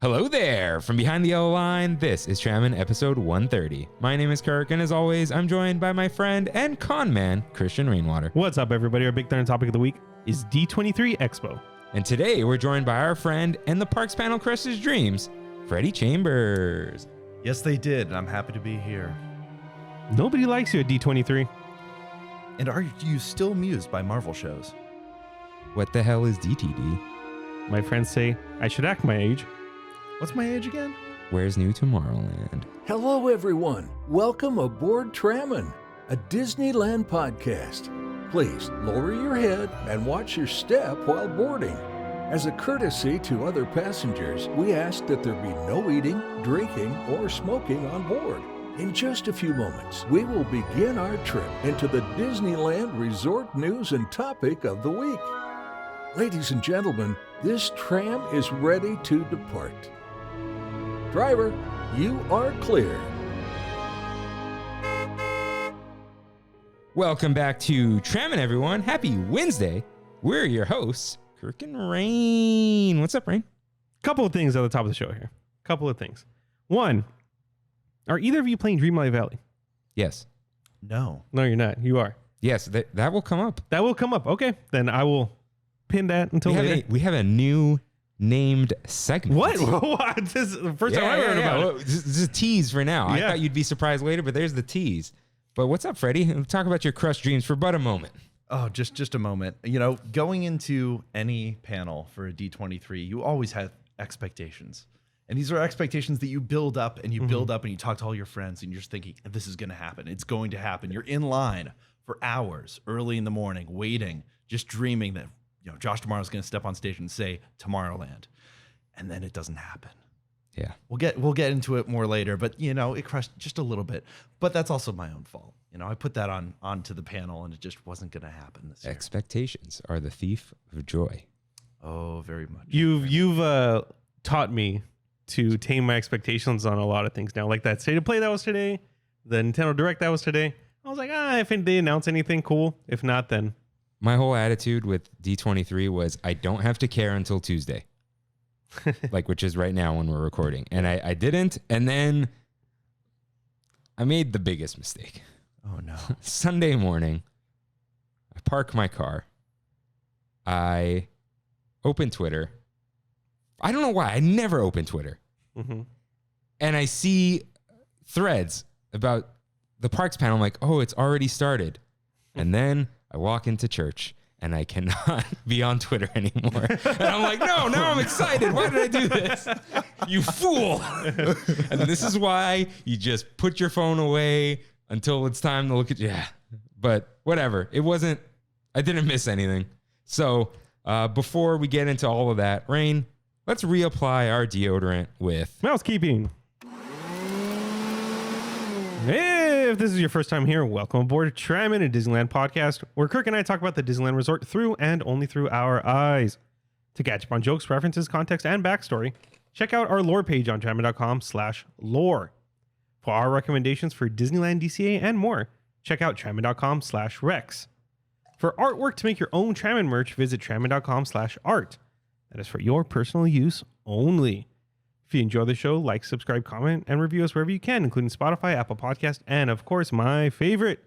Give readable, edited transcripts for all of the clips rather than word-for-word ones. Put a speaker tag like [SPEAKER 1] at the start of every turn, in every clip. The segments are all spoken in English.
[SPEAKER 1] Hello there! From behind the yellow line, this is Trammin episode 130. My name is Kirk, and as always, I'm joined by my friend and con man, Christian Rainwater.
[SPEAKER 2] What's up, everybody? Our big third topic of the week is D23 Expo.
[SPEAKER 1] And today, we're joined by our friend and the Parks panel crushed his dreams, Freddy Chambers.
[SPEAKER 3] Yes, they did, and I'm happy to be here.
[SPEAKER 2] Nobody likes you at D23.
[SPEAKER 3] And are you still amused by Marvel shows?
[SPEAKER 1] What the hell is DTD?
[SPEAKER 2] My friends say I should act my age.
[SPEAKER 3] What's my age again?
[SPEAKER 1] Where's New Tomorrowland?
[SPEAKER 4] Hello, everyone. Welcome aboard Trammin, a Disneyland podcast. Please lower your head and watch your step while boarding. As a courtesy to other passengers, we ask that there be no eating, drinking, or smoking on board. In just a few moments, we will begin our trip into the Disneyland Resort news and topic of the week. Ladies and gentlemen, this tram is ready to depart. Driver, you are clear.
[SPEAKER 1] Welcome back to Trammin, everyone. Happy Wednesday. We're your hosts, Kirk and Rain. What's up, Rain?
[SPEAKER 2] Couple of things at the top of the show here. Couple of things. One, are either of you playing Dreamlight Valley?
[SPEAKER 1] Yes.
[SPEAKER 3] No.
[SPEAKER 2] No, you're not. You are.
[SPEAKER 1] Yes, that will come up.
[SPEAKER 2] That will come up. Okay, then I will pin that until later.
[SPEAKER 1] We have a new named segment.
[SPEAKER 2] What? This is the first time I heard about it.
[SPEAKER 1] Well, this is a tease for now. I
[SPEAKER 2] Yeah.
[SPEAKER 1] thought you'd be surprised later, but there's the tease. But what's up, Freddie? Let's talk about your crushed dreams for but a moment.
[SPEAKER 3] Oh, just a moment. You know, going into any panel for a D23, you always have expectations. And these are expectations that you build up and you build up and you talk to all your friends and you're just thinking, this is going to happen. It's going to happen. You're in line for hours early in the morning, waiting, just dreaming that Josh tomorrow's going to step on stage and say Tomorrowland, and then it doesn't happen.
[SPEAKER 1] Yeah,
[SPEAKER 3] we'll get into it more later, but it crushed just a little bit. But that's also my own fault. I put that onto the panel, and it just wasn't going to happen this year.
[SPEAKER 1] Expectations are the thief of joy.
[SPEAKER 3] Oh, very much.
[SPEAKER 2] You've taught me to tame my expectations on a lot of things now, like that State of Play that was today, the Nintendo Direct that was today. I was like, if they announce anything, cool. If not, then.
[SPEAKER 1] My whole attitude with D23 was I don't have to care until Tuesday, which is right now when we're recording. And I didn't. And then I made the biggest mistake.
[SPEAKER 3] Oh, no.
[SPEAKER 1] Sunday morning, I park my car. I open Twitter. I don't know why. I never open Twitter.
[SPEAKER 2] Mm-hmm.
[SPEAKER 1] And I see threads about the Parks panel. I'm like, oh, it's already started. And then I walk into church and I cannot be on Twitter anymore. And I'm like, no, now I'm excited. Why did I do this? You fool. And this is why you just put your phone away until it's time to look at you. Yeah. But whatever. I didn't miss anything. So before we get into all of that, Rain, let's reapply our deodorant with
[SPEAKER 2] Mousekeeping. If this is your first time here, welcome aboard Trammin, a Disneyland podcast, where Kirk and I talk about the Disneyland Resort through and only through our eyes. To catch up on jokes, references, context, and backstory, check out our lore page on trammin.com/lore. For our recommendations for Disneyland DCA and more, check out trammin.com/rex. For artwork to make your own Trammin merch, visit trammin.com/art. That is for your personal use only. If you enjoy the show, like, subscribe, comment, and review us wherever you can, including Spotify, Apple Podcast, and of course, my favorite,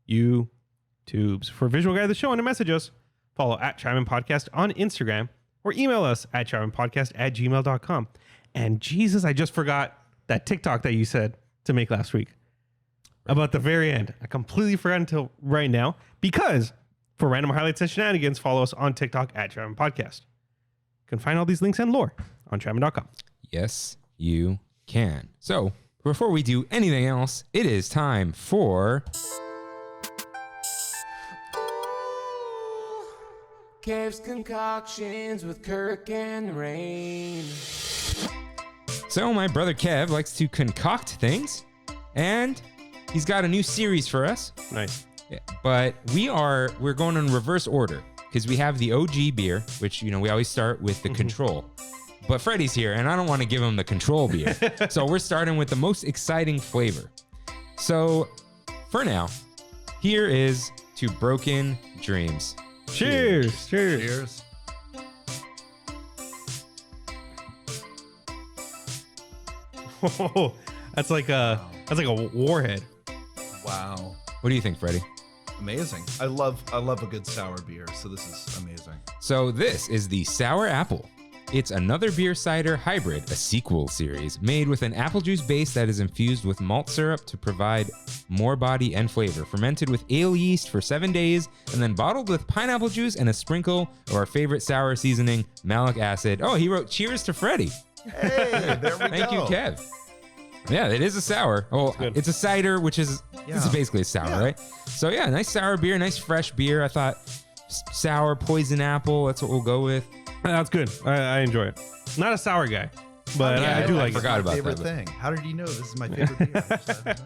[SPEAKER 2] YouTubes. For a visual guide of the show and to message us, follow @Trammin Podcast on Instagram or email us at tramminpodcast@gmail.com. And Jesus, I just forgot that TikTok that you said to make last week about the very end. I completely forgot until right now, because for random highlights and shenanigans, follow us on TikTok @Trammin Podcast. You can find all these links and lore on trammin.com.
[SPEAKER 1] Yes, you can. So before we do anything else, it is time for
[SPEAKER 5] Kev's Concoctions with Kirk and Rain.
[SPEAKER 1] So my brother Kev likes to concoct things, and he's got a new series for us.
[SPEAKER 2] Nice.
[SPEAKER 1] But we're going in reverse order because we have the OG beer, which we always start with the control. But Freddy's here, and I don't want to give him the control beer. So we're starting with the most exciting flavor. So for now, here is to Broken Dreams.
[SPEAKER 2] Cheers.
[SPEAKER 3] Cheers.
[SPEAKER 2] Oh, that's like a warhead.
[SPEAKER 3] Wow.
[SPEAKER 1] What do you think, Freddie?
[SPEAKER 3] Amazing. I love a good sour beer, so this is amazing.
[SPEAKER 1] So this is the Sour Apple. It's another beer cider hybrid, a sequel series, made with an apple juice base that is infused with malt syrup to provide more body and flavor. Fermented with ale yeast for 7 days, and then bottled with pineapple juice and a sprinkle of our favorite sour seasoning, malic acid. Oh, he wrote cheers to Freddie.
[SPEAKER 3] Hey, there we go.
[SPEAKER 1] Thank you, Kev. Yeah, it is a sour. Oh, it's a cider, which is this is basically a sour, right? So yeah, nice sour beer, nice fresh beer. I thought sour poison apple. That's what we'll go with.
[SPEAKER 2] That's good. I enjoy it. Not a sour guy, but
[SPEAKER 1] Yeah,
[SPEAKER 2] I do like
[SPEAKER 1] I forgot
[SPEAKER 2] it.
[SPEAKER 1] about
[SPEAKER 3] favorite
[SPEAKER 1] that.
[SPEAKER 3] thing. How did you know this is my favorite beer?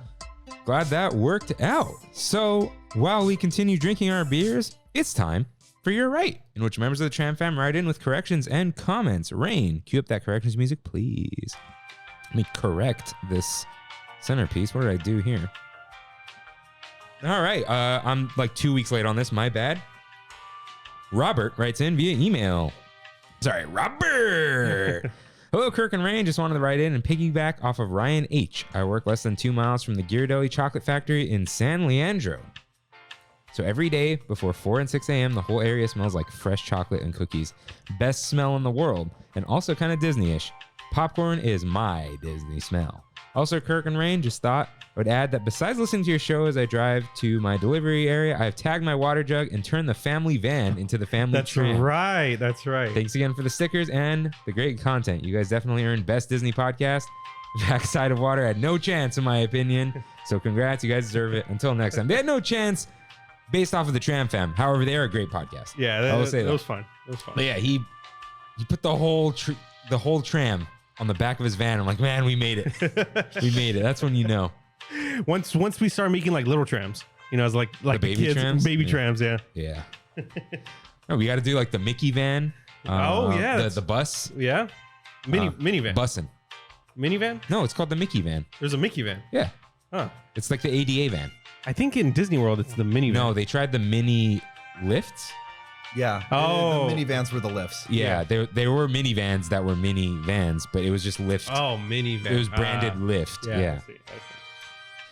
[SPEAKER 1] Glad that worked out. So while we continue drinking our beers, it's time for Your Right, in which members of the Tram Fam write in with corrections and comments. Rain, cue up that corrections music, please. Let me correct this centerpiece. What did I do here? All right. I'm like 2 weeks late on this. My bad. Robert writes in via email. Sorry, Robert. Hello, Kirk and Rain. Just wanted to write in and piggyback off of Ryan H. I work less than 2 miles from the Ghirardelli Chocolate Factory in San Leandro. So every day before 4 and 6 a.m., the whole area smells like fresh chocolate and cookies. Best smell in the world, and also kind of Disney-ish. Popcorn is my Disney smell. Also, Kirk and Rain, just thought I would add that besides listening to your show as I drive to my delivery area, I have tagged my water jug and turned the family van into the family
[SPEAKER 2] That's
[SPEAKER 1] tram.
[SPEAKER 2] right. That's right.
[SPEAKER 1] Thanks again for the stickers and the great content. You guys definitely earned Best Disney Podcast. Backside of Water had no chance, in my opinion. So congrats. You guys deserve it. Until next time. They had no chance based off of the Tram Fam. However, they are a great podcast.
[SPEAKER 2] Yeah,
[SPEAKER 1] I will say
[SPEAKER 2] that
[SPEAKER 1] that.
[SPEAKER 2] was fun. It was fun.
[SPEAKER 1] But yeah, he put the whole tram on the back of his van. I'm like, man, we made it. We made it. That's when you know.
[SPEAKER 2] Once we start making like little trams, you know, it's like the
[SPEAKER 1] baby
[SPEAKER 2] kids,
[SPEAKER 1] trams?
[SPEAKER 2] baby
[SPEAKER 1] Yeah.
[SPEAKER 2] trams, yeah.
[SPEAKER 1] Yeah. No, we got to do like the Mickey van.
[SPEAKER 2] Oh, yeah,
[SPEAKER 1] The bus.
[SPEAKER 2] Yeah. Minivan.
[SPEAKER 1] Bussin'.
[SPEAKER 2] Minivan?
[SPEAKER 1] No, it's called the Mickey van.
[SPEAKER 2] There's a Mickey van.
[SPEAKER 1] Yeah.
[SPEAKER 2] Huh.
[SPEAKER 1] It's like the ADA van.
[SPEAKER 2] I think in Disney World it's the minivan.
[SPEAKER 1] No, they tried the mini lifts.
[SPEAKER 3] Yeah.
[SPEAKER 2] Oh.
[SPEAKER 3] The minivans were the lifts.
[SPEAKER 1] Yeah, there were minivans that were mini vans, but it was just lift.
[SPEAKER 2] Oh, minivan.
[SPEAKER 1] It was branded lift. Yeah.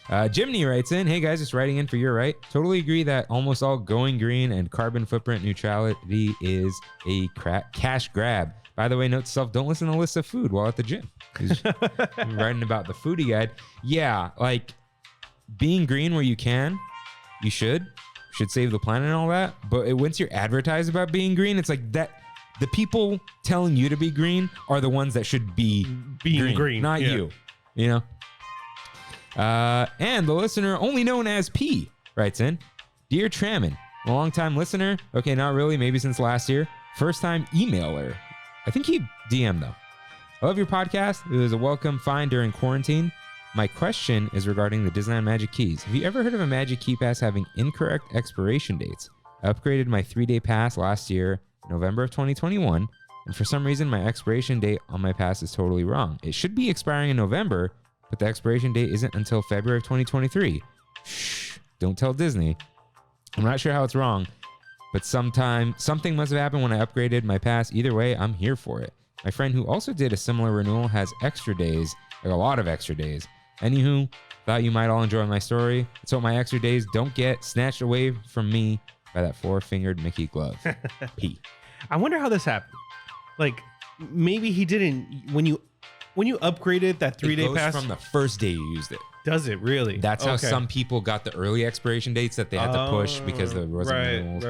[SPEAKER 2] I see.
[SPEAKER 1] Jimny writes in, hey guys, just writing in for Your Right. Totally agree that almost all going green and carbon footprint neutrality is a cash grab. By the way, note to self, don't listen to lists of food while at the gym. He's writing about the foodie guide. Yeah, like being green where you can, you should save the planet and all that. But once you're advertised about being green, it's like that. The people telling you to be green are the ones that should be
[SPEAKER 2] Being green,
[SPEAKER 1] not
[SPEAKER 2] yeah.
[SPEAKER 1] you. You know. And the listener, only known as P, writes in, Dear Trammin, a long-time listener. Okay, not really. Maybe since last year. First-time emailer. I think he DM'd though. I love your podcast. It was a welcome find during quarantine. My question is regarding the Disneyland Magic Keys. Have you ever heard of a Magic Key Pass having incorrect expiration dates? I upgraded my 3-day pass last year, November of 2021, and for some reason my expiration date on my pass is totally wrong. It should be expiring in November, but the expiration date isn't until February of 2023. Shh, don't tell Disney. I'm not sure how it's wrong, but something must have happened when I upgraded my pass. Either way, I'm here for it. My friend who also did a similar renewal has extra days, like a lot of extra days. Anywho, thought you might all enjoy my story. So my extra days don't get snatched away from me by that 4-fingered Mickey glove. P.
[SPEAKER 2] I wonder how this happened. Like maybe he didn't when you upgraded that 3-day
[SPEAKER 1] It goes
[SPEAKER 2] pass.
[SPEAKER 1] from the first day you used it.
[SPEAKER 2] Does it really?
[SPEAKER 1] That's how
[SPEAKER 2] Okay.
[SPEAKER 1] some people got the early expiration dates that they had to push because there wasn't
[SPEAKER 2] right,
[SPEAKER 1] renewals.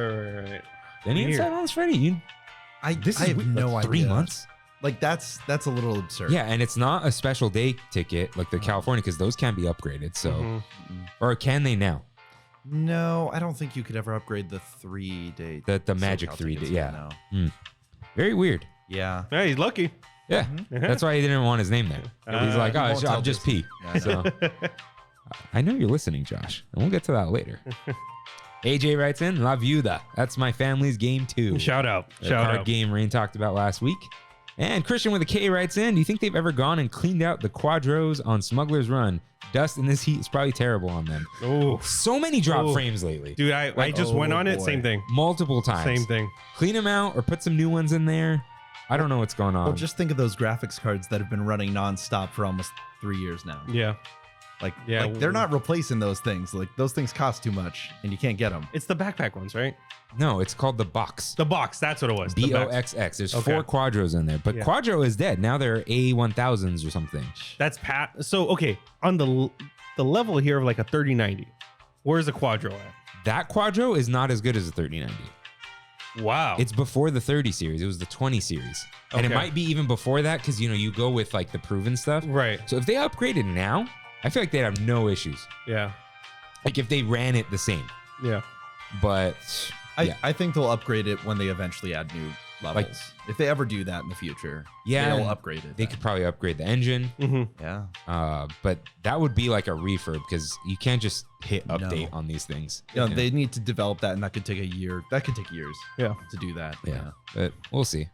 [SPEAKER 2] right.
[SPEAKER 1] Any
[SPEAKER 2] Weird.
[SPEAKER 1] insight on this, Freddie?
[SPEAKER 3] I
[SPEAKER 1] This
[SPEAKER 3] have
[SPEAKER 1] is
[SPEAKER 3] no
[SPEAKER 1] like
[SPEAKER 3] idea.
[SPEAKER 1] 3 months?
[SPEAKER 3] Like that's a little absurd.
[SPEAKER 1] Yeah, and it's not a special day ticket like the California because those can't be upgraded. So,
[SPEAKER 2] Mhm.
[SPEAKER 1] or can they now?
[SPEAKER 3] No, I don't think you could ever upgrade the 3-day.
[SPEAKER 1] The Magic
[SPEAKER 3] SoCal
[SPEAKER 1] 3
[SPEAKER 3] tickets
[SPEAKER 1] day.
[SPEAKER 3] now.
[SPEAKER 1] Yeah. Very weird.
[SPEAKER 3] Yeah.
[SPEAKER 2] Yeah, he's lucky.
[SPEAKER 1] Yeah. That's why he didn't want his name there. He's like,
[SPEAKER 3] he
[SPEAKER 1] oh,
[SPEAKER 3] won't tell
[SPEAKER 1] I'll just pee.
[SPEAKER 3] Disney. Yeah,
[SPEAKER 1] So, I know you're listening, Josh, and we'll get to that later. AJ writes in, La Viuda. That's my family's game too.
[SPEAKER 2] Shout out.
[SPEAKER 1] The
[SPEAKER 2] Shout
[SPEAKER 1] card
[SPEAKER 2] out.
[SPEAKER 1] game Rain talked about last week. And Christian with a K writes in, do you think they've ever gone and cleaned out the quadros on Smuggler's Run? Dust in this heat is probably terrible on them.
[SPEAKER 2] Oh,
[SPEAKER 1] So many drop
[SPEAKER 2] Oh.
[SPEAKER 1] frames lately.
[SPEAKER 2] dude, I just went on it.
[SPEAKER 3] boy.
[SPEAKER 2] Same thing.
[SPEAKER 1] Multiple times.
[SPEAKER 2] Same thing.
[SPEAKER 1] Clean them out or put some new ones in there. I don't know what's going on.
[SPEAKER 3] Well, just think of those graphics cards that have been running nonstop for almost 3 years now.
[SPEAKER 2] Yeah.
[SPEAKER 3] Like,
[SPEAKER 2] Yeah,
[SPEAKER 3] like they're not replacing those things. Like those things cost too much, and you can't get them.
[SPEAKER 2] It's the backpack ones, right?
[SPEAKER 1] No, it's called the box.
[SPEAKER 2] The box. That's what it was. The box.
[SPEAKER 1] BOXX. There's
[SPEAKER 2] Okay.
[SPEAKER 1] 4 Quadros in there, but
[SPEAKER 2] Yeah.
[SPEAKER 1] Quadro is dead. Now they're A1000s or something.
[SPEAKER 2] That's Pat. So, okay. On the level here of like a 3090, where's the Quadro at?
[SPEAKER 1] That Quadro is not as good as the 3090.
[SPEAKER 2] Wow.
[SPEAKER 1] It's before the 30 series. It was the 20 series. And it
[SPEAKER 2] Okay.
[SPEAKER 1] might be even before that because, you go with like the proven stuff.
[SPEAKER 2] right.
[SPEAKER 1] So if they upgraded now, I feel like they'd have no issues.
[SPEAKER 2] Yeah.
[SPEAKER 1] Like if they ran it the same.
[SPEAKER 2] Yeah.
[SPEAKER 1] But yeah.
[SPEAKER 3] I think they'll upgrade it when they eventually add new levels.
[SPEAKER 1] Like-
[SPEAKER 3] if they ever do that in the future,
[SPEAKER 1] Yeah,
[SPEAKER 3] they'll
[SPEAKER 1] and
[SPEAKER 3] upgrade it.
[SPEAKER 1] They
[SPEAKER 3] then.
[SPEAKER 1] could probably upgrade the engine.
[SPEAKER 2] Mm-hmm.
[SPEAKER 3] Yeah.
[SPEAKER 1] But that would be like a refurb because you can't just hit
[SPEAKER 3] No.
[SPEAKER 1] update on these things.
[SPEAKER 3] You know, they need to develop that, and that could take a year. That could take years.
[SPEAKER 2] Yeah.
[SPEAKER 3] To do that.
[SPEAKER 1] Yeah, but we'll see.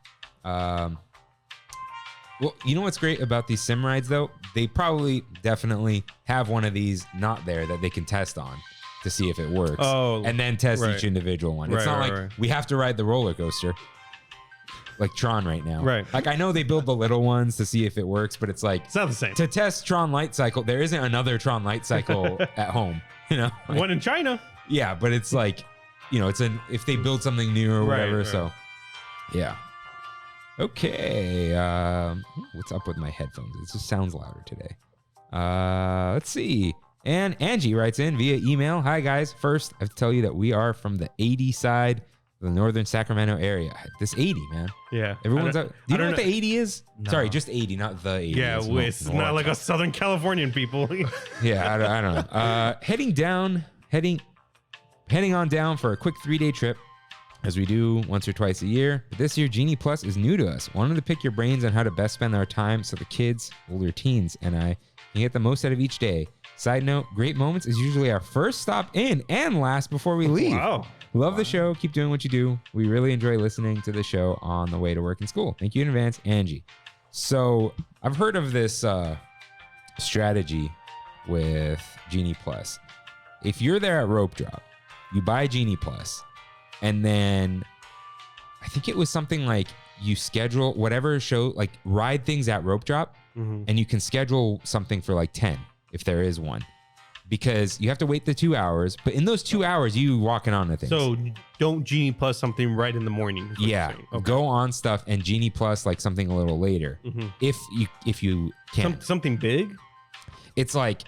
[SPEAKER 1] Well, you know what's great about these sim rides though? They probably definitely have one of these not there that they can test on to see if it works.
[SPEAKER 2] Oh,
[SPEAKER 1] and then test
[SPEAKER 2] right.
[SPEAKER 1] each individual one. It's
[SPEAKER 2] Right,
[SPEAKER 1] not
[SPEAKER 2] right,
[SPEAKER 1] like
[SPEAKER 2] right.
[SPEAKER 1] we have to ride the roller coaster like Tron right now.
[SPEAKER 2] Right.
[SPEAKER 1] Like I know they build the little ones to see if it works, but it's like
[SPEAKER 2] It's not the same.
[SPEAKER 1] to test Tron Light Cycle, there isn't another Tron Light Cycle at home. Like,
[SPEAKER 2] One in China.
[SPEAKER 1] yeah, but it's like, it's if they build something new or
[SPEAKER 2] Right,
[SPEAKER 1] whatever.
[SPEAKER 2] right.
[SPEAKER 1] So, yeah. Okay. What's up with my headphones? It just sounds louder today. Let's see. And Angie writes in via email. Hi, guys. First, I have to tell you that we are from the 80 side of the northern Sacramento area. This 80, man.
[SPEAKER 2] Yeah.
[SPEAKER 1] Everyone's
[SPEAKER 2] I
[SPEAKER 1] up.
[SPEAKER 2] don't-
[SPEAKER 1] Do you
[SPEAKER 2] I
[SPEAKER 1] know
[SPEAKER 2] don't
[SPEAKER 1] what the 80 is?
[SPEAKER 3] No.
[SPEAKER 1] Sorry, just 80, not the 80.
[SPEAKER 2] Yeah, it's not like a Southern Californian people.
[SPEAKER 1] Yeah, I don't know. Heading on down for a quick 3-day trip, as we do once or twice a year. But this year, Genie Plus is new to us. Wanted to pick your brains on how to best spend our time so the kids, older teens, and I can get the most out of each day. Side note, Great Moments is usually our first stop in and last before we leave.
[SPEAKER 2] Wow.
[SPEAKER 1] Love the show. Keep doing what you do. We really enjoy listening to the show on the way to work and school. Thank you in advance, Angie. So I've heard of this strategy with Genie Plus. If you're there at Rope Drop, you buy Genie Plus, and then I think it was something like you schedule whatever show, like ride things at Rope Drop, and you can schedule something for like 10 if there is one. Because you have to wait the 2 hours, but in those 2 hours, you walking on to things.
[SPEAKER 2] So don't Genie Plus something right in the morning. is what you're
[SPEAKER 1] Yeah,
[SPEAKER 2] saying. Okay.
[SPEAKER 1] go on stuff and Genie Plus like something a little later, if you can.
[SPEAKER 2] Something big.
[SPEAKER 1] It's like,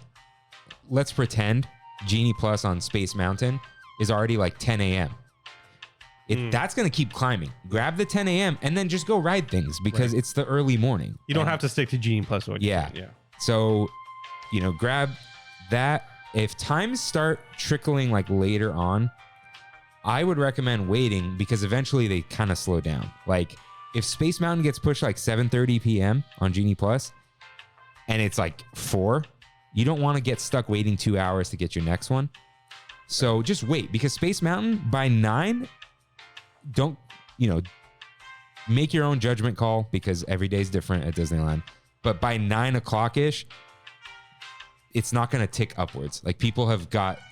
[SPEAKER 1] let's pretend Genie Plus on Space Mountain is already like 10 a.m. That's gonna keep climbing. Grab the 10 a.m. and then just go ride things because it's the early morning.
[SPEAKER 2] You don't
[SPEAKER 1] And-
[SPEAKER 2] have to stick to Genie Plus. What you're
[SPEAKER 1] Yeah.
[SPEAKER 2] saying.
[SPEAKER 1] So, grab that. If times start trickling like later on, I would recommend waiting because eventually they kind of slow down. Like if Space Mountain gets pushed like 7:30 p.m. on Genie Plus and it's like 4, you don't want to get stuck waiting 2 hours to get your next one. So just wait because Space Mountain by 9, don't, make your own judgment call because every day is different at Disneyland. But by 9 o'clock ish, it's not going to tick upwards. Like people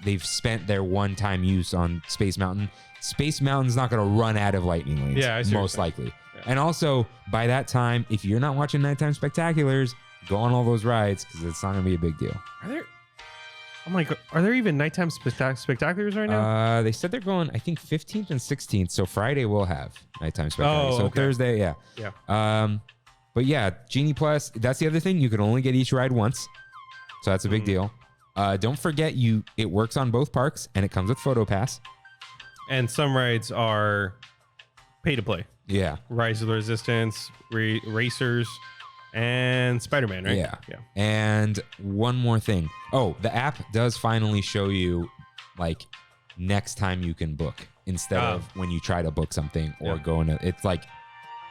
[SPEAKER 1] they've spent their one-time use on Space Mountain. Space Mountain's not going to run out of lightning lanes.
[SPEAKER 2] Yeah, I see what you're
[SPEAKER 1] most
[SPEAKER 2] saying.
[SPEAKER 1] likely. Yeah. And also by that time, if you're not watching Nighttime Spectaculars, go on all those rides because it's not going to be a big deal.
[SPEAKER 2] Are there? Oh my God! Are there even nighttime spectaculars right now?
[SPEAKER 1] They said they're going, I think 15th and 16th. So Friday we'll have Nighttime Spectaculars.
[SPEAKER 2] Oh,
[SPEAKER 1] So
[SPEAKER 2] okay.
[SPEAKER 1] Thursday, yeah.
[SPEAKER 2] Yeah.
[SPEAKER 1] But yeah, Genie Plus, that's the other thing. You can only get each ride once. So that's a big deal. Don't forget it works on both parks and it comes with Photo Pass.
[SPEAKER 2] And some rides are pay to play.
[SPEAKER 1] Yeah.
[SPEAKER 2] Rise of the Resistance, Racers, and Spider-Man, right?
[SPEAKER 1] Yeah.
[SPEAKER 2] Yeah.
[SPEAKER 1] And one more thing. Oh, the app does finally show you like next time you can book instead of when you try to book something or go into it's like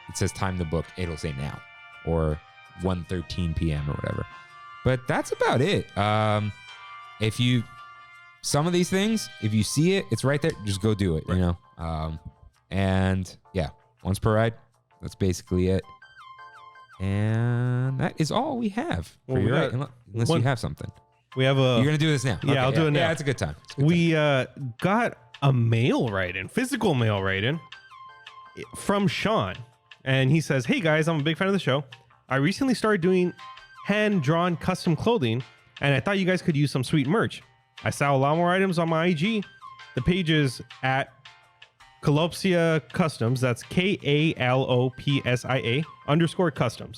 [SPEAKER 1] it says time to book, it'll say now or 1:13 p.m. or whatever. But that's about it. Some of these things, if you see it, it's right there. Just go do it, and yeah, once per ride. That's basically it. And that is all we have for
[SPEAKER 2] Well,
[SPEAKER 1] your
[SPEAKER 2] we
[SPEAKER 1] ride,
[SPEAKER 2] got
[SPEAKER 1] unless
[SPEAKER 2] one-
[SPEAKER 1] you have something.
[SPEAKER 2] We have
[SPEAKER 1] You're going to do this now.
[SPEAKER 2] Yeah, I'll do it now.
[SPEAKER 1] Yeah, it's a good time. It's a good
[SPEAKER 2] We got a mail write-in, physical mail write-in from Sean. And he says, "Hey guys, I'm a big fan of the show. I recently started doing hand-drawn custom clothing, and I thought you guys could use some sweet merch. I sell a lot more items on my IG. The page is at Kalopsia Customs. That's KALOPSIA _customs.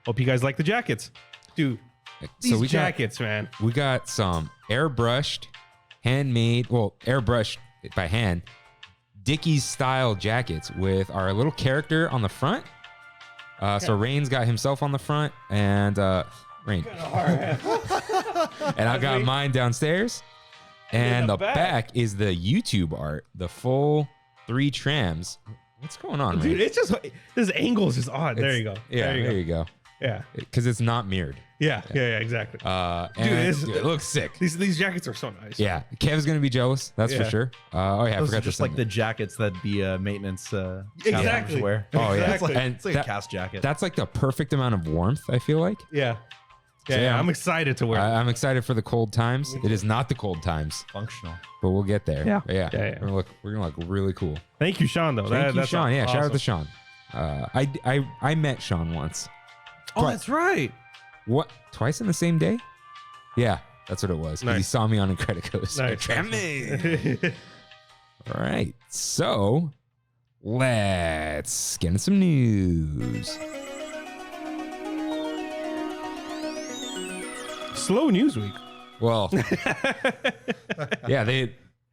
[SPEAKER 2] Hope you guys like the jackets, dude. These jackets, man.
[SPEAKER 1] We got some airbrushed, handmade, airbrushed by hand, Dickies style jackets with our little character on the front. So Rain's got himself on the front, and Rain. And I got mine downstairs. And the back is the YouTube art, the full 3 trams. What's going on,
[SPEAKER 2] Dude,
[SPEAKER 1] Rain?
[SPEAKER 2] it's just, this angle is just odd. There you go.
[SPEAKER 1] Yeah, there you go.
[SPEAKER 2] Yeah.
[SPEAKER 1] Because it's not mirrored.
[SPEAKER 2] Yeah, exactly.
[SPEAKER 1] Dude, it looks sick.
[SPEAKER 2] These jackets are so nice.
[SPEAKER 1] Yeah, Kev's gonna be jealous. That's for sure. I
[SPEAKER 3] Those
[SPEAKER 1] forgot
[SPEAKER 3] are just
[SPEAKER 1] to
[SPEAKER 3] like the jackets that the maintenance
[SPEAKER 2] Exactly.
[SPEAKER 3] wear.
[SPEAKER 1] Oh yeah,
[SPEAKER 2] Exactly.
[SPEAKER 3] It's like a cast jacket.
[SPEAKER 1] That's like the perfect amount of warmth. I feel like.
[SPEAKER 2] Yeah.
[SPEAKER 1] So, yeah,
[SPEAKER 2] I'm excited to wear it.
[SPEAKER 1] I'm excited for the cold times. It is not the cold times,
[SPEAKER 3] functional.
[SPEAKER 1] but we'll get there.
[SPEAKER 2] Yeah.
[SPEAKER 1] yeah.
[SPEAKER 2] Yeah.
[SPEAKER 1] We're gonna look really cool.
[SPEAKER 2] Thank you, Sean, though.
[SPEAKER 1] Thank you,
[SPEAKER 2] That's
[SPEAKER 1] Sean. Yeah, shout out to
[SPEAKER 2] awesome.
[SPEAKER 1] Sean. I met Sean once.
[SPEAKER 2] Oh, that's right.
[SPEAKER 1] What? Twice in the same day? Yeah, that's what it was. 'Cause He
[SPEAKER 2] Nice.
[SPEAKER 1] saw me on Incredico's.
[SPEAKER 2] Nice.
[SPEAKER 1] Trammin. All right, so let's get into some news.
[SPEAKER 2] Slow news week.
[SPEAKER 1] Well, yeah,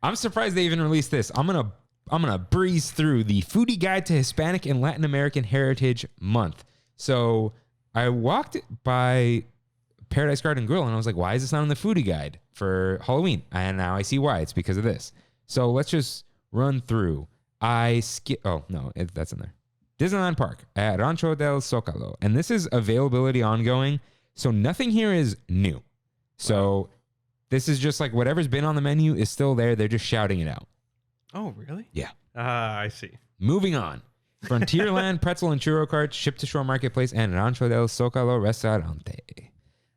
[SPEAKER 1] I'm surprised they even released this. I'm gonna breeze through the Foodie Guide to Hispanic and Latin American Heritage Month. So I walked by Paradise Garden Grill and I was like, why is this not on the Foodie Guide for Halloween? And now I see why. It's because of this. So let's just run through. That's in there. Disneyland Park at Rancho del Zocalo. And this is availability ongoing. So nothing here is new. So this is just like whatever's been on the menu is still there. They're just shouting it out.
[SPEAKER 2] Oh, really?
[SPEAKER 1] Yeah.
[SPEAKER 2] I see.
[SPEAKER 1] Moving on. Frontierland pretzel and churro carts, Ship to Shore Marketplace, and Rancho del Zocalo Restaurante.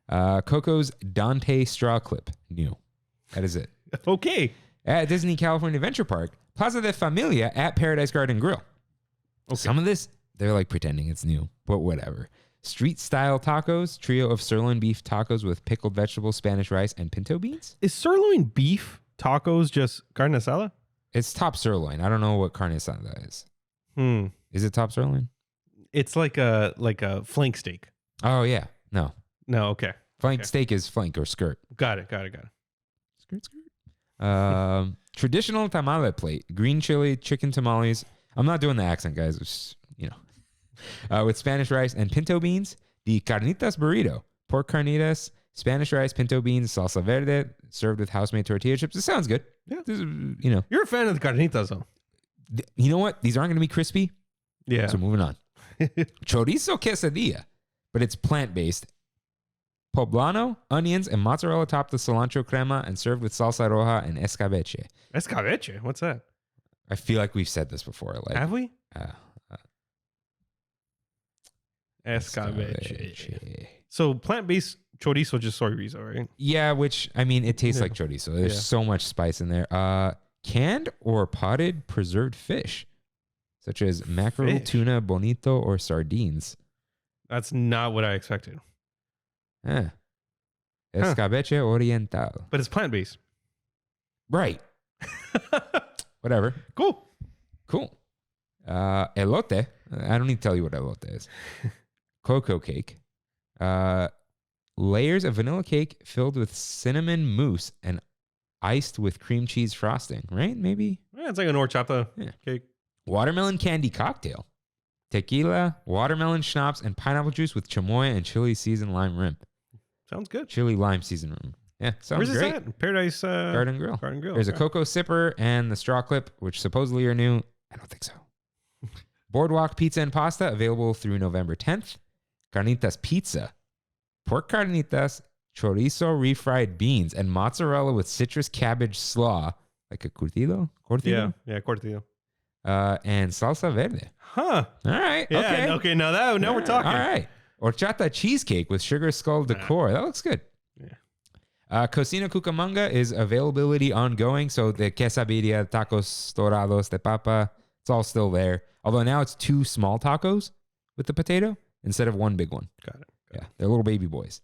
[SPEAKER 1] Coco's Dante Straw Clip. New. That is it.
[SPEAKER 2] Okay.
[SPEAKER 1] At Disney California Adventure Park, Plaza de Familia at Paradise Garden Grill.
[SPEAKER 2] Okay.
[SPEAKER 1] Some of this, they're like pretending it's new, but whatever. Street style tacos, trio of sirloin beef tacos with pickled vegetables, Spanish rice, and pinto beans.
[SPEAKER 2] Is sirloin beef tacos just carne asada?
[SPEAKER 1] It's top sirloin. I don't know what carne asada is. Is it top sirloin?
[SPEAKER 2] It's like a flank steak.
[SPEAKER 1] Oh yeah. No.
[SPEAKER 2] No, okay.
[SPEAKER 1] Flank steak is flank or skirt.
[SPEAKER 2] Got it.
[SPEAKER 1] Skirt. Traditional tamale plate, green chili, chicken tamales. I'm not doing the accent, guys. It's, with Spanish rice and pinto beans. The carnitas burrito, pork carnitas, Spanish rice, pinto beans, salsa verde, served with house-made tortilla chips. It sounds good.
[SPEAKER 2] Yeah.
[SPEAKER 1] This is,
[SPEAKER 2] You're a fan of the carnitas, though.
[SPEAKER 1] You know what? These aren't going to be crispy.
[SPEAKER 2] Yeah.
[SPEAKER 1] So moving on. Chorizo quesadilla, but it's plant-based. Poblano, onions, and mozzarella topped with cilantro crema and served with salsa roja and escabeche.
[SPEAKER 2] Escabeche? What's that?
[SPEAKER 1] I feel like we've said this before. Like,
[SPEAKER 2] Have we?
[SPEAKER 1] Escabeche.
[SPEAKER 2] So plant-based chorizo, just chorizo, right?
[SPEAKER 1] Yeah, which, I mean, it tastes like chorizo. There's so much spice in there. Canned or potted preserved fish, such as mackerel, tuna, bonito, or sardines.
[SPEAKER 2] That's not what I expected.
[SPEAKER 1] Escabeche oriental.
[SPEAKER 2] But it's plant-based.
[SPEAKER 1] Right. Whatever.
[SPEAKER 2] Cool.
[SPEAKER 1] Elote. I don't need to tell you what elote is. Cocoa cake. Layers of vanilla cake filled with cinnamon mousse and iced with cream cheese frosting. Right? Maybe?
[SPEAKER 2] Yeah, it's like an horchata cake.
[SPEAKER 1] Watermelon candy cocktail. Tequila, watermelon schnapps, and pineapple juice with chamoy and chili seasoned lime rim.
[SPEAKER 2] Sounds good.
[SPEAKER 1] Chili lime seasoned rim. Yeah, sounds
[SPEAKER 2] Where's
[SPEAKER 1] great.
[SPEAKER 2] this at? Paradise
[SPEAKER 1] Garden Grill. There's a
[SPEAKER 2] okay.
[SPEAKER 1] cocoa sipper and the straw clip, which supposedly are new. I don't think so. Boardwalk pizza and pasta available through November 10th. Carnitas pizza. Pork carnitas, chorizo refried beans, and mozzarella with citrus cabbage slaw. Like a curtido?
[SPEAKER 2] Yeah, curtido.
[SPEAKER 1] And salsa verde.
[SPEAKER 2] Huh.
[SPEAKER 1] All right.
[SPEAKER 2] Yeah, okay. Now we're talking.
[SPEAKER 1] All right. Horchata cheesecake with sugar skull decor. That looks good.
[SPEAKER 2] Yeah.
[SPEAKER 1] Cocina Cucamonga is availability ongoing. So the quesadilla, tacos dorados de papa, it's all still there. Although now it's 2 small tacos with the potato instead of one big one.
[SPEAKER 2] Got it.
[SPEAKER 1] Yeah, they're little baby boys.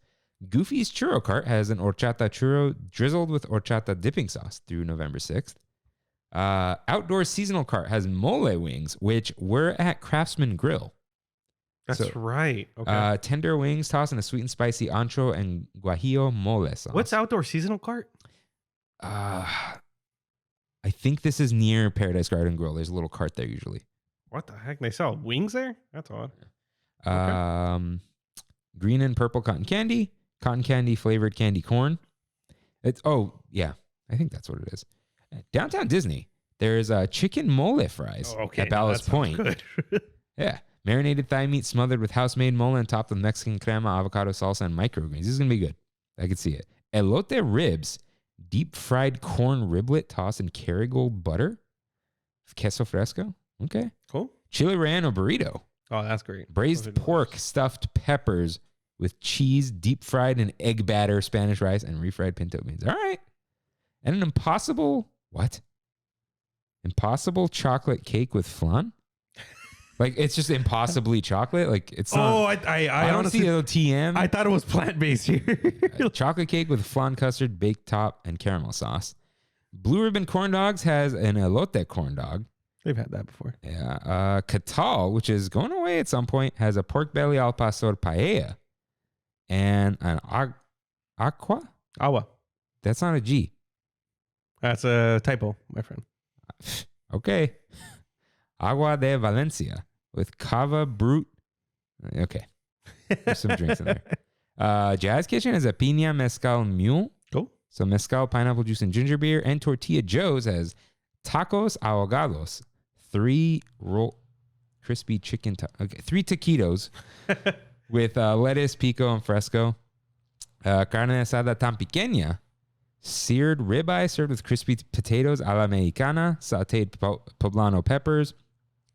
[SPEAKER 1] Goofy's Churro Cart has an horchata churro drizzled with horchata dipping sauce through November 6th. Outdoor Seasonal Cart has mole wings, which were at Craftsman Grill.
[SPEAKER 2] That's right. Okay.
[SPEAKER 1] Tender wings tossed in a sweet and spicy ancho and guajillo mole sauce.
[SPEAKER 2] What's Outdoor Seasonal Cart?
[SPEAKER 1] I think this is near Paradise Garden Grill. There's a little cart there usually.
[SPEAKER 2] What the heck? They sell wings there? That's odd.
[SPEAKER 1] Green and purple cotton candy flavored candy corn. I think that's what it is. Downtown Disney, there's chicken mole fries at Ballast Point.
[SPEAKER 2] Good.
[SPEAKER 1] Yeah. Marinated thigh meat smothered with house-made mole and topped with Mexican crema, avocado salsa, and microgreens. This is going to be good. I can see it. Elote ribs, deep-fried corn riblet tossed in Kerrygold butter. Queso fresco. Okay.
[SPEAKER 2] Cool.
[SPEAKER 1] Chile relleno burrito.
[SPEAKER 2] Oh, that's great.
[SPEAKER 1] Braised pork, stuffed peppers with cheese, deep-fried in egg batter, Spanish rice, and refried pinto beans. All right. And an impossible chocolate cake with flan? Like, it's just impossibly chocolate. Like, it's not.
[SPEAKER 2] Oh, I
[SPEAKER 1] don't
[SPEAKER 2] honestly
[SPEAKER 1] see a TM.
[SPEAKER 2] I thought it was plant-based here.
[SPEAKER 1] Chocolate cake with flan custard, baked top, and caramel sauce. Blue Ribbon Corn Dogs has an elote corn dog.
[SPEAKER 2] They've had that before.
[SPEAKER 1] Yeah. Catal, which is going away at some point, has a pork belly al pastor paella. And an aqua?
[SPEAKER 2] Agua.
[SPEAKER 1] That's not a G.
[SPEAKER 2] That's a typo, my friend.
[SPEAKER 1] Okay. Agua de Valencia with cava brut. Okay. There's some drinks in there. Jazz Kitchen has a piña mezcal mule.
[SPEAKER 2] Cool.
[SPEAKER 1] So mezcal, pineapple juice, and ginger beer. And Tortilla Joe's has tacos ahogados. 3 crispy chicken. 3 taquitos with lettuce, pico, and fresco. Carne asada tan pequeña. Seared ribeye served with crispy potatoes a la mexicana, sauteed poblano peppers,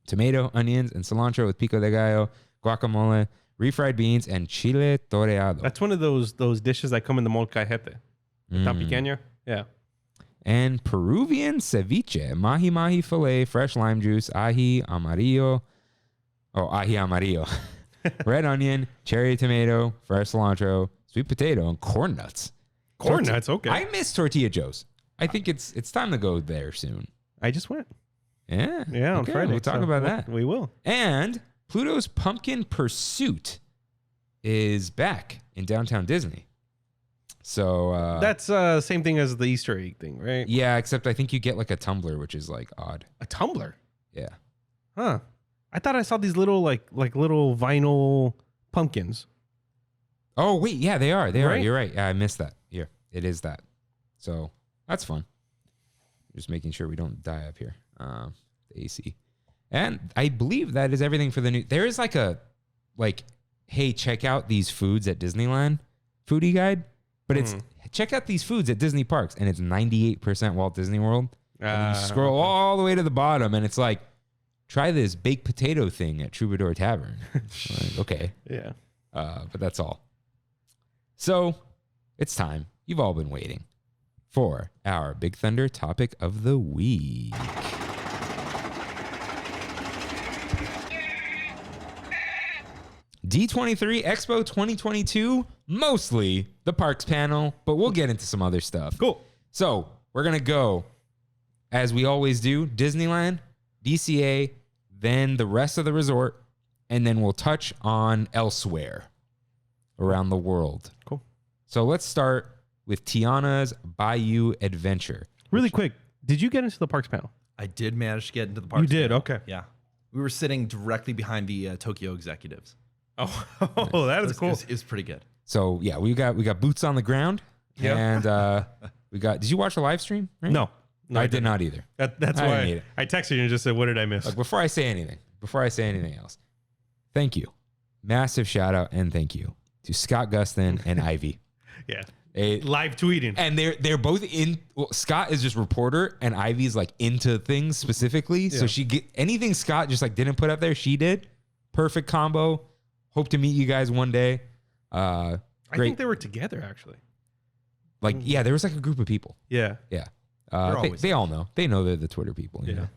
[SPEAKER 1] tomato, onions, and cilantro with pico de gallo, guacamole, refried beans, and chile toreado.
[SPEAKER 2] That's one of those dishes that come in the molcajete. Tan pequeña. Yeah.
[SPEAKER 1] And Peruvian ceviche, mahi filet, fresh lime juice, ají amarillo, red onion, cherry tomato, fresh cilantro, sweet potato, and corn nuts.
[SPEAKER 2] Corn nuts, okay.
[SPEAKER 1] I miss Tortilla Joe's. I think it's time to go there soon.
[SPEAKER 2] I just went.
[SPEAKER 1] Yeah.
[SPEAKER 2] Yeah, on Friday.
[SPEAKER 1] We'll talk about that.
[SPEAKER 2] We will.
[SPEAKER 1] And Pluto's Pumpkin Pursuit is back in downtown Disney. So
[SPEAKER 2] that's same thing as the Easter egg thing, right?
[SPEAKER 1] Yeah, except I think you get like a tumbler, which is like odd.
[SPEAKER 2] A tumbler?
[SPEAKER 1] Yeah.
[SPEAKER 2] Huh. I thought I saw these little like little vinyl pumpkins.
[SPEAKER 1] Oh, wait. Yeah, they are. They are.
[SPEAKER 2] Right?
[SPEAKER 1] You're right. Yeah, I missed that. Yeah, it is that. So that's fun. Just making sure we don't die up here. The AC. And I believe that is everything for the new. There is hey, check out these foods at Disneyland foodie guide. But it's check out these foods at Disney parks. And it's 98% Walt Disney World. And you scroll all the way to the bottom and it's like, try this baked potato thing at Troubadour Tavern. Like, okay.
[SPEAKER 2] Yeah.
[SPEAKER 1] But that's all. So it's time. You've all been waiting for our Big Thunder topic of the week. D23 Expo 2022, mostly the parks panel, but we'll get into some other stuff.
[SPEAKER 2] Cool.
[SPEAKER 1] So we're going to go, as we always do, Disneyland, DCA, then the rest of the resort, and then we'll touch on elsewhere around the world.
[SPEAKER 2] Cool.
[SPEAKER 1] So let's start with Tiana's Bayou Adventure.
[SPEAKER 2] Really quick, did you get into the parks panel?
[SPEAKER 3] I did manage to get into the parks.
[SPEAKER 2] You did?
[SPEAKER 3] panel.
[SPEAKER 2] Okay.
[SPEAKER 3] Yeah. We were sitting directly behind the Tokyo executives.
[SPEAKER 2] Oh, that is cool.
[SPEAKER 3] It was pretty good.
[SPEAKER 1] So yeah, we got boots on the ground, and we got. Did you watch the live stream? Right?
[SPEAKER 2] No,
[SPEAKER 1] I did not either.
[SPEAKER 2] That's
[SPEAKER 1] I
[SPEAKER 2] why
[SPEAKER 1] made it.
[SPEAKER 2] I texted you and just said, "What did I miss?"
[SPEAKER 1] Like before I say anything else, thank you, massive shout out and thank you to Scott Gustin and Ivy.
[SPEAKER 2] Yeah, live tweeting,
[SPEAKER 1] and they're both in. Well, Scott is just reporter, and Ivy's like into things specifically.
[SPEAKER 2] Yeah.
[SPEAKER 1] So she get anything Scott just like didn't put up there, she did. Perfect combo. Hope to meet you guys one day.
[SPEAKER 2] I
[SPEAKER 1] Great.
[SPEAKER 2] think they were together actually.
[SPEAKER 1] Like yeah, there was like a group of people.
[SPEAKER 2] Yeah.
[SPEAKER 1] Yeah.
[SPEAKER 3] always
[SPEAKER 1] They all know. They know they're the Twitter people. You
[SPEAKER 2] Yeah.
[SPEAKER 1] know?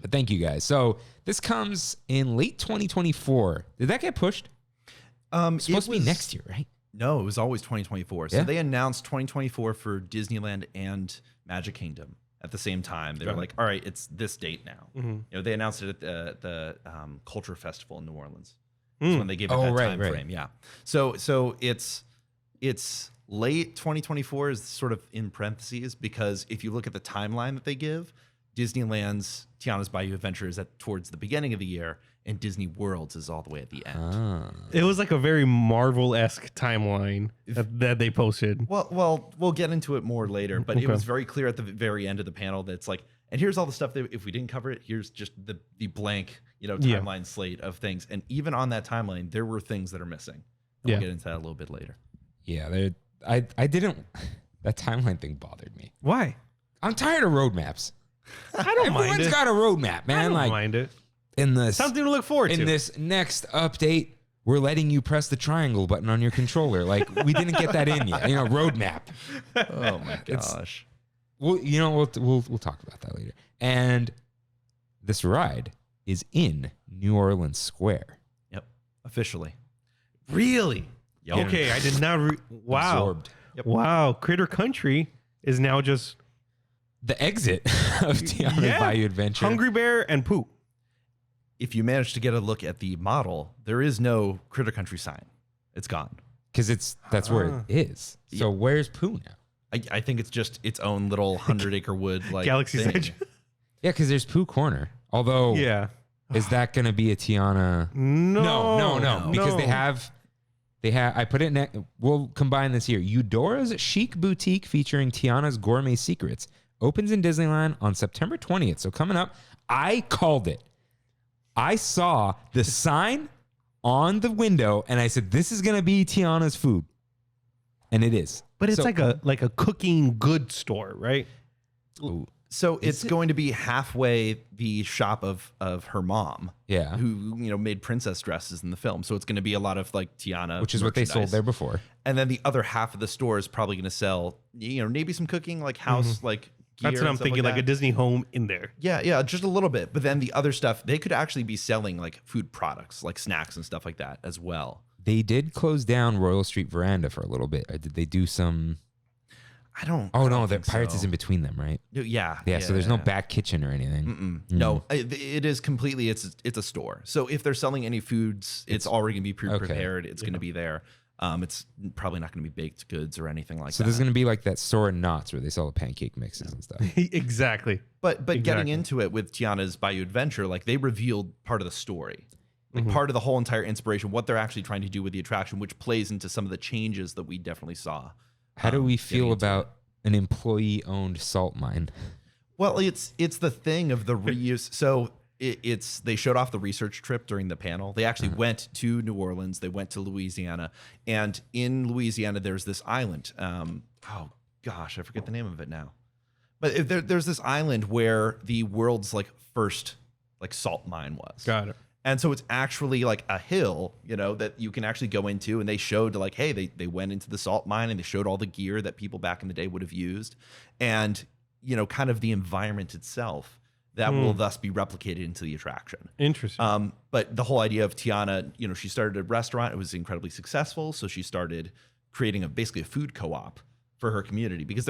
[SPEAKER 1] But thank you guys. So this comes in late 2024. Did that get pushed? It's supposed to be next year, right?
[SPEAKER 3] No, it was always 2024. So
[SPEAKER 1] Yeah?
[SPEAKER 3] they announced 2024 for Disneyland and Magic Kingdom at the same time. They were like, all right, it's this date now. You know, they announced it at the Culture Festival in New Orleans. That's when they gave it that time frame. Yeah. So it's late 2024 is sort of in parentheses, because if you look at the timeline that they give, Disneyland's Tiana's Bayou Adventure is towards the beginning of the year, and Disney World's is all the way at the end.
[SPEAKER 2] It was like a very Marvel-esque timeline that they posted.
[SPEAKER 3] Well, we'll get into it more later, but it was very clear at the very end of the panel that it's like, and here's all the stuff that if we didn't cover it, here's just the blank, timeline slate of things. And even on that timeline, there were things that are missing. We'll get into that a little bit later.
[SPEAKER 1] Yeah, I didn't. That timeline thing bothered me.
[SPEAKER 2] Why?
[SPEAKER 1] I'm tired of roadmaps.
[SPEAKER 2] I don't mind
[SPEAKER 1] Everyone's
[SPEAKER 2] it.
[SPEAKER 1] got a roadmap, man.
[SPEAKER 2] I don't
[SPEAKER 1] like
[SPEAKER 2] mind it.
[SPEAKER 1] in this
[SPEAKER 2] Something to look forward to.
[SPEAKER 1] in this next update, we're letting you press the triangle button on your controller. Like we didn't get that in yet. Roadmap.
[SPEAKER 3] Oh my gosh.
[SPEAKER 1] We'll talk about that later. And this ride is in New Orleans Square.
[SPEAKER 3] Yep. Officially.
[SPEAKER 2] Really?
[SPEAKER 3] Yep.
[SPEAKER 2] Okay, I did not. Wow.
[SPEAKER 1] Absorbed.
[SPEAKER 3] Yep.
[SPEAKER 2] Wow. Critter Country is now just
[SPEAKER 1] The exit of Tiana's Bayou Adventure.
[SPEAKER 2] Hungry Bear and Pooh.
[SPEAKER 3] If you manage to get a look at the model, there is no Critter Country sign. It's gone.
[SPEAKER 1] Because that's where it is. So where's Pooh now?
[SPEAKER 3] I think it's just its own little 100-acre wood like
[SPEAKER 2] Galaxy's
[SPEAKER 3] thing.
[SPEAKER 2] Edge.
[SPEAKER 1] Yeah, because there's Pooh Corner. Although,
[SPEAKER 2] Yeah.
[SPEAKER 1] is that going to be a Tiana?
[SPEAKER 2] No.
[SPEAKER 1] Because they have. I put it we'll combine this here. Eudora's Chic Boutique featuring Tiana's Gourmet Secrets opens in Disneyland on September 20th. So coming up, I called it. I saw the sign on the window and I said, this is going to be Tiana's food. And it is.
[SPEAKER 2] But it's like a cooking goods store, right?
[SPEAKER 1] Ooh,
[SPEAKER 3] So it's going to be halfway the shop of her mom.
[SPEAKER 1] Yeah.
[SPEAKER 3] Who, made princess dresses in the film. So it's going to be a lot of like Tiana,
[SPEAKER 1] which is what they sold
[SPEAKER 3] merchandise.
[SPEAKER 1] there before.
[SPEAKER 3] And then the other half of the store is probably going to sell, maybe some cooking, like house, like gear.
[SPEAKER 2] That's what I'm
[SPEAKER 3] and stuff
[SPEAKER 2] thinking, like a
[SPEAKER 3] that.
[SPEAKER 2] Disney home in there.
[SPEAKER 3] Yeah, just a little bit. But then the other stuff, they could actually be selling like food products, like snacks and stuff like that as well.
[SPEAKER 1] They did close down Royal Street Veranda for a little bit. Or did they do some?
[SPEAKER 3] I don't.
[SPEAKER 1] Oh,
[SPEAKER 3] I
[SPEAKER 1] no,
[SPEAKER 3] don't
[SPEAKER 1] the
[SPEAKER 3] think
[SPEAKER 1] Pirates
[SPEAKER 3] so.
[SPEAKER 1] is in between them, right?
[SPEAKER 3] Yeah.
[SPEAKER 1] Yeah, so there's no back kitchen or anything.
[SPEAKER 3] No, it is completely. It's a store. So if they're selling any foods, it's already gonna be pre-prepared. It's gonna be there. It's probably not gonna be baked goods or anything like
[SPEAKER 1] So
[SPEAKER 3] that.
[SPEAKER 1] there's going to be like that store in Knott's where they sell the pancake mixes and stuff.
[SPEAKER 2] Exactly.
[SPEAKER 3] But getting
[SPEAKER 2] Exactly.
[SPEAKER 3] into it with Tiana's Bayou Adventure, like they revealed part of the story, like part of the whole entire inspiration, what they're actually trying to do with the attraction, which plays into some of the changes that we definitely saw.
[SPEAKER 1] How do we
[SPEAKER 3] getting
[SPEAKER 1] feel
[SPEAKER 3] into
[SPEAKER 1] about an employee-owned salt mine?
[SPEAKER 3] Well, it's the thing of the reuse. So they showed off the research trip during the panel. They actually went to New Orleans. They went to Louisiana, and in Louisiana, there's this island. Oh gosh, I forget the name of it now. But there's this island where the world's like first like salt mine was.
[SPEAKER 2] Got it.
[SPEAKER 3] And so it's actually like a hill, that you can actually go into. And they showed like, hey, they went into the salt mine and they showed all the gear that people back in the day would have used. And, kind of the environment itself that will thus be replicated into the attraction.
[SPEAKER 2] Interesting.
[SPEAKER 3] But the whole idea of Tiana, she started a restaurant. It was incredibly successful. So she started creating basically a food co-op for her community, because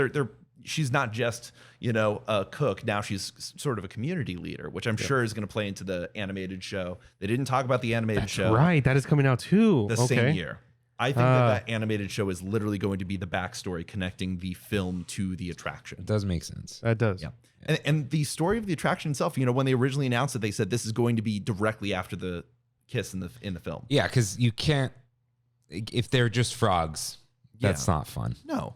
[SPEAKER 3] she's not just, a cook. Now she's sort of a community leader, which I'm sure is going to play into the animated show. They didn't talk about the animated show
[SPEAKER 2] Right. That is coming out too.
[SPEAKER 3] the same year. I think that animated show is literally going to be the backstory connecting the film to the attraction.
[SPEAKER 1] It does make sense.
[SPEAKER 2] That does.
[SPEAKER 3] Yeah. And the story of the attraction itself, when they originally announced it, they said this is going to be directly after the kiss in the film.
[SPEAKER 1] Yeah, because you can't, if they're just frogs, that's not fun.
[SPEAKER 3] No.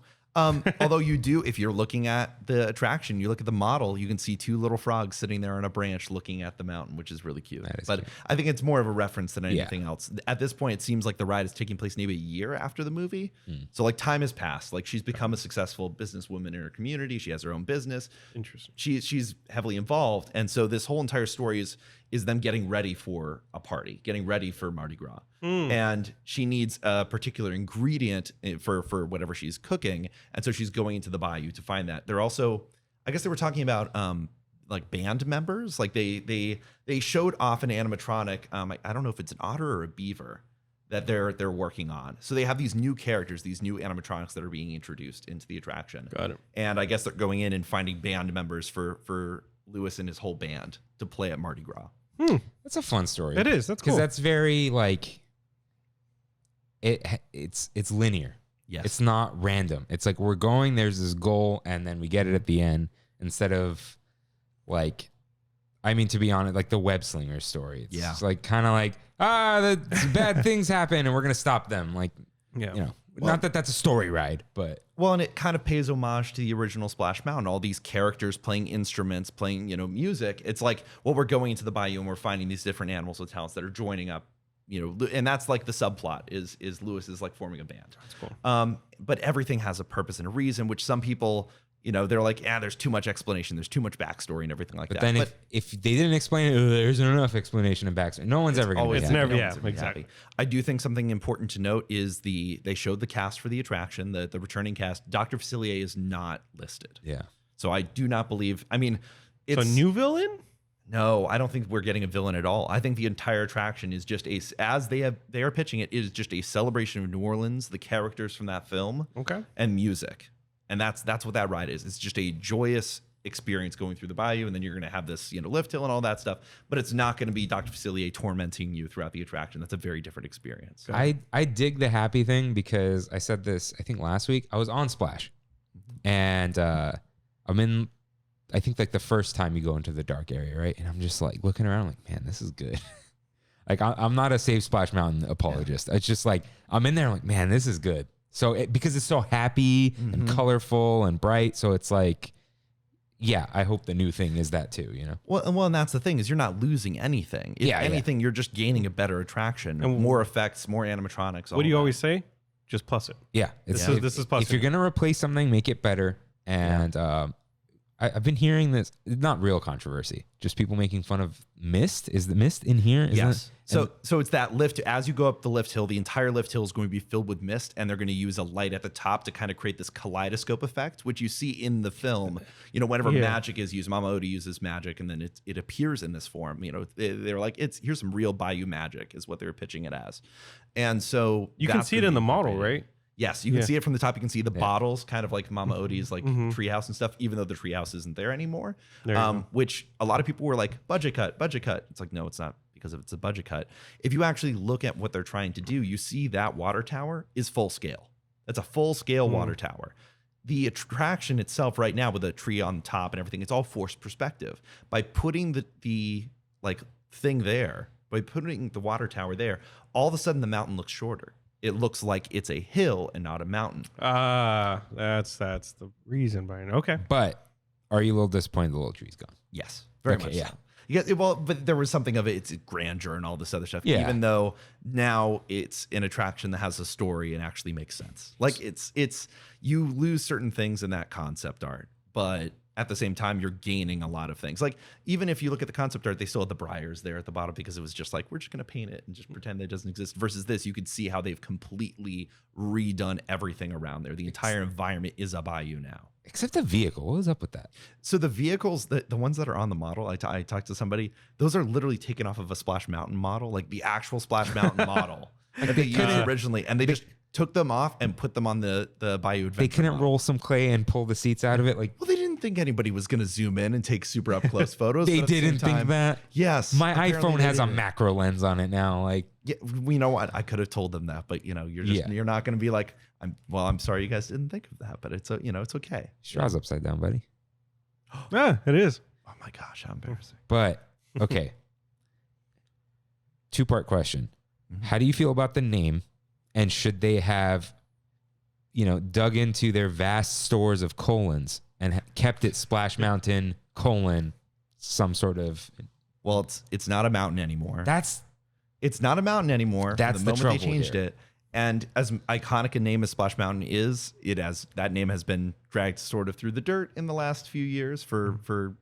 [SPEAKER 3] Although you do, if you're looking at the attraction, you look at the model, you can see two little frogs sitting there on a branch looking at the mountain, which is really cute.
[SPEAKER 1] That is
[SPEAKER 3] But
[SPEAKER 1] cute.
[SPEAKER 3] I think it's more of a reference than anything else. At this point, it seems like the ride is taking place maybe a year after the movie. So like time has passed. Like she's become a successful businesswoman in her community. She has her own business.
[SPEAKER 2] Interesting.
[SPEAKER 3] She's heavily involved. And so this whole entire story is them getting ready for a party, getting ready for Mardi Gras. And she needs a particular ingredient for whatever she's cooking. And so she's going into the bayou to find that. They're also, I guess they were talking about like band members. Like they showed off an animatronic. I don't know if it's an otter or a beaver that they're working on. So they have these new characters, these new animatronics that are being introduced into the attraction.
[SPEAKER 2] Got it.
[SPEAKER 3] And I guess they're going in and finding band members for Lewis and his whole band to play at Mardi Gras.
[SPEAKER 1] That's a fun story.
[SPEAKER 2] It is. That's cool.
[SPEAKER 1] Because that's very like it's linear.
[SPEAKER 3] Yes.
[SPEAKER 1] It's not random. It's like we're going, there's this goal, and then we get it at the end instead of like, I mean, to be honest, like the web slinger story. It's just like kind of like, the bad things happen and we're going to stop them. Like,
[SPEAKER 2] Yeah.
[SPEAKER 1] you know, not that that's a story ride, but.
[SPEAKER 3] Well, and it kind of pays homage to the original Splash Mountain. All these characters playing instruments, playing, music. It's like, well, we're going into the bayou and we're finding these different animals with talents that are joining up, and that's like the subplot is Lewis is like forming a band.
[SPEAKER 2] That's cool.
[SPEAKER 3] But everything has a purpose and a reason, which some people, they're like, there's too much explanation. There's too much backstory and everything like that.
[SPEAKER 1] Then if they didn't explain it, there isn't enough explanation and backstory. No one's ever going to be
[SPEAKER 2] it's
[SPEAKER 1] happy.
[SPEAKER 2] never-
[SPEAKER 3] no
[SPEAKER 2] yeah,
[SPEAKER 3] one's gonna be
[SPEAKER 2] exactly.
[SPEAKER 3] happy. I do think something important to note is they showed the cast for the attraction, the returning cast. Dr. Facilier is not listed.
[SPEAKER 1] Yeah.
[SPEAKER 3] So I do not believe, it's
[SPEAKER 2] So new villain?
[SPEAKER 3] no, I don't think we're getting a villain at all. I think the entire attraction is just they are pitching it is just a celebration of New Orleans, the characters from that film,
[SPEAKER 2] Okay.
[SPEAKER 3] and music. And that's what that ride is. It's just a joyous experience going through the bayou, and then you're going to have this, lift hill and all that stuff. But it's not going to be Dr. Facilier tormenting you throughout the attraction. That's a very different experience.
[SPEAKER 1] I dig the happy thing because I said this, I think last week, I was on Splash and I'm in, I think like the first time you go into the dark area, right? And I'm just like looking around like, man, this is good. Like I'm not a Save Splash Mountain apologist. It's just like, I'm in there like, man, this is good. So because it's so happy and colorful and bright. So it's like, yeah, I hope the new thing is that too,
[SPEAKER 3] Well, and that's the thing is you're not losing anything. If anything, you're just gaining a better attraction,
[SPEAKER 2] And
[SPEAKER 3] more effects, more animatronics.
[SPEAKER 2] What do you always say? Just plus it.
[SPEAKER 1] Yeah.
[SPEAKER 2] This is plus
[SPEAKER 1] if you're going to replace something, make it better. And I've been hearing this, not real controversy, just people making fun of mist. Is the mist in here? Isn't
[SPEAKER 3] Yes.
[SPEAKER 1] it?
[SPEAKER 3] So it's that lift. As you go up the lift hill, the entire lift hill is going to be filled with mist, and they're going to use a light at the top to kind of create this kaleidoscope effect, which you see in the film. Whenever magic is used, Mama Odie uses magic, and then it appears in this form. They're like, here's some real bayou magic, is what they're pitching it as. And so
[SPEAKER 2] You can
[SPEAKER 3] that's
[SPEAKER 2] see it
[SPEAKER 3] gonna
[SPEAKER 2] in the
[SPEAKER 3] be
[SPEAKER 2] model,
[SPEAKER 3] incorporated.
[SPEAKER 2] right?
[SPEAKER 3] Yes, you can see it from the top. You can see the bottles, kind of like Mama Odie's like treehouse and stuff, even though the treehouse isn't there anymore.
[SPEAKER 2] There you go.
[SPEAKER 3] Which a lot of people were like, budget cut. It's like, no, it's not, because it's a budget cut. If you actually look at what they're trying to do, you see that water tower is full scale. That's a full scale water tower. The attraction itself right now with a tree on top and everything, it's all forced perspective. By putting the like thing there, by putting the water tower there, all of a sudden the mountain looks shorter. It looks like it's a hill and not a mountain.
[SPEAKER 2] That's the reason, Brian. Okay.
[SPEAKER 1] But are you a little disappointed the little tree's gone?
[SPEAKER 3] Yes, very
[SPEAKER 1] Okay,
[SPEAKER 3] much
[SPEAKER 1] yeah.
[SPEAKER 3] so. Yeah, well, but there was something of its grandeur and all this other stuff.
[SPEAKER 1] Yeah.
[SPEAKER 3] Even though now it's an attraction that has a story and actually makes sense. Like it's you lose certain things in that concept art, but at the same time you're gaining a lot of things. Like even if you look at the concept art, they still had the briars there at the bottom because it was just like, we're just going to paint it and just pretend that it doesn't exist. Versus this, you could see how they've completely redone everything around there. The entire environment is a bayou now.
[SPEAKER 1] Except the vehicle. What was up with that?
[SPEAKER 3] So the vehicles, the ones that are on the model, I talked to somebody, those are literally taken off of a Splash Mountain model, like the actual Splash Mountain model that they used originally. And they just took them off and put them on the Bayou Adventure
[SPEAKER 1] They couldn't
[SPEAKER 3] model.
[SPEAKER 1] roll some clay and pull the seats out of it. Like
[SPEAKER 3] Well, they didn't think anybody was going to zoom in and take super up close photos.
[SPEAKER 1] they
[SPEAKER 3] but at the same
[SPEAKER 1] didn't think
[SPEAKER 3] time-
[SPEAKER 1] that.
[SPEAKER 3] Yes.
[SPEAKER 1] My
[SPEAKER 3] apparently
[SPEAKER 1] iPhone
[SPEAKER 3] they
[SPEAKER 1] has a
[SPEAKER 3] did.
[SPEAKER 1] macro lens on it now. Like
[SPEAKER 3] Yeah, you know what? I could have told them that, but you're not going to be like, I'm sorry you guys didn't think of that, but it's it's okay.
[SPEAKER 1] straw's upside down, buddy.
[SPEAKER 2] Yeah, it is.
[SPEAKER 3] Oh my gosh, how embarrassing.
[SPEAKER 1] But okay. 2-part question. How do you feel about the name? And should they have, dug into their vast stores of colons and kept it Splash Mountain : some sort of
[SPEAKER 3] Well, it's not a mountain anymore. It's not a mountain anymore.
[SPEAKER 1] That's
[SPEAKER 3] the
[SPEAKER 1] the
[SPEAKER 3] moment
[SPEAKER 1] trouble
[SPEAKER 3] they changed
[SPEAKER 1] here.
[SPEAKER 3] it. And as iconic a name as Splash Mountain is, that name has been dragged sort of through the dirt in the last few years for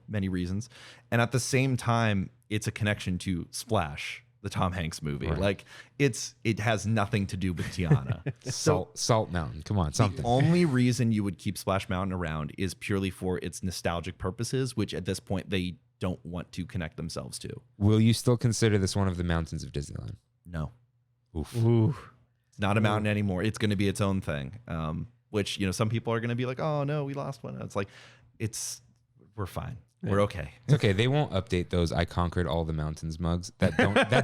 [SPEAKER 3] many reasons. And at the same time, it's a connection to Splash the Tom Hanks movie.
[SPEAKER 1] Right.
[SPEAKER 3] Like it has nothing to do with Tiana.
[SPEAKER 1] Salt Mountain. Come on,
[SPEAKER 3] The
[SPEAKER 1] something.
[SPEAKER 3] only reason you would keep Splash Mountain around is purely for its nostalgic purposes, which at this point they don't want to connect themselves to.
[SPEAKER 1] Will you still consider this one of the mountains of Disneyland?
[SPEAKER 3] No,
[SPEAKER 1] Oof.
[SPEAKER 2] Ooh.
[SPEAKER 3] it's not a mountain anymore. It's going to be its own thing. Which, you know, some people are going to be like, oh no, we lost one. It's like, we're fine. We're okay.
[SPEAKER 1] It's okay. They won't update those "I conquered all the mountains" mugs that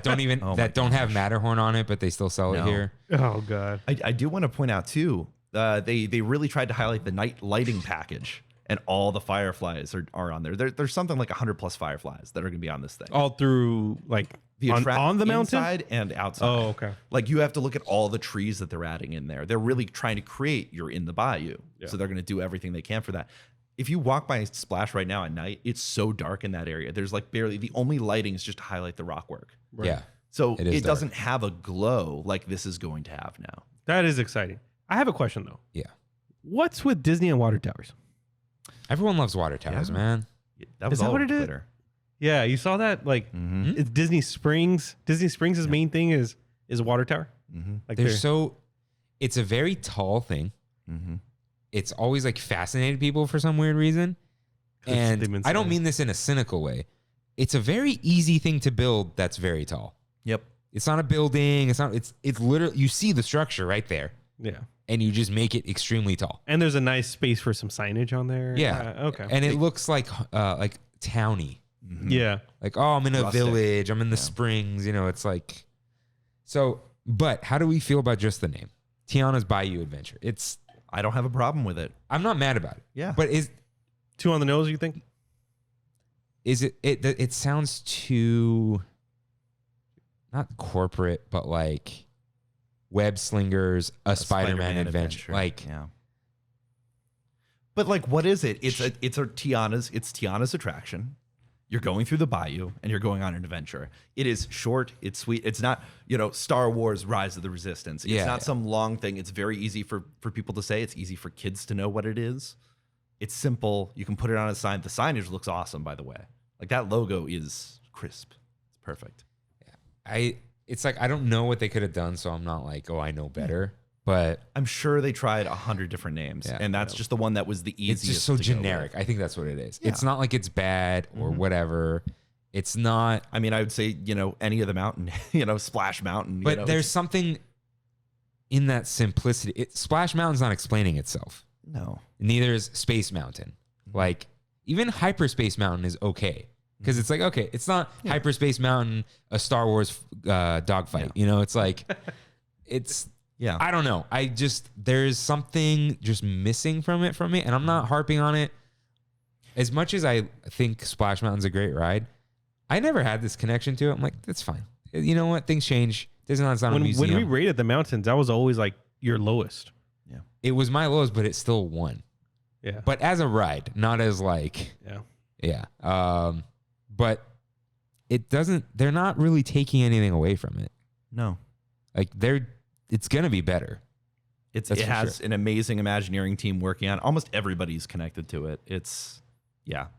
[SPEAKER 1] don't even
[SPEAKER 3] Oh my
[SPEAKER 1] that don't have Matterhorn on it, but they still sell it
[SPEAKER 3] No.
[SPEAKER 1] here.
[SPEAKER 2] Oh God.
[SPEAKER 3] I do want to point out too, they really tried to highlight the night lighting package, and all the fireflies are on there. There's something like 100+ fireflies that are going to be on this thing.
[SPEAKER 2] All through like on the mountain.
[SPEAKER 3] inside and outside.
[SPEAKER 2] Oh, okay.
[SPEAKER 3] Like you have to look at all the trees that they're adding in there. They're really trying to create you're in the bayou.
[SPEAKER 2] Yeah.
[SPEAKER 3] So they're going to do everything they can for that. If you walk by Splash right now at night, it's so dark in that area. There's like barely the only lighting is just to highlight the rock work.
[SPEAKER 2] Right.
[SPEAKER 1] Yeah,
[SPEAKER 3] So
[SPEAKER 1] It is
[SPEAKER 3] it
[SPEAKER 1] dark.
[SPEAKER 3] doesn't have a glow like this is going to have now.
[SPEAKER 2] That is exciting. I have a question though.
[SPEAKER 1] yeah.
[SPEAKER 2] What's with Disney and water towers?
[SPEAKER 1] Everyone loves water towers,
[SPEAKER 3] Yeah.
[SPEAKER 1] man.
[SPEAKER 3] That was
[SPEAKER 2] that
[SPEAKER 3] all
[SPEAKER 2] what
[SPEAKER 3] over
[SPEAKER 2] it is?
[SPEAKER 3] Twitter.
[SPEAKER 2] Yeah, you saw that. Like
[SPEAKER 3] Mm-hmm.
[SPEAKER 2] it's Disney Springs. Disney Springs' main thing is a water tower.
[SPEAKER 3] Mm-hmm.
[SPEAKER 2] Like
[SPEAKER 1] It's a very tall thing.
[SPEAKER 3] Mm-hmm.
[SPEAKER 1] It's always like fascinated people for some weird reason.
[SPEAKER 2] 'Cause they've
[SPEAKER 1] And
[SPEAKER 2] been
[SPEAKER 1] I don't
[SPEAKER 2] saying-
[SPEAKER 1] mean this in a cynical way. It's a very easy thing to build that's very tall.
[SPEAKER 3] Yep.
[SPEAKER 1] It's not a building. It's literally, you see the structure right there
[SPEAKER 2] Yeah.
[SPEAKER 1] and you just make it extremely tall.
[SPEAKER 2] And there's a nice space for some signage on there.
[SPEAKER 1] Yeah.
[SPEAKER 2] Okay.
[SPEAKER 1] And it looks like towny.
[SPEAKER 3] Mm-hmm.
[SPEAKER 2] Yeah.
[SPEAKER 1] Like, oh, I'm in a
[SPEAKER 3] Rustic.
[SPEAKER 1] village. I'm in the
[SPEAKER 3] Yeah.
[SPEAKER 1] springs. You know, it's like, so, but how do we feel about just the name? Tiana's Bayou Adventure.
[SPEAKER 3] I don't have a problem with it.
[SPEAKER 1] I'm not mad about it.
[SPEAKER 3] Yeah.
[SPEAKER 1] But
[SPEAKER 2] Two on the nose, you think?
[SPEAKER 1] it sounds too, not corporate, but like web slingers, a Spider-Man adventure. Like,
[SPEAKER 3] yeah. But like, what is it? It's Tiana's attraction. You're going through the bayou and you're going on an adventure. It is short. It's sweet. It's not, Star Wars Rise of the Resistance. It's
[SPEAKER 1] Yeah,
[SPEAKER 3] not
[SPEAKER 1] yeah.
[SPEAKER 3] some long thing. It's very easy for people to say. It's easy for kids to know what it is. It's simple. You can put it on a sign. The signage looks awesome, by the way. Like that logo is crisp. It's perfect.
[SPEAKER 1] it's like, I don't know what they could have done. So I'm not like, oh, I know better, but
[SPEAKER 3] I'm sure they tried 100 different names,
[SPEAKER 1] Yeah.
[SPEAKER 3] and that's just the one that was the easiest.
[SPEAKER 1] it's just so
[SPEAKER 3] to go with.
[SPEAKER 1] generic. I think that's what it is.
[SPEAKER 3] Yeah.
[SPEAKER 1] It's not like it's bad or whatever. It's not,
[SPEAKER 3] I mean, I would say, any of the mountain, Splash Mountain.
[SPEAKER 1] but there's
[SPEAKER 3] it's-
[SPEAKER 1] something in that simplicity. Splash Mountain's not explaining itself.
[SPEAKER 3] no.
[SPEAKER 1] Neither is Space Mountain. Like, even Hyperspace Mountain is okay. Because it's like, okay, it's not Hyperspace Mountain, a Star Wars dogfight. It's like,
[SPEAKER 3] Yeah.
[SPEAKER 1] I don't know. There's something just missing from it for me. And I'm not harping on it. As much as I think Splash Mountain's a great ride, I never had this connection to it. I'm like, that's fine. You know what? Things change. Disneyland's not a museum.
[SPEAKER 2] When we rated the mountains, that was always like your lowest.
[SPEAKER 1] It was my lowest, but it still won.
[SPEAKER 2] Yeah.
[SPEAKER 1] But as a ride, not as like,
[SPEAKER 2] Yeah.
[SPEAKER 1] yeah. But they're not really taking anything away from it.
[SPEAKER 3] No.
[SPEAKER 1] Like it's going to be better.
[SPEAKER 3] It
[SPEAKER 1] That's for
[SPEAKER 3] has an amazing Imagineering team working on. Almost everybody's connected to it.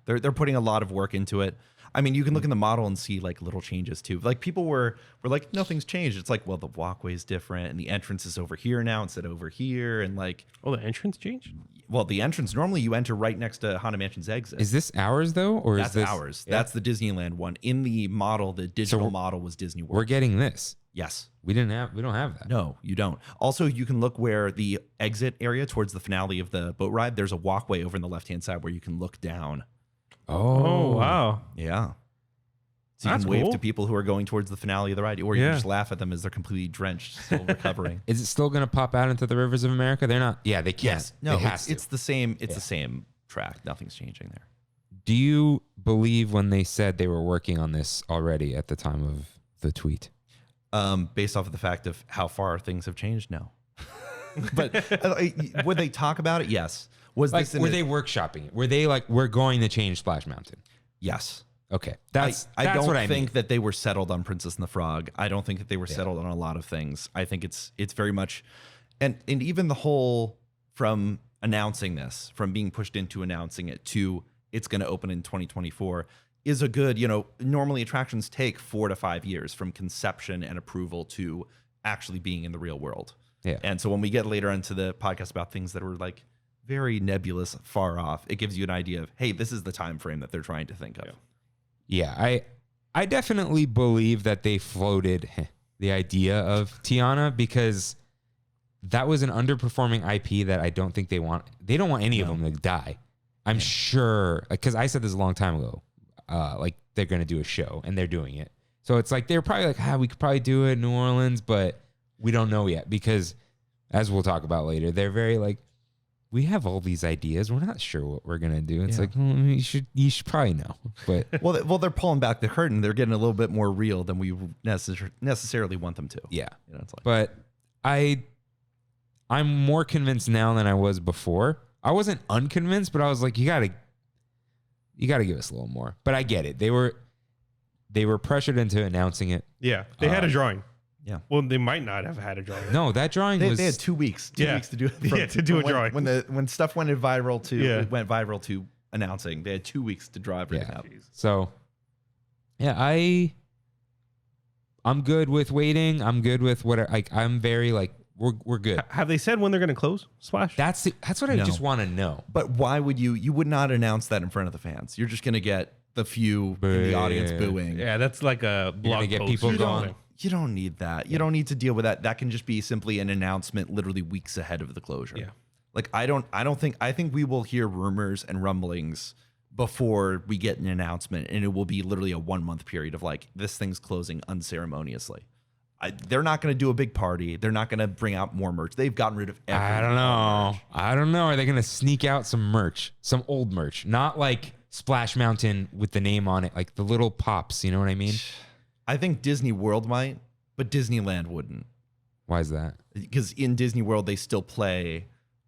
[SPEAKER 3] They're putting a lot of work into it. I mean, you can look in the model and see like little changes too. Like people were like, nothing's changed. It's like, well, the walkway's different and the entrance is over here now instead of over here. And like,
[SPEAKER 2] Oh, the entrance changed?
[SPEAKER 3] well, the entrance, normally you enter right next to Haunted Mansion's exit.
[SPEAKER 1] Is this ours though? Or
[SPEAKER 3] That's
[SPEAKER 1] is this
[SPEAKER 3] ours.
[SPEAKER 1] Yeah.
[SPEAKER 3] That's the Disneyland one. In the model, the digital
[SPEAKER 1] we're-
[SPEAKER 3] model was Disney World.
[SPEAKER 1] We're getting this.
[SPEAKER 3] Yes.
[SPEAKER 1] We don't have that.
[SPEAKER 3] No, you don't. Also, you can look where the exit area towards the finale of the boat ride, there's a walkway over in the left-hand side where you can look down.
[SPEAKER 2] Oh, wow.
[SPEAKER 3] Yeah. So you
[SPEAKER 2] That's
[SPEAKER 3] can wave
[SPEAKER 2] cool.
[SPEAKER 3] to people who are going towards the finale of the ride, or you
[SPEAKER 2] Yeah.
[SPEAKER 3] can just laugh at them as they're completely drenched, still recovering.
[SPEAKER 1] Is it still going to pop out into the rivers of America? They're not. Yeah, they can't.
[SPEAKER 3] No,
[SPEAKER 1] it has to.
[SPEAKER 3] it's the same. It's the same track. Nothing's changing there.
[SPEAKER 1] Do you believe when they said they were working on this already at the time of the tweet?
[SPEAKER 3] Based off of the fact of how far things have changed, no. But would they talk about it? Yes. Was
[SPEAKER 1] Like,
[SPEAKER 3] this in
[SPEAKER 1] were
[SPEAKER 3] a-
[SPEAKER 1] they workshopping it? Were they like, we're going to change Splash Mountain?
[SPEAKER 3] Yes.
[SPEAKER 1] Okay, that's
[SPEAKER 3] I don't
[SPEAKER 1] what I
[SPEAKER 3] think
[SPEAKER 1] mean.
[SPEAKER 3] that they were settled on Princess and the Frog. I don't think that they were settled on a lot of things. I think it's very much, and even the whole from announcing this, from being pushed into announcing it to it's going to open in 2024. is a good, normally attractions take 4 to 5 years from conception and approval to actually being in the real world.
[SPEAKER 1] Yeah.
[SPEAKER 3] And so when we get later into the podcast about things that were like very nebulous, far off, it gives you an idea of, hey, this is the time frame that they're trying to think of.
[SPEAKER 1] Yeah, I definitely believe that they floated the idea of Tiana because that was an underperforming IP that I don't think they want. They don't want any of them to die. I'm sure, because I said this a long time ago, like they're going to do a show and they're doing it. So it's like, they're probably like, we could probably do it in New Orleans, but we don't know yet because as we'll talk about later, they're very like, we have all these ideas. We're not sure what we're going to do. It's like, you should probably know. But
[SPEAKER 3] well, they're pulling back the curtain. They're getting a little bit more real than we necessarily want them to.
[SPEAKER 1] yeah,
[SPEAKER 3] it's like,
[SPEAKER 1] but I'm more convinced now than I was before. I wasn't unconvinced, but I was like, you gotta give us a little more. But I get it. They were pressured into announcing it.
[SPEAKER 2] Yeah, they had a drawing.
[SPEAKER 3] Yeah.
[SPEAKER 2] Well, they might not have had a drawing.
[SPEAKER 1] No, that drawing was.
[SPEAKER 3] They had 2 weeks. 2 weeks to do it.
[SPEAKER 2] To do a drawing.
[SPEAKER 3] When stuff went viral to announcing, they had 2 weeks to draw everything up.
[SPEAKER 1] So, yeah, I'm good with waiting. I'm good with what. Like, I'm very like we're good.
[SPEAKER 2] Have they said when they're going to close Splash?
[SPEAKER 1] That's what I just want to know.
[SPEAKER 3] But why would you would not announce that in front of the fans? You're just going to get the few in the audience booing.
[SPEAKER 2] Yeah, that's like a blog
[SPEAKER 1] get
[SPEAKER 2] post.
[SPEAKER 1] people going.
[SPEAKER 3] You don't need that. You don't need to deal with that. That can just be simply an announcement literally weeks ahead of the closure.
[SPEAKER 2] Yeah.
[SPEAKER 3] Like I think we will hear rumors and rumblings before we get an announcement, and it will be literally a 1 month period of like, this thing's closing unceremoniously. They're not going to do a big party. They're not going to bring out more merch. They've gotten rid of everything.
[SPEAKER 1] I don't know. Are they going to sneak out some merch, some old merch, not like Splash Mountain with the name on it, like the little pops? You know what I mean?
[SPEAKER 3] I think Disney World might, but Disneyland wouldn't.
[SPEAKER 1] Why is that?
[SPEAKER 3] Because in Disney World, they still play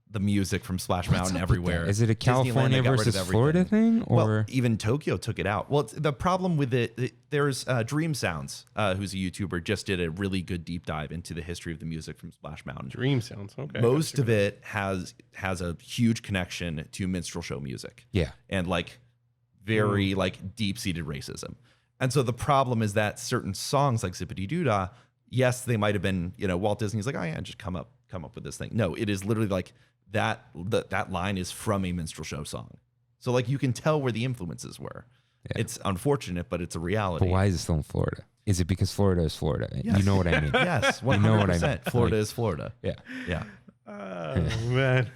[SPEAKER 3] the music from Splash Mountain everywhere.
[SPEAKER 1] Is it a California versus Florida thing? Or
[SPEAKER 3] well, even Tokyo took it out. Well, the problem with it, there's Dream Sounds, who's a YouTuber, just did a really good deep dive into the history of the music from Splash Mountain.
[SPEAKER 2] Dream Sounds, okay.
[SPEAKER 3] Most of it has a huge connection to minstrel show music.
[SPEAKER 1] Yeah.
[SPEAKER 3] And like very like deep-seated racism. And so the problem is that certain songs like Zippity Doodah, yes, they might have been, Walt Disney's like, oh yeah, just come up with this thing. No, it is literally like that line is from a minstrel show song. So like you can tell where the influences were. Yeah. It's unfortunate, but it's a reality.
[SPEAKER 1] But why is it still in Florida? Is it because Florida is Florida?
[SPEAKER 3] Yes.
[SPEAKER 1] You know what I mean?
[SPEAKER 3] Yes, 100%.
[SPEAKER 1] You know what I mean?
[SPEAKER 3] Florida is Florida.
[SPEAKER 1] Yeah.
[SPEAKER 3] Yeah.
[SPEAKER 2] Oh, man.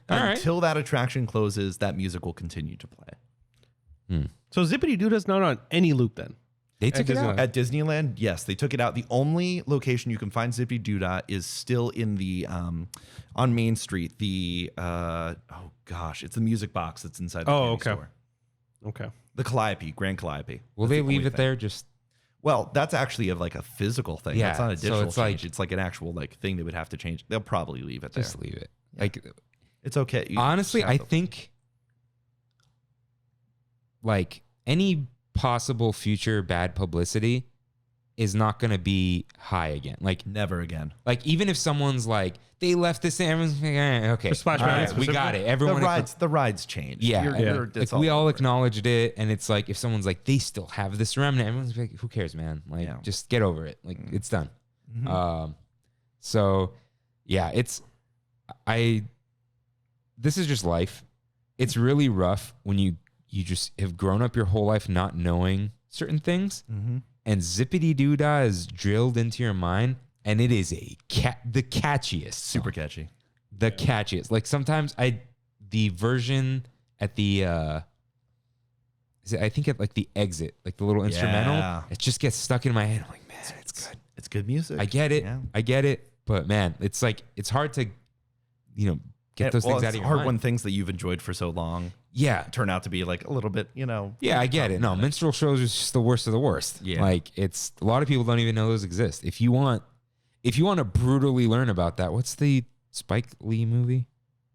[SPEAKER 3] Until that attraction closes, that music will continue to play.
[SPEAKER 2] So Zippity Doodah's not on any loop then?
[SPEAKER 1] They took it out.
[SPEAKER 3] At Disneyland, yes, they took it out. The only location you can find Zippity Doodah is still in the on Main Street. The it's the music box that's inside the candy store.
[SPEAKER 2] Okay.
[SPEAKER 3] The Calliope, Grand Calliope.
[SPEAKER 1] Will they leave it there?
[SPEAKER 3] Well, that's actually like a physical thing.
[SPEAKER 1] Yeah,
[SPEAKER 3] that's not a digital
[SPEAKER 1] so it's
[SPEAKER 3] change.
[SPEAKER 1] like,
[SPEAKER 3] it's like an actual like thing they would have to change. They'll probably leave it there.
[SPEAKER 1] Just leave it.
[SPEAKER 3] Yeah.
[SPEAKER 1] Like,
[SPEAKER 3] it's okay.
[SPEAKER 1] Honestly, I think like any possible future bad publicity is not going to be high again. Like
[SPEAKER 3] never again.
[SPEAKER 1] Like even if someone's like, they left this in, everyone's like, okay,
[SPEAKER 2] Splash Mountain,
[SPEAKER 1] we got it. Everyone,
[SPEAKER 3] the rides changed.
[SPEAKER 1] Yeah, like we all acknowledged it, and it's like if someone's like, they still have this remnant, everyone's like, who cares, man? Like, just get over it. Like it's done.
[SPEAKER 3] Mm-hmm.
[SPEAKER 1] So yeah, this is just life. It's really rough when you just have grown up your whole life not knowing certain things, and Zippity Doodah is drilled into your mind, and it is the catchiest,
[SPEAKER 3] super catchy,
[SPEAKER 1] catchiest. Like sometimes the version at the I think at like the exit, like the little instrumental, it just gets stuck in my head. I'm like, man, it's good.
[SPEAKER 3] It's good music.
[SPEAKER 1] I get it.
[SPEAKER 3] Yeah.
[SPEAKER 1] I get it. But man, it's like it's hard to, get those things out of your
[SPEAKER 3] hard
[SPEAKER 1] mind.
[SPEAKER 3] when things that you've enjoyed for so long turn out to be like a little bit,
[SPEAKER 1] Yeah, I get it. No, minstrel shows is just the worst of the worst.
[SPEAKER 3] Yeah.
[SPEAKER 1] Like it's a lot of people don't even know those exist. If you want to brutally learn about that, what's the Spike Lee movie?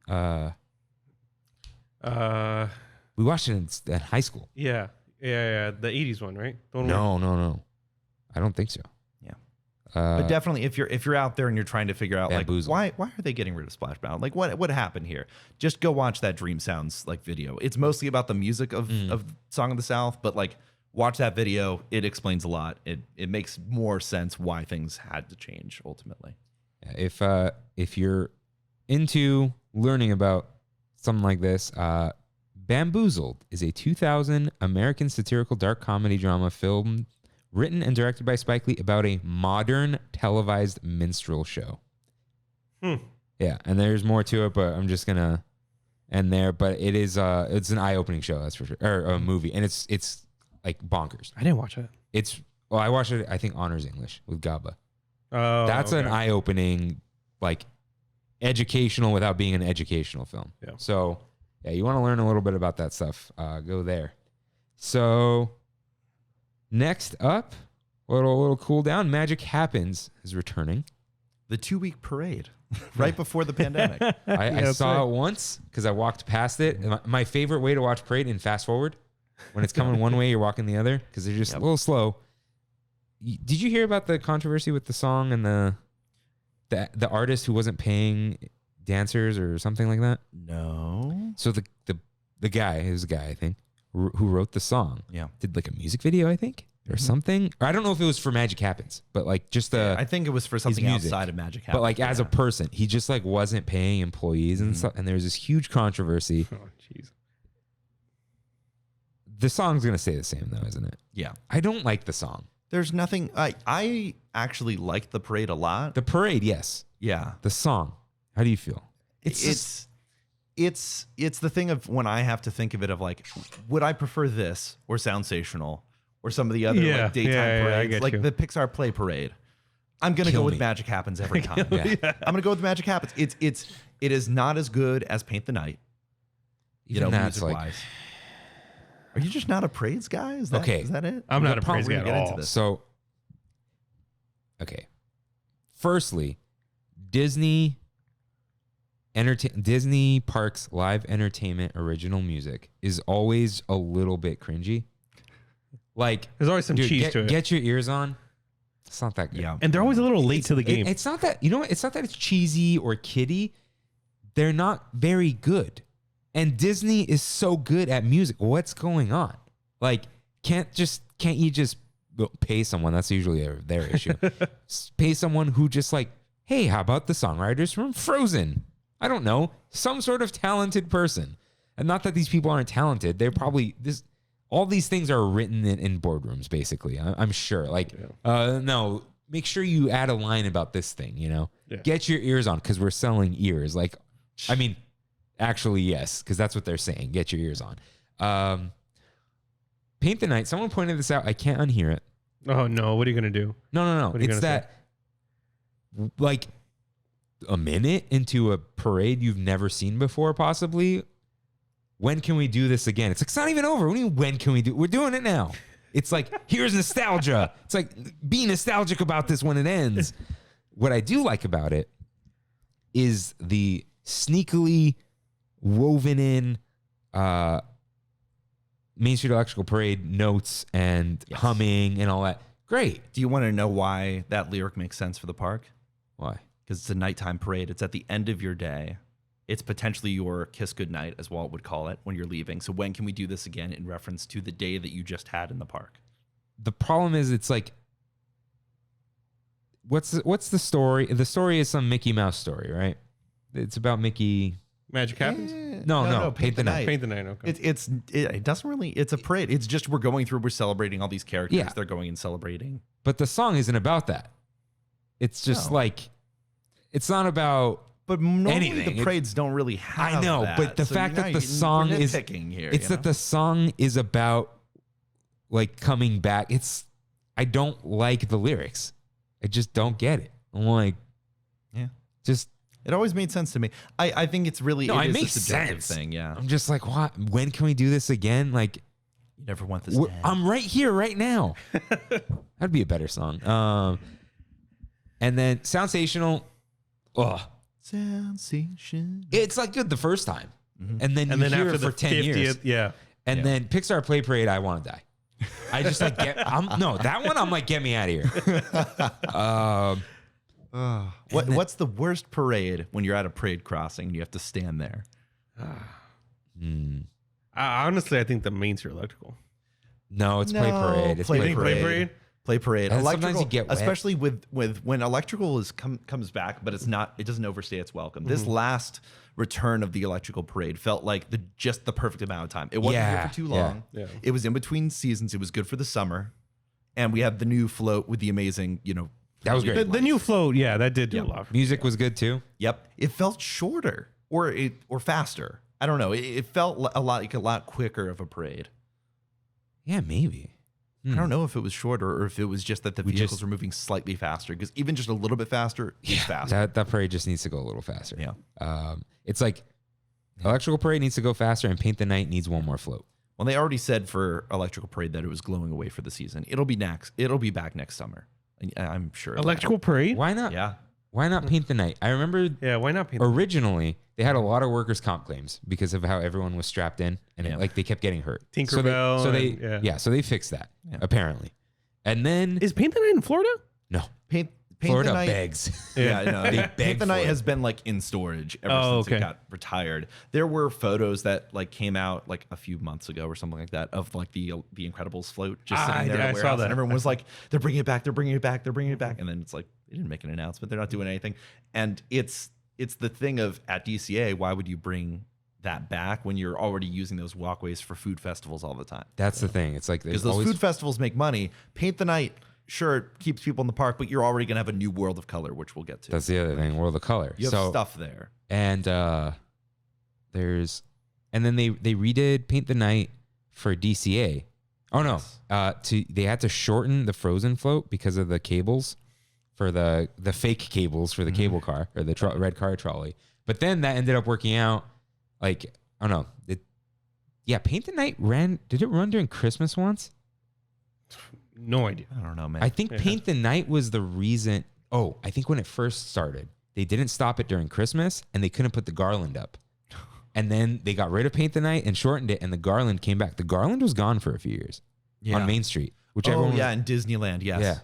[SPEAKER 1] We watched it in high school.
[SPEAKER 2] Yeah. The 80s one, right?
[SPEAKER 1] No. I don't think so.
[SPEAKER 3] Yeah. But definitely, if you're out there and you're trying to figure out
[SPEAKER 1] Bamboozled.
[SPEAKER 3] like why are they getting rid of Splash Mountain? Like what happened here? Just go watch that Dream Sounds like video. It's mostly about the music of Song of the South, but like watch that video. It explains a lot. It makes more sense why things had to change ultimately.
[SPEAKER 1] If you're into learning about something like this, Bamboozled is a 2000 American satirical dark comedy drama film written and directed by Spike Lee about a modern televised minstrel show. Yeah, and there's more to it, but I'm just gonna end there. But it is it's an eye-opening show, that's for sure, or a movie, and it's like bonkers.
[SPEAKER 2] I didn't watch it.
[SPEAKER 1] I watched it. I think Honors English with Gaba.
[SPEAKER 2] Oh,
[SPEAKER 1] That's an eye-opening, like educational without being an educational film.
[SPEAKER 2] Yeah.
[SPEAKER 1] So yeah, you want to learn a little bit about that stuff? Go there. So. Next up, a little cool down. Magic Happens is returning.
[SPEAKER 3] The 2-week parade right before the pandemic.
[SPEAKER 1] I saw it once because I walked past it. My favorite way to watch parade and fast forward when it's coming one way, you're walking the other because they're just a little slow. Did you hear about the controversy with the song and the artist who wasn't paying dancers or something like that?
[SPEAKER 3] No.
[SPEAKER 1] So the guy, it was a guy I think, who wrote the song, did like a music video, I think, or something. Or I don't know if it was for Magic Happens, but like just
[SPEAKER 3] I think it was for something outside of Magic Happens.
[SPEAKER 1] But like as a person, he just like wasn't paying employees and stuff. And there was this huge controversy.
[SPEAKER 2] Oh, jeez.
[SPEAKER 1] The song's gonna stay the same though, isn't it?
[SPEAKER 3] Yeah.
[SPEAKER 1] I don't like the song.
[SPEAKER 3] There's nothing. I actually liked the parade a lot.
[SPEAKER 1] The parade, yes.
[SPEAKER 3] Yeah.
[SPEAKER 1] The song. How do you feel?
[SPEAKER 3] It's the thing of when I have to think of it of like, would I prefer this or Soundsational or some of the other like daytime parades, like the Pixar Play Parade? I'm gonna go with Magic Happens every time. I'm gonna go with Magic Happens. It is not as good as Paint the Night. Music wise. Are you just not a parades guy? Is that it?
[SPEAKER 2] I'm not a parades guy at all.
[SPEAKER 1] So, okay. Firstly, Disney Parks live entertainment original music is always a little bit cringy. Like
[SPEAKER 2] there's always some cheese to it.
[SPEAKER 1] Get your ears on. It's not that good.
[SPEAKER 3] Yeah.
[SPEAKER 2] And they're always a little late to the game.
[SPEAKER 1] It's not that, it's not that it's cheesy or kiddie. They're not very good. And Disney is so good at music. What's going on? Like, can't you just pay someone? That's usually their issue. Pay someone who just like, hey, how about the songwriters from Frozen? I don't know, some sort of talented person. And not that these people aren't talented. They're probably all these things are written in boardrooms, basically. I'm sure. Like, no, make sure you add a line about this thing, Get your ears on because we're selling ears. Like, I mean, actually, yes, because that's what they're saying. Get your ears on. Paint the Night. Someone pointed this out. I can't unhear it.
[SPEAKER 2] Oh, no. What are you going to do?
[SPEAKER 1] No. It's that, like, a minute into a parade you've never seen before, possibly. When can we do this again? It's like, it's not even over. What do you mean, when can we do? We're doing it now. It's like, here's nostalgia. It's like, be nostalgic about this when it ends. What I do like about it is the sneakily woven in Main Street Electrical Parade notes and humming and all that. Great.
[SPEAKER 3] Do you want to know why that lyric makes sense for the park?
[SPEAKER 1] Why?
[SPEAKER 3] Because it's a nighttime parade. It's at the end of your day. It's potentially your kiss goodnight, as Walt would call it, when you're leaving. So when can we do this again in reference to the day that you just had in the park?
[SPEAKER 1] The problem is it's like, what's the story? The story is some Mickey Mouse story, right? It's about Mickey.
[SPEAKER 2] Magic Happens?
[SPEAKER 1] No. Paint the Night.
[SPEAKER 2] Paint the Night, okay.
[SPEAKER 3] It doesn't really, it's a parade. It's just we're celebrating all these characters.
[SPEAKER 1] Yeah.
[SPEAKER 3] They're going and celebrating.
[SPEAKER 1] But the song isn't about that. It's just like, it's not about
[SPEAKER 3] But normally
[SPEAKER 1] anything.
[SPEAKER 3] the parades don't really have
[SPEAKER 1] I know,
[SPEAKER 3] that.
[SPEAKER 1] but the
[SPEAKER 3] So
[SPEAKER 1] fact
[SPEAKER 3] you're
[SPEAKER 1] that
[SPEAKER 3] not-
[SPEAKER 1] the song
[SPEAKER 3] we're
[SPEAKER 1] is
[SPEAKER 3] nitpicking here,
[SPEAKER 1] it's that the song is about like coming back. I don't like the lyrics. I just don't get it. I'm like, just
[SPEAKER 3] it always made sense to me. I think it's really
[SPEAKER 1] no,
[SPEAKER 3] it
[SPEAKER 1] it
[SPEAKER 3] is
[SPEAKER 1] makes
[SPEAKER 3] a subjective
[SPEAKER 1] sense.
[SPEAKER 3] thing. Yeah,
[SPEAKER 1] I'm just like, what? When can we do this again? Like,
[SPEAKER 3] you never want this. To end.
[SPEAKER 1] I'm right here, right now. That'd be a better song. And then Soundsational. Oh,
[SPEAKER 3] Sensation.
[SPEAKER 1] it's like good the first time, and then you hear
[SPEAKER 2] after
[SPEAKER 1] it for
[SPEAKER 2] the
[SPEAKER 1] 10
[SPEAKER 2] 50th,
[SPEAKER 1] years.
[SPEAKER 2] yeah.
[SPEAKER 1] And then Pixar Play Parade, I Want to Die. I just like that one. I'm like, get me out of here.
[SPEAKER 3] What's the worst parade when you're at a parade crossing and you have to stand there?
[SPEAKER 2] Honestly, I think the Main Street Electrical.
[SPEAKER 1] No, it's Play Parade. It's
[SPEAKER 3] Play
[SPEAKER 2] Play
[SPEAKER 3] Parade.
[SPEAKER 2] Parade?
[SPEAKER 3] Play Parade.
[SPEAKER 1] And sometimes
[SPEAKER 3] Electrical,
[SPEAKER 1] you get wet.
[SPEAKER 3] especially with when electrical comes back, but it doesn't overstay its welcome. This last return of the electrical parade felt like just the perfect amount of time. It wasn't here for too long.
[SPEAKER 2] Yeah.
[SPEAKER 3] It was in between seasons. It was good for the summer, and we had the new float with the amazing,
[SPEAKER 1] That was great.
[SPEAKER 2] The new float, yeah, that did do a lot.
[SPEAKER 1] Music was good too.
[SPEAKER 3] Yep, it felt shorter or faster. I don't know. It felt a lot quicker of a parade.
[SPEAKER 1] Yeah, maybe.
[SPEAKER 3] I don't know if it was shorter or if it was just that the vehicles were moving slightly faster, because even just a little bit faster is faster.
[SPEAKER 1] That parade just needs to go a little faster.
[SPEAKER 3] Yeah.
[SPEAKER 1] It's like electrical parade needs to go faster, and Paint the Night needs one more float.
[SPEAKER 3] Well, they already said for electrical parade that it was glowing away for the season. It'll be back next summer. I'm sure.
[SPEAKER 2] Electrical Parade?
[SPEAKER 1] Why not?
[SPEAKER 3] Yeah.
[SPEAKER 1] Why not Paint the Night? I remember
[SPEAKER 2] Yeah, why not paint?
[SPEAKER 1] originally they had a lot of workers' comp claims because of how everyone was strapped in, and they kept getting hurt.
[SPEAKER 2] Tinkerbell
[SPEAKER 1] So they fixed that apparently, and then
[SPEAKER 2] Is Paint the Night in Florida?
[SPEAKER 1] no,
[SPEAKER 3] Paint
[SPEAKER 1] Florida
[SPEAKER 3] the Night.
[SPEAKER 1] begs.
[SPEAKER 3] Yeah, no.
[SPEAKER 1] They
[SPEAKER 3] Paint
[SPEAKER 1] beg
[SPEAKER 3] the
[SPEAKER 1] for
[SPEAKER 3] Night
[SPEAKER 1] it.
[SPEAKER 3] has been like in storage ever since it got retired. There were photos that like came out like a few months ago or something like that of like the Incredibles float just sitting there in
[SPEAKER 2] I
[SPEAKER 3] the
[SPEAKER 2] saw
[SPEAKER 3] warehouse,
[SPEAKER 2] that.
[SPEAKER 3] and everyone was like, "They're bringing it back. They're bringing it back. They're bringing it back." And then it's like they didn't make an announcement. They're not doing anything. And it's the thing of at DCA, why would you bring that back when you're already using those walkways for food festivals all the time?
[SPEAKER 1] That's the thing. It's like
[SPEAKER 3] Because
[SPEAKER 1] there's
[SPEAKER 3] those
[SPEAKER 1] always
[SPEAKER 3] food festivals make money. Paint the Night, sure, it keeps people in the park, but you're already going to have a new world of color, which we'll get to.
[SPEAKER 1] that's the other thing. World of Color.
[SPEAKER 3] You have stuff there.
[SPEAKER 1] And then they redid Paint the Night for DCA. Oh no, they had to shorten the Frozen float because of the cables for the fake cables for the cable car or the red car trolley. But then that ended up working out. Like I don't know. Paint the Night did it run during Christmas once?
[SPEAKER 2] No idea.
[SPEAKER 3] I don't know, man.
[SPEAKER 1] I think Paint the Night was the reason. Oh, I think when it first started, they didn't stop it during Christmas and they couldn't put the garland up. And then they got rid of Paint the Night and shortened it, and the garland came back. The garland was gone for a few years on Main Street, which everyone was,
[SPEAKER 3] in Disneyland, yes.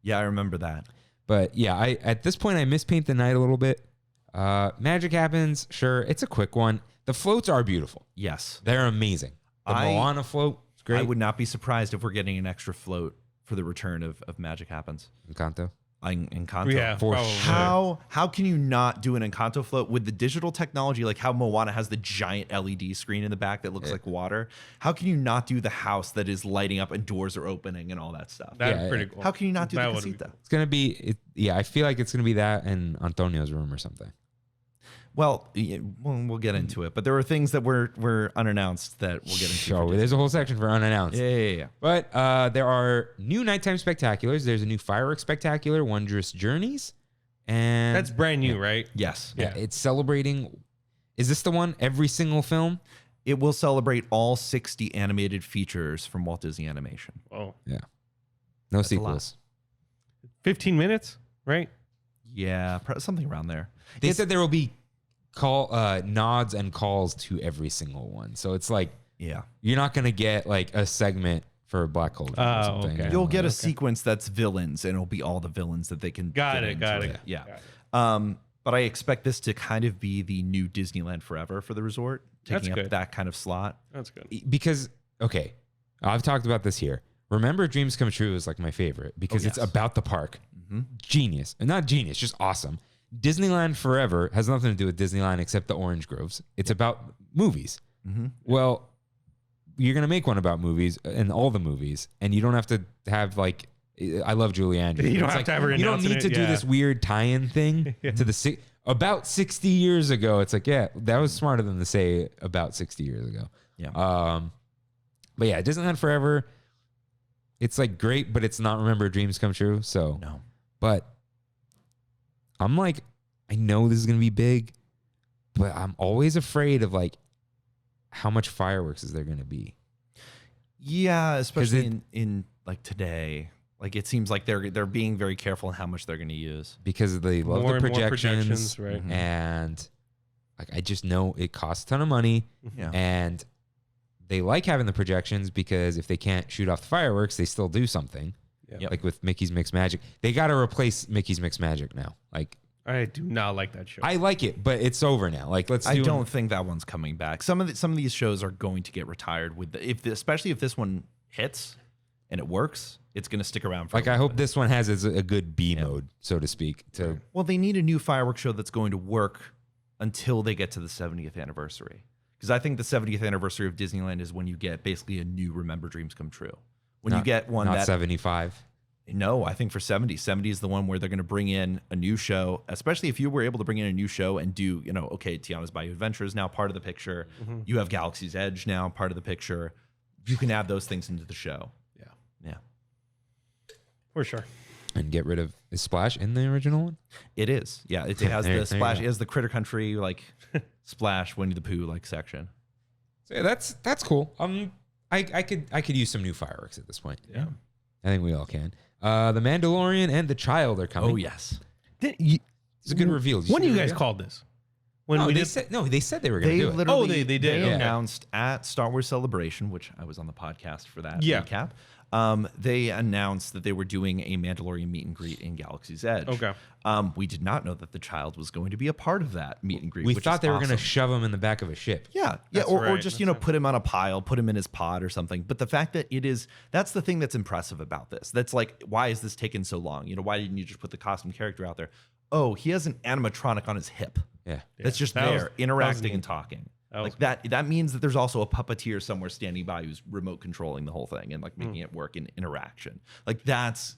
[SPEAKER 3] Yeah, I remember that.
[SPEAKER 1] But yeah, at this point I miss Paint the Night a little bit. Magic Happens, sure, it's a quick one. The floats are beautiful.
[SPEAKER 3] Yes.
[SPEAKER 1] They're amazing. The Moana float is great.
[SPEAKER 3] I would not be surprised if we're getting an extra float for the return of Magic Happens.
[SPEAKER 1] Encanto.
[SPEAKER 3] Encanto.
[SPEAKER 2] Yeah,
[SPEAKER 1] For
[SPEAKER 2] probably.
[SPEAKER 1] sure.
[SPEAKER 3] How can you not do an Encanto float with the digital technology, like how Moana has the giant LED screen in the back that looks like water? How can you not do the house that is lighting up and doors are opening and all that stuff?
[SPEAKER 2] That's pretty cool.
[SPEAKER 3] How can you not do
[SPEAKER 2] That
[SPEAKER 3] the
[SPEAKER 2] would be
[SPEAKER 3] casita?
[SPEAKER 1] It's gonna be I feel like it's gonna be that and Antonio's room or something.
[SPEAKER 3] Well, we'll get into it, but there were things that were unannounced that we'll get into.
[SPEAKER 1] Sure, there's a whole section for unannounced.
[SPEAKER 3] Yeah.
[SPEAKER 1] But there are new nighttime spectaculars. There's a new fireworks spectacular, Wondrous Journeys, and
[SPEAKER 2] That's brand new, right?
[SPEAKER 3] Yes.
[SPEAKER 1] yeah, it's celebrating. Is this the one? Every single film?
[SPEAKER 3] It will celebrate all 60 animated features from Walt Disney Animation.
[SPEAKER 2] Oh,
[SPEAKER 1] Yeah. No
[SPEAKER 3] That's a lot.
[SPEAKER 1] sequels.
[SPEAKER 2] 15 minutes, right?
[SPEAKER 3] Yeah, something around there.
[SPEAKER 1] They said there will be nods and calls to every single one. So it's like
[SPEAKER 3] Yeah.
[SPEAKER 1] you're not gonna get like a segment for Black Hole or
[SPEAKER 2] Oh,
[SPEAKER 1] something.
[SPEAKER 2] okay.
[SPEAKER 1] you know,
[SPEAKER 3] You'll get a
[SPEAKER 1] like-
[SPEAKER 3] sequence that's villains, and it'll be all the villains that they can.
[SPEAKER 2] Got
[SPEAKER 3] fit
[SPEAKER 2] it, got
[SPEAKER 3] into
[SPEAKER 2] it.
[SPEAKER 3] Yeah.
[SPEAKER 2] Got it.
[SPEAKER 3] But I expect this to kind of be the new Disneyland Forever for the resort,
[SPEAKER 2] That's
[SPEAKER 3] taking up
[SPEAKER 2] good.
[SPEAKER 3] that kind of slot.
[SPEAKER 2] That's good.
[SPEAKER 1] because okay, I've talked about this here. Remember Dreams Come True is like my favorite because it's
[SPEAKER 3] yes.
[SPEAKER 1] about the park. Genius. And not genius, just awesome. Disneyland Forever has nothing to do with Disneyland except the orange groves. It's about movies. Well, you're going to make one about movies and all the movies, and you don't have to have like, I love Julie Andrews.
[SPEAKER 2] You
[SPEAKER 1] but
[SPEAKER 2] don't
[SPEAKER 1] it's
[SPEAKER 2] have to have her
[SPEAKER 1] You don't
[SPEAKER 2] announcing
[SPEAKER 1] need to
[SPEAKER 2] it,
[SPEAKER 1] do
[SPEAKER 2] yeah.
[SPEAKER 1] this weird tie-in thing to the about 60 years ago. It's like, yeah, that was smarter than to say about 60 years ago.
[SPEAKER 3] Yeah.
[SPEAKER 1] But yeah, Disneyland Forever, it's like great, but it's not Remember Dreams Come True. So
[SPEAKER 3] No.
[SPEAKER 1] But I'm like, I know this is gonna be big, but I'm always afraid of like how much fireworks is there gonna be.
[SPEAKER 3] Yeah, especially in like today. Like it seems like they're being very careful in how much they're going to use.
[SPEAKER 1] Because they love
[SPEAKER 2] More
[SPEAKER 1] the
[SPEAKER 2] and more
[SPEAKER 1] projections,
[SPEAKER 2] right?
[SPEAKER 1] and like I just know it costs a ton of money,
[SPEAKER 3] Yeah.
[SPEAKER 1] and they like having the projections because if they can't shoot off the fireworks, they still do something.
[SPEAKER 2] Yeah.
[SPEAKER 1] Like with Mickey's Mixed Magic. They got to replace Mickey's Mixed Magic now. Like,
[SPEAKER 2] I do not like that show.
[SPEAKER 1] I like it, but it's over now. Like,
[SPEAKER 3] I don't think that one's coming back. Some of these shows are going to get retired with especially if this one hits and it works, it's going to stick around for
[SPEAKER 1] like, I hope this one has a good B mode, so to speak.
[SPEAKER 3] Well, they need a new fireworks show that's going to work until they get to the 70th anniversary. Because I think the 70th anniversary of Disneyland is when you get basically a new Remember Dreams Come True. When you get one
[SPEAKER 1] not 75.
[SPEAKER 3] No, I think for 70 is the one where they're going to bring in a new show, especially if you were able to bring in a new show and do, okay, Tiana's Bayou Adventure is now part of the picture. You have Galaxy's Edge now part of the picture. You can add those things into the show. Yeah.
[SPEAKER 2] For sure.
[SPEAKER 1] And get rid of is Splash in the original one?
[SPEAKER 3] It is. Yeah, it has
[SPEAKER 1] There
[SPEAKER 3] the
[SPEAKER 1] you
[SPEAKER 3] Splash.
[SPEAKER 1] go.
[SPEAKER 3] It has the Critter Country, like, Splash, Winnie the Pooh, like, section.
[SPEAKER 1] So yeah, that's cool. I could use some new fireworks at this point.
[SPEAKER 3] Yeah.
[SPEAKER 1] I think we all can. The Mandalorian and the Child are coming.
[SPEAKER 3] Oh, yes.
[SPEAKER 1] It's a good reveal.
[SPEAKER 2] When you guys called this? When
[SPEAKER 1] No,
[SPEAKER 2] we
[SPEAKER 1] they
[SPEAKER 2] did?
[SPEAKER 1] said they were going to do it.
[SPEAKER 3] Literally,
[SPEAKER 2] they did.
[SPEAKER 3] They
[SPEAKER 2] Okay.
[SPEAKER 3] announced at Star Wars Celebration, which I was on the podcast for that
[SPEAKER 2] Yeah.
[SPEAKER 3] recap. They announced that they were doing a Mandalorian meet and greet in Galaxy's Edge.
[SPEAKER 2] Okay.
[SPEAKER 3] We did not know that the Child was going to be a part of that meet and greet.
[SPEAKER 1] We
[SPEAKER 3] which
[SPEAKER 1] thought
[SPEAKER 3] is
[SPEAKER 1] they were going to
[SPEAKER 3] awesome.
[SPEAKER 1] shove him in the back of a ship.
[SPEAKER 3] Yeah,
[SPEAKER 2] That's
[SPEAKER 3] or
[SPEAKER 2] right,
[SPEAKER 3] just
[SPEAKER 2] that's right.
[SPEAKER 3] put him on a pile, put him in his pod or something. But the fact that that's the thing that's impressive about this. That's like, why is this taking so long? Why didn't you just put the costume character out there? Oh, he has an animatronic on his hip.
[SPEAKER 1] Yeah.
[SPEAKER 3] That's just
[SPEAKER 2] That was-
[SPEAKER 3] there,
[SPEAKER 2] that
[SPEAKER 3] interacting
[SPEAKER 2] was
[SPEAKER 3] and
[SPEAKER 2] neat.
[SPEAKER 3] talking.
[SPEAKER 2] That was
[SPEAKER 3] Like that means that there's also a puppeteer somewhere standing by who's remote controlling the whole thing and like making it work in interaction. Like that's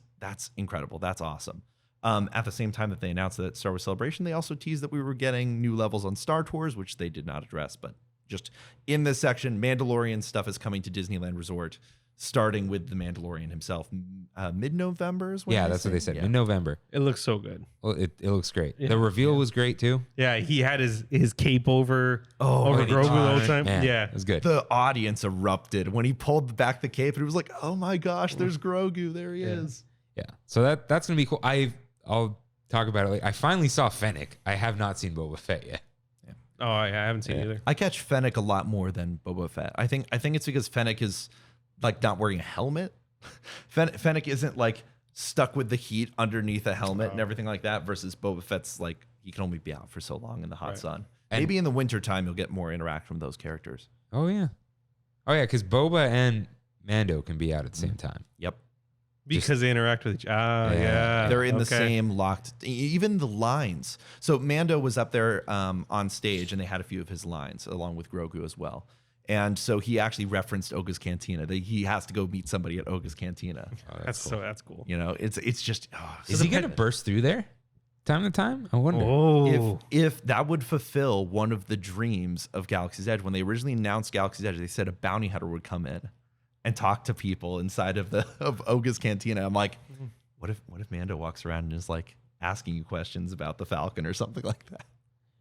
[SPEAKER 3] incredible. That's awesome. At the same time that they announced that at Star Wars Celebration, they also teased that we were getting new levels on Star Tours, which they did not address. But just in this section, Mandalorian stuff is coming to Disneyland Resort, starting with the Mandalorian himself. Mid-November is when
[SPEAKER 1] Yeah, that's what they said.
[SPEAKER 3] Yeah.
[SPEAKER 1] Mid-November.
[SPEAKER 2] It looks so good.
[SPEAKER 1] Well, it looks great.
[SPEAKER 2] Yeah.
[SPEAKER 1] The reveal was great too.
[SPEAKER 2] Yeah, he had his cape over
[SPEAKER 3] Oh,
[SPEAKER 2] over
[SPEAKER 3] and he
[SPEAKER 2] Grogu the whole
[SPEAKER 1] Oh,
[SPEAKER 2] time.
[SPEAKER 1] man,
[SPEAKER 2] Yeah.
[SPEAKER 1] it was good.
[SPEAKER 3] The audience erupted when he pulled back the cape, and it was like, "Oh my gosh, there's Grogu! There he is!"
[SPEAKER 1] Yeah. So that's gonna be cool. I'll talk about it. Like, I finally saw Fennec. I have not seen Boba Fett yet.
[SPEAKER 2] Oh, I haven't seen
[SPEAKER 1] Yeah.
[SPEAKER 2] either.
[SPEAKER 3] I catch Fennec a lot more than Boba Fett. I think it's because Fennec is like not wearing a helmet. Fennec isn't like stuck with the heat underneath a helmet and everything like that. Versus Boba Fett's like he can only be out for so long in the hot
[SPEAKER 2] Right.
[SPEAKER 3] sun.
[SPEAKER 1] And-
[SPEAKER 3] Maybe in the winter time you'll get more interaction with those characters.
[SPEAKER 1] Oh yeah. Because Boba and Mando can be out at the same time.
[SPEAKER 3] Yep.
[SPEAKER 2] Because they interact with each other. Yeah.
[SPEAKER 3] They're in the
[SPEAKER 2] Okay.
[SPEAKER 3] same locked, even the lines. So Mando was up there on stage and they had a few of his lines along with Grogu as well. And so he actually referenced Oga's Cantina. That he has to go meet somebody at Oga's Cantina.
[SPEAKER 1] Oh,
[SPEAKER 2] That's cool.
[SPEAKER 3] It's just,
[SPEAKER 1] Is he gonna burst through there, time to time? I wonder.
[SPEAKER 2] Oh.
[SPEAKER 3] if that would fulfill one of the dreams of Galaxy's Edge. When they originally announced Galaxy's Edge, they said a bounty hunter would come in and talk to people inside of Oga's Cantina. I'm like, what if Mando walks around and is like asking you questions about the Falcon or something like that?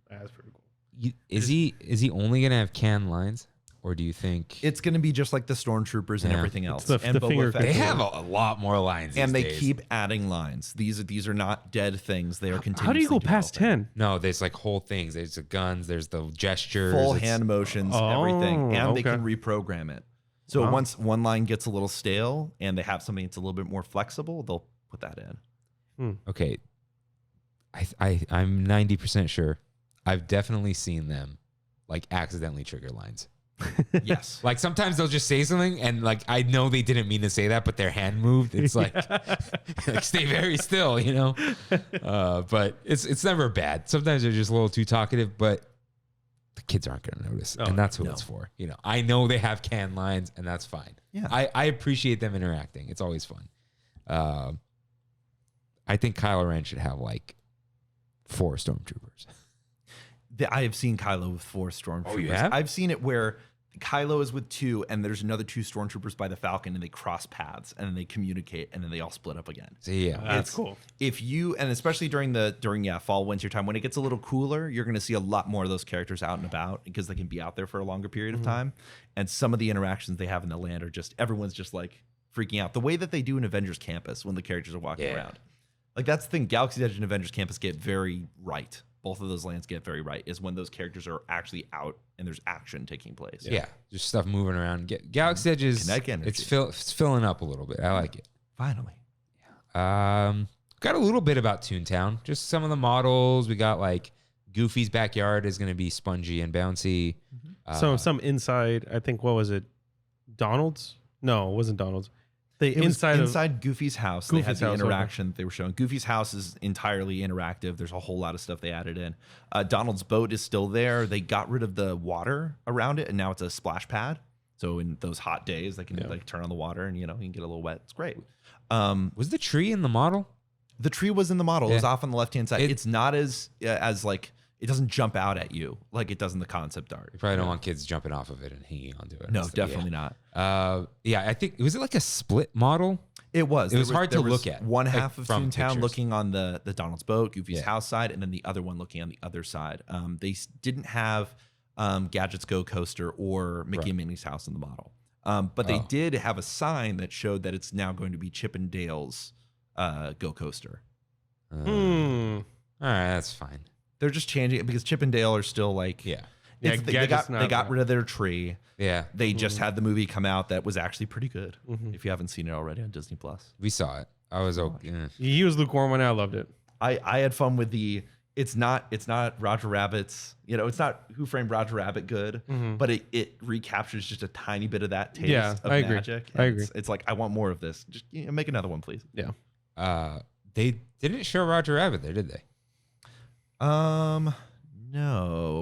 [SPEAKER 2] That's pretty cool.
[SPEAKER 1] Is he only gonna have canned lines, or do you think
[SPEAKER 3] It's going to be just like the Stormtroopers and
[SPEAKER 1] Yeah.
[SPEAKER 3] everything else.
[SPEAKER 2] the
[SPEAKER 3] and
[SPEAKER 2] finger
[SPEAKER 3] Boba Fett.
[SPEAKER 1] they have a lot more lines?
[SPEAKER 3] and
[SPEAKER 1] these
[SPEAKER 3] they
[SPEAKER 1] days.
[SPEAKER 3] keep adding lines. These are not dead things. They are continuously
[SPEAKER 2] How do you go past
[SPEAKER 3] developing.
[SPEAKER 2] 10?
[SPEAKER 1] No, there's like whole things. There's the guns. There's the gestures.
[SPEAKER 3] Full
[SPEAKER 1] it's-
[SPEAKER 3] hand motions,
[SPEAKER 2] Oh,
[SPEAKER 3] everything, and they
[SPEAKER 2] okay.
[SPEAKER 3] can reprogram it. So
[SPEAKER 2] Wow.
[SPEAKER 3] once one line gets a little stale and they have something that's a little bit more flexible, they'll put that in.
[SPEAKER 1] Okay. I'm 90% sure. I've definitely seen them like accidentally trigger lines.
[SPEAKER 3] Yes.
[SPEAKER 1] Like sometimes they'll just say something and like I know they didn't mean to say that, but their hand moved. It's like, like stay very still, you know. But it's never bad. Sometimes they're just a little too talkative, but the kids aren't going to notice,
[SPEAKER 2] Oh,
[SPEAKER 1] and that's who
[SPEAKER 3] no.
[SPEAKER 1] it's for. You know, I know they have canned lines, and that's fine.
[SPEAKER 3] Yeah.
[SPEAKER 1] I appreciate them interacting. It's always fun. I think Kylo Ren should have like 4 stormtroopers.
[SPEAKER 3] I have seen Kylo with 4 stormtroopers.
[SPEAKER 1] Oh, you have?
[SPEAKER 3] I've seen it where Kylo is with 2 and there's another 2 stormtroopers by the Falcon and they cross paths and then they communicate and then they all split up again.
[SPEAKER 1] So yeah,
[SPEAKER 2] That's cool.
[SPEAKER 3] If you, and especially during fall, winter time, when it gets a little cooler, you're going to see a lot more of those characters out and about because they can be out there for a longer period of time. And some of the interactions they have in the land are just, everyone's just like freaking out. The way that they do in Avengers Campus when the characters are walking
[SPEAKER 1] Yeah.
[SPEAKER 3] around. Like that's the thing, Galaxy's Edge and Avengers Campus get very right. both of those lands get very right is when those characters are actually out and there's action taking place.
[SPEAKER 1] Yeah, there's stuff moving around. Galaxy Edge is
[SPEAKER 3] Kinetic energy.
[SPEAKER 1] it's filling up a little bit. I like it.
[SPEAKER 3] Finally.
[SPEAKER 1] Got a little bit about Toontown. Just some of the models. We got like Goofy's backyard is going to be spongy and bouncy.
[SPEAKER 2] So some inside, I think, what was it? Donald's? No, it wasn't Donald's. The
[SPEAKER 3] inside Goofy's house. They had
[SPEAKER 2] Goofy's
[SPEAKER 3] the
[SPEAKER 2] house,
[SPEAKER 3] interaction that they were showing. Goofy's house is entirely interactive. There's a whole lot of stuff they added in. Donald's boat is still there. They got rid of the water around it, and now it's a splash pad. So in those hot days, they can like turn on the water, and you can get a little wet. It's great.
[SPEAKER 1] Was the tree in the model?
[SPEAKER 3] The tree was in the model. It was off on the left-hand side. It's not as like it doesn't jump out at you like it does in the concept art.
[SPEAKER 1] You probably don't want kids jumping off of it and hanging onto it.
[SPEAKER 3] No, definitely not.
[SPEAKER 1] I think was it like a split model?
[SPEAKER 3] It was.
[SPEAKER 1] It was hard to look at.
[SPEAKER 3] One half of
[SPEAKER 1] from
[SPEAKER 3] Toontown
[SPEAKER 1] pictures.
[SPEAKER 3] looking on the Donald's boat, Goofy's house side, and then the other one looking on the other side. They didn't have Gadget's Go Coaster or Mickey and Minnie's house in the model. But they did have a sign that showed that it's now going to be Chip and Dale's Go Coaster.
[SPEAKER 1] All right, that's fine.
[SPEAKER 3] They're just changing it because Chip and Dale are still like they got rid of their tree.
[SPEAKER 1] Yeah,
[SPEAKER 3] They just had the movie come out that was actually pretty good. If you haven't seen it already on Disney Plus,
[SPEAKER 1] we saw it. I was okay.
[SPEAKER 2] He was lukewarm when I loved it.
[SPEAKER 3] I had fun with the. It's not Roger Rabbit's. It's not Who Framed Roger Rabbit good, but it recaptures just a tiny bit of that taste of
[SPEAKER 2] I agree.
[SPEAKER 3] magic.
[SPEAKER 2] I agree.
[SPEAKER 3] It's like I want more of this. Just make another one, please.
[SPEAKER 2] Yeah.
[SPEAKER 1] They didn't show Roger Rabbit there, did they?
[SPEAKER 3] No,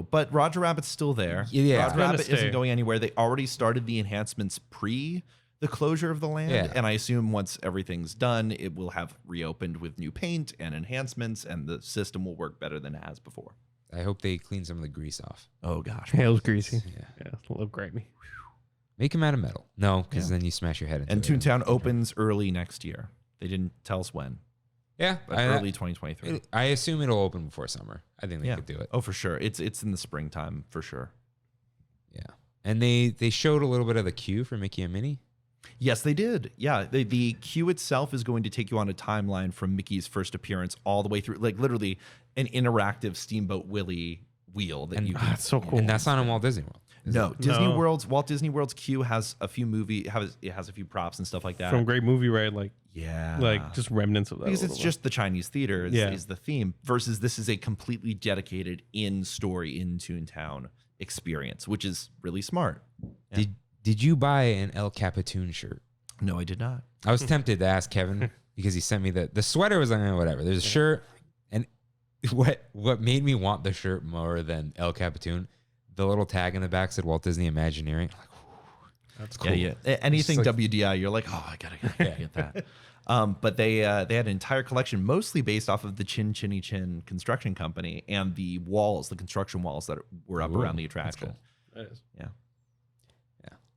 [SPEAKER 3] but Roger Rabbit's still there.
[SPEAKER 1] Yeah.
[SPEAKER 3] Roger Rabbit isn't going anywhere. They already started the enhancements pre the closure of the land, and I assume once everything's done, it will have reopened with new paint and enhancements, and the system will work better than it has before.
[SPEAKER 1] I hope they clean some of the grease off.
[SPEAKER 3] Oh gosh,
[SPEAKER 2] It was greasy.
[SPEAKER 1] Yeah.
[SPEAKER 2] A little grimy.
[SPEAKER 1] Make them out of metal. No, because then you smash your head into
[SPEAKER 3] And
[SPEAKER 1] it.
[SPEAKER 3] Toontown opens early next year. They didn't tell us when,
[SPEAKER 1] Yeah,
[SPEAKER 3] but early 2023.
[SPEAKER 1] I assume it'll open before summer. I think they could do it.
[SPEAKER 3] Oh, for sure. It's in the springtime for sure.
[SPEAKER 1] Yeah, and they showed a little bit of the queue for Mickey and Minnie.
[SPEAKER 3] Yes, they did. Yeah, the queue itself is going to take you on a timeline from Mickey's first appearance all the way through, like literally an interactive Steamboat Willie wheel that you can.
[SPEAKER 2] That's so cool.
[SPEAKER 1] And that's not in Walt Disney World.
[SPEAKER 3] No, Walt Disney World's queue has a few it has a few props and stuff like that.
[SPEAKER 2] From Great Movie Ride, like just remnants of that.
[SPEAKER 3] Because
[SPEAKER 2] a
[SPEAKER 3] it's
[SPEAKER 2] little
[SPEAKER 3] just the Chinese theater is the theme versus this is a completely dedicated in Toontown experience, which is really smart. Yeah.
[SPEAKER 1] Did you buy an El Capitan shirt?
[SPEAKER 3] No, I did not.
[SPEAKER 1] I was tempted to ask Kevin because he sent me the sweater was like, whatever. There's a shirt, and what made me want the shirt more than El Capitan, the little tag in the back said Walt Disney Imagineering. I'm like, that's cool.
[SPEAKER 3] Yeah. Anything
[SPEAKER 1] like,
[SPEAKER 3] WDI, you're like, oh, I gotta get that. But they had an entire collection, mostly based off of the Chin Chinny Chin construction company and the construction walls that were up around the attraction.
[SPEAKER 2] That is.
[SPEAKER 3] Yeah.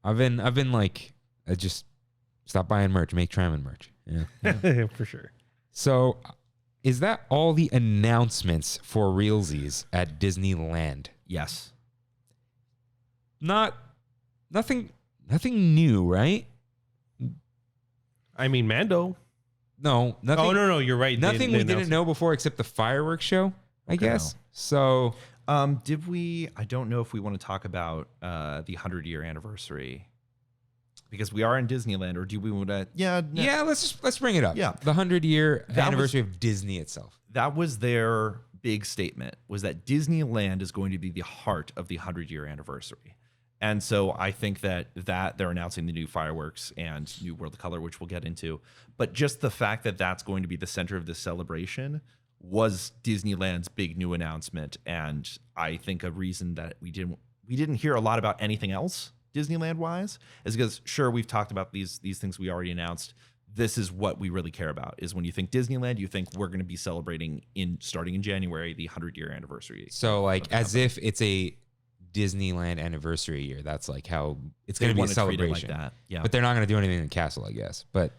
[SPEAKER 1] I've been like, I just stop buying merch, make Trammin merch. Yeah.
[SPEAKER 2] For sure.
[SPEAKER 1] So, is that all the announcements for realsies at Disneyland?
[SPEAKER 3] Yes.
[SPEAKER 1] Nothing new, right?
[SPEAKER 2] I mean, Mando.
[SPEAKER 1] No, nothing.
[SPEAKER 2] Oh no, you're right.
[SPEAKER 1] Nothing we didn't know before except the fireworks show, I guess. So,
[SPEAKER 3] did we? I don't know if we want to talk about the 100-year anniversary because we are in Disneyland, or do we want to? Yeah,
[SPEAKER 1] let's bring it up.
[SPEAKER 3] Yeah,
[SPEAKER 1] the 100-year anniversary of Disney itself.
[SPEAKER 3] That was their big statement: was that Disneyland is going to be the heart of the 100-year anniversary. And so I think that they're announcing the new fireworks and new World of Color, which we'll get into. But just the fact that that's going to be the center of this celebration was Disneyland's big new announcement. And I think a reason that we didn't hear a lot about anything else Disneyland wise is because sure, we've talked about these things we already announced. This is what we really care about is when you think Disneyland, you think we're going to be celebrating starting in January, the 100-year anniversary.
[SPEAKER 1] So like as if it's a Disneyland anniversary year. That's like how it's going to be a celebration.
[SPEAKER 3] Like that. Yeah.
[SPEAKER 1] But they're not going to do anything in the castle, I guess. But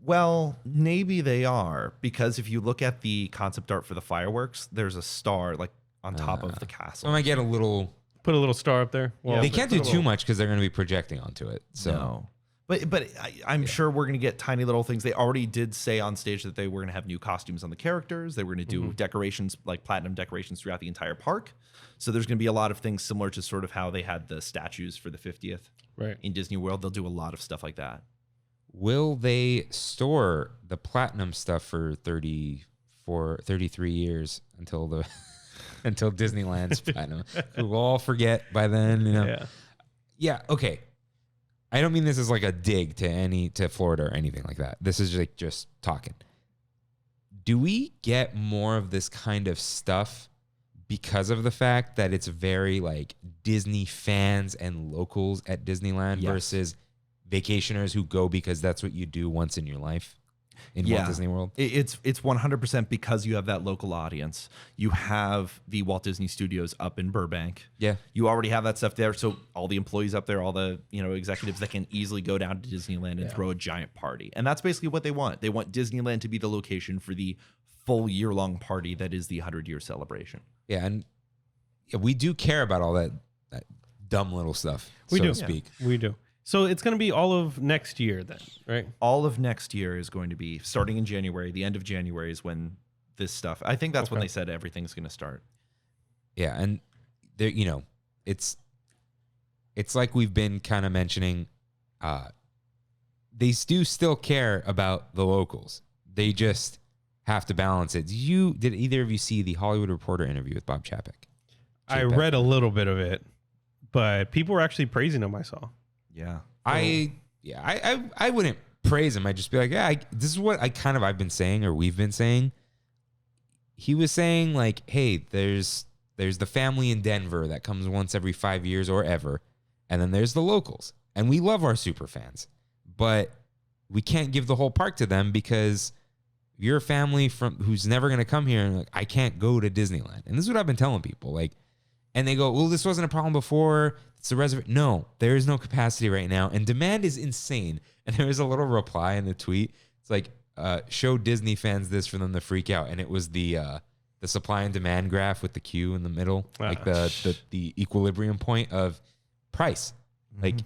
[SPEAKER 3] well, maybe they are, because if you look at the concept art for the fireworks, there's a star like on top of the castle.
[SPEAKER 1] So I might get a little.
[SPEAKER 2] Put a little star up there.
[SPEAKER 1] Well, they can't do too much because they're going to be projecting onto it. So,
[SPEAKER 3] no. But I'm sure we're going to get tiny little things. They already did say on stage that they were going to have new costumes on the characters. They were going to do decorations, like platinum decorations throughout the entire park. So there's going to be a lot of things similar to sort of how they had the statues for the 50th in Disney World. They'll do a lot of stuff like that.
[SPEAKER 1] Will they store the platinum stuff for 33 years until Disneyland's platinum? We'll all forget by then, you know. Yeah, okay. I don't mean this as like a dig to Florida or anything like that. This is like just talking. Do we get more of this kind of stuff because of the fact that it's very like Disney fans and locals at Disneyland versus vacationers who go because that's what you do once in your life in Walt Disney World?
[SPEAKER 3] It's 100% because you have that local audience. You have the Walt Disney Studios up in Burbank.
[SPEAKER 1] Yeah.
[SPEAKER 3] You already have that stuff there. So all the employees up there, all the executives that can easily go down to Disneyland and throw a giant party. And that's basically what they want. They want Disneyland to be the location for the full year-long party that is the 100-year celebration.
[SPEAKER 1] Yeah, and we do care about all that dumb little stuff, to speak.
[SPEAKER 2] We do. So it's going to be all of next year then, right?
[SPEAKER 3] All of next year is going to be starting in January. The end of January is when this stuff, I think that's when they said everything's going to start.
[SPEAKER 1] Yeah, and there, it's like we've been kind of mentioning, they do still care about the locals. They just have to balance it. Did either of you see the Hollywood Reporter interview with Bob Chapek?
[SPEAKER 2] I read a little bit of it, but people were actually praising him, I saw.
[SPEAKER 3] Yeah.
[SPEAKER 1] I wouldn't praise him. I'd just be like, this is what I've been saying, or we've been saying. He was saying like, hey, there's the family in Denver that comes once every 5 years or ever. And then there's the locals. And we love our super fans, but we can't give the whole park to them because you're a family who's never going to come here. And like, I can't go to Disneyland. And this is what I've been telling people. Like, and they go, well, this wasn't a problem before. It's a reservation. No, there is no capacity right now. And demand is insane. And there was a little reply in the tweet. It's like, show Disney fans this for them to freak out. And it was the supply and demand graph with the Q in the middle, like the equilibrium point of price. Mm-hmm. Like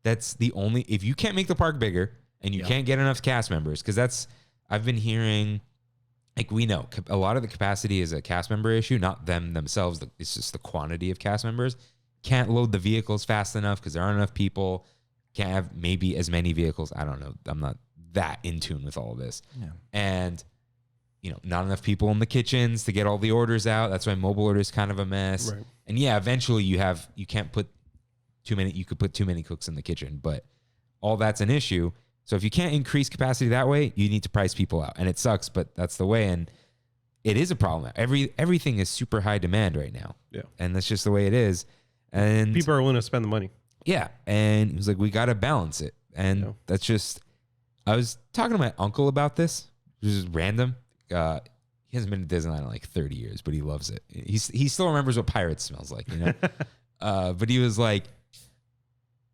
[SPEAKER 1] that's the only, if you can't make the park bigger and you can't get enough cast members, because I've been hearing, like we know a lot of the capacity is a cast member issue, not them themselves. It's just the quantity of cast members. Can't load the vehicles fast enough because there aren't enough people. Can't have maybe as many vehicles. I don't know. I'm not that in tune with all of this. Yeah. And, not enough people in the kitchens to get all the orders out. That's why mobile order is kind of a mess. Right. And eventually you can't put too many, you could put too many cooks in the kitchen, but all that's an issue. So if you can't increase capacity that way, you need to price people out. And it sucks, but that's the way. And it is a problem. Everything is super high demand right now. Yeah. And that's just the way it is. And
[SPEAKER 2] people are willing to spend the money.
[SPEAKER 1] Yeah. And it was like, we got to balance it. And that's just, I was talking to my uncle about this, which is random. He hasn't been to Disneyland in like 30 years, but he loves it. He still remembers what Pirates smells like, but he was like,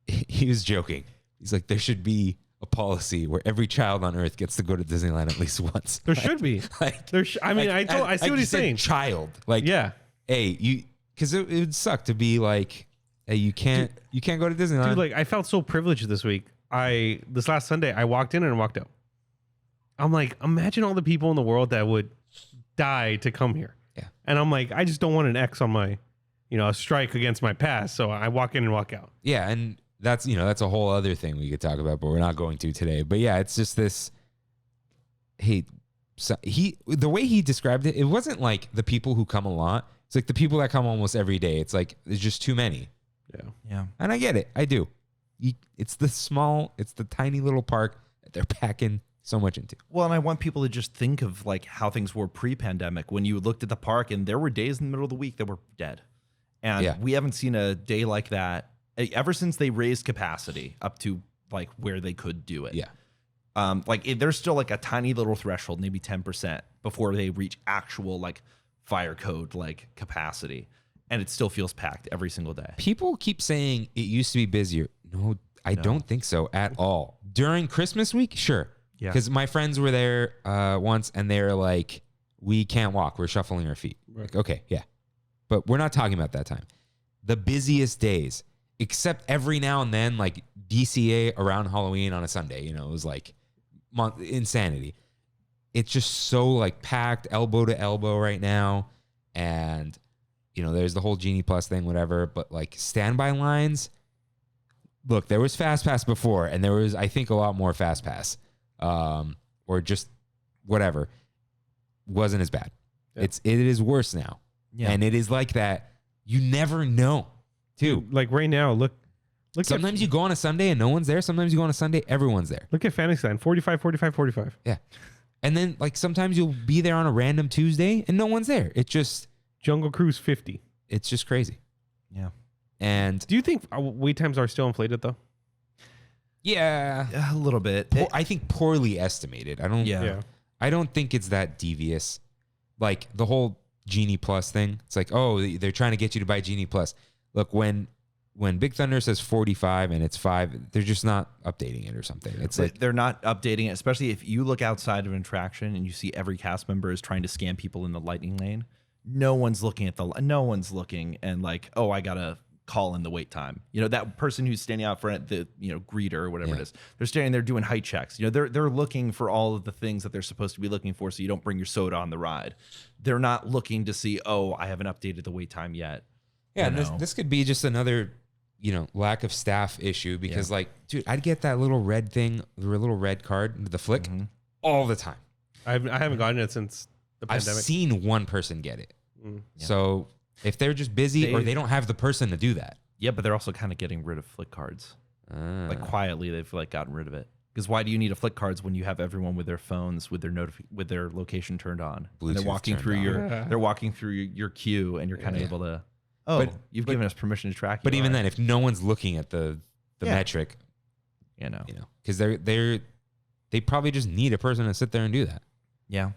[SPEAKER 1] he was joking. He's like, there should be a policy where every child on earth gets to go to Disneyland at least once.
[SPEAKER 2] There should be. Like, I see what he's saying.
[SPEAKER 1] Child. Like, hey, because it would suck to be like, hey, you can't go to Disneyland.
[SPEAKER 2] Dude, like I felt so privileged this week. This last Sunday, I walked in and walked out. I'm like, imagine all the people in the world that would die to come here. Yeah. And I'm like, I just don't want an X on my, a strike against my pass. So I walk in and walk out.
[SPEAKER 1] Yeah. And that's a whole other thing we could talk about, but we're not going to today. But yeah, it's just this, hey, so the way he described it, it wasn't like the people who come a lot. It's like the people that come almost every day. It's like, there's just too many.
[SPEAKER 2] Yeah.
[SPEAKER 1] Yeah. And I get it. I do. It's the tiny little park that they're packing so much into.
[SPEAKER 3] Well, and I want people to just think of like how things were pre-pandemic when you looked at the park and there were days in the middle of the week that were dead. And we haven't seen a day like that ever since they raised capacity up to like where they could do it.
[SPEAKER 1] Yeah.
[SPEAKER 3] There's still like a tiny little threshold, maybe 10% before they reach actual like fire code like capacity. And it still feels packed every single day.
[SPEAKER 1] People keep saying it used to be busier. No, I don't think so at all. During Christmas week, sure. Yeah. Because my friends were there once and they're like, we can't walk. We're shuffling our feet. Right. Like, okay, yeah. But we're not talking about that time. The busiest days, except every now and then, like DCA around Halloween on a Sunday, it was like insanity. It's just so like packed elbow to elbow right now. And, there's the whole Genie Plus thing, whatever, but like standby lines. Look, there was Fast Pass before, and there was, I think, a lot more Fast Pass, or just whatever. Wasn't as bad. Yeah. It is worse now, and it is like that. You never know, too.
[SPEAKER 2] Like right now, look.
[SPEAKER 1] Sometimes you go on a Sunday and no one's there. Sometimes you go on a Sunday, everyone's there.
[SPEAKER 2] Look at Fantasyland, 45, 45, 45.
[SPEAKER 1] Yeah, and then like sometimes you'll be there on a random Tuesday and no one's there. It's just
[SPEAKER 2] Jungle Cruise 50.
[SPEAKER 1] It's just crazy.
[SPEAKER 3] Yeah.
[SPEAKER 1] And
[SPEAKER 2] do you think wait times are still inflated though?
[SPEAKER 1] Yeah,
[SPEAKER 3] a little bit.
[SPEAKER 1] I think poorly estimated. I don't think it's that devious. Like the whole Genie Plus thing. It's like, oh, they're trying to get you to buy Genie Plus. Look, when Big Thunder says 45 and it's 5, they're just not updating it or something. It's like
[SPEAKER 3] they're not updating it, especially if you look outside of an attraction and you see every cast member is trying to scam people in the lightning lane. No one's looking and like, oh, I gotta call in the wait time. That person who's standing out front, the greeter or whatever it is, they're standing there doing height checks. They're looking for all of the things that they're supposed to be looking for, so you don't bring your soda on the ride. They're not looking to see, oh, I haven't updated the wait time yet.
[SPEAKER 1] Yeah, and this could be just another lack of staff issue because like, dude, I'd get that little red thing, the little red card, the flick, all the time.
[SPEAKER 2] I haven't gotten it since the pandemic.
[SPEAKER 1] I've seen one person get it. So if they're just busy or they don't have the person to do that.
[SPEAKER 3] Yeah, but they're also kind of getting rid of flick cards. Like quietly, they've like gotten rid of it. Because why do you need a flick cards when you have everyone with their phones with their location turned on? And they're walking through your queue, and you're kind of able to. Oh, but you've given us permission to track you.
[SPEAKER 1] But even then, if no one's looking at the metric, because they probably just need a person to sit there and do that.
[SPEAKER 3] Yeah.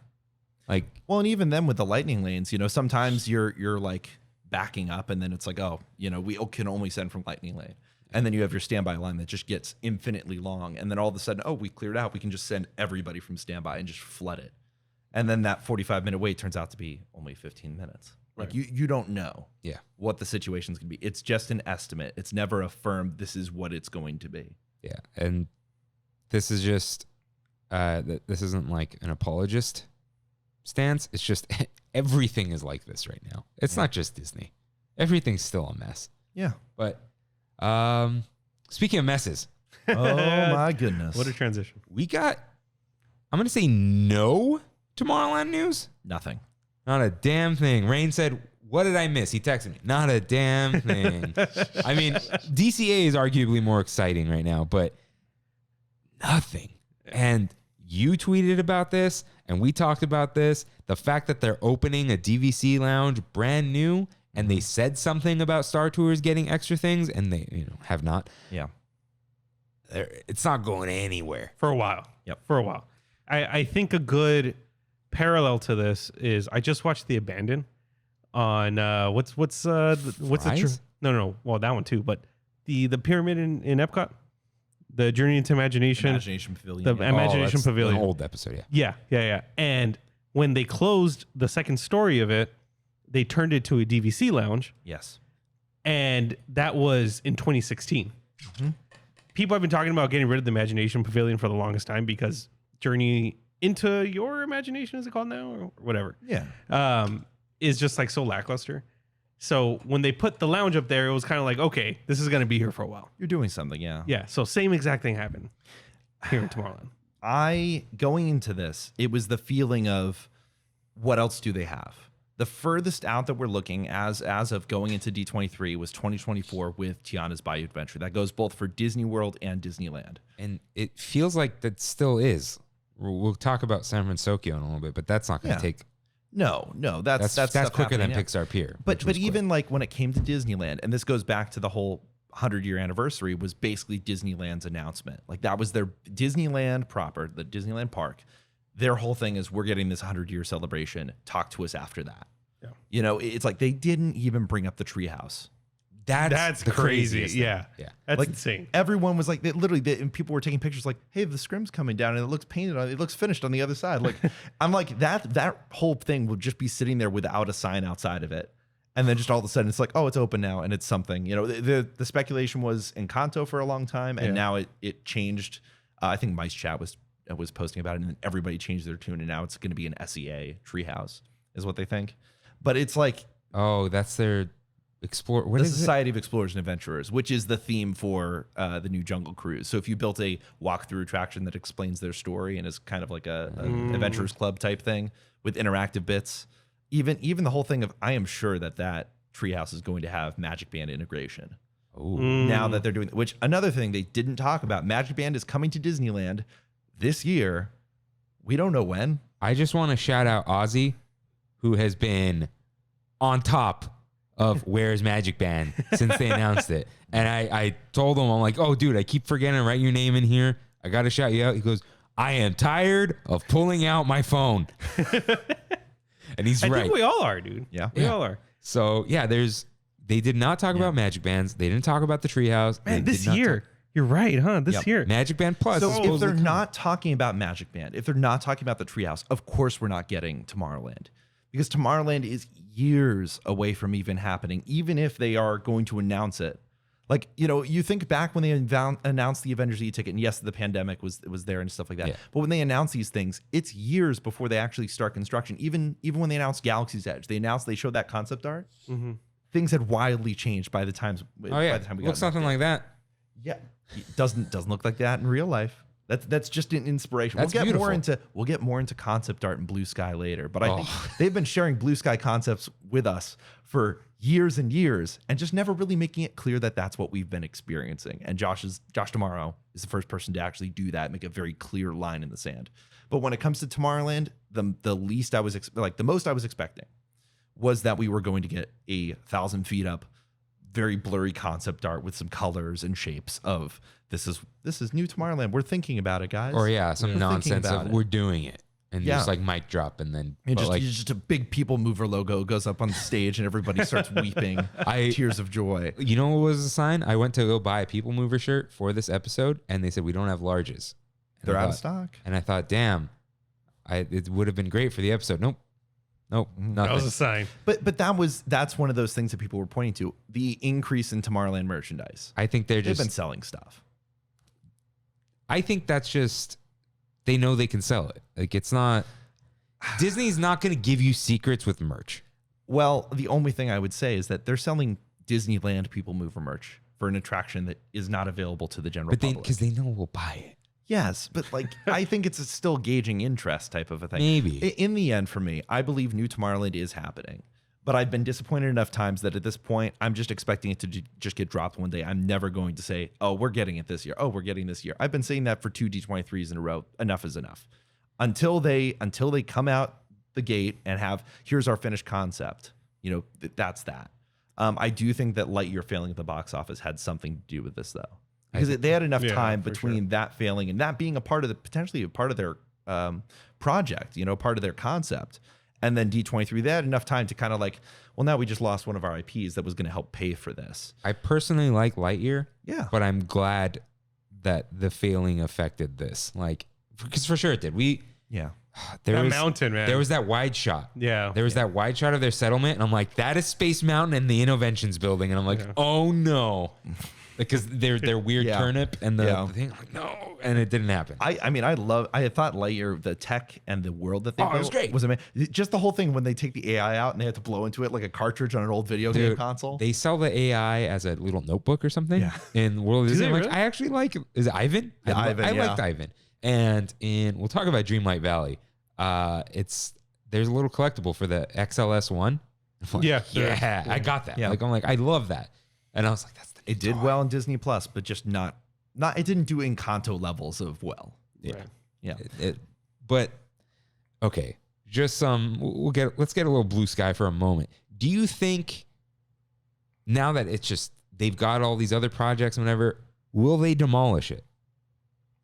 [SPEAKER 1] Like,
[SPEAKER 3] well, and even then with the lightning lanes, sometimes you're like backing up, and then it's like, oh, we can only send from lightning lane, and then you have your standby line that just gets infinitely long, and then all of a sudden, oh, we cleared out, we can just send everybody from standby and just flood it, and then that 45-minute wait turns out to be only 15 minutes. Like you don't know, what the situation's gonna be. It's just an estimate. It's never a firm. This is what it's going to be.
[SPEAKER 1] Yeah, and this is just this isn't like an apologist stance. It's just everything is like this right now. It's not just Disney. Everything's still a mess.
[SPEAKER 3] Yeah.
[SPEAKER 1] But speaking of messes.
[SPEAKER 3] Oh my goodness.
[SPEAKER 2] What a transition.
[SPEAKER 1] We got, I'm going to say no Tomorrowland news.
[SPEAKER 3] Nothing.
[SPEAKER 1] Not a damn thing. Rain said, what did I miss? He texted me. Not a damn thing. I mean, DCA is arguably more exciting right now, but nothing. And you tweeted about this, and we talked about this. The fact that they're opening a DVC lounge brand new, and they said something about Star Tours getting extra things, and they have not.
[SPEAKER 3] Yeah.
[SPEAKER 1] It's not going anywhere.
[SPEAKER 2] For a while.
[SPEAKER 3] Yep.
[SPEAKER 2] For a while. I think a good parallel to this is I just watched The Abandon on what's the no well, that one too, but the pyramid in Epcot, the Journey into Imagination
[SPEAKER 3] Pavilion,
[SPEAKER 2] the Imagination Pavilion,
[SPEAKER 1] an old episode.
[SPEAKER 2] Yeah. And when they closed the second story of it, they turned it to a DVC lounge.
[SPEAKER 3] Yes.
[SPEAKER 2] And that was in 2016. People have been talking about getting rid of the Imagination Pavilion for the longest time because Journey into Your Imagination, is it called now, or whatever?
[SPEAKER 3] Yeah.
[SPEAKER 2] Is just like so lackluster. So when they put the lounge up there, it was kind of like, okay, this is going to be here for a while.
[SPEAKER 3] You're doing something, yeah.
[SPEAKER 2] Yeah. So same exact thing happened here in Tomorrowland.
[SPEAKER 3] Going into this, it was the feeling of what else do they have? The furthest out that we're looking as of going into D23 was 2024 with Tiana's Bayou Adventure. That goes both for Disney World and Disneyland.
[SPEAKER 1] And it feels like that still is. We'll talk about San Francisco in a little bit, but that's not going to take.
[SPEAKER 3] No, that's
[SPEAKER 1] quicker than Pixar Pier.
[SPEAKER 3] But even like when it came to Disneyland, and this goes back to the whole 100-year anniversary, was basically Disneyland's announcement. Like that was their Disneyland proper, the Disneyland park. Their whole thing is, we're getting this 100-year celebration. Talk to us after that. Yeah. It's like they didn't even bring up the treehouse.
[SPEAKER 2] That's the
[SPEAKER 3] crazy.
[SPEAKER 2] Yeah. That's
[SPEAKER 3] like,
[SPEAKER 2] insane.
[SPEAKER 3] Everyone was like, and people were taking pictures like, hey, the scrim's coming down and it looks painted on it. It looks finished on the other side. Like, I'm like, that whole thing will just be sitting there without a sign outside of it. And then just all of a sudden it's like, oh, it's open now and it's something. You know, the speculation was Encanto for a long time, and now it changed. I think Mice Chat was posting about it, and then everybody changed their tune, and now it's going to be an SEA Treehouse, is what they think. But it's like,
[SPEAKER 1] oh, that's their explore. What
[SPEAKER 3] the
[SPEAKER 1] is
[SPEAKER 3] Society of Explorers and Adventurers, which is the theme for the new Jungle Cruise. So if you built a walkthrough attraction that explains their story and is kind of like an Adventurers Club type thing with interactive bits, even the whole thing of, I am sure that Treehouse is going to have Magic Band integration. Now that they're doing, which another thing they didn't talk about, Magic Band is coming to Disneyland this year. We don't know when.
[SPEAKER 1] I just want to shout out Ozzy, who has been on top of Where's Magic Band since they announced it. And I told him, I'm like, oh, dude, I keep forgetting to write your name in here. I got to shout you out. He goes, I am tired of pulling out my phone. And he's right.
[SPEAKER 2] I think we all are, dude.
[SPEAKER 3] Yeah.
[SPEAKER 2] We all are.
[SPEAKER 1] So, yeah, they did not talk about Magic Bands. They didn't talk about the Treehouse.
[SPEAKER 2] Man,
[SPEAKER 1] They
[SPEAKER 2] this
[SPEAKER 1] did not
[SPEAKER 2] year. You're right, huh? This year.
[SPEAKER 1] Magic Band Plus.
[SPEAKER 3] So
[SPEAKER 1] is
[SPEAKER 3] if
[SPEAKER 1] supposedly
[SPEAKER 3] they're
[SPEAKER 1] coming.
[SPEAKER 3] not talking about Magic Band, if they're not talking about the Treehouse, of course we're not getting Tomorrowland, because Tomorrowland is years away from even happening, even if they are going to announce it. Like, you know, you think back when they announced the Avengers e-ticket, and yes, the pandemic was there and stuff like that.
[SPEAKER 1] Yeah.
[SPEAKER 3] But when they announce these things, it's years before they actually start construction. Even when they announced Galaxy's Edge, they showed that concept art. Things had wildly changed by the time.
[SPEAKER 1] Oh, yeah.
[SPEAKER 3] By the time we got
[SPEAKER 1] looks something like that.
[SPEAKER 3] Yeah, it doesn't look like that in real life. That's just an inspiration.
[SPEAKER 1] That's
[SPEAKER 3] we'll get more into concept art and Blue Sky later, but I think they've been sharing Blue Sky concepts with us for years and years, and just never really making it clear that that's what we've been experiencing. And Josh Tomorrow is the first person to actually do that, make a very clear line in the sand. But when it comes to Tomorrowland, the least I was the most I was expecting was that we were going to get 1,000 feet up, very blurry concept art with some colors and shapes of this is new Tomorrowland. We're thinking about it, guys.
[SPEAKER 1] Or
[SPEAKER 3] We're
[SPEAKER 1] some
[SPEAKER 3] thinking
[SPEAKER 1] nonsense
[SPEAKER 3] about
[SPEAKER 1] of
[SPEAKER 3] it.
[SPEAKER 1] we're doing it. And just like mic drop and then
[SPEAKER 3] And
[SPEAKER 1] but
[SPEAKER 3] just a big people mover logo goes up on the stage and everybody starts weeping tears of joy.
[SPEAKER 1] you know what was the sign? I went to go buy a People Mover shirt for this episode, and they said we don't have larges. And
[SPEAKER 3] They're
[SPEAKER 1] I
[SPEAKER 3] out of
[SPEAKER 1] thought-
[SPEAKER 3] stock.
[SPEAKER 1] And I thought, damn, it would have been great for the episode. Nope, nothing.
[SPEAKER 2] That was a sign.
[SPEAKER 3] But that's one of those things that people were pointing to, the increase in Tomorrowland merchandise.
[SPEAKER 1] I think they've
[SPEAKER 3] They've been selling stuff.
[SPEAKER 1] I think that's just they know they can sell it. Like it's not Disney's not going to give you secrets with merch.
[SPEAKER 3] Well, the only thing I would say is that they're selling Disneyland People Mover merch for an attraction that is not available to the general
[SPEAKER 1] But
[SPEAKER 3] public.
[SPEAKER 1] because they know we'll buy it.
[SPEAKER 3] Yes, but like I think it's a still gauging interest type of a thing.
[SPEAKER 1] Maybe.
[SPEAKER 3] In the end, for me, I believe New Tomorrowland is happening. But I've been disappointed enough times that at this point, I'm just expecting it to just get dropped one day. I'm never going to say, oh, we're getting it this year. Oh, we're getting this year. I've been saying that for 2 D23s in a row. Enough is enough. Until they come out the gate and have, here's our finished concept. You know, that's that. I do think that Lightyear failing at the box office had something to do with this, though. Because they had enough time between that failing and that being potentially a part of their project, you know, part of their concept. And then D23, they had enough time to kind of like, well, now we just lost one of our IPs that was going to help pay for this.
[SPEAKER 1] I personally like Lightyear.
[SPEAKER 3] Yeah.
[SPEAKER 1] But I'm glad that the failing affected this. Like, because for sure it did. There
[SPEAKER 2] That
[SPEAKER 1] was
[SPEAKER 2] mountain, man.
[SPEAKER 1] There was that wide shot.
[SPEAKER 2] Yeah.
[SPEAKER 1] There was that wide shot of their settlement, and I'm like, that is Space Mountain and the Innovations building, and I'm like, oh no, because they're weird turnip and the thing. I'm like, no, and it didn't happen.
[SPEAKER 3] I thought Lightyear, the tech and the world that they built
[SPEAKER 1] it was great.
[SPEAKER 3] was amazing. Just the whole thing when they take the AI out and they have to blow into it like a cartridge on an old video game console.
[SPEAKER 1] They sell the AI as a little notebook or something
[SPEAKER 3] Yeah.
[SPEAKER 1] in World of Disney.
[SPEAKER 2] they
[SPEAKER 1] I'm like,
[SPEAKER 2] really?
[SPEAKER 1] I actually like it. Is it Ivan?
[SPEAKER 3] Yeah, Ivan,
[SPEAKER 1] I
[SPEAKER 3] yeah.
[SPEAKER 1] liked Ivan. And we'll talk about Dreamlight Valley. There's a little collectible for the XLS one. Yeah, I got that.
[SPEAKER 3] Yeah.
[SPEAKER 1] I'm like, I love that. And I was like, that's the
[SPEAKER 3] It did well in Disney Plus, but just not. It didn't do Encanto levels of well.
[SPEAKER 1] Yeah.
[SPEAKER 3] Yeah.
[SPEAKER 1] But okay, just let's get a little blue sky for a moment. Do you think now that it's just they've got all these other projects and whatever, will they demolish it?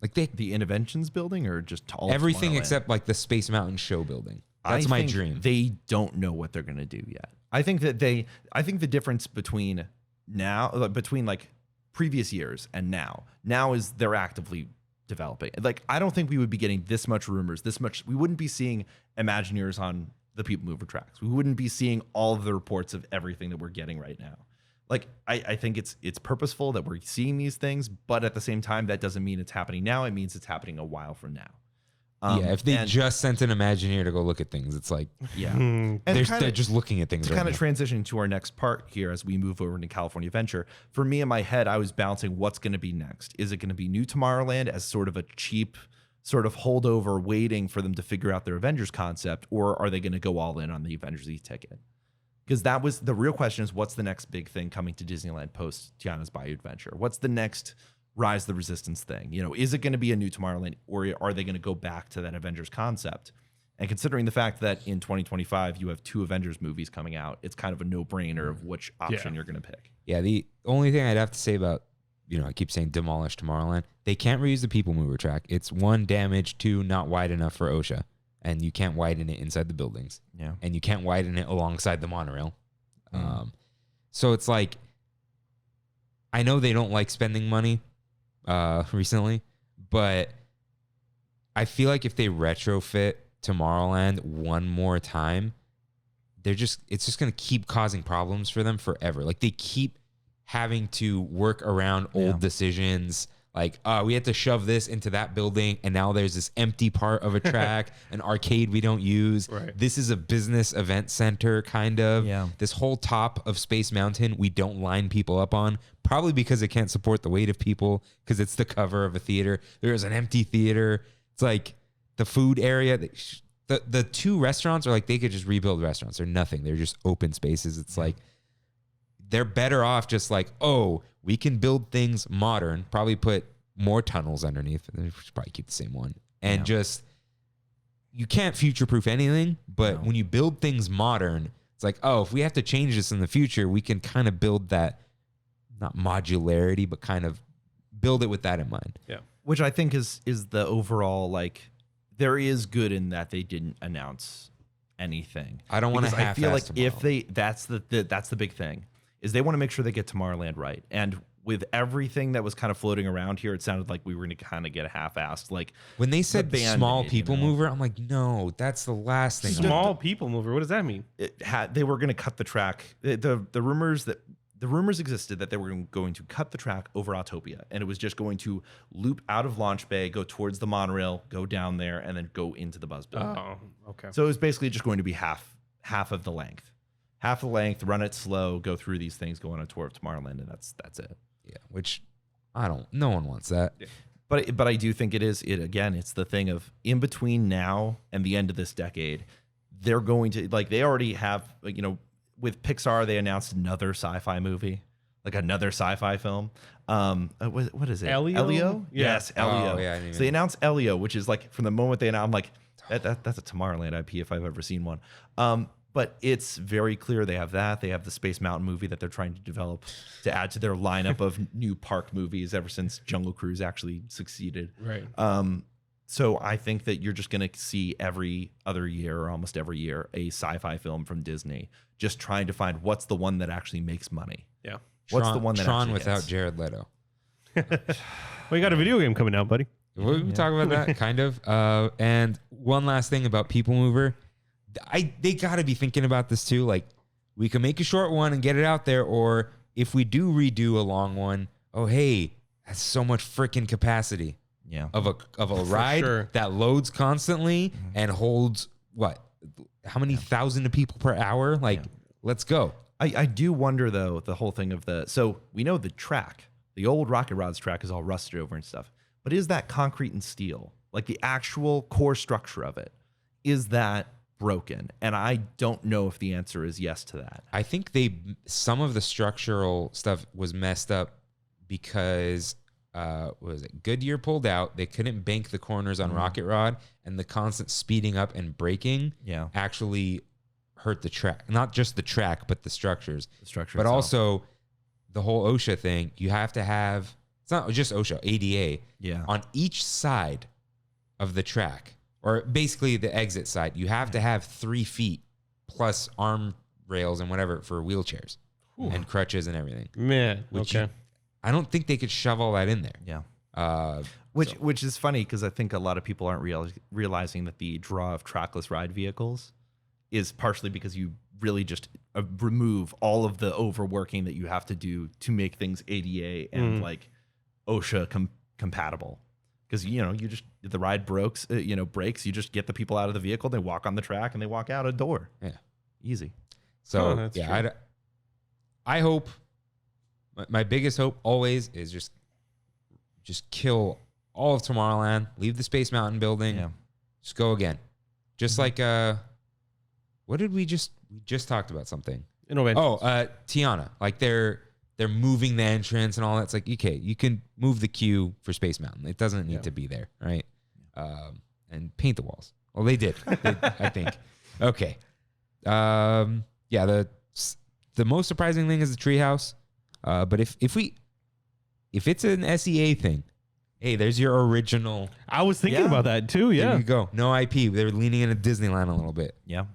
[SPEAKER 1] Like
[SPEAKER 3] The Innovations building or just all
[SPEAKER 1] everything
[SPEAKER 3] Tomorrowland?
[SPEAKER 1] except like the Space Mountain show building. That's
[SPEAKER 3] I
[SPEAKER 1] my
[SPEAKER 3] think
[SPEAKER 1] dream.
[SPEAKER 3] They don't know what they're going to do yet. I think the difference between like previous years and now is they're actively developing. Like, I don't think we would be getting this much rumors, we wouldn't be seeing Imagineers on the People Mover tracks. We wouldn't be seeing all of the reports of everything that we're getting right now. Like, I think it's purposeful that we're seeing these things, but at the same time, that doesn't mean it's happening now. It means it's happening a while from now.
[SPEAKER 1] If they just sent an Imagineer to go look at things, it's like,
[SPEAKER 3] and
[SPEAKER 1] they're just looking at things.
[SPEAKER 3] To
[SPEAKER 1] right
[SPEAKER 3] kind of
[SPEAKER 1] now.
[SPEAKER 3] transition to our next part here as we move over into California Adventure, for me in my head, I was bouncing what's going to be next. Is it going to be New Tomorrowland as sort of a cheap sort of holdover waiting for them to figure out their Avengers concept, or are they going to go all in on the Avengers e-ticket? Because that was the real question, is what's the next big thing coming to Disneyland post Tiana's Bayou Adventure? What's the next Rise of the Resistance thing? You know, is it going to be a New Tomorrowland, or are they going to go back to that Avengers concept? And considering the fact that in 2025 you have 2 Avengers movies coming out, it's kind of a no-brainer of which option you're going to pick.
[SPEAKER 1] Yeah, the only thing I'd have to say about, I keep saying demolish Tomorrowland, they can't reuse the People Mover track. It's 1, damaged, 2, not wide enough for OSHA, and you can't widen it inside the buildings.
[SPEAKER 3] Yeah,
[SPEAKER 1] and you can't widen it alongside the monorail. So it's like, I know they don't like spending money recently, but I feel like if they retrofit Tomorrowland one more time, it's just going to keep causing problems for them forever. Like, they keep having to work around old decisions. Like, we had to shove this into that building, and now there's this empty part of a track, an arcade we don't use.
[SPEAKER 2] Right.
[SPEAKER 1] This is a business event center, kind of.
[SPEAKER 3] Yeah.
[SPEAKER 1] This whole top of Space Mountain we don't line people up on, probably because it can't support the weight of people, because it's the cover of a theater. There's an empty theater. It's like the food area. The 2 restaurants are like, they could just rebuild restaurants. They're nothing. They're just open spaces. It's like, they're better off just like, we can build things modern, probably put more tunnels underneath, and we should probably keep the same one. And just, you can't future-proof anything, but when you build things modern, it's like, if we have to change this in the future, we can kind of build that, not modularity, but kind of build it with that in mind.
[SPEAKER 2] Yeah.
[SPEAKER 3] which I think is the overall, like, there is good in that they didn't announce anything.
[SPEAKER 1] I don't want to
[SPEAKER 3] Because I feel like
[SPEAKER 1] tomorrow.
[SPEAKER 3] if they that's the big thing, is they want to make sure they get Tomorrowland right. And with everything that was kind of floating around here, it sounded like we were going to kind of get a half-assed, like,
[SPEAKER 1] when they said
[SPEAKER 3] Band-Aid,
[SPEAKER 1] small
[SPEAKER 3] you
[SPEAKER 1] people
[SPEAKER 3] know?
[SPEAKER 1] mover, I'm like, no, that's the last thing.
[SPEAKER 2] Small people mover. What does that mean?
[SPEAKER 3] they were going to cut the track. The rumors existed that they were going to cut the track over Autopia, and it was just going to loop out of Launch Bay, go towards the monorail, go down there, and then go into the Buzz Building.
[SPEAKER 2] Oh, okay.
[SPEAKER 3] So it was basically just going to be half of the length. Half the length, run it slow, go through these things, go on a tour of Tomorrowland, and that's it.
[SPEAKER 1] Yeah, which no one wants that.
[SPEAKER 2] Yeah.
[SPEAKER 3] But I do think it's the thing of in between now and the end of this decade, they're going to, like, they already have, like, with Pixar, they announced another sci-fi movie, like another sci-fi film. What is it?
[SPEAKER 2] Elio? Yeah.
[SPEAKER 3] Yes, Elio.
[SPEAKER 1] Oh, yeah, I didn't
[SPEAKER 3] So they
[SPEAKER 1] even-
[SPEAKER 3] announced Elio, which is like, from the moment they announced, I'm like, that's a Tomorrowland IP if I've ever seen one. But it's very clear they have that. They have the Space Mountain movie that they're trying to develop to add to their lineup of new park movies ever since Jungle Cruise actually succeeded.
[SPEAKER 2] Right.
[SPEAKER 3] So I think that you're just going to see every other year or almost every year a sci-fi film from Disney, just trying to find what's the one that actually makes money.
[SPEAKER 2] Yeah.
[SPEAKER 3] What's
[SPEAKER 1] Tron,
[SPEAKER 3] the one that
[SPEAKER 1] Tron
[SPEAKER 3] actually
[SPEAKER 1] without
[SPEAKER 3] hits?
[SPEAKER 1] Jared Leto?
[SPEAKER 2] Well, you got a video game coming out, buddy.
[SPEAKER 1] We talk about that kind of. And one last thing about People Mover, they got to be thinking about this too. Like, we can make a short one and get it out there, or if we do redo a long one, that's so much freaking capacity
[SPEAKER 3] Yeah.
[SPEAKER 1] of a ride
[SPEAKER 2] sure.
[SPEAKER 1] that loads constantly and holds how many thousand of people per hour? Like, let's go.
[SPEAKER 3] I do wonder, though, the whole thing of so we know the track, the old Rocket Rods track is all rusted over and stuff, but is that concrete and steel? Like, the actual core structure of it, is that broken? And I don't know if the answer is yes to that.
[SPEAKER 1] I think some of the structural stuff was messed up because what was it? Goodyear pulled out. They couldn't bank the corners on Rocket Rod, and the constant speeding up and braking actually hurt the track. Not just the track, but the structures.
[SPEAKER 3] The structure,
[SPEAKER 1] but
[SPEAKER 3] itself.
[SPEAKER 1] also the whole OSHA thing. You have to have, it's not just OSHA, ADA. On each side of the track, or basically the exit side, you have to have 3 feet plus arm rails and whatever for wheelchairs and crutches and everything.
[SPEAKER 2] Man.
[SPEAKER 1] Which
[SPEAKER 2] Okay.
[SPEAKER 1] I don't think they could shove all that in there.
[SPEAKER 3] Yeah. Which is funny because I think a lot of people aren't realizing that the draw of trackless ride vehicles is partially because you really just remove all of the overworking that you have to do to make things ADA and like OSHA compatible. Because the ride breaks, you just get the people out of the vehicle, they walk on the track, and they walk out a door.
[SPEAKER 1] Yeah,
[SPEAKER 3] easy.
[SPEAKER 1] So I hope my biggest hope always is just kill all of Tomorrowland, leave the Space Mountain building, just go again. Just like what did we just talked about something? Tiana, like they're moving the entrance and all that. It's like, okay, you can move the queue for Space Mountain. It doesn't need to be there, right? And paint the walls. Well, they did, I think. Okay. The most surprising thing is the treehouse. But if it's an SEA thing, hey, there's your original.
[SPEAKER 2] I was thinking about that too. Yeah.
[SPEAKER 1] There you go. No IP. They're leaning into Disneyland a little bit.
[SPEAKER 3] Yeah.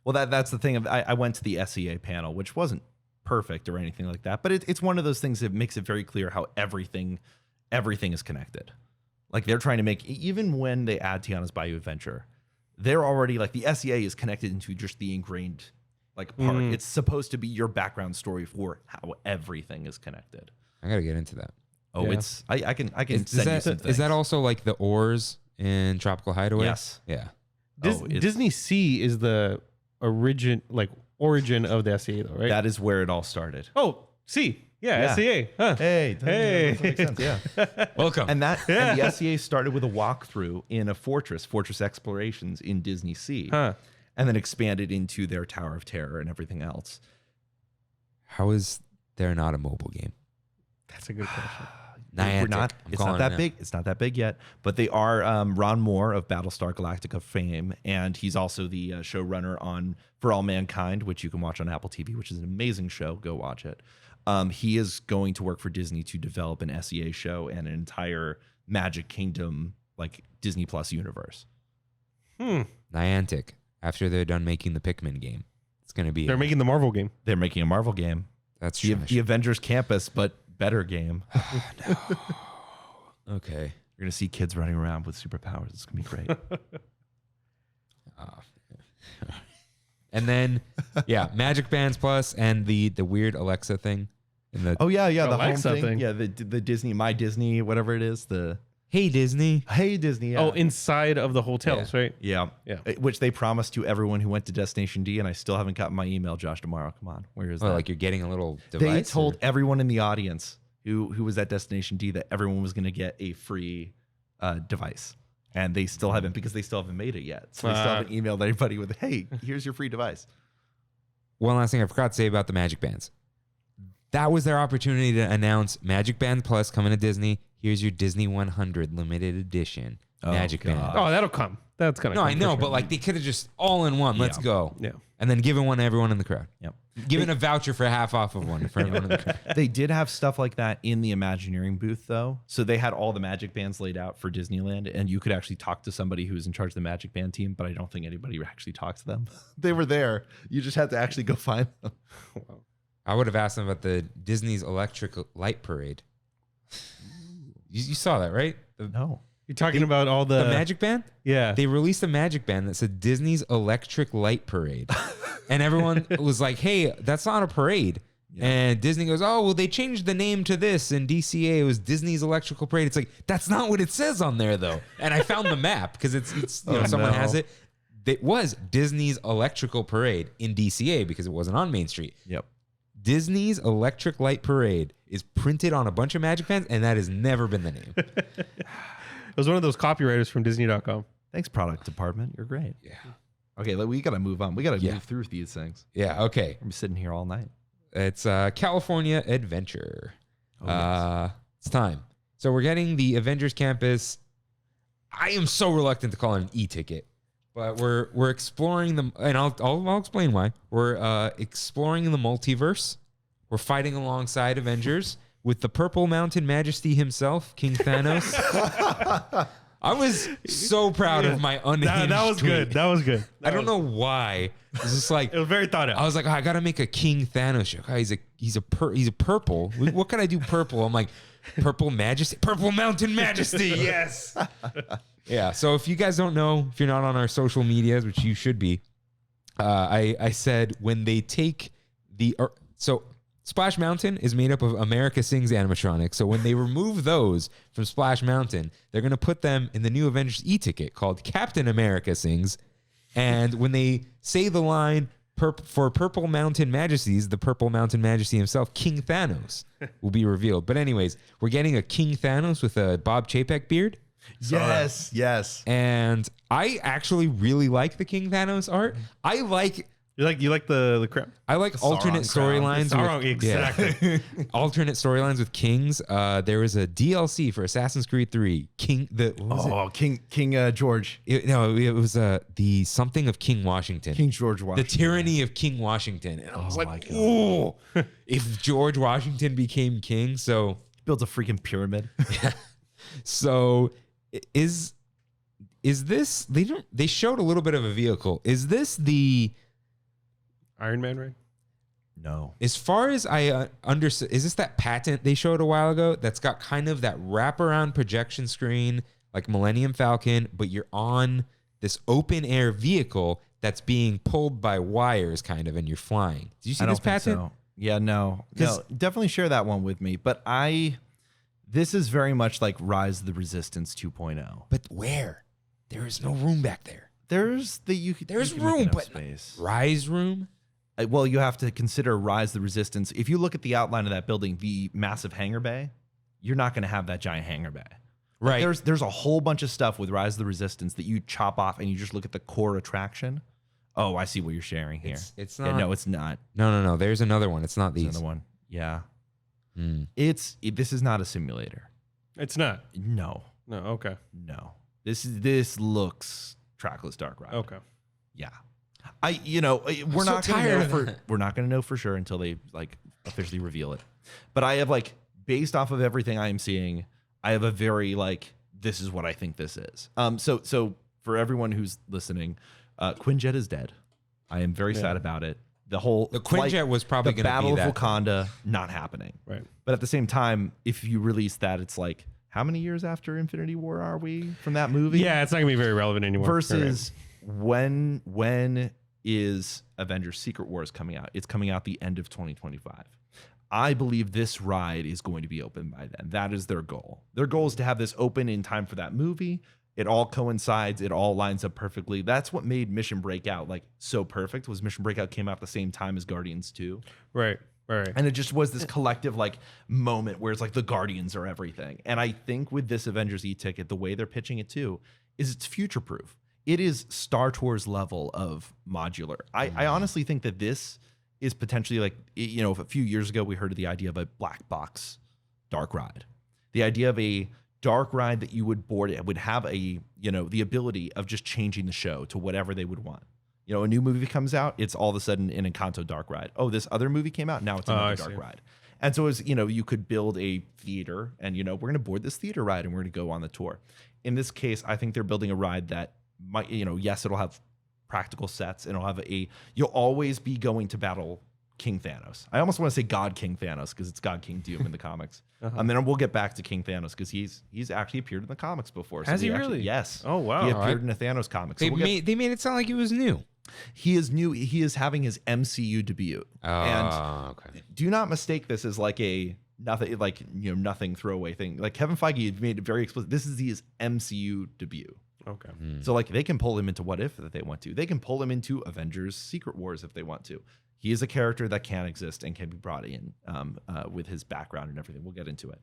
[SPEAKER 3] Well, that's the thing. I went to the SEA panel, which wasn't perfect or anything like that, but it's one of those things that makes it very clear how everything is connected. Like they're trying to make, even when they add Tiana's Bayou Adventure, they're already like the SEA is connected into just the ingrained like part. It's supposed to be your background story for how everything is connected.
[SPEAKER 1] I gotta get into that.
[SPEAKER 3] Oh, it's I can send you some things.
[SPEAKER 1] Is that also like the oars in Tropical Hideaway?
[SPEAKER 3] Yes.
[SPEAKER 1] Yeah.
[SPEAKER 2] Disney Sea is the origin of the SEA, though, right?
[SPEAKER 3] That is where it all started.
[SPEAKER 2] Oh, Sea. Yeah. SEA. Huh.
[SPEAKER 3] Hey. That makes sense. Yeah.
[SPEAKER 1] Welcome.
[SPEAKER 3] And the SEA started with a walkthrough in a Fortress Explorations in Disney Sea.
[SPEAKER 2] Huh.
[SPEAKER 3] And then expanded into their Tower of Terror and everything else.
[SPEAKER 1] How is there not a mobile game?
[SPEAKER 2] That's a good question.
[SPEAKER 1] Niantic.
[SPEAKER 3] It's not that big. It's not that big yet. But they are Ron Moore of Battlestar Galactica fame, and he's also the showrunner on For All Mankind, which you can watch on Apple TV, which is an amazing show. Go watch it. He is going to work for Disney to develop an SEA show and an entire Magic Kingdom like Disney Plus universe.
[SPEAKER 1] Niantic. After they're done making the Pikmin game, it's going to be.
[SPEAKER 2] They're making the Marvel game.
[SPEAKER 3] They're making a Marvel game.
[SPEAKER 1] That's
[SPEAKER 3] the Avengers Campus, but better game.
[SPEAKER 1] No. Okay.
[SPEAKER 3] You're going to see kids running around with superpowers. It's going to be great.
[SPEAKER 1] And then, Magic Bands Plus and the weird Alexa thing. The
[SPEAKER 2] Alexa
[SPEAKER 3] home
[SPEAKER 2] thing.
[SPEAKER 3] Yeah, the Disney, My Disney, whatever it is. The
[SPEAKER 1] Hey Disney.
[SPEAKER 3] Hey Disney. Yeah.
[SPEAKER 2] Oh, inside of the hotels, right?
[SPEAKER 3] Yeah. Which they promised to everyone who went to Destination D, and I still haven't gotten my email, Josh, tomorrow. Come on. Where is that?
[SPEAKER 1] Like you're getting a little device?
[SPEAKER 3] They told everyone in the audience who was at Destination D that everyone was going to get a free device. And they still haven't, because they still haven't made it yet. So they still haven't emailed anybody with, hey, here's your free device.
[SPEAKER 1] One last thing I forgot to say about the Magic Bands. That was their opportunity to announce Magic Band Plus coming to Disney. Here's your Disney 100 limited edition Magic Band.
[SPEAKER 2] Oh, that'll come. That's gonna.
[SPEAKER 1] No,
[SPEAKER 2] come
[SPEAKER 1] I know,
[SPEAKER 2] for sure.
[SPEAKER 1] but like they could have just all in one. Let's go.
[SPEAKER 2] Yeah.
[SPEAKER 1] And then given one to everyone in the crowd.
[SPEAKER 3] Yep.
[SPEAKER 1] Given a voucher for half off of one for everyone in the crowd.
[SPEAKER 3] They did have stuff like that in the Imagineering booth, though. So they had all the Magic Bands laid out for Disneyland, and you could actually talk to somebody who was in charge of the Magic Band team, but I don't think anybody actually talked to them. They were there. You just had to actually go find them.
[SPEAKER 2] Wow.
[SPEAKER 1] I would have asked them about the Disney's Electric Light Parade. You saw that, right?
[SPEAKER 3] No.
[SPEAKER 2] You're talking about all the
[SPEAKER 1] Magic Band?
[SPEAKER 2] Yeah.
[SPEAKER 1] They released a Magic Band that said Disney's Electric Light Parade. And everyone was like, hey, that's not a parade. Yeah. And Disney goes, oh, well, they changed the name to this. And DCA, it was Disney's Electrical Parade. It's like, that's not what it says on there, though. And I found the map because it's someone has it. It was Disney's Electrical Parade in DCA because it wasn't on Main Street.
[SPEAKER 3] Yep.
[SPEAKER 1] Disney's Electric Light Parade is printed on a bunch of Magic Bands, and that has never been the name.
[SPEAKER 2] It was one of those copywriters from Disney.com.
[SPEAKER 3] Thanks, product department. You're great.
[SPEAKER 1] Yeah.
[SPEAKER 3] Okay, we got to move on. We got to move through these things.
[SPEAKER 1] Yeah, okay.
[SPEAKER 3] I'm sitting here all night.
[SPEAKER 1] It's California Adventure.
[SPEAKER 3] Oh, yes.
[SPEAKER 1] It's time. So we're getting the Avengers Campus. I am so reluctant to call it an e-ticket, but we're exploring them, and I'll explain why. We're exploring the multiverse. We're fighting alongside Avengers with the Purple Mountain Majesty himself, King Thanos. I was so proud of my unhinged
[SPEAKER 2] That was
[SPEAKER 1] tweet.
[SPEAKER 2] good. That was good.
[SPEAKER 1] I don't know why. It was just like
[SPEAKER 2] It was very thought out.
[SPEAKER 1] I was like, I gotta make a King Thanos joke. He's a purple. What can I do purple? I'm like, Purple Majesty, Purple Mountain Majesty. Yes. Yeah. So if you guys don't know, if you're not on our social medias, which you should be, I said when they take so Splash Mountain is made up of America Sings animatronics. So when they remove those from Splash Mountain, they're going to put them in the new Avengers e-ticket called Captain America Sings. And when they say the line for Purple Mountain Majesties, the Purple Mountain Majesty himself, King Thanos, will be revealed. But anyways, we're getting a King Thanos with a Bob Chapek beard.
[SPEAKER 3] Yes.
[SPEAKER 1] And I actually really like the King Thanos art. I like
[SPEAKER 2] You like the crap?
[SPEAKER 1] I like alternate storylines.
[SPEAKER 2] Exactly.
[SPEAKER 1] Alternate storylines with kings. There was a DLC for Assassin's Creed 3. King
[SPEAKER 3] George.
[SPEAKER 1] It was the something of King Washington.
[SPEAKER 3] King George Washington.
[SPEAKER 1] The tyranny of King Washington. And I was
[SPEAKER 3] my
[SPEAKER 1] like,
[SPEAKER 3] God.
[SPEAKER 1] ooh, if George Washington became king. So
[SPEAKER 3] Builds a freaking pyramid.
[SPEAKER 1] so is this they showed a little bit of a vehicle. Is this the
[SPEAKER 2] Iron Man, right?
[SPEAKER 3] No.
[SPEAKER 1] As far as I understood, is this that patent they showed a while ago that's got kind of that wraparound projection screen like Millennium Falcon, but you're on this open air vehicle that's being pulled by wires kind of and you're flying? Did you see this patent?
[SPEAKER 3] So. Yeah, no. Definitely share that one with me. But this is very much like Rise of the Resistance 2.0.
[SPEAKER 1] But where? There is no room back there.
[SPEAKER 3] There's
[SPEAKER 1] room, but
[SPEAKER 3] space.
[SPEAKER 1] Rise room?
[SPEAKER 3] Well, you have to consider Rise of the Resistance. If you look at the outline of that building, the massive hangar bay, you're not going to have that giant hangar bay.
[SPEAKER 1] Right.
[SPEAKER 3] There's a whole bunch of stuff with Rise of the Resistance that you chop off and you just look at the core attraction. Oh, I see what you're sharing here.
[SPEAKER 1] It's not.
[SPEAKER 3] Yeah, no, it's not.
[SPEAKER 1] No. There's another one. It's not these.
[SPEAKER 3] Another one. Yeah.
[SPEAKER 1] Mm.
[SPEAKER 3] This is not a simulator.
[SPEAKER 2] It's not.
[SPEAKER 3] No.
[SPEAKER 2] No. Okay.
[SPEAKER 3] No. This looks trackless dark ride.
[SPEAKER 2] Okay.
[SPEAKER 3] Yeah. We're
[SPEAKER 1] so
[SPEAKER 3] not
[SPEAKER 1] tired
[SPEAKER 3] going
[SPEAKER 1] of that.
[SPEAKER 3] we're not going to know for sure until they like officially reveal it. But I have based off of everything I am seeing, I have a very this is what I think this is. So for everyone who's listening, Quinjet is dead. I am very sad about it. The
[SPEAKER 1] Quinjet was probably
[SPEAKER 3] the
[SPEAKER 1] going to
[SPEAKER 3] Battle
[SPEAKER 1] be
[SPEAKER 3] of
[SPEAKER 1] that.
[SPEAKER 3] Wakanda not happening.
[SPEAKER 2] Right.
[SPEAKER 3] But at the same time, if you release that, it's like, how many years after Infinity War are we from that movie?
[SPEAKER 2] Yeah, it's not gonna be very relevant anymore.
[SPEAKER 3] Versus when is Avengers Secret Wars coming out? It's coming out the end of 2025. I believe this ride is going to be open by then. That is their goal. Their goal is to have this open in time for that movie. It all coincides. It all lines up perfectly. That's what made Mission Breakout so perfect. Was Mission Breakout came out at the same time as Guardians 2.
[SPEAKER 2] Right.
[SPEAKER 3] And it just was this collective moment where it's like the Guardians are everything. And I think with this Avengers e-ticket, the way they're pitching it too, is it's future proof. It is Star Tours level of modular. I honestly think that this is potentially if a few years ago we heard of the idea of a black box dark ride. The idea of a dark ride that you would board, it would have the ability of just changing the show to whatever they would want. A new movie comes out, it's all of a sudden an Encanto dark ride. Oh, this other movie came out, now it's another dark ride. And so as you could build a theater and we're going to board this theater ride and we're going to go on the tour. In this case, I think they're building a ride that might, yes, it'll have practical sets and it'll have you'll always be going to battle King Thanos. I almost want to say God King Thanos because it's God King Doom in the comics. And then we'll get back to King Thanos because he's actually appeared in the comics before. So
[SPEAKER 2] Has he really?
[SPEAKER 3] Yes.
[SPEAKER 2] Oh, wow.
[SPEAKER 3] He appeared in a Thanos comic. So
[SPEAKER 1] They made it sound like he was new.
[SPEAKER 3] He is new. He is having his MCU debut. And
[SPEAKER 1] Okay.
[SPEAKER 3] do not mistake this as nothing throwaway thing. Kevin Feige made it very explicit. This is his MCU debut.
[SPEAKER 2] Okay.
[SPEAKER 3] So they can pull him into What If if they want to. They can pull him into Avengers Secret Wars if they want to. He is a character that can exist and can be brought in with his background and everything. We'll get into it.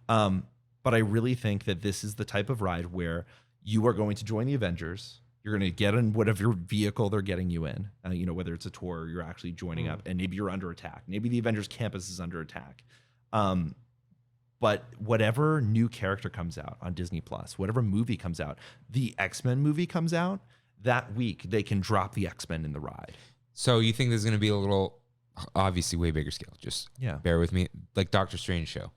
[SPEAKER 3] But I really think that this is the type of ride where you are going to join the Avengers. You're going to get in whatever vehicle they're getting you in, whether it's a tour or you're actually joining up, and maybe you're under attack. Maybe the Avengers campus is under attack. But whatever new character comes out on Disney Plus, whatever movie comes out, the X-Men movie comes out, that week they can drop the X-Men in the ride.
[SPEAKER 1] So you think there's going to be a little, obviously way bigger scale. Just bear with me. Like Doctor Strange show.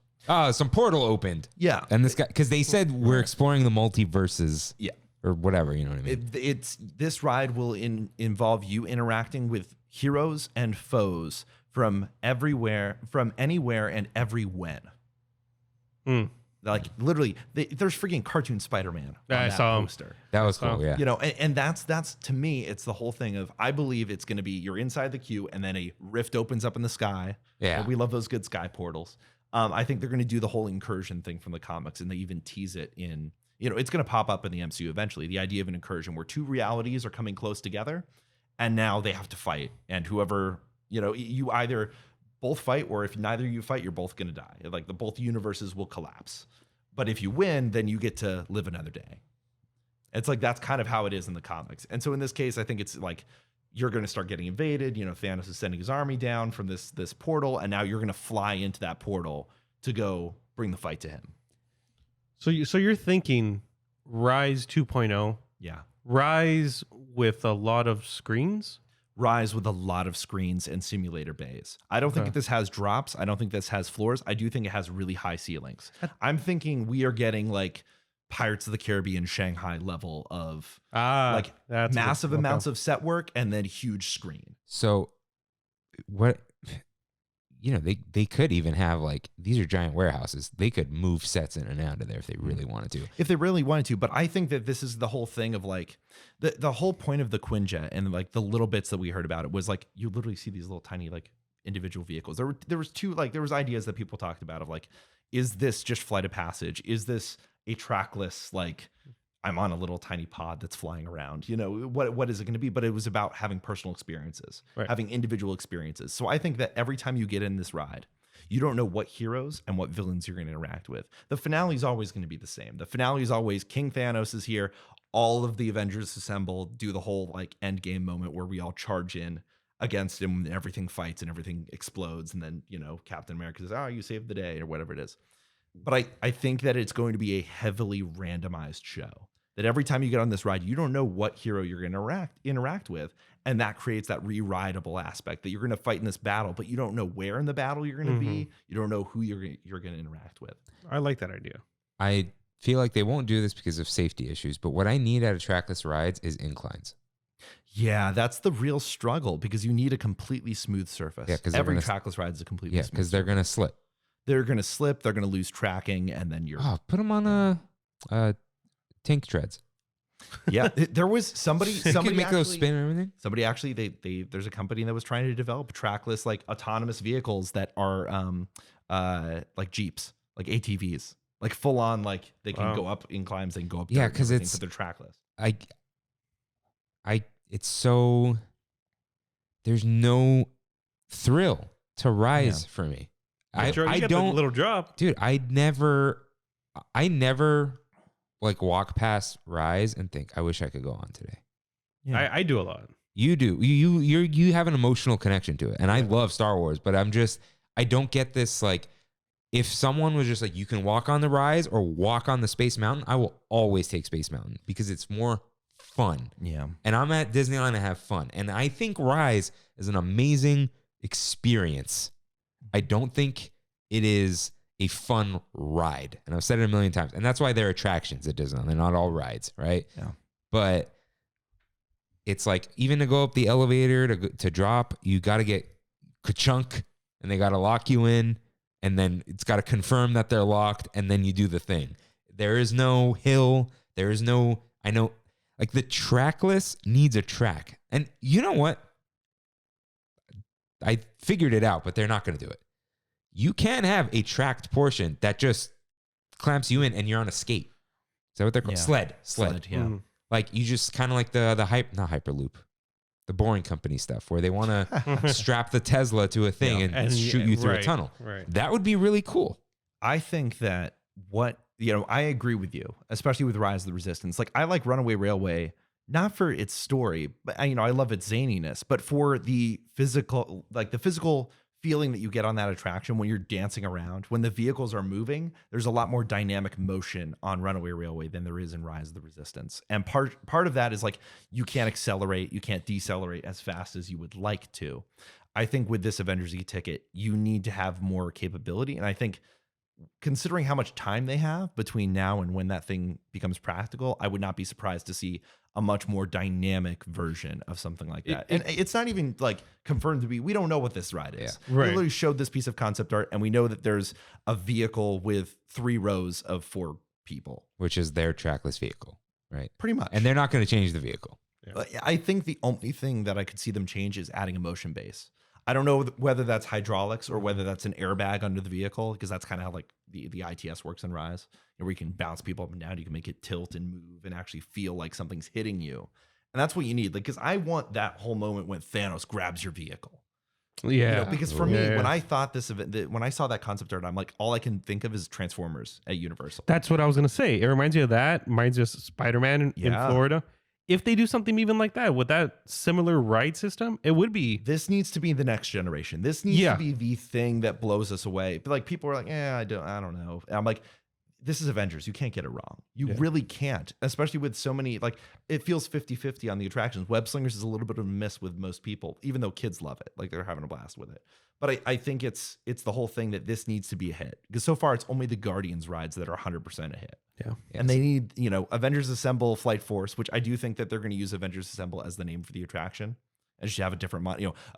[SPEAKER 1] Some portal opened.
[SPEAKER 3] Yeah.
[SPEAKER 1] And this guy, because they said we're exploring the multiverses.
[SPEAKER 3] Yeah.
[SPEAKER 1] Or whatever, you know what I mean?
[SPEAKER 3] This ride will involve you interacting with heroes and foes from everywhere, from anywhere and every when. Like literally, there's freaking cartoon Spider-Man on
[SPEAKER 2] I
[SPEAKER 3] that
[SPEAKER 2] saw him.
[SPEAKER 3] poster.
[SPEAKER 1] That was cool. Yeah.
[SPEAKER 3] You know, and that's to me, it's the whole thing of I believe it's going to be you're inside the queue and then a rift opens up in the sky.
[SPEAKER 1] Yeah.
[SPEAKER 3] And we love those good sky portals. I think they're going to do the whole incursion thing from the comics, and they even tease it in. You know, it's going to pop up in the MCU eventually. The idea of an incursion where two realities are coming close together, and now they have to fight. And whoever, you know, you either both fight, or if neither of you fight, you're both going to die. Like both universes will collapse. But if you win, then you get to live another day. It's like that's kind of how it is in the comics. And so in this case, I think it's like you're going to start getting invaded. You know, Thanos is sending his army down from this portal, and now you're going to fly into that portal to go bring the fight to him.
[SPEAKER 2] So you're thinking Rise 2.0,
[SPEAKER 3] Yeah.
[SPEAKER 2] Rise with a lot of screens?
[SPEAKER 3] Rise with a lot of screens and simulator bays. I don't think this has drops. I don't think this has floors. I do think it has really high ceilings. I'm thinking we are getting like Pirates of the Caribbean Shanghai level of like massive amounts of set work and then huge screen.
[SPEAKER 1] So what, you know, they could even have like, these are giant warehouses. They could move sets in and out of there if they really wanted to.
[SPEAKER 3] If they really wanted to. But I think that this is the whole thing of like the whole point of the Quinjet and like the little bits that we heard about it was like you literally see these little tiny like individual vehicles. There was ideas that people talked about of like, is this just Flight of Passage? Is this a trackless like I'm on a little tiny pod that's flying around? You know, what is it going to be? But it was about having personal experiences, having individual experiences. So I think that every time you get in this ride, you don't know what heroes and what villains you're going to interact with. The finale is always going to be the same. The finale is always King Thanos is here. All of the Avengers assemble, do the whole like end game moment where we all charge in against him and everything fights and everything explodes. And then, you know, Captain America says, oh, you saved the day or whatever it is. But I think that it's going to be a heavily randomized show. That every time you get on this ride, you don't know what hero you're going to interact with. And that creates that re-rideable aspect that you're going to fight in this battle, but you don't know where in the battle you're going to be. You don't know who you're going to interact with.
[SPEAKER 2] I like that idea.
[SPEAKER 1] I feel like they won't do this because of safety issues, but what I need out of trackless rides is inclines.
[SPEAKER 3] Yeah, that's the real struggle because you need a completely smooth surface. Yeah, because every trackless ride is a completely smooth
[SPEAKER 1] because they're going to slip.
[SPEAKER 3] They're going to slip. They're going to lose tracking, and then you're
[SPEAKER 1] put them on tank treads.
[SPEAKER 3] Yeah, there was somebody
[SPEAKER 1] could make those spin and everything.
[SPEAKER 3] Somebody actually, there's a company that was trying to develop trackless like autonomous vehicles that are like Jeeps, like ATVs, like full on like they can go up inclines, they can go up.
[SPEAKER 1] Yeah, because
[SPEAKER 3] but they're trackless.
[SPEAKER 1] It's so there's no thrill to Rise for me. I don't
[SPEAKER 2] little drop,
[SPEAKER 1] dude. I never like walk past Rise and think I wish I could go on today.
[SPEAKER 2] Yeah. I do a lot.
[SPEAKER 1] You do. You have an emotional connection to it, and I love Star Wars, but I don't get this like. If someone was just like, you can walk on the Rise or walk on the Space Mountain, I will always take Space Mountain because it's more fun.
[SPEAKER 3] Yeah.
[SPEAKER 1] And I'm at Disneyland to have fun. And I think Rise is an amazing experience. I don't think it is a fun ride. And I've said it a million times. And that's why there are attractions at Disneyland. They're not all rides, right?
[SPEAKER 3] Yeah.
[SPEAKER 1] But it's like, even to go up the elevator to drop, you got to get ka-chunk and they got to lock you in. And then it's got to confirm that they're locked. And then you do the thing. There is no hill. There is no, I know, like the trackless needs a track. And you know what? I figured it out, but they're not going to do it. You can have a tracked portion that just clamps you in and you're on a skate. Is that what they're called?
[SPEAKER 3] Yeah.
[SPEAKER 1] Sled.
[SPEAKER 3] Yeah.
[SPEAKER 1] Like you just kind of like not Hyperloop, the Boring Company stuff where they want to strap the Tesla to a thing and shoot you through a tunnel.
[SPEAKER 2] Right.
[SPEAKER 1] That would be really cool.
[SPEAKER 3] I think that I agree with you, especially with Rise of the Resistance. Like I like Runaway Railway, not for its story, but I love its zaniness, but for the physical feeling that you get on that attraction when you're dancing around, when the vehicles are moving, there's a lot more dynamic motion on Runaway Railway than there is in Rise of the Resistance. And part of that is like, you can't accelerate, you can't decelerate as fast as you would like to. I think with this Avengers E-ticket, you need to have more capability. And I think considering how much time they have between now and when that thing becomes practical, I would not be surprised to see a much more dynamic version of something like that. And it's not even like confirmed to be, we don't know what this ride is.
[SPEAKER 2] Yeah. Right.
[SPEAKER 3] We literally showed this piece of concept art, and we know that there's a vehicle with 3 rows of 4 people.
[SPEAKER 1] Which is their trackless vehicle, right?
[SPEAKER 3] Pretty much.
[SPEAKER 1] And they're not going to change the vehicle.
[SPEAKER 3] I think the only thing that I could see them change is adding a motion base. I don't know whether that's hydraulics or whether that's an airbag under the vehicle, because that's kind of how like the ITS works in Rise, where you can bounce people up and down. You can make it tilt and move and actually feel like something's hitting you. And that's what you need. Like, because I want that whole moment when Thanos grabs your vehicle.
[SPEAKER 2] Yeah.
[SPEAKER 3] Because for me, when I thought this event, when I saw that concept art, I'm like, all I can think of is Transformers at Universal.
[SPEAKER 2] That's what I was going to say. It reminds you of that. Reminds you of Spider-Man in Florida. If they do something even like that with that similar ride system, it would be.
[SPEAKER 3] This needs to be the next generation. This needs to be the thing that blows us away. But like people are like, I don't know. And I'm like, this is Avengers. You can't get it wrong. You really can't, especially with so many, like it feels 50-50 on the attractions. Web Slingers is a little bit of a miss with most people, even though kids love it. Like they're having a blast with it. But I think it's the whole thing that this needs to be a hit, because so far it's only the Guardians rides that are 100% a hit.
[SPEAKER 2] Yeah.
[SPEAKER 1] Yes.
[SPEAKER 3] And they need, Avengers Assemble Flight Force, which I do think that they're going to use Avengers Assemble as the name for the attraction. And just have a different,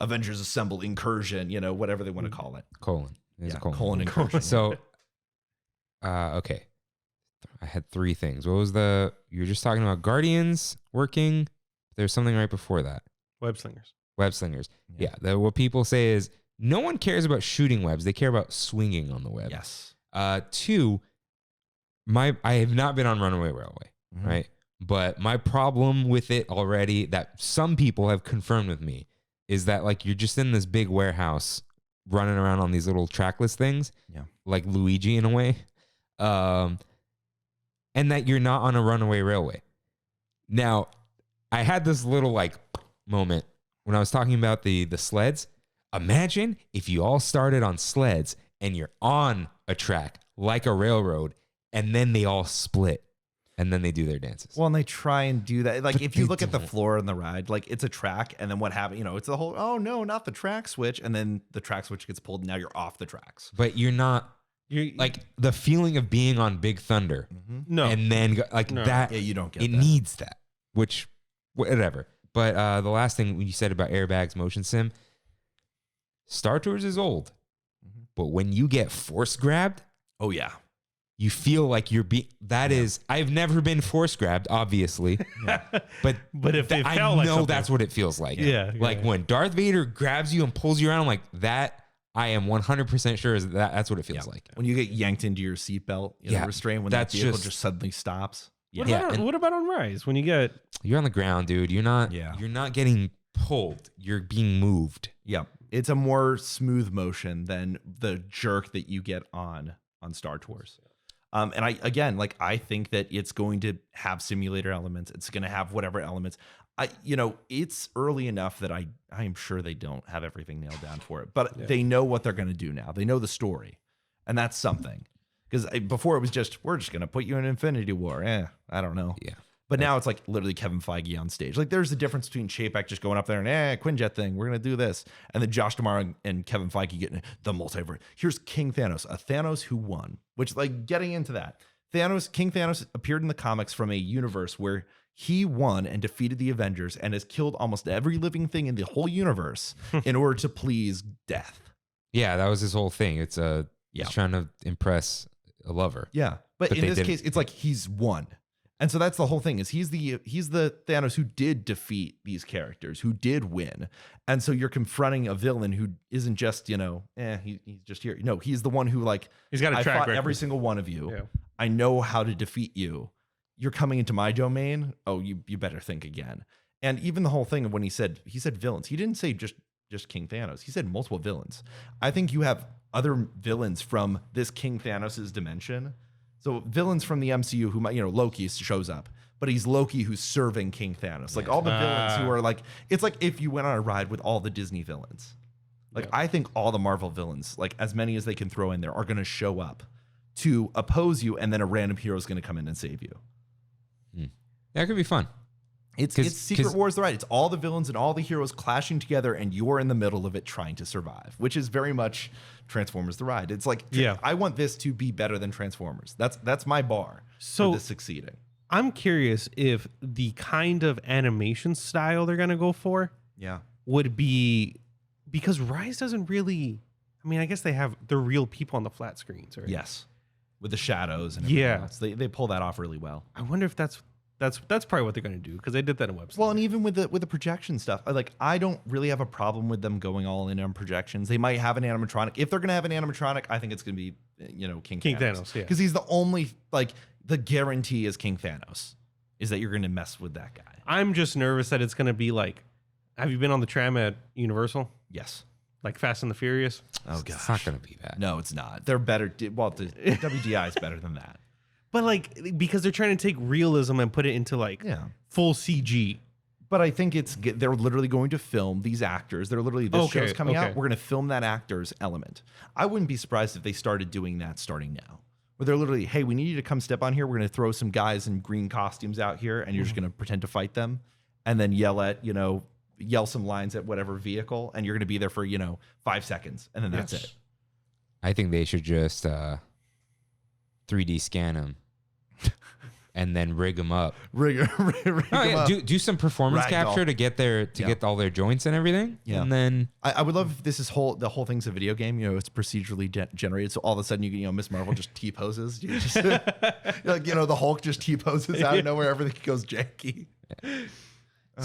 [SPEAKER 3] Avengers Assemble Incursion, whatever they want to call it.
[SPEAKER 1] Colon. There's a
[SPEAKER 3] colon Incursion.
[SPEAKER 1] So, okay. I had 3 things. What was you were just talking about Guardians working. There's something right before that.
[SPEAKER 2] Web Slingers.
[SPEAKER 1] Web Slingers. Yeah. What people say is no one cares about shooting webs. They care about swinging on the web.
[SPEAKER 3] Yes.
[SPEAKER 1] 2, I have not been on Runaway Railway, right? But my problem with it already, that some people have confirmed with me, is that like you're just in this big warehouse running around on these little trackless things, like Luigi in a way, and that you're not on a runaway railway. Now, I had this little like moment when I was talking about the sleds. Imagine if you all started on sleds and you're on a track like a railroad, and then they all split. And then they do their dances.
[SPEAKER 3] Well, and they try and do that. Like,
[SPEAKER 1] But
[SPEAKER 3] if you
[SPEAKER 1] they
[SPEAKER 3] look at the
[SPEAKER 1] don't.
[SPEAKER 3] floor in the ride, like it's a track, and then what happened? It's the whole, oh no, not the track switch, and then the track switch gets pulled, and now you're off the tracks.
[SPEAKER 1] But you're not, like the feeling of being on Big Thunder,
[SPEAKER 2] No.
[SPEAKER 1] and then that.
[SPEAKER 3] Yeah, you don't get
[SPEAKER 1] It
[SPEAKER 3] that.
[SPEAKER 1] needs that, which whatever. But the last thing you said about airbags, motion sim, Star Tours is old, but when you get force grabbed,
[SPEAKER 3] Oh yeah,
[SPEAKER 1] you feel like you're being. That is, I've never been force grabbed, obviously, but
[SPEAKER 2] if it
[SPEAKER 1] I
[SPEAKER 2] felt like
[SPEAKER 1] know
[SPEAKER 2] something.
[SPEAKER 1] that's what it feels like.
[SPEAKER 2] Yeah,
[SPEAKER 1] like when Darth Vader grabs you and pulls you around, I'm like that. I am 100% sure is that's what it feels like.
[SPEAKER 3] when you get yanked into your seatbelt, restraint, when
[SPEAKER 1] that's
[SPEAKER 3] that vehicle
[SPEAKER 1] just-
[SPEAKER 3] just suddenly stops.
[SPEAKER 2] What about on Rise? When you get
[SPEAKER 1] You're on the ground, dude. You're not.
[SPEAKER 3] Yeah.
[SPEAKER 1] You're not getting pulled. You're being moved.
[SPEAKER 3] Yeah, it's a more smooth motion than the jerk that you get on Star Tours. And I think that it's going to have simulator elements. It's going to have whatever elements. It's early enough that I am sure they don't have everything nailed down for it, but they know what they're going to do now. They know the story, and that's something. Because before it was just, we're just going to put you in Infinity War. I don't know.
[SPEAKER 1] Yeah.
[SPEAKER 3] But now it's like literally Kevin Feige on stage. Like there's a difference between Chapek just going up there and Quinjet thing, we're gonna do this, and then Josh D'Amaro and Kevin Feige getting the multiverse. Here's King Thanos, a Thanos who won. Which, like, getting into that, King Thanos appeared in the comics from a universe where he won and defeated the Avengers and has killed almost every living thing in the whole universe in order to please death.
[SPEAKER 1] Yeah, that was his whole thing. It's he's trying to impress a lover.
[SPEAKER 3] Yeah, but in
[SPEAKER 1] they
[SPEAKER 3] this
[SPEAKER 1] didn't.
[SPEAKER 3] case, it's like he's won. And so that's the whole thing, is he's the Thanos who did defeat these characters, who did win. And so you're confronting a villain who isn't just, he's just here. No, he's the one who, like,
[SPEAKER 2] He's got a
[SPEAKER 3] I
[SPEAKER 2] track
[SPEAKER 3] fought
[SPEAKER 2] record.
[SPEAKER 3] every single one of you.
[SPEAKER 2] Yeah.
[SPEAKER 3] I know how to defeat you. You're coming into my domain. Oh, you better think again. And even the whole thing of when he said villains, he didn't say just King Thanos. He said multiple villains. I think you have other villains from this King Thanos's dimension. So villains from the MCU who might, Loki shows up, but he's Loki who's serving King Thanos. Like all the villains who are like, it's like if you went on a ride with all the Disney villains. Like I think all the Marvel villains, like as many as they can throw in there, are going to show up to oppose you, and then a random hero is going to come in and save you.
[SPEAKER 1] That could be fun.
[SPEAKER 3] It's Secret Wars the ride. It's all the villains and all the heroes clashing together, and you're in the middle of it trying to survive, which is very much Transformers the ride. It's like, I want this to be better than Transformers. That's my bar for this succeeding.
[SPEAKER 2] I'm curious if the kind of animation style they're going to go for would be, because Rise doesn't really, I mean, I guess they have the real people on the flat screens, right?
[SPEAKER 3] Yes. With the shadows and everything else. They pull that off really well.
[SPEAKER 2] I wonder if that's probably what they're going to do, because they did that in website.
[SPEAKER 3] Well, and even with the projection stuff, like I don't really have a problem with them going all in on projections. They might have an animatronic. If they're going to have an animatronic, I think it's going to be, King Thanos.
[SPEAKER 2] Yeah.
[SPEAKER 3] Because he's the only, like, the guarantee is King Thanos is that you're going to mess with that guy.
[SPEAKER 2] I'm just nervous that it's going to be like, have you been on the tram at Universal?
[SPEAKER 3] Yes.
[SPEAKER 2] Like Fast and the Furious?
[SPEAKER 3] Oh, gosh.
[SPEAKER 1] It's not going to be that.
[SPEAKER 3] No, it's not. They're better. Well, the WDI is better than that.
[SPEAKER 2] But like, because they're trying to take realism and put it into like full CG.
[SPEAKER 3] But I think they're literally going to film these actors. They're literally, this show's coming out. We're going to film that actor's element. I wouldn't be surprised if they started doing that starting now. Where they're literally, hey, we need you to come step on here. We're going to throw some guys in green costumes out here, and you're just going to pretend to fight them, and then yell some lines at whatever vehicle, and you're going to be there for 5 seconds, and then that's it.
[SPEAKER 1] I think they should just 3D scan them and then rig them up.
[SPEAKER 3] Rig them up.
[SPEAKER 1] Do some performance capture to get get all their joints and everything. Yeah. And then
[SPEAKER 3] I would love if this is the whole thing's a video game. It's procedurally generated, so all of a sudden Miss Marvel just T poses. The Hulk just T poses out of nowhere. Everything goes janky.
[SPEAKER 1] Yeah.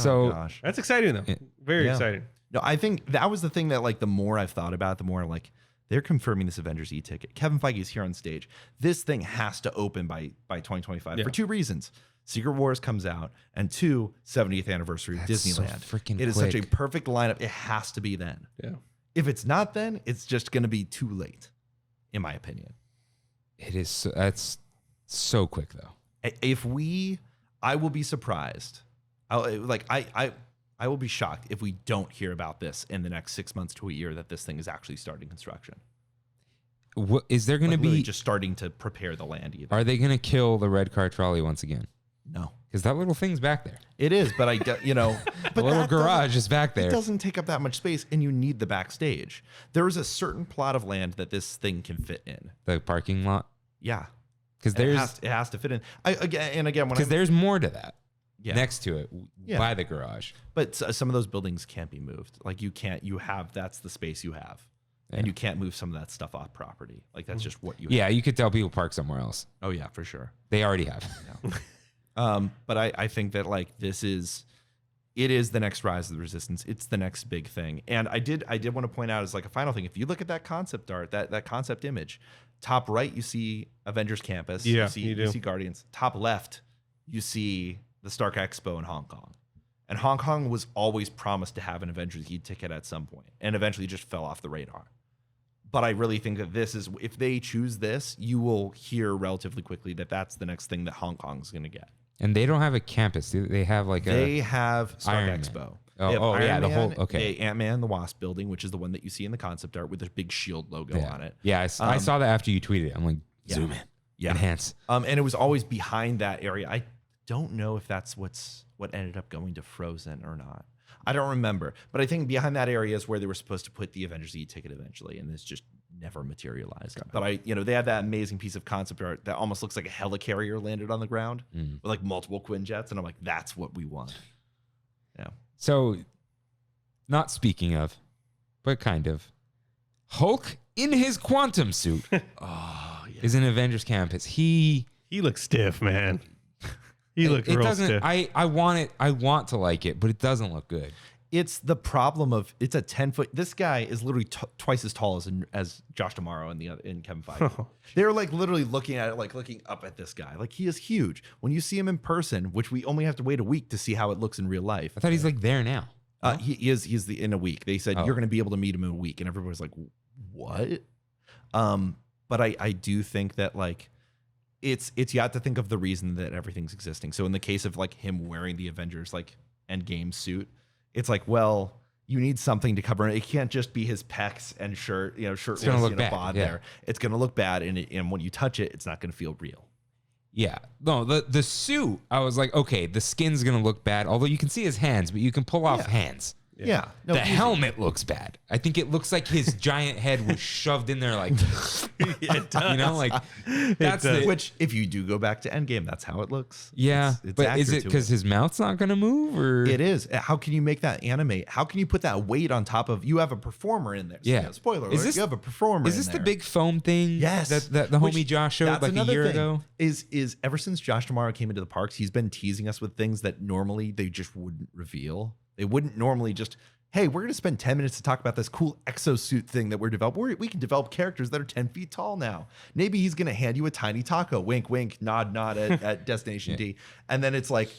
[SPEAKER 3] Oh, gosh.
[SPEAKER 2] That's exciting though. Very exciting.
[SPEAKER 3] No, I think that was the thing that like the more I've thought about, the more like they're confirming this Avengers e-ticket. Kevin Feige is here on stage. This thing has to open by 2025 for two reasons. Secret Wars comes out, and 70th anniversary of Disneyland.
[SPEAKER 1] So freaking
[SPEAKER 3] it is such a perfect lineup. It has to be then.
[SPEAKER 2] Yeah.
[SPEAKER 3] If it's not then, it's just going to be too late, in my opinion.
[SPEAKER 1] It is. That's so quick though.
[SPEAKER 3] I will be surprised. I will be shocked if we don't hear about this in the next 6 months to a year that this thing is actually starting construction.
[SPEAKER 1] What is there going to be?
[SPEAKER 3] Just starting to prepare the land. Even.
[SPEAKER 1] Are they going to kill the red car trolley once again?
[SPEAKER 3] No,
[SPEAKER 1] because that little thing's back there.
[SPEAKER 3] It is, but the
[SPEAKER 1] little garage is back there.
[SPEAKER 3] It doesn't take up that much space, and you need the backstage. There is a certain plot of land that this thing can fit in.
[SPEAKER 1] The parking lot.
[SPEAKER 3] Yeah,
[SPEAKER 1] because
[SPEAKER 3] it has to fit in. Again,
[SPEAKER 1] because there's more to that.
[SPEAKER 3] Yeah.
[SPEAKER 1] Next to it, by the garage.
[SPEAKER 3] But some of those buildings can't be moved. Like that's the space you have. Yeah. And you can't move some of that stuff off property. Like that's just what you have.
[SPEAKER 1] Yeah, you could tell people park somewhere else.
[SPEAKER 3] Oh yeah, for sure.
[SPEAKER 1] They already have.
[SPEAKER 3] Yeah. But I think that like it is the next Rise of the Resistance. It's the next big thing. And I did want to point out as like a final thing, if you look at that concept art, that concept image, top right, you see Avengers Campus.
[SPEAKER 2] Yeah,
[SPEAKER 3] you see Guardians. Top left, you see the Stark Expo in Hong Kong. And Hong Kong was always promised to have an Avengers e-ticket at some point, and eventually just fell off the radar. But I really think that if they choose this, you will hear relatively quickly that that's the next thing that Hong Kong's going to get.
[SPEAKER 1] And they don't have a campus. They have
[SPEAKER 3] they have Stark
[SPEAKER 1] Iron
[SPEAKER 3] Expo.
[SPEAKER 1] Man.
[SPEAKER 3] The
[SPEAKER 1] whole, okay.
[SPEAKER 3] Ant-Man and the Wasp building, which is the one that you see in the concept art with the big shield logo on it.
[SPEAKER 1] Yeah, I saw that after you tweeted it. I'm like, zoom in.
[SPEAKER 3] Yeah.
[SPEAKER 1] Enhance.
[SPEAKER 3] And it was always behind that area. I don't know if that's what ended up going to Frozen or not. I don't remember. But I think behind that area is where they were supposed to put the Avengers e-ticket eventually, and this just never materialized. But they have that amazing piece of concept art that almost looks like a helicarrier landed on the ground with like multiple Quinjets, and I'm like, that's what we want. Yeah.
[SPEAKER 1] So, not speaking of, but kind of, Hulk in his quantum suit is in Avengers Campus. He
[SPEAKER 2] looks stiff, man. He looks real stiff.
[SPEAKER 1] I want to like it, but it doesn't look good.
[SPEAKER 3] It's the problem of it's a 10-foot. This guy is literally twice as tall as Josh D'Amaro in Kevin Feige. They're like literally looking at it, like looking up at this guy. Like he is huge. When you see him in person, which we only have to wait a week to see how it looks in real life.
[SPEAKER 1] I thought he's like there now.
[SPEAKER 3] He is. He's in a week. They said you're going to be able to meet him in a week, and everybody's like, "What?" But I do think that like. It's you have to think of the reason that everything's existing. So in the case of like him wearing the Avengers like Endgame suit, it's like, well, you need something to cover it. It can't just be his pecs and shirtless,
[SPEAKER 1] it's gonna look bad.
[SPEAKER 3] Bod there. It's gonna look bad, and when you touch it, it's not gonna feel real.
[SPEAKER 1] Yeah, no, the suit. I was like, okay, the skin's gonna look bad. Although you can see his hands, but you can pull off hands.
[SPEAKER 3] Yeah. No,
[SPEAKER 1] The helmet looks bad. I think it looks like his giant head was shoved in there, like
[SPEAKER 2] It does.
[SPEAKER 1] you know, like that's
[SPEAKER 2] does.
[SPEAKER 1] the,
[SPEAKER 3] which, if you do go back to Endgame, that's how it looks.
[SPEAKER 1] yeah.
[SPEAKER 3] It's
[SPEAKER 1] But is
[SPEAKER 3] accurate
[SPEAKER 1] it
[SPEAKER 3] to
[SPEAKER 1] because his mouth's not gonna move, or
[SPEAKER 3] It is. How can you make that animate? How can you put that weight on top of? You have a performer in there. So,
[SPEAKER 1] Yeah.
[SPEAKER 3] spoiler
[SPEAKER 1] Is
[SPEAKER 3] alert.
[SPEAKER 1] this-
[SPEAKER 3] You have a performer.
[SPEAKER 1] is this
[SPEAKER 3] in
[SPEAKER 1] the
[SPEAKER 3] there.
[SPEAKER 1] big foam thing?
[SPEAKER 3] Yes.
[SPEAKER 1] that the
[SPEAKER 3] Which-
[SPEAKER 1] homie Josh showed
[SPEAKER 3] that's
[SPEAKER 1] like a
[SPEAKER 3] another
[SPEAKER 1] year
[SPEAKER 3] thing,
[SPEAKER 1] ago.
[SPEAKER 3] Is ever since Josh Tomorrow came into the parks, he's been teasing us with things that normally they just wouldn't reveal. They wouldn't normally just, hey, we're going to spend 10 minutes to talk about this cool exosuit thing that we're developing. We can develop characters that are 10 feet tall now. Maybe he's going to hand you a tiny taco, wink, wink, nod, nod at Destination D. And then it's like,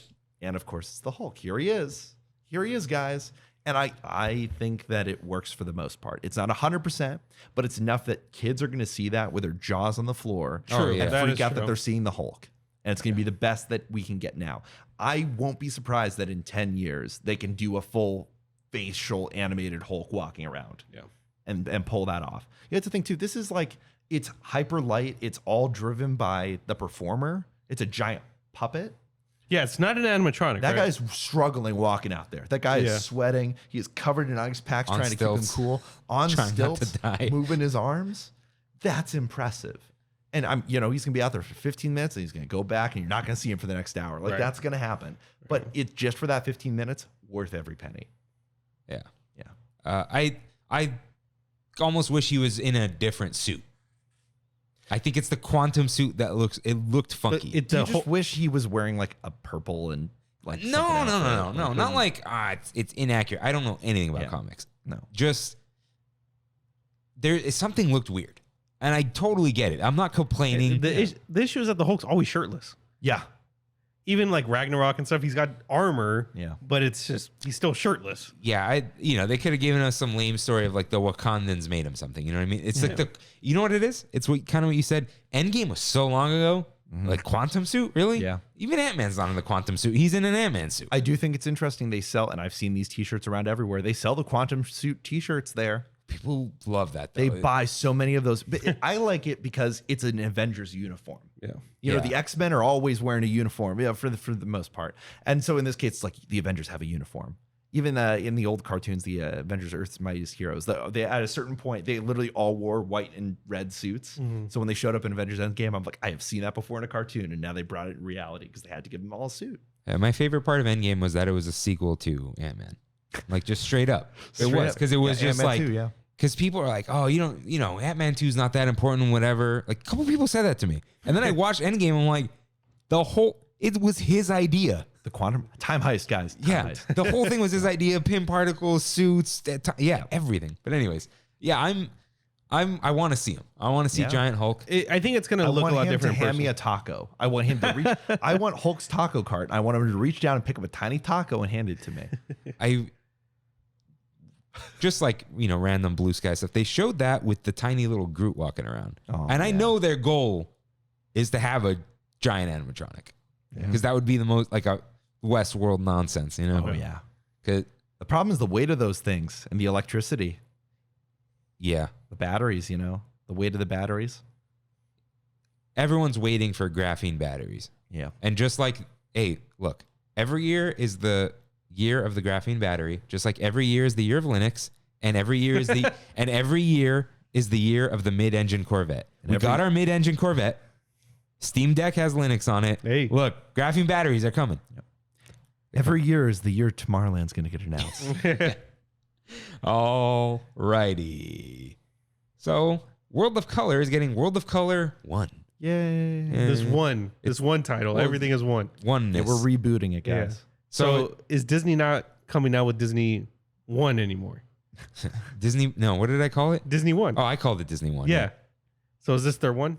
[SPEAKER 3] and of course, it's the Hulk. Here he is. Here he is, guys. And I think that it works for the most part. It's not 100%, but it's enough that kids are going to see that with their jaws on the floor
[SPEAKER 1] True,
[SPEAKER 3] and
[SPEAKER 1] yeah.
[SPEAKER 2] That
[SPEAKER 3] freak
[SPEAKER 2] is
[SPEAKER 3] out that
[SPEAKER 2] true.
[SPEAKER 3] they're seeing the Hulk. And it's going to be the best that we can get now. I won't be surprised that in 10 years, they can do a full facial animated Hulk walking around and pull that off. You have to think, too, this is like, it's hyper light. It's all driven by the performer. It's a giant puppet.
[SPEAKER 2] Yeah, it's not an animatronic.
[SPEAKER 3] That
[SPEAKER 2] right?
[SPEAKER 3] guy's struggling walking out there. That guy
[SPEAKER 2] Yeah.
[SPEAKER 3] is sweating. He is covered in ice packs
[SPEAKER 1] On
[SPEAKER 3] trying to keep him
[SPEAKER 1] stilts.
[SPEAKER 3] cool. On
[SPEAKER 1] Trying not to
[SPEAKER 3] stilts,
[SPEAKER 1] die.
[SPEAKER 3] moving his arms. That's impressive. And he's gonna be out there for 15 minutes and he's gonna go back and you're not gonna see him for the next hour. Like
[SPEAKER 2] Right.
[SPEAKER 3] that's gonna happen. But it's just for that 15 minutes, worth every penny.
[SPEAKER 1] Yeah.
[SPEAKER 3] Yeah.
[SPEAKER 1] I almost wish he was in a different suit. I think it's the quantum suit that looked funky.
[SPEAKER 2] It-
[SPEAKER 3] Do
[SPEAKER 2] The
[SPEAKER 3] you just wish he was wearing like a purple and like something else there? Like,
[SPEAKER 1] not like it's inaccurate. I don't know anything about
[SPEAKER 3] Yeah.
[SPEAKER 1] comics.
[SPEAKER 3] no.
[SPEAKER 1] Just something looked weird, and I totally get it. I'm not complaining.
[SPEAKER 2] The issue is that the Hulk's always shirtless.
[SPEAKER 3] Yeah.
[SPEAKER 2] Even like Ragnarok and stuff, he's got armor.
[SPEAKER 3] Yeah.
[SPEAKER 2] But it's just he's still shirtless.
[SPEAKER 1] Yeah, they could have given us some lame story of like the Wakandans made him something. You know what I mean? It's like you know what it is? It's kind of what you said. Endgame was so long ago. Like quantum suit, really?
[SPEAKER 3] Yeah.
[SPEAKER 1] Even Ant-Man's not in the quantum suit. He's in an Ant-Man suit.
[SPEAKER 3] I do think it's interesting they sell, and I've seen these t-shirts around everywhere. They sell the quantum suit t-shirts there.
[SPEAKER 1] People love that.
[SPEAKER 3] They
[SPEAKER 1] Though.
[SPEAKER 3] buy so many of those. But I like it because it's an Avengers uniform.
[SPEAKER 2] Yeah.
[SPEAKER 3] You know,
[SPEAKER 1] Yeah.
[SPEAKER 3] the X-Men are always wearing a uniform, for the most part. And so in this case, it's like the Avengers have a uniform. Even in the old cartoons, the Avengers Earth's Mightiest Heroes, they at a certain point, they literally all wore white and red suits. So when they showed up in Avengers Endgame, I'm like, I have seen that before in a cartoon. And now they brought it in reality because they had to give them all a suit.
[SPEAKER 1] My favorite part of Endgame was that it was a sequel to Ant-Man. Like just straight up. It
[SPEAKER 3] Straight
[SPEAKER 1] was
[SPEAKER 3] up.
[SPEAKER 1] because it was
[SPEAKER 3] Yeah,
[SPEAKER 1] just
[SPEAKER 3] Ant-Man
[SPEAKER 1] like
[SPEAKER 3] 2, yeah.
[SPEAKER 1] because people are like, oh, Ant-Man 2 is not that important, whatever. Like a couple people said that to me. And then I watched Endgame, I'm like, it was his idea.
[SPEAKER 3] The quantum time heist, guys. Time
[SPEAKER 1] Yeah.
[SPEAKER 3] heist.
[SPEAKER 1] The whole thing was his idea, pin particles, suits, everything. But anyways, yeah, I want to see him. I want to see
[SPEAKER 3] Yeah.
[SPEAKER 1] Giant Hulk.
[SPEAKER 2] I think it's going to
[SPEAKER 3] I
[SPEAKER 2] look
[SPEAKER 3] want
[SPEAKER 2] a lot
[SPEAKER 3] him
[SPEAKER 2] different.
[SPEAKER 3] to
[SPEAKER 2] in
[SPEAKER 3] hand me
[SPEAKER 2] person.
[SPEAKER 3] a taco. I want him to reach. I want Hulk's taco cart. I want him to reach down and pick up a tiny taco and hand it to me.
[SPEAKER 1] I just like, random blue sky stuff. They showed that with the tiny little Groot walking around.
[SPEAKER 3] Oh,
[SPEAKER 1] and I
[SPEAKER 3] yeah.
[SPEAKER 1] know their goal is to have a giant animatronic. Because that would be the most like a Westworld nonsense,
[SPEAKER 3] Oh yeah.
[SPEAKER 1] 'Cause-
[SPEAKER 3] The problem is the weight of those things and the electricity,
[SPEAKER 1] yeah.
[SPEAKER 3] the batteries. The weight of the batteries.
[SPEAKER 1] Everyone's waiting for graphene batteries.
[SPEAKER 3] Yeah.
[SPEAKER 1] And just like, hey, look, every year is the year of the graphene battery, just like every year is the year of Linux, and every year is the year of the mid-engine Corvette. We got our mid-engine Corvette. Steam Deck has Linux on it.
[SPEAKER 2] Hey.
[SPEAKER 1] Look, graphene batteries are coming.
[SPEAKER 3] Every year is the year Tomorrowland's going to get announced.
[SPEAKER 1] All righty. So, World of Color is getting World of Color 1.
[SPEAKER 3] Yay.
[SPEAKER 2] This one title. Everything is one.
[SPEAKER 1] Oneness.
[SPEAKER 3] Yeah, we're rebooting it,
[SPEAKER 2] Yeah.
[SPEAKER 3] guys.
[SPEAKER 2] So is Disney not coming out with Disney One anymore?
[SPEAKER 1] Disney, no, what did I call it?
[SPEAKER 2] Disney One.
[SPEAKER 1] Oh, I called it Disney 1.
[SPEAKER 2] yeah. So is this their one?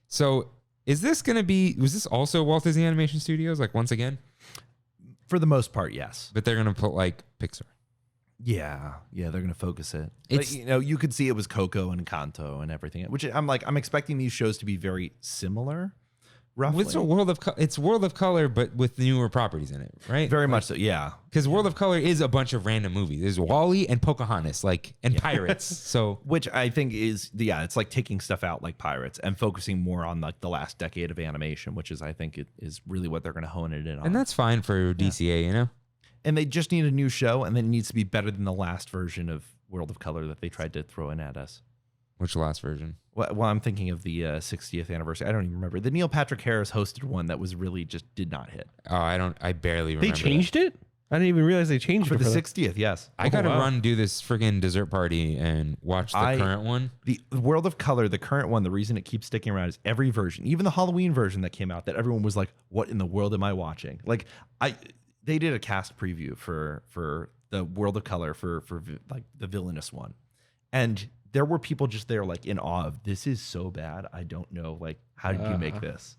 [SPEAKER 1] So, is this going to be, was this also Walt Disney Animation Studios, like once again?
[SPEAKER 3] For the most part, yes.
[SPEAKER 1] But they're going to put like Pixar.
[SPEAKER 3] Yeah, they're going to focus it.
[SPEAKER 1] It's-
[SPEAKER 3] But, you could see it was Coco and Encanto and everything, which I'm expecting these shows to be very similar, roughly.
[SPEAKER 1] It's World of Color, but with newer properties in it, right?
[SPEAKER 3] Very much so, yeah.
[SPEAKER 1] Because World of Color is a bunch of random movies. There's Wall-E and Pocahontas, and Pirates. So
[SPEAKER 3] Which I think is, it's like taking stuff out like Pirates and focusing more on like the last decade of animation, which is, I think, it is really what they're going to hone it in on.
[SPEAKER 1] and that's fine for DCA,
[SPEAKER 3] And they just need a new show, and then it needs to be better than the last version of World of Color that they tried to throw in at us.
[SPEAKER 1] Which last version?
[SPEAKER 3] Well, I'm thinking of the 60th anniversary. I don't even remember. The Neil Patrick Harris hosted one that was really just did not hit.
[SPEAKER 1] Oh, I barely remember.
[SPEAKER 2] They changed it? I didn't even realize they changed
[SPEAKER 3] For
[SPEAKER 2] it
[SPEAKER 3] the
[SPEAKER 2] that.
[SPEAKER 3] 60th, yes.
[SPEAKER 1] I got to
[SPEAKER 2] wow.
[SPEAKER 1] run do this friggin' dessert party and watch the current one.
[SPEAKER 3] The World of Color, the current one, the reason it keeps sticking around is every version, even the Halloween version that came out, that everyone was like, "What in the world am I watching?" Like, they did a cast preview for the World of Color for like the villainous one, and there were people just there like in awe of, this is so bad. I don't know, like, how did you make this?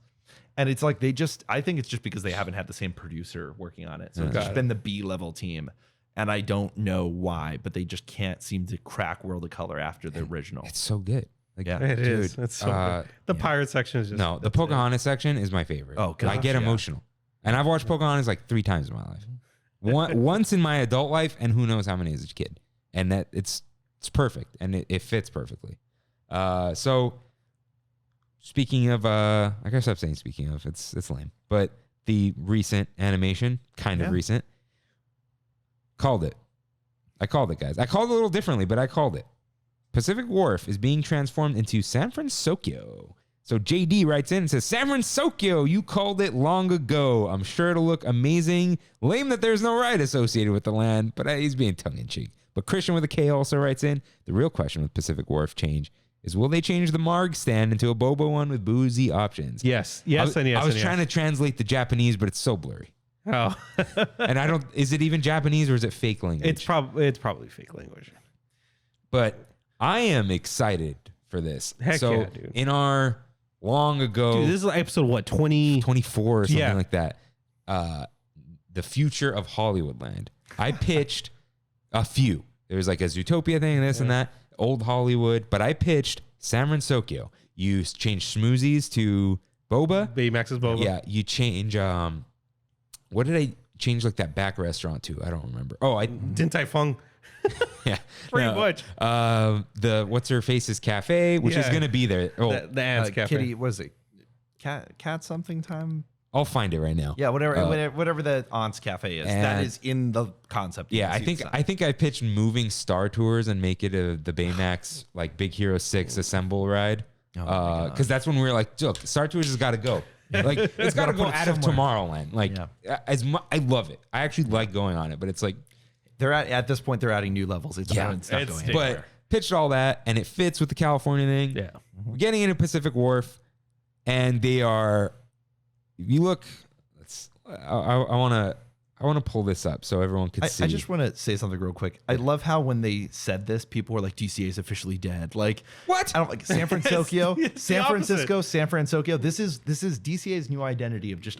[SPEAKER 3] And it's like I think it's just because they haven't had the same producer working on it. So it's just been the B-level team. And I don't know why, but they just can't seem to crack World of Color after the original.
[SPEAKER 1] It's so good. Like,
[SPEAKER 3] Yeah.
[SPEAKER 2] It
[SPEAKER 1] dude,
[SPEAKER 2] is. It's so good. The pirate section is just
[SPEAKER 1] No, the Pocahontas section is my favorite.
[SPEAKER 3] Oh,
[SPEAKER 1] I
[SPEAKER 3] gosh,
[SPEAKER 1] get
[SPEAKER 3] yeah.
[SPEAKER 1] emotional. And I've watched Pocahontas like 3 times in my life. Once in my adult life, and who knows how many as a kid. And that it's perfect, and it fits perfectly. So speaking of, I gotta stop saying speaking of, it's lame. But the recent animation, kind of recent, called it. I called it, guys. I called it a little differently, but I called it. Pacific Wharf is being transformed into San Francisco. So JD writes in and says, San Francisco, you called it long ago. I'm sure it'll look amazing. Lame that there's no ride associated with the land, but he's being tongue-in-cheek. But Christian with a K also writes in, the real question with Pacific Wharf change is, will they change the Marg stand into a boba one with boozy options?
[SPEAKER 2] Yes.
[SPEAKER 1] I was
[SPEAKER 2] Yes.
[SPEAKER 1] trying to translate the Japanese, but it's so blurry.
[SPEAKER 2] Oh.
[SPEAKER 1] And is it even Japanese or is it fake language?
[SPEAKER 2] It's probably fake language.
[SPEAKER 1] But I am excited for this.
[SPEAKER 2] Heck
[SPEAKER 1] so
[SPEAKER 2] yeah, dude.
[SPEAKER 1] in our long ago,
[SPEAKER 2] Dude, this is like episode what, 20?
[SPEAKER 1] 24 or something
[SPEAKER 2] Yeah.
[SPEAKER 1] like that, the future of Hollywoodland. I pitched a few. There was like a Zootopia thing, this and that, old Hollywood. But I pitched San Francisco. You change smoothies to boba.
[SPEAKER 2] Baymax's boba.
[SPEAKER 1] Yeah, you change. What did I change like that back restaurant to? I don't remember. Oh, I
[SPEAKER 2] Din Tai Fung.
[SPEAKER 1] yeah,
[SPEAKER 2] Pretty much.
[SPEAKER 1] The What's Her Face's Cafe, which is
[SPEAKER 2] Yeah.
[SPEAKER 1] gonna be there. Oh,
[SPEAKER 2] The Ants Cafe.
[SPEAKER 3] Kitty, what is it? Cat something time?
[SPEAKER 1] I'll find it right now.
[SPEAKER 3] Yeah, whatever the Aunt's Cafe is. That
[SPEAKER 1] and-
[SPEAKER 3] is in the concept.
[SPEAKER 1] Yeah, I think I pitched moving Star Tours and make it the Baymax like Big Hero 6 assemble ride. Because that's when we were like, look, Star Tours has got to go. Like it's got to go out of Tomorrowland. Like I love it. I actually like going on it, but it's like
[SPEAKER 3] they're at this point they're adding new levels. It's not going
[SPEAKER 2] it's-
[SPEAKER 3] anywhere.
[SPEAKER 1] but pitched all that and it fits with the California thing.
[SPEAKER 2] Yeah.
[SPEAKER 1] We're getting into Pacific Wharf, and they are. If you look, I want to pull this up so everyone can see.
[SPEAKER 3] I just want to say something real quick. I love how when they said this, people were like, "DCA is officially dead." Like
[SPEAKER 1] What?
[SPEAKER 3] I don't like San Francisco,
[SPEAKER 2] It's the
[SPEAKER 3] San Francisco,
[SPEAKER 2] opposite.
[SPEAKER 3] San Francisco. This is DCA's new identity of just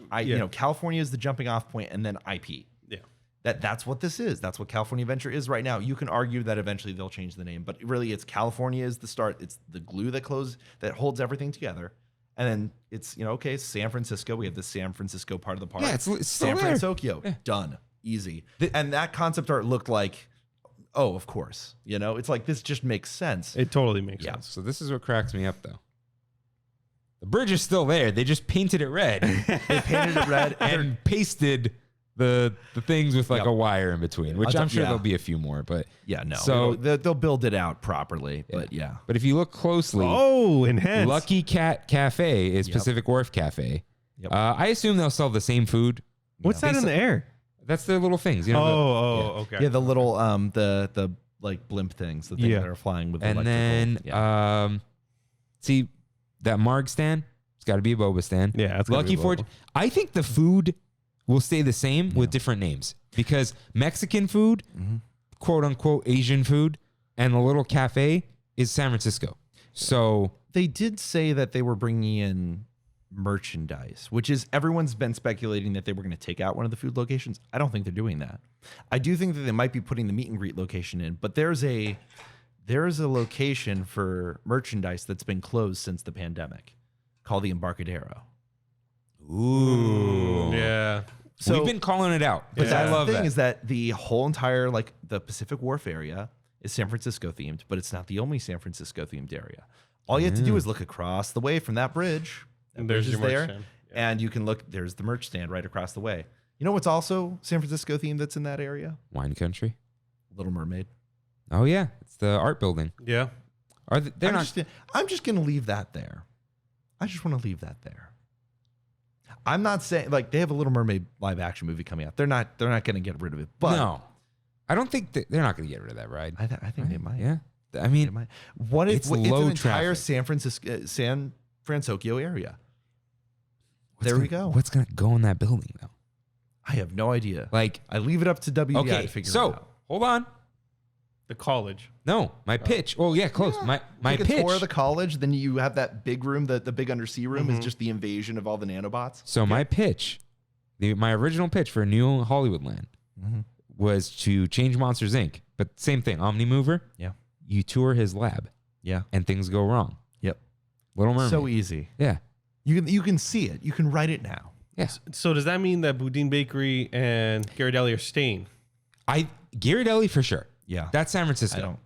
[SPEAKER 3] California is the jumping off point, and then IP.
[SPEAKER 2] Yeah.
[SPEAKER 3] That's what this is. That's what California Adventure is right now. You can argue that eventually they'll change the name, but really, it's California is the start. It's the glue that holds everything together. And then it's, okay, San Francisco. We have the San Francisco part of the park.
[SPEAKER 1] Yeah, it's still
[SPEAKER 3] San
[SPEAKER 1] there.
[SPEAKER 3] Francisco. Done. Easy. And that concept art looked like, oh, of course. It's like, this just makes sense.
[SPEAKER 2] It totally makes
[SPEAKER 3] Yeah.
[SPEAKER 2] sense.
[SPEAKER 1] So this is what cracks me up, though. The bridge is still there. They just painted it red
[SPEAKER 3] They painted it red
[SPEAKER 1] and pasted the things with like
[SPEAKER 3] Yep.
[SPEAKER 1] a wire in between, which I'm sure there'll be a few more. But
[SPEAKER 3] yeah, no.
[SPEAKER 1] So
[SPEAKER 3] they'll build it out properly. But yeah.
[SPEAKER 1] But if you look closely,
[SPEAKER 2] Oh, enhanced.
[SPEAKER 1] Lucky Cat Cafe is Pacific Wharf Cafe.
[SPEAKER 3] Yep.
[SPEAKER 1] I assume they'll sell the same food.
[SPEAKER 2] What's that in the air?
[SPEAKER 1] That's their little things.
[SPEAKER 2] Okay.
[SPEAKER 3] Yeah, the little, the like blimp things, the things
[SPEAKER 2] Yeah.
[SPEAKER 3] that are flying with
[SPEAKER 1] And
[SPEAKER 3] electrical.
[SPEAKER 1] then, see that Marg stand? It's got to be a boba stand.
[SPEAKER 2] Yeah, it's gotta
[SPEAKER 1] Lucky
[SPEAKER 2] be a
[SPEAKER 1] Fortune.
[SPEAKER 2] boba.
[SPEAKER 1] I think the food will stay the same with different names because Mexican food, quote unquote Asian food, and the little cafe is San Francisco. So
[SPEAKER 3] They did say that they were bringing in merchandise, which is everyone's been speculating that they were going to take out one of the food locations. I don't think they're doing that. I do think that they might be putting the meet and greet location in, but there's a location for merchandise that's been closed since the pandemic called the Embarcadero.
[SPEAKER 1] ooh,
[SPEAKER 2] Yeah.
[SPEAKER 3] So
[SPEAKER 1] we've been calling it out, but
[SPEAKER 3] that's
[SPEAKER 1] I love
[SPEAKER 3] the thing
[SPEAKER 1] that.
[SPEAKER 3] is that the whole entire like the Pacific Wharf area is San Francisco themed, but it's not the only San Francisco themed area. All you have to do is look across the way from that bridge. That
[SPEAKER 2] And there's
[SPEAKER 3] bridge is
[SPEAKER 2] your merch
[SPEAKER 3] there,
[SPEAKER 2] stand.
[SPEAKER 3] and you can look. There's the merch stand right across the way. You know what's also San Francisco themed that's in that area?
[SPEAKER 1] Wine country.
[SPEAKER 3] Little Mermaid.
[SPEAKER 1] Oh yeah, it's the art building.
[SPEAKER 2] Yeah.
[SPEAKER 1] Are they're not?
[SPEAKER 3] I'm just going to leave that there. I just want to leave that there. I'm not saying like they have a Little Mermaid live action movie coming out. They're not going to get rid of it. But
[SPEAKER 1] No, I don't think they're not going to get rid of that ride.
[SPEAKER 3] I think they might.
[SPEAKER 1] Yeah, I
[SPEAKER 3] They
[SPEAKER 1] mean,
[SPEAKER 3] might. What if
[SPEAKER 1] it's
[SPEAKER 3] it's
[SPEAKER 1] low
[SPEAKER 3] an entire
[SPEAKER 1] traffic.
[SPEAKER 3] San Francisco area?
[SPEAKER 1] what's
[SPEAKER 3] There we
[SPEAKER 1] gonna-
[SPEAKER 3] go.
[SPEAKER 1] What's going to go in that building though?
[SPEAKER 3] I have no idea.
[SPEAKER 1] Like,
[SPEAKER 3] I leave it up to WDI
[SPEAKER 1] okay,
[SPEAKER 3] to figure it
[SPEAKER 1] so
[SPEAKER 3] out.
[SPEAKER 1] hold on.
[SPEAKER 2] The college.
[SPEAKER 1] No, my pitch. Oh yeah, close. My
[SPEAKER 3] Take a
[SPEAKER 1] pitch.
[SPEAKER 3] tour of the college, then you have that big room, the big undersea room is just the invasion of all the nanobots.
[SPEAKER 1] So my pitch, my original pitch for a new Hollywoodland was to change Monsters Inc. But same thing, Omni Mover.
[SPEAKER 3] Yeah.
[SPEAKER 1] You tour his lab
[SPEAKER 3] Yeah.
[SPEAKER 1] and things go wrong.
[SPEAKER 3] Yep.
[SPEAKER 1] Little Mermaid.
[SPEAKER 3] So easy.
[SPEAKER 1] Yeah.
[SPEAKER 3] You can see it. You can write it now.
[SPEAKER 1] Yeah.
[SPEAKER 2] So does that mean that Boudin Bakery and Ghirardelli are staying?
[SPEAKER 1] Ghirardelli for sure.
[SPEAKER 3] Yeah.
[SPEAKER 1] That's San Francisco.
[SPEAKER 3] I don't.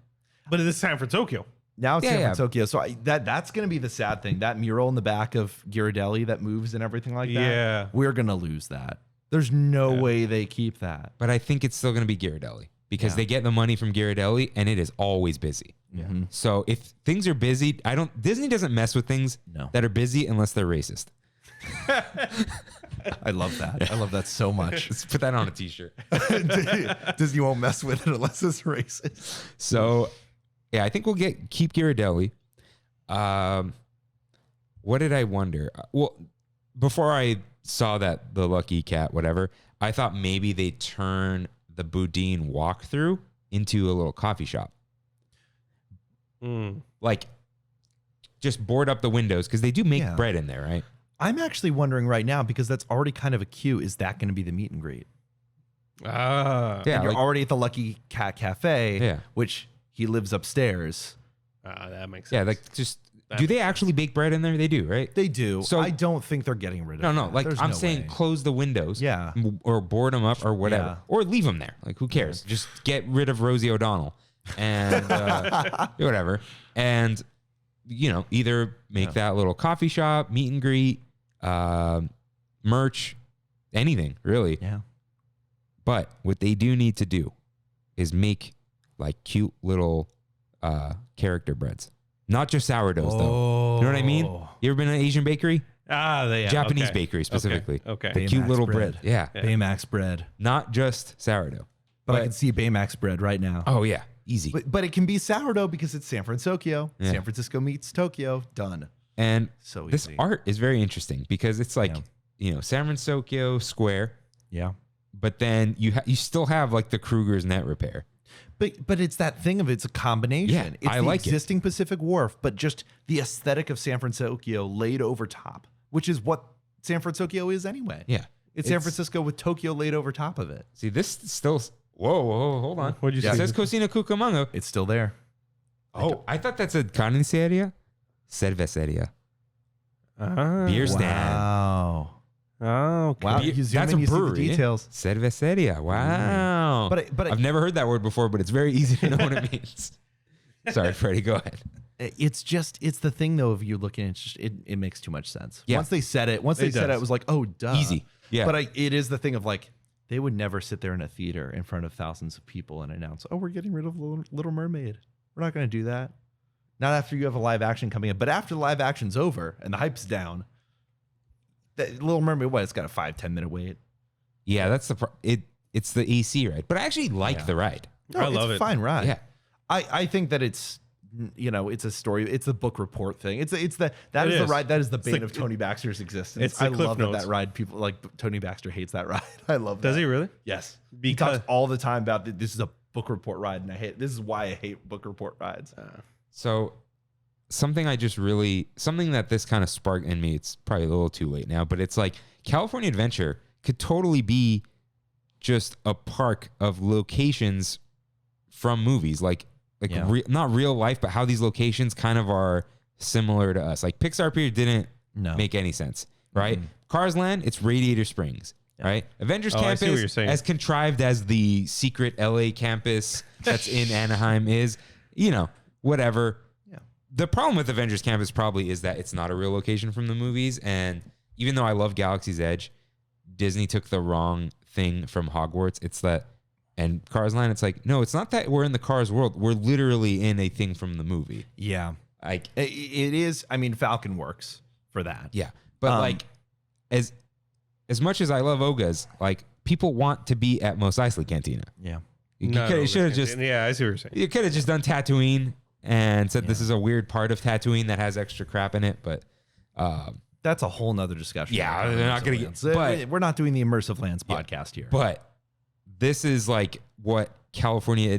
[SPEAKER 2] But it is San Francisco.
[SPEAKER 3] Now it's
[SPEAKER 1] Yeah,
[SPEAKER 3] San
[SPEAKER 1] yeah.
[SPEAKER 3] Francisco. So that's going to be the sad thing. That mural in the back of Ghirardelli that moves and everything like that.
[SPEAKER 2] Yeah.
[SPEAKER 3] We're going to lose that. There's no way they keep that.
[SPEAKER 1] But I think it's still going to be Ghirardelli because
[SPEAKER 3] Yeah.
[SPEAKER 1] they get the money from Ghirardelli and it is always busy.
[SPEAKER 3] Mhm.
[SPEAKER 1] So if things are busy, Disney doesn't mess with things
[SPEAKER 3] No.
[SPEAKER 1] that are busy unless they're racist.
[SPEAKER 3] I love that. I love that so much.
[SPEAKER 1] Let's put that on a t-shirt.
[SPEAKER 3] Disney won't mess with it unless it's racist.
[SPEAKER 1] So, yeah, I think we'll keep Ghirardelli. What did I wonder? Well, before I saw that the Lucky Cat, whatever, I thought maybe they turn the Boudin walkthrough into a little coffee shop. Like, just board up the windows because they do make
[SPEAKER 3] Yeah.
[SPEAKER 1] bread in there, right?
[SPEAKER 3] I'm actually wondering right now because that's already kind of a cue. Is that going to be the meet and greet?
[SPEAKER 2] Ah.
[SPEAKER 1] Yeah,
[SPEAKER 3] And you're
[SPEAKER 1] like-
[SPEAKER 3] already at the Lucky Cat Cafe,
[SPEAKER 1] Yeah.
[SPEAKER 3] which he lives upstairs.
[SPEAKER 2] That makes sense.
[SPEAKER 1] Yeah, like just do they actually bake bread in there? They do, right?
[SPEAKER 3] They do.
[SPEAKER 1] So-
[SPEAKER 3] I don't think they're getting rid of
[SPEAKER 1] No,
[SPEAKER 3] that.
[SPEAKER 1] like
[SPEAKER 3] There's
[SPEAKER 1] I'm
[SPEAKER 3] no
[SPEAKER 1] saying,
[SPEAKER 3] way.
[SPEAKER 1] close the windows,
[SPEAKER 3] Yeah.
[SPEAKER 1] or board them up, or whatever,
[SPEAKER 3] Yeah.
[SPEAKER 1] or leave them there. Like, who cares? Just get rid of Rosie O'Donnell and whatever, and either make that little coffee shop, meet and greet, merch, anything really.
[SPEAKER 3] Yeah.
[SPEAKER 1] But what they do need to do is make like cute little character breads, not just sourdoughs though. You know what I mean? You ever been in an Asian bakery? Japanese
[SPEAKER 2] okay.
[SPEAKER 1] bakery specifically.
[SPEAKER 2] Okay.
[SPEAKER 1] The cute
[SPEAKER 3] Baymax
[SPEAKER 1] little
[SPEAKER 3] bread.
[SPEAKER 1] bread. Yeah.
[SPEAKER 3] Baymax bread.
[SPEAKER 1] Not just sourdough.
[SPEAKER 3] But I can see Baymax bread right now.
[SPEAKER 1] Oh yeah, easy.
[SPEAKER 3] But it can be sourdough because it's San Francisco.
[SPEAKER 1] Yeah.
[SPEAKER 3] San Francisco meets Tokyo. Done.
[SPEAKER 1] And
[SPEAKER 3] So
[SPEAKER 1] this
[SPEAKER 3] easy.
[SPEAKER 1] art is very interesting because it's like, San Francisco Square,
[SPEAKER 3] Yeah.
[SPEAKER 1] but then you still have like the Kruger's Net Repair.
[SPEAKER 3] But it's that thing of it's a combination.
[SPEAKER 1] Yeah,
[SPEAKER 3] It's
[SPEAKER 1] I
[SPEAKER 3] the
[SPEAKER 1] like it.
[SPEAKER 3] existing Pacific Wharf, but just the aesthetic of San Francisco laid over top, which is what San Francisco is anyway.
[SPEAKER 1] Yeah.
[SPEAKER 3] It's San Francisco with Tokyo laid over top of it.
[SPEAKER 1] See, this still. Whoa, hold on.
[SPEAKER 2] What'd you
[SPEAKER 1] It
[SPEAKER 2] say?
[SPEAKER 1] says Cocina Cucamonga.
[SPEAKER 3] It's still there.
[SPEAKER 1] Oh, I thought that said carniceria, cerveceria, beer stand.
[SPEAKER 3] Wow.
[SPEAKER 2] Oh, okay.
[SPEAKER 3] Wow.
[SPEAKER 1] Beer-
[SPEAKER 3] You zoom
[SPEAKER 1] that's
[SPEAKER 3] in,
[SPEAKER 1] a
[SPEAKER 3] you see the
[SPEAKER 1] brewery.
[SPEAKER 3] details.
[SPEAKER 1] Cerveceria. Wow.
[SPEAKER 3] But
[SPEAKER 1] I've never heard that word before, but it's very easy to know what it means. Sorry, Freddie, go ahead.
[SPEAKER 3] it's the thing though of you looking, it's just it makes too much sense.
[SPEAKER 1] Yeah.
[SPEAKER 3] Once they said it, it was like, oh duh.
[SPEAKER 1] Easy. Yeah.
[SPEAKER 3] But it is the thing of like they would never sit there in a theater in front of thousands of people and announce, oh, we're getting rid of Little Mermaid. We're not going to do that. Not after you have a live action coming in, but after the live action's over and the hype's down, that Little Mermaid, it's got a 5-10 minute wait.
[SPEAKER 1] Yeah, that's it's the AC ride, but I actually like the ride.
[SPEAKER 3] No,
[SPEAKER 2] I love
[SPEAKER 3] it's a
[SPEAKER 2] it.
[SPEAKER 3] fine ride.
[SPEAKER 1] Yeah.
[SPEAKER 3] I think that it's it's a story. It's the book report thing. That
[SPEAKER 2] It
[SPEAKER 3] is the
[SPEAKER 2] is.
[SPEAKER 3] ride. That is the bane
[SPEAKER 2] like-
[SPEAKER 3] of Tony Baxter's existence.
[SPEAKER 2] It's the
[SPEAKER 3] I
[SPEAKER 2] Cliff
[SPEAKER 3] love
[SPEAKER 2] Notes.
[SPEAKER 3] that ride. People like Tony Baxter hates that ride. I love that.
[SPEAKER 2] Does he really?
[SPEAKER 3] Yes. He
[SPEAKER 2] Because-
[SPEAKER 3] talks all the time about this is a book report ride, and this is why I hate book report rides.
[SPEAKER 1] So something that this kind of sparked in me, it's probably a little too late now, but it's like California Adventure could totally be just a park of locations from movies, like
[SPEAKER 3] Yeah.
[SPEAKER 1] not real life, but how these locations kind of are similar to us. Like Pixar Pier didn't
[SPEAKER 3] No.
[SPEAKER 1] make any sense, right? Cars Land, it's Radiator Springs, right? Avengers
[SPEAKER 2] Oh, I see what you're
[SPEAKER 1] Campus,
[SPEAKER 2] saying.
[SPEAKER 1] as contrived as the secret LA campus that's in Anaheim is, whatever.
[SPEAKER 3] Yeah.
[SPEAKER 1] The problem with Avengers Campus probably is that it's not a real location from the movies. And even though I love Galaxy's Edge, Disney took the wrong thing from Hogwarts. It's that, and Cars Land, it's like, no, it's not that we're in the Cars world. We're literally in a thing from the movie.
[SPEAKER 3] Yeah.
[SPEAKER 1] Like
[SPEAKER 3] It is. I mean, Falcon works for that.
[SPEAKER 1] yeah, but like as much as I love Oga's, like people want to be at Mos Eisley Cantina.
[SPEAKER 3] Yeah.
[SPEAKER 1] You should have just
[SPEAKER 2] Yeah, I see what you're saying.
[SPEAKER 1] you could have just done Tatooine and said this is a weird part of Tatooine that has extra crap in it, but
[SPEAKER 3] That's a whole nother discussion.
[SPEAKER 1] Yeah,
[SPEAKER 3] about
[SPEAKER 1] they're not
[SPEAKER 3] immersive
[SPEAKER 1] gonna get-
[SPEAKER 3] lands.
[SPEAKER 1] but-
[SPEAKER 3] We're not doing the immersive lands podcast here.
[SPEAKER 1] but this is like what California.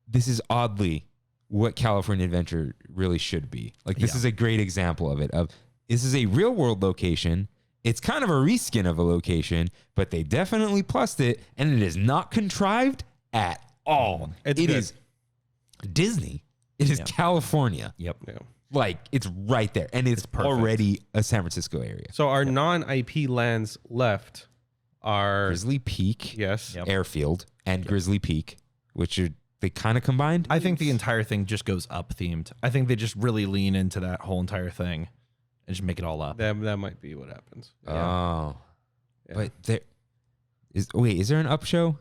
[SPEAKER 1] This is oddly what California Adventure really should be. Like this is a great example of it. Of this is a real world location. It's kind of a reskin of a location, but they definitely plussed it, and it is not contrived at all.
[SPEAKER 2] It's
[SPEAKER 1] It
[SPEAKER 2] good.
[SPEAKER 1] is Disney. It is California.
[SPEAKER 3] Yep.
[SPEAKER 2] Yeah.
[SPEAKER 1] Like it's right there, and it's
[SPEAKER 3] perfect.
[SPEAKER 1] already a San Francisco area.
[SPEAKER 2] So our non-IP lands left are
[SPEAKER 1] Grizzly Peak,
[SPEAKER 2] yes.
[SPEAKER 3] Yep.
[SPEAKER 1] Airfield, and Grizzly Peak, which are they kind of combined.
[SPEAKER 3] I think the entire thing just goes up themed. I think they just really lean into that whole entire thing and just make it all up.
[SPEAKER 2] That might be what happens.
[SPEAKER 1] Oh,
[SPEAKER 2] Yeah.
[SPEAKER 1] but there is there an Up show?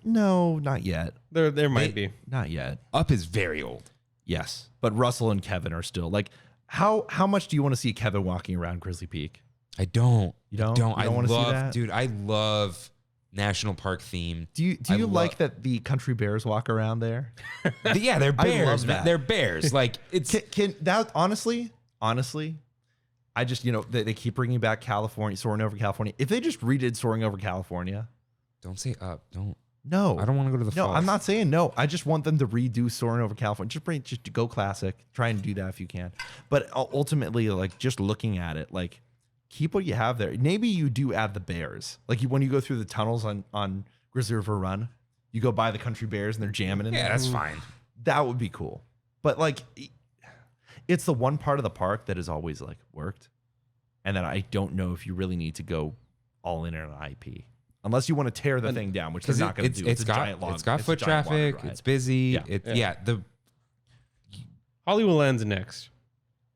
[SPEAKER 3] No, not yet.
[SPEAKER 2] There might be.
[SPEAKER 3] Not yet.
[SPEAKER 1] Up is very old.
[SPEAKER 3] Yes. But Russell and Kevin are still like, how much do you want to see Kevin walking around Grizzly Peak?
[SPEAKER 1] I don't.
[SPEAKER 3] You don't?
[SPEAKER 1] I don't.
[SPEAKER 3] You don't
[SPEAKER 1] I
[SPEAKER 3] wanna see
[SPEAKER 1] love,
[SPEAKER 3] that?
[SPEAKER 1] dude. I love national park theme.
[SPEAKER 3] Do you
[SPEAKER 1] I
[SPEAKER 3] like that the country bears walk around there?
[SPEAKER 1] Yeah, they're
[SPEAKER 3] I love
[SPEAKER 1] bears. Man.
[SPEAKER 3] that.
[SPEAKER 1] They're bears. Like it's
[SPEAKER 3] Can that honestly, I just they keep bringing back California, Soaring Over California. If they just redid Soaring Over California,
[SPEAKER 1] don't say Up. Don't.
[SPEAKER 3] no,
[SPEAKER 1] I don't want to go to the.
[SPEAKER 3] No,
[SPEAKER 1] falls.
[SPEAKER 3] I'm not saying no. I just want them to redo Soaring Over California. Just go classic. Try and do that if you can. But ultimately, like just looking at it, like keep what you have there. Maybe you do add the bears. Like when you go through the tunnels on Grizzly River Run, you go by the country bears and they're jamming in
[SPEAKER 1] Yeah,
[SPEAKER 3] there.
[SPEAKER 1] that's fine.
[SPEAKER 3] That would be cool. But like, it's the one part of the park that has always like worked, and that I don't know if you really need to go all in on an IP. Unless you want to tear the thing down, which they're not going to do.
[SPEAKER 1] It's
[SPEAKER 3] a
[SPEAKER 1] got
[SPEAKER 3] giant log.
[SPEAKER 1] it's got
[SPEAKER 3] a
[SPEAKER 1] foot
[SPEAKER 3] giant water
[SPEAKER 1] traffic.
[SPEAKER 3] ride.
[SPEAKER 1] It's busy.
[SPEAKER 3] Yeah.
[SPEAKER 1] The
[SPEAKER 2] Hollywood lands next.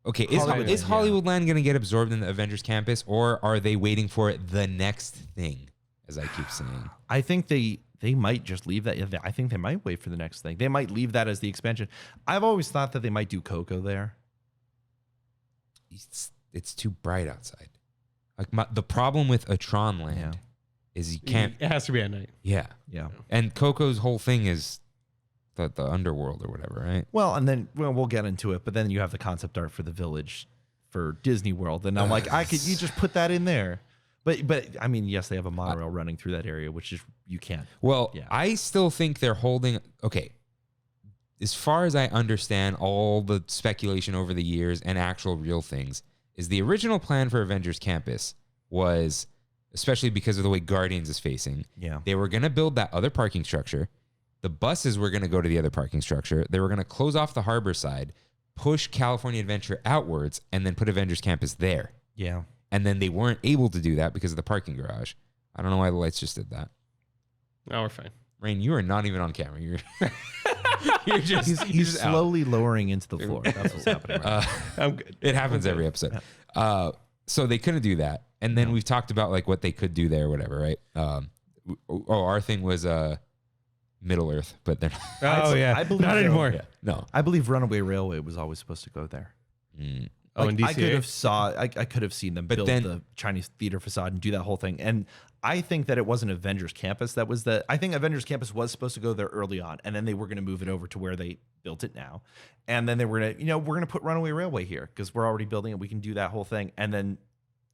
[SPEAKER 1] okay. Is
[SPEAKER 3] Hollywood,
[SPEAKER 1] is
[SPEAKER 3] yeah.
[SPEAKER 1] Hollywoodland going to get absorbed in the Avengers campus, or are they waiting for the next thing? As I keep saying,
[SPEAKER 3] I think they might just leave that. I think they might wait for the next thing. They might leave that as the expansion. I've always thought that they might do Coco there.
[SPEAKER 1] it's too bright outside. Like the problem with a Tron land is you can't.
[SPEAKER 2] It has to be at night.
[SPEAKER 1] Yeah,
[SPEAKER 3] Yeah.
[SPEAKER 1] and Coco's whole thing is the underworld or whatever, right?
[SPEAKER 3] Well, and then we'll get into it, but then you have the concept art for the village for Disney World, and I'm like, you just put that in there. But I mean, yes, they have a monorail running through that area, which is you can't.
[SPEAKER 1] Well,
[SPEAKER 3] Yeah.
[SPEAKER 1] I still think they're holding. Okay, as far as I understand, all the speculation over the years and actual real things is the original plan for Avengers Campus was, especially because of the way Guardians is facing.
[SPEAKER 3] Yeah.
[SPEAKER 1] They were going to build that other parking structure. The buses were going to go to the other parking structure. They were going to close off the harbor side, push California Adventure outwards, and then put Avengers Campus there.
[SPEAKER 3] Yeah.
[SPEAKER 1] And then they weren't able to do that because of the parking garage. I don't know why the lights just did that.
[SPEAKER 2] No, we're fine.
[SPEAKER 1] Rain, you are not even on camera. You're just
[SPEAKER 3] He's
[SPEAKER 1] just out.
[SPEAKER 3] slowly lowering into the floor. That's what's happening. Right
[SPEAKER 2] I'm good.
[SPEAKER 1] It happens every episode. So they couldn't do that. And then we've talked about like what they could do there, or whatever, right? Our thing was Middle Earth, but they're
[SPEAKER 2] Oh yeah,
[SPEAKER 3] I believe
[SPEAKER 2] not
[SPEAKER 3] so.
[SPEAKER 2] anymore.
[SPEAKER 1] yeah, no.
[SPEAKER 3] I believe Runaway Railway was always supposed to go there.
[SPEAKER 1] Mm.
[SPEAKER 2] Oh,
[SPEAKER 3] Like,
[SPEAKER 2] in
[SPEAKER 3] I could
[SPEAKER 2] DCA.
[SPEAKER 3] have I could have seen them
[SPEAKER 1] But
[SPEAKER 3] build
[SPEAKER 1] then-
[SPEAKER 3] the Chinese theater facade and do that whole thing. And I think that it wasn't Avengers Campus. That was I think Avengers Campus was supposed to go there early on, and then they were going to move it over to where they built it now. And then they were going to, we're going to put Runaway Railway here because we're already building it. We can do that whole thing. And then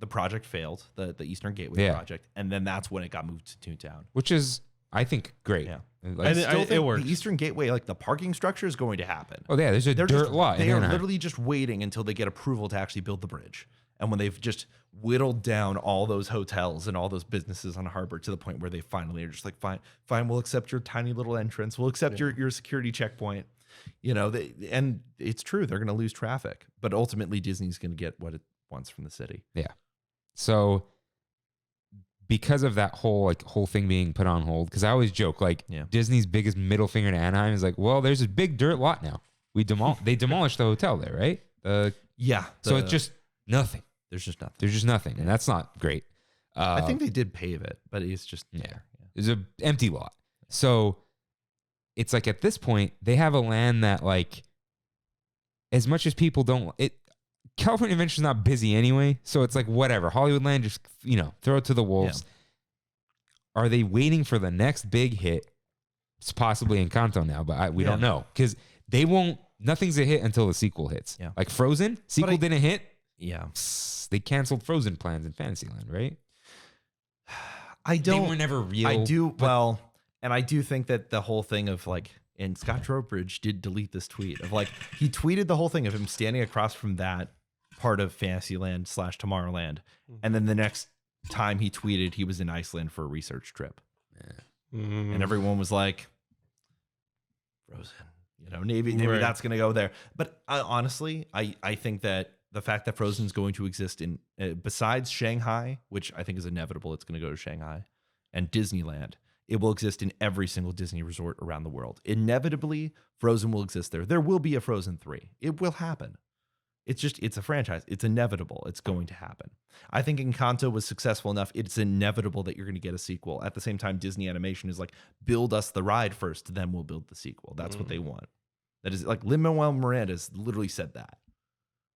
[SPEAKER 3] the project failed, the Eastern Gateway
[SPEAKER 1] Yeah.
[SPEAKER 3] project, and then that's when it got moved to Toontown.
[SPEAKER 1] Which is, I think, great.
[SPEAKER 3] Yeah.
[SPEAKER 1] Like,
[SPEAKER 2] And
[SPEAKER 3] Still
[SPEAKER 2] it
[SPEAKER 3] think
[SPEAKER 2] works.
[SPEAKER 3] the Eastern Gateway, like the parking structure, is going to happen.
[SPEAKER 1] oh yeah, there's a
[SPEAKER 3] They're
[SPEAKER 1] dirt
[SPEAKER 3] just,
[SPEAKER 1] lot. in
[SPEAKER 3] They are
[SPEAKER 1] Anaheim.
[SPEAKER 3] literally just waiting until they get approval to actually build the bridge. And when they've just whittled down all those hotels and all those businesses on Harbor to the point where they finally are just like, fine, we'll accept your tiny little entrance. We'll accept your security checkpoint. And it's true. They're going to lose traffic. But ultimately, Disney's going to get what it wants from the city.
[SPEAKER 1] Yeah. So because of that whole thing being put on hold, because I always joke like
[SPEAKER 3] Yeah.
[SPEAKER 1] Disney's biggest middle finger to Anaheim is like, well, there's a big dirt lot now. They demolished the hotel there, right?
[SPEAKER 3] Yeah.
[SPEAKER 1] So it's just nothing.
[SPEAKER 3] there's just nothing.
[SPEAKER 1] There's just nothing, and that's not great.
[SPEAKER 3] I think they did pave it, but it's just there. Yeah.
[SPEAKER 1] There's an empty lot. So it's like at this point, they have a land that like, as much as people don't, California Adventure's not busy anyway. So it's like, whatever. Hollywoodland, just, throw it to the wolves. Yeah. Are they waiting for the next big hit? It's possibly Encanto now, but we don't know. Because they won't, nothing's a hit until the sequel hits. Yeah. Like Frozen, sequel didn't hit. Yeah. They canceled Frozen plans in Fantasyland, right? They were never real.
[SPEAKER 3] And I do think that the whole thing of like, and Scott Trowbridge did delete this tweet of like, he tweeted the whole thing of him standing across from that part of Fantasyland / Tomorrowland. And then the next time he tweeted, he was in Iceland for a research trip. Yeah. And everyone was like, Frozen, maybe that's going to go there. But honestly, I think that the fact that Frozen is going to exist in, besides Shanghai, which I think is inevitable, it's going to go to Shanghai, and Disneyland, it will exist in every single Disney resort around the world. Inevitably, Frozen will exist there. There will be a Frozen 3. It will happen. It's a franchise. It's inevitable. It's going to happen. I think Encanto was successful enough. It's inevitable that you're going to get a sequel. At the same time, Disney Animation is like, build us the ride first, then we'll build the sequel. That's what they want. That is like Lin-Manuel Miranda has literally said that.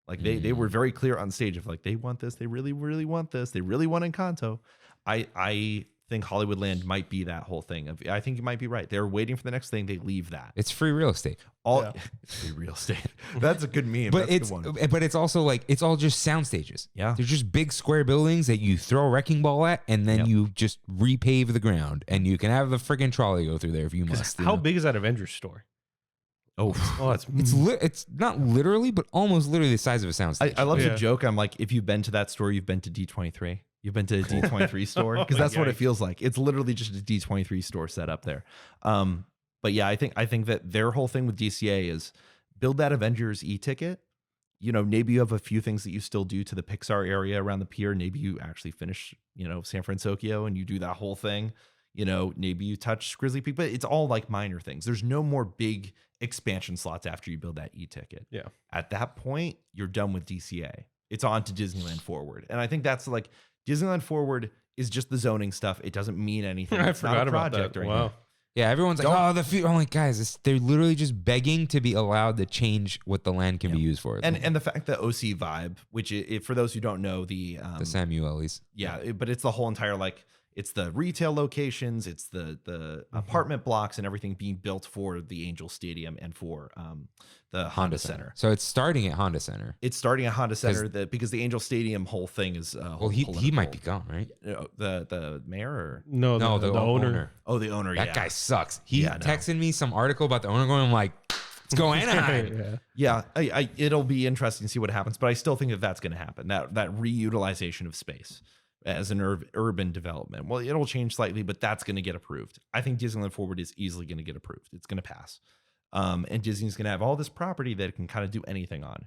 [SPEAKER 3] Like they were very clear on stage of like, they want this. They really, really want this. They really want Encanto. I think Hollywoodland might be that whole thing. I think you might be right. They're waiting for the next thing. They leave that.
[SPEAKER 1] It's free real estate.
[SPEAKER 3] It's free real estate. That's a good meme.
[SPEAKER 1] But
[SPEAKER 3] That's
[SPEAKER 1] it's also like, it's all just sound stages.
[SPEAKER 3] Yeah.
[SPEAKER 1] They're just big square buildings that you throw a wrecking ball at, and then you just repave the ground, and you can have the friggin' trolley go through there if you must.
[SPEAKER 2] How big is that Avengers store?
[SPEAKER 1] It's not literally, but almost literally the size of a soundstage.
[SPEAKER 3] I love the joke. I'm like, if you've been to that store, you've been to D23. You've been to a D23 store, because that's what it feels like. It's literally just a D23 store set up there. But yeah, I think that their whole thing with DCA is build that Avengers e-ticket. Maybe you have a few things that you still do to the Pixar area around the pier. Maybe you actually finish, San Francisco and you do that whole thing. Maybe you touch Grizzly Peak, but it's all like minor things. There's no more big expansion slots after you build that e-ticket.
[SPEAKER 2] Yeah.
[SPEAKER 3] At that point, you're done with DCA. It's on to Disneyland Forward. And I think that's like, Disneyland Forward is just the zoning stuff. It doesn't mean anything.
[SPEAKER 2] I
[SPEAKER 3] it's
[SPEAKER 2] forgot
[SPEAKER 3] not a
[SPEAKER 2] about
[SPEAKER 3] project
[SPEAKER 2] that.
[SPEAKER 3] or anything.
[SPEAKER 2] Wow.
[SPEAKER 1] Yeah, everyone's like, oh, the future. I'm like, guys, they're literally just begging to be allowed to change what the land can be used for.
[SPEAKER 3] And the fact that OC Vibe, which for those who don't know, the
[SPEAKER 1] Samuelis.
[SPEAKER 3] Yeah, but it's the whole entire like, it's the retail locations, it's the apartment blocks and everything being built for the Angel Stadium and for the Honda Center.
[SPEAKER 1] So it's starting at Honda Center.
[SPEAKER 3] It's starting at Honda Center because the Angel Stadium whole thing is
[SPEAKER 1] he might be gone, right?
[SPEAKER 3] The mayor or
[SPEAKER 2] no the owner.
[SPEAKER 3] Oh, the owner.
[SPEAKER 1] That guy sucks. He texted me some article about the owner going, I'm like, let's go Anaheim.
[SPEAKER 3] It'll be interesting to see what happens, but I still think that's going to happen. That reutilization of space as an urban development. Well, it'll change slightly, but that's going to get approved. I think Disneyland Forward is easily going to get approved. It's going to pass. And Disney's going to have all this property that it can kind of do anything on.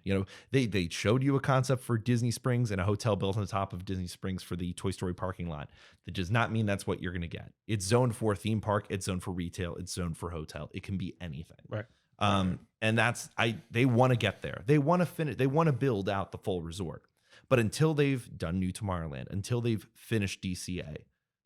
[SPEAKER 3] They showed you a concept for Disney Springs and a hotel built on the top of Disney Springs for the Toy Story parking lot. That does not mean that's what you're going to get. It's zoned for theme park. It's zoned for retail. It's zoned for hotel. It can be anything.
[SPEAKER 2] Right.
[SPEAKER 3] And they want to get there. They want to finish. They want to build out the full resort. But until they've done New Tomorrowland, until they've finished DCA,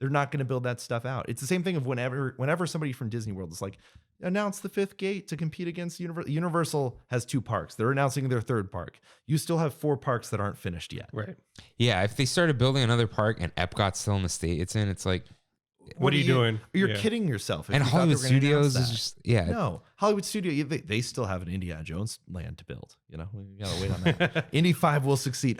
[SPEAKER 3] they're not going to build that stuff out. It's the same thing of whenever somebody from Disney World is like, announce the 5th gate to compete against Universal. Universal has 2 parks. They're announcing their 3rd park. You still have 4 parks that aren't finished yet.
[SPEAKER 2] Right.
[SPEAKER 1] Yeah, if they started building another park and Epcot's still in the state it's in, it's like,
[SPEAKER 2] what are you doing?
[SPEAKER 3] You're kidding yourself.
[SPEAKER 1] And Hollywood Studios is just,
[SPEAKER 3] No, Hollywood Studio, they still have an Indiana Jones land to build. We gotta wait on that. Indy 5 will succeed.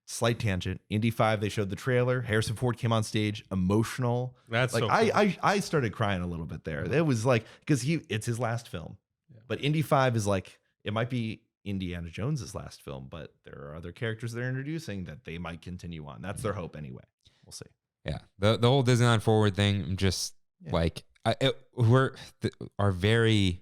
[SPEAKER 3] Slight tangent. Indy 5, they showed the trailer. Harrison Ford came on stage, emotional.
[SPEAKER 2] That's
[SPEAKER 3] like
[SPEAKER 2] so cool.
[SPEAKER 3] I started crying a little bit there. It was like, because it's his last film. Yeah. But Indy 5 is like, it might be Indiana Jones's last film, but there are other characters they're introducing that they might continue on. That's their hope anyway. We'll see.
[SPEAKER 1] Yeah, the whole Disneyland Forward thing, I'm just like, our very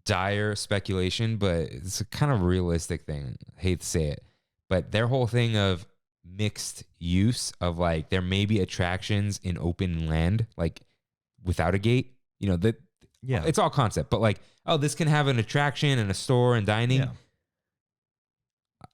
[SPEAKER 1] dire speculation, but it's a kind of realistic thing. I hate to say it, but their whole thing of mixed use of like, there may be attractions in open land, like without a gate, it's all concept, but like, oh, this can have an attraction and a store and dining.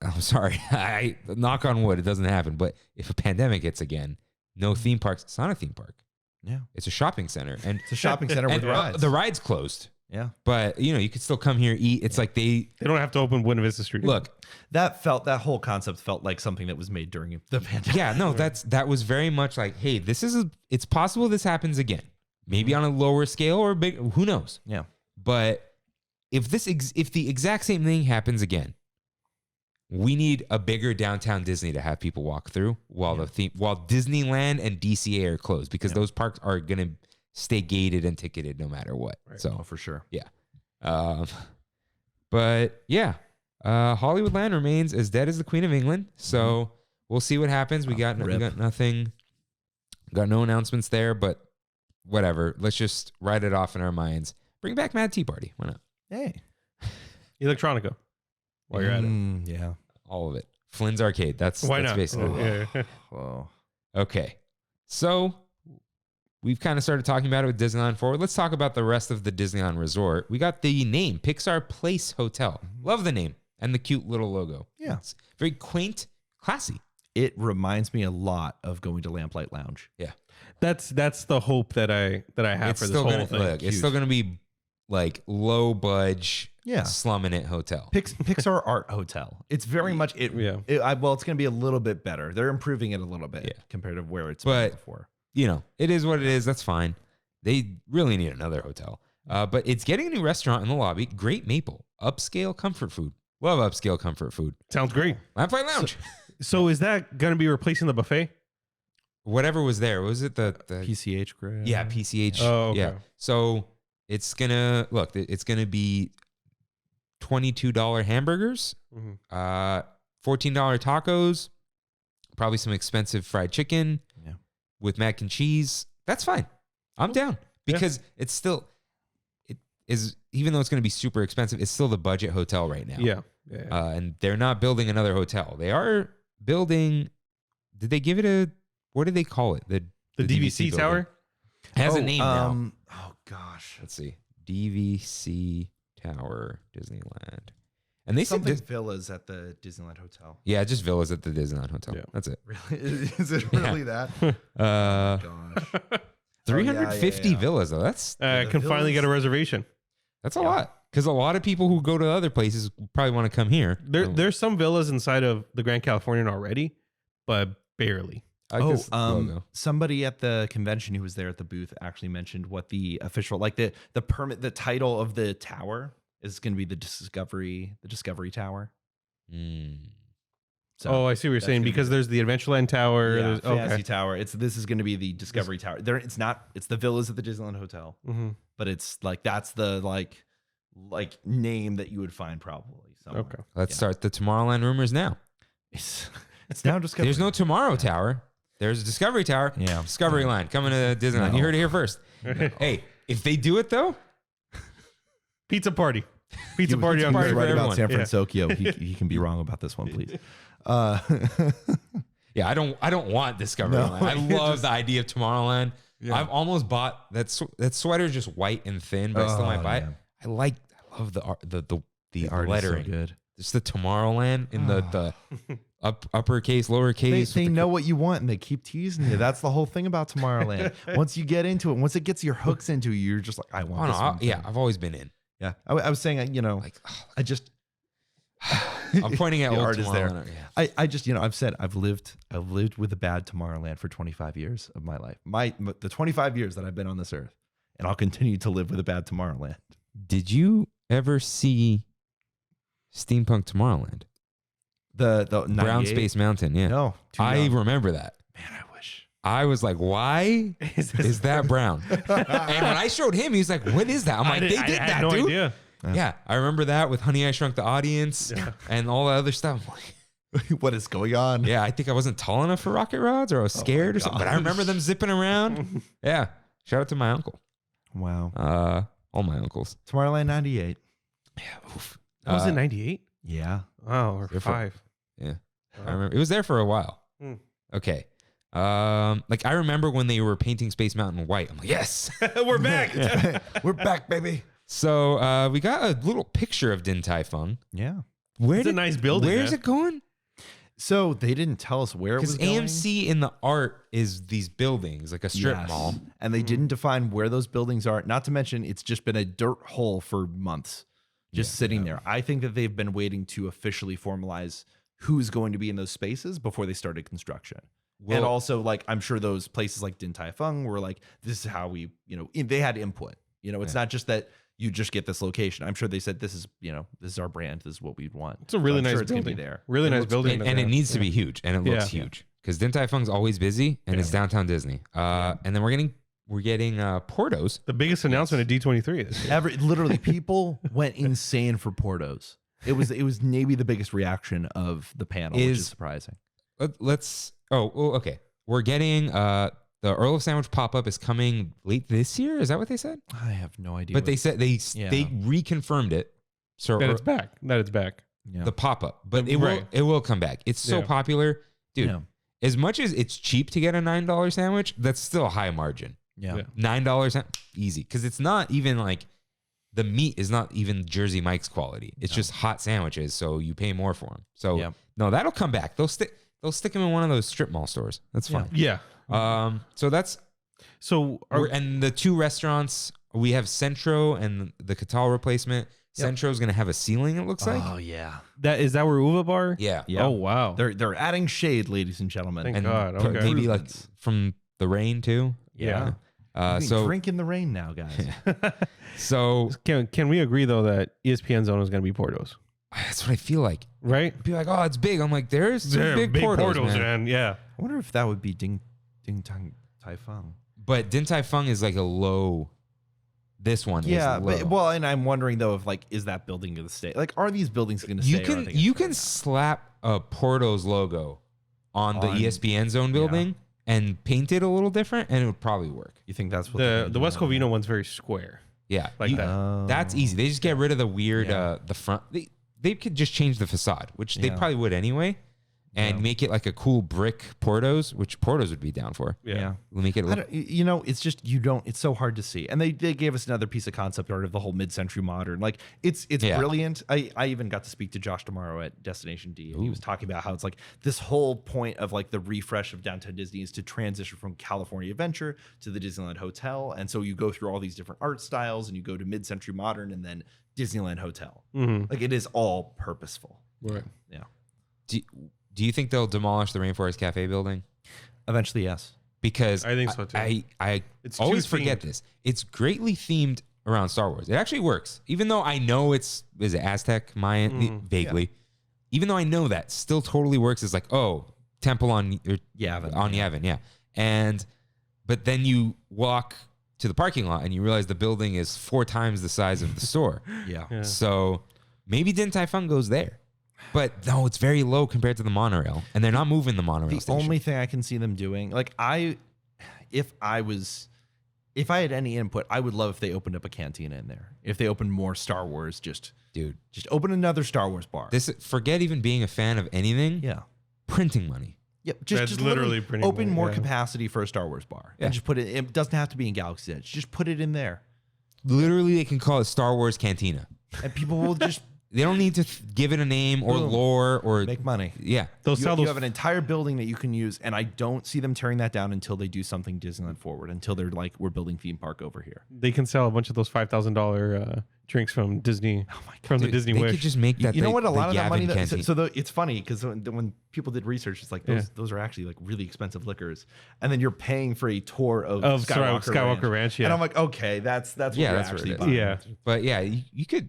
[SPEAKER 1] I'm sorry, I knock on wood, it doesn't happen. But if a pandemic hits again, no theme parks. It's not a theme park.
[SPEAKER 3] Yeah.
[SPEAKER 1] It's a shopping center, and
[SPEAKER 3] It's a shopping center with rides.
[SPEAKER 1] The ride's closed.
[SPEAKER 3] Yeah.
[SPEAKER 1] But you could still come here, eat. It's like
[SPEAKER 2] They don't have to open Buena Vista Street.
[SPEAKER 1] look.
[SPEAKER 3] That whole concept felt like something that was made during the pandemic.
[SPEAKER 1] Yeah, no, that was very much like, hey, it's possible this happens again. Maybe on a lower scale or big, who knows?
[SPEAKER 3] Yeah.
[SPEAKER 1] But if the exact same thing happens again, we need a bigger downtown Disney to have people walk through while Disneyland and DCA are closed, because those parks are gonna stay gated and ticketed no matter what.
[SPEAKER 2] Right.
[SPEAKER 1] So
[SPEAKER 3] for sure.
[SPEAKER 1] yeah. But yeah, Hollywoodland remains as dead as the Queen of England. So we'll see what happens. We got nothing, got no announcements there, but whatever. Let's just write it off in our minds. Bring back Mad Tea Party. Why not?
[SPEAKER 3] Hey.
[SPEAKER 2] Electronica. While you're at it.
[SPEAKER 3] Yeah.
[SPEAKER 1] All of it. Flynn's Arcade. That's basically it.
[SPEAKER 2] Yeah.
[SPEAKER 3] Whoa.
[SPEAKER 1] Okay. So we've kind of started talking about it with Disneyland Forward. Let's talk about the rest of the Disneyland Resort. We got the name, Pixar Place Hotel. Love the name and the cute little logo.
[SPEAKER 3] Yeah.
[SPEAKER 1] It's very quaint, classy.
[SPEAKER 3] It reminds me a lot of going to Lamplight Lounge.
[SPEAKER 1] Yeah.
[SPEAKER 2] That's the hope that I have for this whole thing.
[SPEAKER 1] Look, it's still gonna be like low budge, slumming it hotel.
[SPEAKER 3] Pixar Art Hotel. It's very much it.
[SPEAKER 2] Yeah.
[SPEAKER 3] Well, it's going to be a little bit better. They're improving it a little bit compared to where it's been before.
[SPEAKER 1] It is what it is. That's fine. They really need another hotel. But it's getting a new restaurant in the lobby. Great Maple, upscale comfort food. Love upscale comfort food.
[SPEAKER 2] Sounds great.
[SPEAKER 1] Lamplight Lounge.
[SPEAKER 2] So is that going to be replacing the buffet?
[SPEAKER 1] Whatever was there. Was it the
[SPEAKER 3] PCH Grill?
[SPEAKER 1] Yeah, PCH.
[SPEAKER 2] Oh, okay.
[SPEAKER 1] Yeah. So it's gonna be $22 hamburgers, $14 tacos, probably some expensive fried chicken with mac and cheese. That's fine. I'm down because it is, even though it's going to be super expensive, it's still the budget hotel right now.
[SPEAKER 2] Yeah.
[SPEAKER 1] And they're not building another hotel. They are building. Did they give it what do they call it? The
[SPEAKER 2] DVC tower?
[SPEAKER 1] It has a name now.
[SPEAKER 3] Oh gosh.
[SPEAKER 1] Let's see. DVC Tower, Disneyland. And they
[SPEAKER 3] Something
[SPEAKER 1] said
[SPEAKER 3] villas at the Disneyland Hotel.
[SPEAKER 1] yeah, just villas at the Disneyland Hotel.
[SPEAKER 2] Yeah.
[SPEAKER 1] That's it.
[SPEAKER 3] Really? Is it really that? Gosh.
[SPEAKER 1] 350 villas though. That's
[SPEAKER 2] Can finally get a reservation.
[SPEAKER 1] a lot. Because a lot of people who go to other places probably want to come here.
[SPEAKER 2] There's some villas inside of the Grand Californian already, but barely.
[SPEAKER 3] Somebody at the convention who was there at the booth actually mentioned what the official, like the permit, the title of the tower is going to be the Discovery Tower. So
[SPEAKER 2] I see what you're saying, because there's the Adventureland Tower.
[SPEAKER 3] Yeah,
[SPEAKER 2] there's
[SPEAKER 3] Fantasy Tower. This is going to be the Discovery Tower. It's the villas at the Disneyland Hotel, but it's like, that's the like name that you would find probably.
[SPEAKER 2] Okay.
[SPEAKER 1] Let's start the Tomorrowland rumors now.
[SPEAKER 3] It's now Discovery.
[SPEAKER 1] There's no Tomorrow Tower. There's a Discovery Tower.
[SPEAKER 3] Yeah.
[SPEAKER 1] Discovery Line coming to Disneyland.
[SPEAKER 3] No.
[SPEAKER 1] You heard it here first. Hey, if they do it though,
[SPEAKER 2] Pizza party. Pizza party on
[SPEAKER 3] He's
[SPEAKER 2] Kirk.
[SPEAKER 3] right about
[SPEAKER 1] everyone.
[SPEAKER 3] San Francisco. He can be wrong about this one, please.
[SPEAKER 1] yeah, I don't want Discovery
[SPEAKER 3] No,
[SPEAKER 1] Line. I love the idea of Tomorrowland.
[SPEAKER 3] Yeah.
[SPEAKER 1] I've almost bought that sweater is just white and thin, but I still might buy it. I love the art, the
[SPEAKER 3] art
[SPEAKER 1] lettering.
[SPEAKER 3] is so good.
[SPEAKER 1] Just the Tomorrowland in the uppercase, lowercase.
[SPEAKER 3] They know what you want and they keep teasing you. That's the whole thing about Tomorrowland. Once you get into it, once it gets your hooks into you, you're just like, I want this one.
[SPEAKER 1] Yeah, I've always been in.
[SPEAKER 3] Yeah. I was saying, I just
[SPEAKER 1] I'm pointing at
[SPEAKER 3] the
[SPEAKER 1] old
[SPEAKER 3] art is there.
[SPEAKER 1] Tomorrowland. Yeah.
[SPEAKER 3] I just, I've said I've lived with a bad Tomorrowland for 25 years of my life. The 25 years that I've been on this earth, and I'll continue to live with a bad Tomorrowland.
[SPEAKER 1] Did you ever see Steampunk Tomorrowland?
[SPEAKER 3] The
[SPEAKER 1] Brown
[SPEAKER 3] 98?
[SPEAKER 1] Space Mountain, yeah.
[SPEAKER 3] No,
[SPEAKER 1] I remember that.
[SPEAKER 3] Man, I wish.
[SPEAKER 1] I was like, why is that brown? And when I showed him, he's like, what is that? I'm like, they did
[SPEAKER 2] I
[SPEAKER 1] that,
[SPEAKER 2] had no
[SPEAKER 1] dude.
[SPEAKER 2] idea.
[SPEAKER 1] Yeah, I remember that with Honey, I Shrunk the Audience and all the other stuff. I'm like,
[SPEAKER 3] What is going on?
[SPEAKER 1] yeah, I think I wasn't tall enough for rocket rods, or I was scared or something. But I remember them zipping around. Yeah, shout out to my uncle.
[SPEAKER 3] Wow.
[SPEAKER 1] All my uncles.
[SPEAKER 3] Tomorrowland 98.
[SPEAKER 1] Yeah, oof.
[SPEAKER 2] Was it 98?
[SPEAKER 3] Yeah.
[SPEAKER 2] Oh, or
[SPEAKER 1] Different.
[SPEAKER 2] 5.
[SPEAKER 1] Yeah, I remember it was there for a while. Okay. Like I remember when they were painting Space Mountain white. I'm like, yes,
[SPEAKER 2] We're back.
[SPEAKER 3] We're back, baby.
[SPEAKER 1] So we got a little picture of Din Tai Fung.
[SPEAKER 3] Yeah.
[SPEAKER 2] It's a nice building.
[SPEAKER 1] Where's it going?
[SPEAKER 3] So they didn't tell us where it was
[SPEAKER 1] Because
[SPEAKER 3] going.
[SPEAKER 1] AMC in the art is these buildings, like a strip
[SPEAKER 3] Yes.
[SPEAKER 1] mall.
[SPEAKER 3] And they didn't define where those buildings are. Not to mention, it's just been a dirt hole for months, just sitting there. I think that they've been waiting to officially formalize who's going to be in those spaces before they started construction. And
[SPEAKER 1] Well-
[SPEAKER 3] also, like, I'm sure those places like Din Tai Fung were like, this is how we, they had input. It's not just that you just get this location. I'm sure they said, this is our brand. This is what we'd want.
[SPEAKER 2] It's a really
[SPEAKER 3] I'm
[SPEAKER 2] nice
[SPEAKER 3] sure it's gonna
[SPEAKER 2] building.
[SPEAKER 3] be there.
[SPEAKER 2] Really nice building.
[SPEAKER 1] And it needs to be huge, and it looks huge because Din Tai Fung's always busy, and it's downtown Disney. And then we're getting Portos.
[SPEAKER 2] The biggest announcement at D23 this year.
[SPEAKER 3] Literally, people went insane for Portos. It was maybe the biggest reaction of the panel, which is surprising.
[SPEAKER 1] Let's. Okay. We're getting the Earl of Sandwich pop up is coming late this year. Is that what they said?
[SPEAKER 3] I have no idea.
[SPEAKER 1] But they said they reconfirmed it. So
[SPEAKER 2] That it's back.
[SPEAKER 1] the pop up, but it will come back. It's so popular, dude.
[SPEAKER 3] Yeah.
[SPEAKER 1] As much as it's cheap to get a $9 sandwich, that's still a high margin.
[SPEAKER 3] Yeah.
[SPEAKER 1] $9 easy because it's not even like the meat is not even Jersey Mike's quality. It's just hot sandwiches, so you pay more for them. So no, that'll come back. They'll stick them in one of those strip mall stores. That's fine.
[SPEAKER 2] Yeah.
[SPEAKER 1] So that's and the two restaurants we have Centro and the Catal replacement. Centro is going to have a ceiling. It looks like.
[SPEAKER 3] Oh yeah.
[SPEAKER 2] Is that where Uva Bar?
[SPEAKER 1] Yeah.
[SPEAKER 2] Oh wow.
[SPEAKER 3] They're adding shade, ladies and gentlemen.
[SPEAKER 2] Thank
[SPEAKER 1] And
[SPEAKER 2] God. Okay.
[SPEAKER 1] maybe like from the rain too.
[SPEAKER 2] Yeah.
[SPEAKER 1] So
[SPEAKER 3] drink in the rain now, guys.
[SPEAKER 1] so
[SPEAKER 2] Can we agree though that ESPN Zone is going to be Portos,
[SPEAKER 1] that's what I feel like.
[SPEAKER 2] right?
[SPEAKER 1] Be like, oh, it's big. I'm like, there's some big Portos, man.
[SPEAKER 2] Yeah.
[SPEAKER 3] I wonder if that would be Ding Tai Fung.
[SPEAKER 1] But Din Tai Fung is like a low. This one
[SPEAKER 3] Yeah,
[SPEAKER 1] is low.
[SPEAKER 3] but and I'm wondering though if like is that building going to stay? Like, are these buildings going to stay?
[SPEAKER 1] you can slap a Portos logo on the ESPN Zone building and paint it a little different, and it would probably work.
[SPEAKER 3] You think that's what
[SPEAKER 2] The West Covina one's very square.
[SPEAKER 1] Yeah,
[SPEAKER 2] Like that.
[SPEAKER 1] That's easy. They just get rid of the weird the front. They could just change the facade, which they probably would anyway, and make it like a cool brick Portos, which Portos would be down for.
[SPEAKER 2] Yeah.
[SPEAKER 1] We'll make it.
[SPEAKER 3] it's just it's so hard to see. And they gave us another piece of concept art of the whole mid-century modern. Like it's brilliant. I even got to speak to Josh tomorrow at Destination D, and he was talking about how it's like this whole point of like the refresh of downtown Disney is to transition from California Adventure to the Disneyland Hotel. And so you go through all these different art styles, and you go to mid-century modern and then Disneyland Hotel. Like it is all purposeful.
[SPEAKER 2] Right.
[SPEAKER 3] Yeah.
[SPEAKER 1] Do you think they'll demolish the Rainforest Cafe building?
[SPEAKER 3] Eventually, yes.
[SPEAKER 1] because
[SPEAKER 2] I think so too.
[SPEAKER 1] I
[SPEAKER 2] It's
[SPEAKER 1] always
[SPEAKER 2] too
[SPEAKER 1] forget
[SPEAKER 2] themed.
[SPEAKER 1] this. It's greatly themed around Star Wars. It actually works, even though I know is it Aztec, Mayan, vaguely. Even though I know that, still totally works. It's like, oh, temple on Yavin, yeah. But then you walk to the parking lot and you realize the building is 4 times the size of the store.
[SPEAKER 3] Yeah.
[SPEAKER 1] So maybe Din Tai Fung goes there. But no, it's very low compared to the monorail, and they're not moving the monorail
[SPEAKER 3] The
[SPEAKER 1] station.
[SPEAKER 3] only thing I can see them doing, like if I had any input, I would love if they opened up a cantina in there. If they opened more Star Wars, just open another Star Wars bar.
[SPEAKER 1] Forget even being a fan of anything.
[SPEAKER 3] Yeah.
[SPEAKER 1] Printing money.
[SPEAKER 3] Yep.
[SPEAKER 2] That's
[SPEAKER 3] Just
[SPEAKER 2] literally printing
[SPEAKER 3] open
[SPEAKER 2] money,
[SPEAKER 3] more
[SPEAKER 2] yeah.
[SPEAKER 3] capacity for a Star Wars bar.
[SPEAKER 1] Yeah.
[SPEAKER 3] And just put it. It doesn't have to be in Galaxy's Edge. Just put it in there,
[SPEAKER 1] Literally, they can call it Star Wars Cantina.
[SPEAKER 3] and people will just
[SPEAKER 1] They don't need to give it a name or
[SPEAKER 3] Boom.
[SPEAKER 1] lore or
[SPEAKER 3] make money.
[SPEAKER 1] yeah.
[SPEAKER 2] They'll sell
[SPEAKER 3] You
[SPEAKER 2] those.
[SPEAKER 3] have an entire building that you can use, and I don't see them tearing that down until they do something Disneyland forward. Until they're like, we're building theme park over here.
[SPEAKER 2] They can sell a bunch of those $5,000 drinks from Disney, from the
[SPEAKER 1] Dude,
[SPEAKER 2] Disney
[SPEAKER 1] they
[SPEAKER 2] Wish.
[SPEAKER 1] could just make that.
[SPEAKER 3] You know what? A lot of that money.
[SPEAKER 1] Cantina.
[SPEAKER 3] It's funny because when people did research, it's like those are actually like really expensive liquors, and then you're paying for a tour of
[SPEAKER 2] Skywalker Ranch. Yeah,
[SPEAKER 3] And I'm like, okay, that's what
[SPEAKER 1] Yeah,
[SPEAKER 3] we're
[SPEAKER 1] that's what
[SPEAKER 3] actually
[SPEAKER 1] it is.
[SPEAKER 3] buying.
[SPEAKER 2] yeah.
[SPEAKER 1] But yeah, you could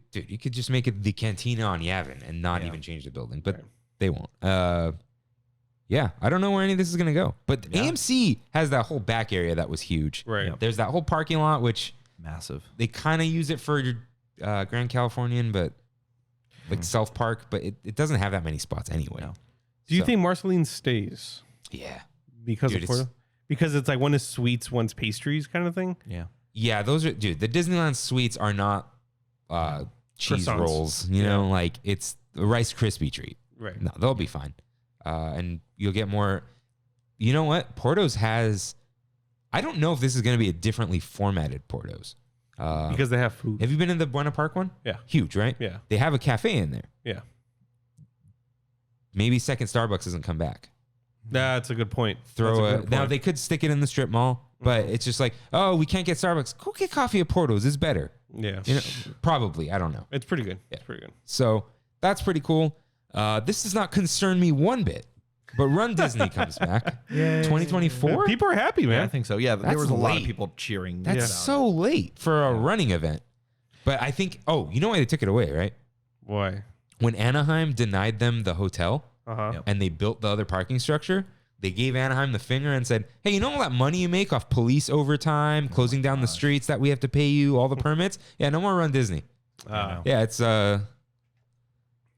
[SPEAKER 1] just make it the Cantina on Yavin and not even change the building, but they won't. Yeah, I don't know where any of this is gonna go. But AMC has that whole back area that was huge.
[SPEAKER 2] Right.
[SPEAKER 3] Yep.
[SPEAKER 1] There's that whole parking lot which
[SPEAKER 3] Massive.
[SPEAKER 1] they kind of use it for Grand Californian, but like South Park, but it doesn't have that many spots anyway.
[SPEAKER 3] No.
[SPEAKER 2] Do you
[SPEAKER 1] So-
[SPEAKER 2] think Marceline stays
[SPEAKER 1] Yeah.
[SPEAKER 2] because
[SPEAKER 1] Dude,
[SPEAKER 2] of Porto? Because it's like one is sweets, one's pastries, kind of thing.
[SPEAKER 3] Yeah.
[SPEAKER 1] Yeah, those are the Disneyland sweets are not cheese
[SPEAKER 2] Croissants.
[SPEAKER 1] rolls, you know, like it's a Rice Krispie treat.
[SPEAKER 2] Right.
[SPEAKER 1] No, they'll be fine. And you'll get more. You know what? Portos has. I don't know if this is going to be a differently formatted Portos.
[SPEAKER 2] Because they have food.
[SPEAKER 1] Have you been in the Buena Park one?
[SPEAKER 2] Yeah.
[SPEAKER 1] Huge, right?
[SPEAKER 2] Yeah.
[SPEAKER 1] They have a cafe in there.
[SPEAKER 2] Yeah.
[SPEAKER 1] maybe second Starbucks doesn't come back.
[SPEAKER 2] That's a good point.
[SPEAKER 1] Now they could stick it in the strip mall, but it's just like, oh, we can't get Starbucks. Go get coffee at Porto's. It's better.
[SPEAKER 2] Yeah.
[SPEAKER 1] Probably. I don't know.
[SPEAKER 2] It's pretty good.
[SPEAKER 1] Yeah.
[SPEAKER 2] It's pretty good.
[SPEAKER 1] So that's pretty cool. This does not concern me one bit. But Run Disney comes back. 2024?
[SPEAKER 2] People are happy, man.
[SPEAKER 3] Yeah, I think so. Yeah, there
[SPEAKER 1] That's
[SPEAKER 3] was a lot of
[SPEAKER 1] late.
[SPEAKER 3] people cheering.
[SPEAKER 1] That's
[SPEAKER 3] about
[SPEAKER 1] so late for a running event. But I think, you know why they took it away, right?
[SPEAKER 2] Why?
[SPEAKER 1] When Anaheim denied them the hotel
[SPEAKER 2] Uh-huh.
[SPEAKER 1] and they built the other parking structure, they gave Anaheim the finger and said, hey, you know all that money you make off police overtime, closing down the streets that we have to pay you, all the permits? Yeah, no more Run Disney. Yeah, it's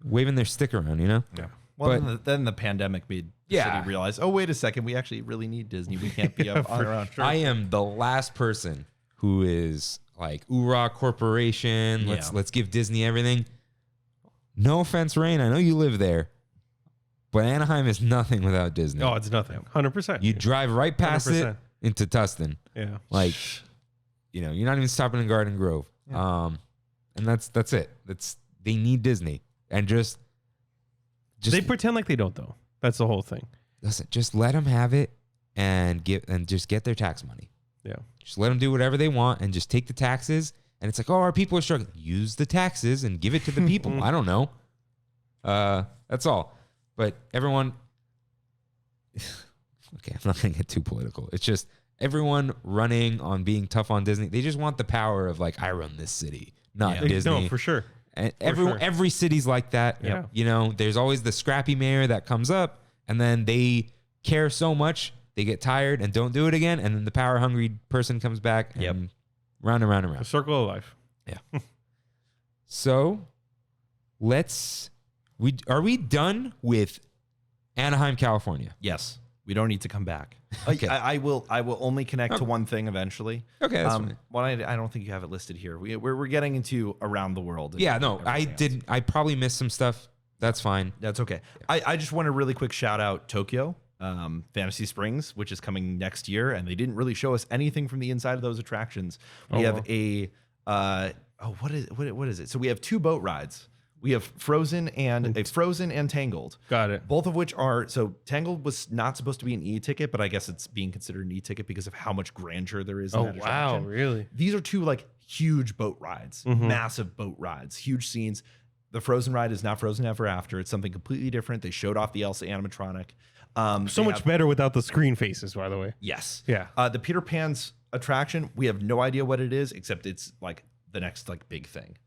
[SPEAKER 1] waving their stick around, you know?
[SPEAKER 2] Yeah.
[SPEAKER 3] Well, then the pandemic made the
[SPEAKER 1] Yeah.
[SPEAKER 3] city realize, oh, wait a second, we actually really need Disney. We can't be up on our own.
[SPEAKER 1] I am the last person who is like, oorah corporation, let's give Disney everything. No offense, Rain, I know you live there, but Anaheim is nothing without Disney.
[SPEAKER 2] Oh, it's nothing. 100%.
[SPEAKER 1] You drive right past
[SPEAKER 2] 100%.
[SPEAKER 1] it into Tustin.
[SPEAKER 2] Yeah.
[SPEAKER 1] Like, you're not even stopping in Garden Grove. And that's it. They need Disney. And just
[SPEAKER 2] They pretend like they don't, though. That's the whole thing.
[SPEAKER 1] listen, just let them have it and just get their tax money.
[SPEAKER 2] Yeah.
[SPEAKER 1] Just let them do whatever they want and just take the taxes. And it's like, our people are struggling. Use the taxes and give it to the people. I don't know. That's all. But everyone, okay, I'm not going to get too political. It's just everyone running on being tough on Disney. They just want the power of like, I run this city, not Disney.
[SPEAKER 2] No, for sure.
[SPEAKER 1] And
[SPEAKER 2] sure.
[SPEAKER 1] every city's like that.
[SPEAKER 2] Yeah.
[SPEAKER 1] There's always the scrappy mayor that comes up and then they care so much, they get tired and don't do it again. And then the power hungry person comes back and round and round and
[SPEAKER 2] The
[SPEAKER 1] round.
[SPEAKER 2] circle of life.
[SPEAKER 1] Yeah. So are we done with Anaheim, California?
[SPEAKER 3] Yes. We don't need to come back.
[SPEAKER 1] Okay.
[SPEAKER 3] I will only connect to one thing eventually.
[SPEAKER 1] Okay, that's fine.
[SPEAKER 3] Well, I don't think you have it listed here. We're getting into around the world. and
[SPEAKER 1] Yeah, no, I
[SPEAKER 3] everything else.
[SPEAKER 1] didn't. I probably missed some stuff. That's fine.
[SPEAKER 3] That's okay. I just want to really quick shout out Tokyo, Fantasy Springs, which is coming next year, and they didn't really show us anything from the inside of those attractions. We have what is it? So we have two boat rides. We have Frozen and Tangled.
[SPEAKER 2] Got it.
[SPEAKER 3] Both of which are, so Tangled was not supposed to be an e-ticket, but I guess it's being considered an e-ticket because of how much grandeur there is in that attraction.
[SPEAKER 2] Really?
[SPEAKER 3] These are two like huge boat rides, massive boat rides, huge scenes. The Frozen ride is not Frozen Ever After. It's something completely different. They showed off the Elsa animatronic.
[SPEAKER 2] So much better without the screen faces, by the way.
[SPEAKER 3] Yes.
[SPEAKER 2] Yeah.
[SPEAKER 3] The Peter Pan's attraction, we have no idea what it is, except it's like the next like big thing.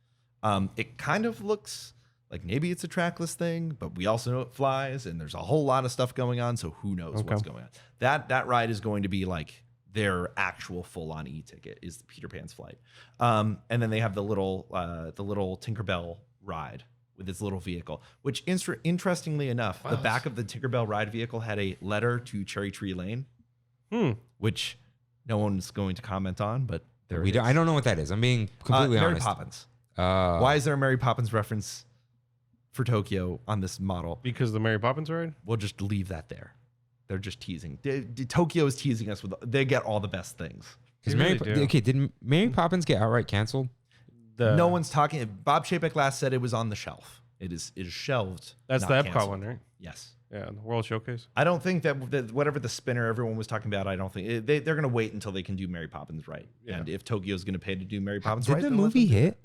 [SPEAKER 3] It kind of looks like maybe it's a trackless thing, but we also know it flies, and there's a whole lot of stuff going on, so who knows what's going on. That ride is going to be like their actual full-on e-ticket is the Peter Pan's flight. And then they have the little Tinkerbell ride with its little vehicle, which interestingly enough, the back of the Tinkerbell ride vehicle had a letter to Cherry Tree Lane, which no one's going to comment on, but there it is.
[SPEAKER 1] I don't know what that is. I'm being completely
[SPEAKER 3] Mary
[SPEAKER 1] honest.
[SPEAKER 3] Poppins. Why is there a Mary Poppins reference for Tokyo on this model?
[SPEAKER 2] Because the Mary Poppins ride?
[SPEAKER 3] We'll just leave that there. They're just teasing. Tokyo is teasing us with. They get all the best things.
[SPEAKER 1] Because
[SPEAKER 2] They really do.
[SPEAKER 1] did Mary Poppins get outright canceled?
[SPEAKER 3] No one's talking. Bob Chapek last said it was on the shelf. It is shelved.
[SPEAKER 2] That's
[SPEAKER 3] not
[SPEAKER 2] the Epcot
[SPEAKER 3] canceled.
[SPEAKER 2] one, right?
[SPEAKER 3] Yes.
[SPEAKER 2] Yeah, the World Showcase.
[SPEAKER 3] I don't think that whatever the spinner everyone was talking about. I don't think they're going to wait until they can do Mary Poppins right.
[SPEAKER 2] Yeah.
[SPEAKER 3] And if Tokyo's going to pay to do Mary Poppins
[SPEAKER 1] Did
[SPEAKER 3] right,
[SPEAKER 1] the
[SPEAKER 3] then let
[SPEAKER 1] movie
[SPEAKER 3] them.
[SPEAKER 1] hit?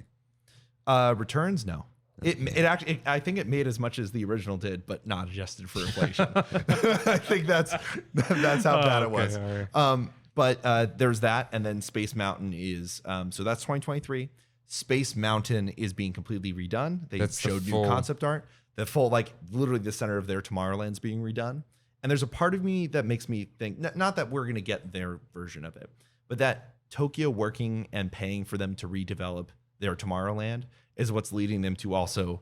[SPEAKER 3] Returns, no. It actually, I think it made as much as the original did, but not adjusted for inflation. I think that's how bad it was.
[SPEAKER 2] all right.
[SPEAKER 3] But there's that, and then Space Mountain is so that's 2023. Space Mountain is being completely redone. They
[SPEAKER 1] That's the
[SPEAKER 3] showed new
[SPEAKER 1] full-
[SPEAKER 3] concept art. The full, like literally the center of their Tomorrowland's being redone. And there's a part of me that makes me think, not that we're going to get their version of it, but that Tokyo working and paying for them to redevelop their Tomorrowland is what's leading them to also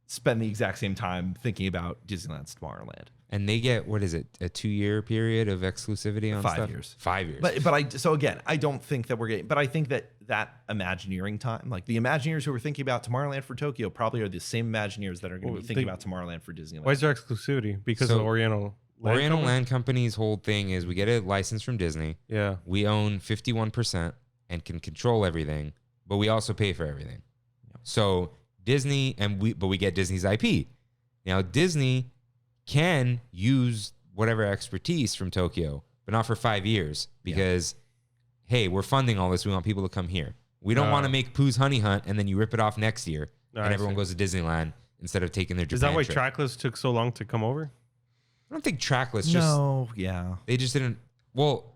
[SPEAKER 3] spend the exact same time thinking about Disneyland's Tomorrowland.
[SPEAKER 1] And they get, what is it, a 2-year period of exclusivity on
[SPEAKER 3] 5
[SPEAKER 1] stuff?
[SPEAKER 3] years.
[SPEAKER 1] 5 years.
[SPEAKER 3] So again, I don't think that we're getting, but I think that Imagineering time, like the Imagineers who are thinking about Tomorrowland for Tokyo probably are the same Imagineers that are going to be thinking about Tomorrowland for Disneyland.
[SPEAKER 2] Why is there exclusivity? Because
[SPEAKER 1] So,
[SPEAKER 2] of the Oriental Land
[SPEAKER 1] Oriental
[SPEAKER 2] Company?
[SPEAKER 1] Land Company's whole thing is we get a license from Disney.
[SPEAKER 2] Yeah.
[SPEAKER 1] We own 51% and can control everything, but we also pay for everything. So Disney, but we get Disney's IP. Now Disney can use whatever expertise from Tokyo, but not for 5 years because, hey, we're funding all this. We want people to come here. We don't want to make Pooh's Honey Hunt and then you rip it off next year and everyone goes to Disneyland instead of taking their Japan
[SPEAKER 2] Is that why
[SPEAKER 1] trip.
[SPEAKER 2] Trackless took so long to come over?
[SPEAKER 1] I don't think Trackless they just didn't. Well,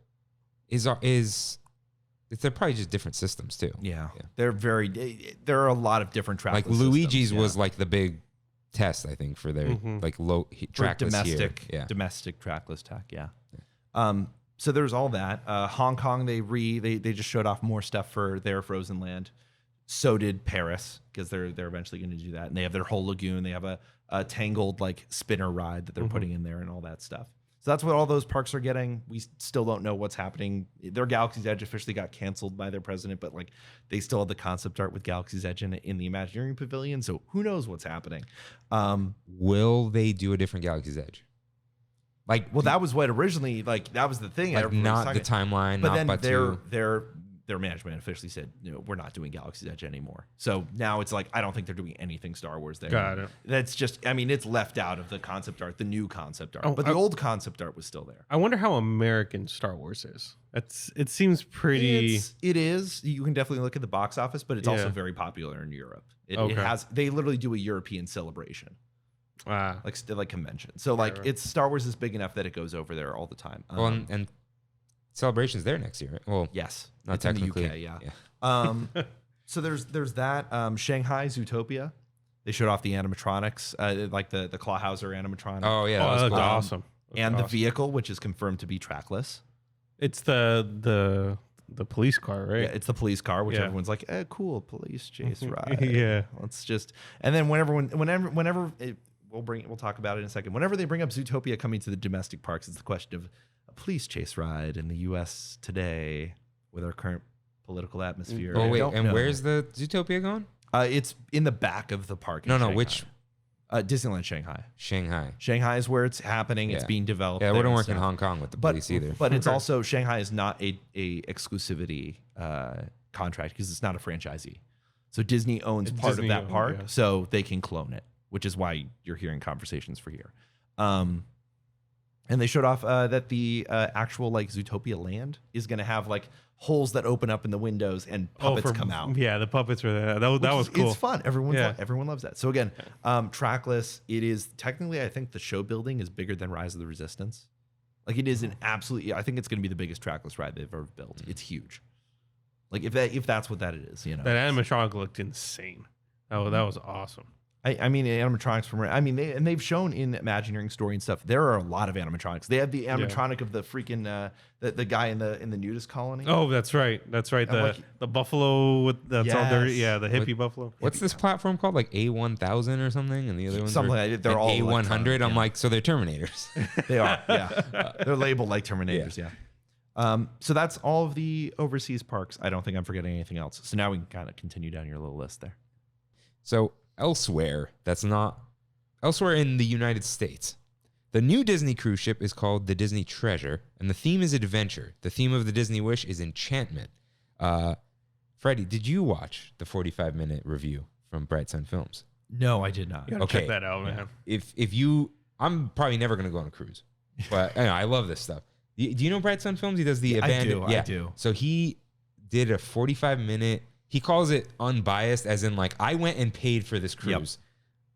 [SPEAKER 1] they're probably just different systems too.
[SPEAKER 3] Yeah. There are a lot of different trackless
[SPEAKER 1] Like Luigi's
[SPEAKER 3] systems,
[SPEAKER 1] was like the big test, I think, for their like low trackless
[SPEAKER 3] domestic
[SPEAKER 1] here. Yeah.
[SPEAKER 3] domestic trackless tech. Yeah. So there's all that. Hong Kong, they just showed off more stuff for their Frozen Land. So did Paris because they're eventually going to do that, and they have their whole lagoon. They have a tangled like spinner ride that they're putting in there and all that stuff. So that's what all those parks are getting. We still don't know what's happening. Their Galaxy's Edge officially got canceled by their president, but like they still have the concept art with Galaxy's Edge in the Imagineering Pavilion. So who knows what's happening?
[SPEAKER 1] Will they do a different Galaxy's Edge? Like,
[SPEAKER 3] well, that was what originally that was the thing.
[SPEAKER 1] like
[SPEAKER 3] Everyone was
[SPEAKER 1] not
[SPEAKER 3] talking-
[SPEAKER 1] the timeline,
[SPEAKER 3] but
[SPEAKER 1] not
[SPEAKER 3] then
[SPEAKER 1] Batu.
[SPEAKER 3] their management officially said, we're not doing Galaxy's Edge anymore. So now it's like I don't think they're doing anything Star Wars there.
[SPEAKER 2] Got it.
[SPEAKER 3] That's just, I mean, it's left out of the concept art, the new concept art,
[SPEAKER 2] Oh,
[SPEAKER 3] but the old concept art was still there.
[SPEAKER 2] I wonder how American Star Wars is. It seems pretty.
[SPEAKER 3] It is. You can definitely look at the box office, but it's also
[SPEAKER 2] Yeah.
[SPEAKER 3] very popular in Europe. It
[SPEAKER 2] Okay.
[SPEAKER 3] has. They literally do a European celebration, like convention. So like
[SPEAKER 2] right.
[SPEAKER 3] it's Star Wars is big enough that it goes over there all the time.
[SPEAKER 1] Well, and Celebration's there next year, right? Well,
[SPEAKER 3] Yes,
[SPEAKER 1] not
[SPEAKER 3] it's
[SPEAKER 1] technically.
[SPEAKER 3] in the UK, yeah. So there's that. Shanghai Zootopia. They showed off the animatronics, like the Clawhauser animatronic.
[SPEAKER 1] Oh yeah,
[SPEAKER 2] Oh,
[SPEAKER 1] that was
[SPEAKER 2] that
[SPEAKER 1] cool.
[SPEAKER 2] looked awesome.
[SPEAKER 3] And the vehicle, which is confirmed to be trackless.
[SPEAKER 2] It's the police car, right?
[SPEAKER 3] Yeah, it's the police car, which
[SPEAKER 2] Yeah.
[SPEAKER 3] everyone's like, cool, police chase ride.
[SPEAKER 2] Yeah.
[SPEAKER 3] Let's just, and then we'll talk about it in a second. Whenever they bring up Zootopia coming to the domestic parks, it's the question of a police chase ride in the U.S. today with our current political atmosphere.
[SPEAKER 1] Oh
[SPEAKER 3] I
[SPEAKER 1] wait,
[SPEAKER 3] don't
[SPEAKER 1] and
[SPEAKER 3] know.
[SPEAKER 1] where's the Zootopia going?
[SPEAKER 3] It's in the back of the park. in
[SPEAKER 1] No,
[SPEAKER 3] Shanghai.
[SPEAKER 1] which
[SPEAKER 3] Disneyland Shanghai.
[SPEAKER 1] Shanghai?
[SPEAKER 3] Shanghai is where it's happening. It's
[SPEAKER 1] Yeah.
[SPEAKER 3] being developed.
[SPEAKER 1] Yeah, it
[SPEAKER 3] there
[SPEAKER 1] wouldn't
[SPEAKER 3] and
[SPEAKER 1] work in
[SPEAKER 3] stuff.
[SPEAKER 1] Hong Kong with the police either.
[SPEAKER 3] But it's also Shanghai is not a exclusivity contract because it's not a franchisee. So Disney owns
[SPEAKER 2] It's
[SPEAKER 3] part
[SPEAKER 2] Disney
[SPEAKER 3] of that
[SPEAKER 2] owned,
[SPEAKER 3] park,
[SPEAKER 2] yeah.
[SPEAKER 3] so they can clone it, which is why you're hearing conversations for here. And they showed off that the actual like Zootopia land is going to have like holes that open up in the windows and puppets come out.
[SPEAKER 2] Yeah, the puppets were there. That was cool.
[SPEAKER 3] It's fun. Everyone loves that. So again, trackless. It is technically, I think the show building is bigger than Rise of the Resistance. Like it is an absolutely. I think it's going to be the biggest trackless ride they've ever built. It's huge. Like if that's what that is,
[SPEAKER 2] That animatronic looked insane. That was awesome.
[SPEAKER 3] I mean, animatronics they've shown in Imagineering Story and stuff. There are a lot of animatronics. They have the animatronic of the freaking the guy in the nudist colony.
[SPEAKER 2] Oh, that's right. The buffalo with that's all dirty. Yeah, the hippie buffalo.
[SPEAKER 1] What's this platform called? Like A1000 or something? And the other ones
[SPEAKER 3] Something
[SPEAKER 1] are
[SPEAKER 3] like that. They're all
[SPEAKER 1] A100.
[SPEAKER 3] electronic,
[SPEAKER 1] I'm
[SPEAKER 3] yeah.
[SPEAKER 1] like, so they're Terminators.
[SPEAKER 3] They are. Yeah, they're labeled like Terminators. Yeah. So that's all of the overseas parks. I don't think I'm forgetting anything else. So now we can kind of continue down your little list there.
[SPEAKER 1] So elsewhere in the United States, the new Disney cruise ship is called the Disney Treasure, and the theme is adventure. The theme of the Disney Wish is enchantment. Freddie, did you watch the 45-minute review from Bright Sun Films?
[SPEAKER 3] No, I did not.
[SPEAKER 2] You gotta
[SPEAKER 1] Okay.
[SPEAKER 2] check that out, man.
[SPEAKER 1] I'm probably never going to go on a cruise, but I love this stuff. Do you know Bright Sun Films? He does the abandoned.
[SPEAKER 3] I do.
[SPEAKER 1] So he did a 45-minute. He calls it unbiased, as in like I went and paid for this cruise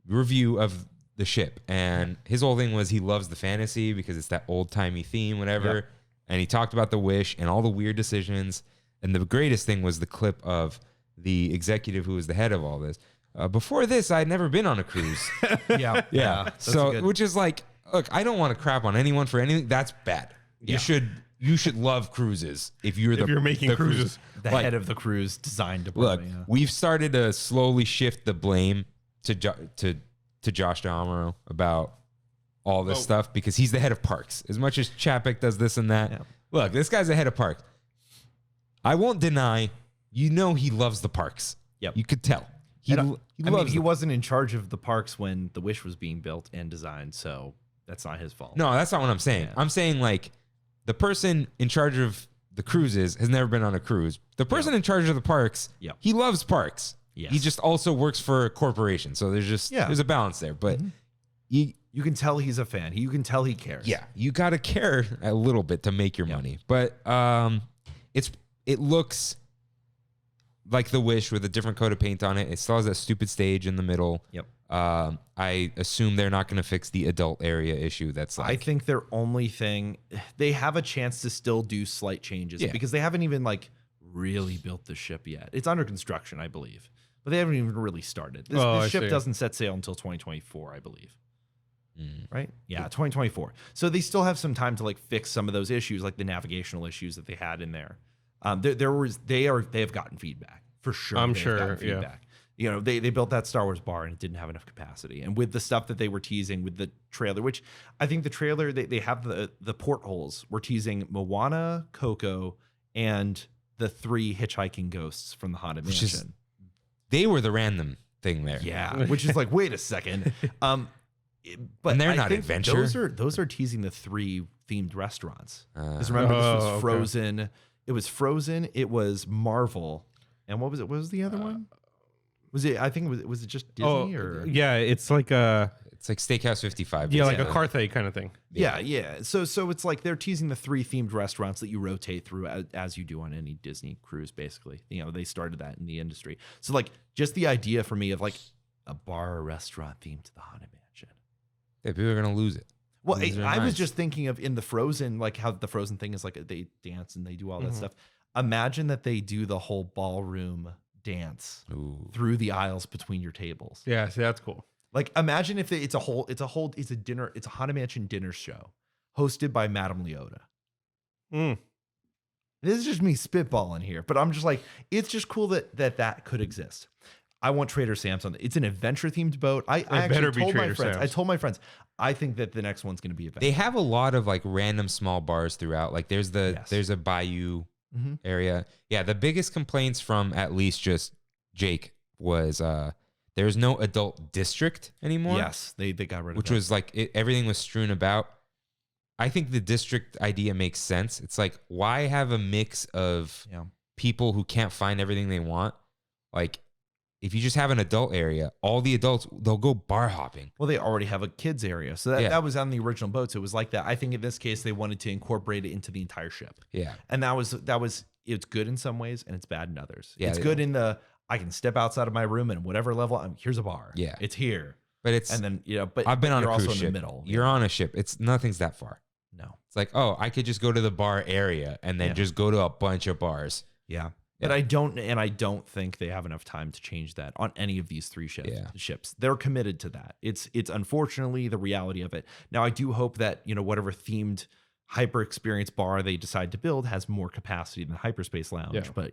[SPEAKER 1] review of the ship, and his whole thing was he loves the fantasy because it's that old timey theme, whatever.
[SPEAKER 3] Yep.
[SPEAKER 1] And he talked about the Wish and all the weird decisions. And the greatest thing was the clip of the executive who was the head of all this. Before this, I'd never been on a cruise.
[SPEAKER 3] Yeah.
[SPEAKER 1] So, which is like, look, I don't want to crap on anyone for anything. That's bad.
[SPEAKER 3] Yeah.
[SPEAKER 1] You should love cruises if you're
[SPEAKER 2] making cruises.
[SPEAKER 3] The
[SPEAKER 1] Like,
[SPEAKER 3] head of the cruise design
[SPEAKER 1] look,
[SPEAKER 3] department.
[SPEAKER 1] we've started to slowly shift the blame to Josh D'Amaro about all this stuff because he's the head of parks. As much as Chapek does this and that, look, this guy's the head of parks. I won't deny, he loves the parks.
[SPEAKER 3] Yep.
[SPEAKER 1] You could tell. He
[SPEAKER 3] wasn't in charge of the parks when the Wish was being built and designed, so that's not his fault.
[SPEAKER 1] No, that's not what I'm saying.
[SPEAKER 3] Yeah.
[SPEAKER 1] I'm saying like the person in charge of the cruises has never been on a cruise. The person in charge of the parks, he loves parks.
[SPEAKER 3] Yes.
[SPEAKER 1] He just also works for a corporation. So there's a balance there. But
[SPEAKER 3] you You can tell he's a fan. You can tell he cares.
[SPEAKER 1] Yeah, you got to care a little bit to make your money. But it looks like the Wish with a different coat of paint on it. It still has that stupid stage in the middle.
[SPEAKER 3] Yep.
[SPEAKER 1] I assume they're not going to fix the adult area issue. That's like,
[SPEAKER 3] I think their only thing, they have a chance to still do slight changes because they haven't even like really built the ship yet. It's under construction, I believe, but they haven't even really started. This ship doesn't set sail until 2024, I believe. Right? Yeah, 2024. So they still have some time to like fix some of those issues, like the navigational issues that they had in there. They have gotten feedback for sure.
[SPEAKER 2] I'm
[SPEAKER 3] They've
[SPEAKER 2] sure.
[SPEAKER 3] gotten feedback. You know, they built that Star Wars bar and it didn't have enough capacity. And with the stuff that they were teasing with the trailer, which I think the trailer, they have the portholes. We're teasing Moana, Coco, and the 3 hitchhiking ghosts from the Haunted Mansion.
[SPEAKER 1] They were the random thing there.
[SPEAKER 3] Yeah, which is like, wait a second. But
[SPEAKER 1] And they're
[SPEAKER 3] I
[SPEAKER 1] not
[SPEAKER 3] think
[SPEAKER 1] adventure.
[SPEAKER 3] Those are teasing the 3 themed restaurants. Because remember, this was Frozen. Okay. It was Frozen. It was Marvel. And what was it? What was the other one? Was it? I think was it just Disney or?
[SPEAKER 2] Yeah, it's like
[SPEAKER 1] it's like Steakhouse 55.
[SPEAKER 2] Yeah, like a Carthay kind of thing.
[SPEAKER 3] Yeah. So it's like they're teasing the 3 themed restaurants that you rotate through as you do on any Disney cruise. Basically, you know, they started that in the industry. So like, just the idea for me of like a bar or restaurant themed to the Haunted Mansion.
[SPEAKER 1] Yeah, people are gonna lose it.
[SPEAKER 3] Well, I was just thinking of in the Frozen, like how the Frozen thing is like they dance and they do all that stuff. Imagine that they do the whole ballroom dance through the aisles between your tables.
[SPEAKER 2] Yeah, see, that's cool.
[SPEAKER 3] Like, imagine if it's a Haunted Mansion dinner show hosted by Madame Leota. This is just me spitballing here, but I'm just like, it's just cool that could exist. I want Trader Sam's on it. It's an adventure themed boat. I actually told my friends. I told my friends. I think that the next one's going to be adventure.
[SPEAKER 1] They have a lot of like random small bars throughout. Like there's a bayou area. Yeah, the biggest complaints from at least just Jake was there's no adult district anymore.
[SPEAKER 3] Yes, they got rid of
[SPEAKER 1] which
[SPEAKER 3] that.
[SPEAKER 1] was like everything was strewn about. I think the district idea makes sense. It's like, why have a mix of people who can't find everything they want? Like, if you just have an adult area, all the adults, they'll go bar hopping.
[SPEAKER 3] Well, they already have a kids area. So that was on the original boats. It was like that. I think in this case, they wanted to incorporate it into the entire ship.
[SPEAKER 1] Yeah.
[SPEAKER 3] And it's good in some ways and it's bad in others.
[SPEAKER 1] Yeah,
[SPEAKER 3] it's good in I can step outside of my room and whatever level, here's a bar.
[SPEAKER 1] Yeah.
[SPEAKER 3] It's here.
[SPEAKER 1] But it's,
[SPEAKER 3] and then, but
[SPEAKER 1] I've been on a cruise
[SPEAKER 3] also
[SPEAKER 1] ship.
[SPEAKER 3] in the middle.
[SPEAKER 1] You're on a ship. Nothing's that far.
[SPEAKER 3] No.
[SPEAKER 1] It's like, oh, I could just go to the bar area and then just go to a bunch of bars.
[SPEAKER 3] Yeah. But I don't think they have enough time to change that on any of these 3 ships. They're committed to that. It's unfortunately the reality of it. Now, I do hope that, whatever themed hyper experience bar they decide to build has more capacity than Hyperspace Lounge. Yeah. But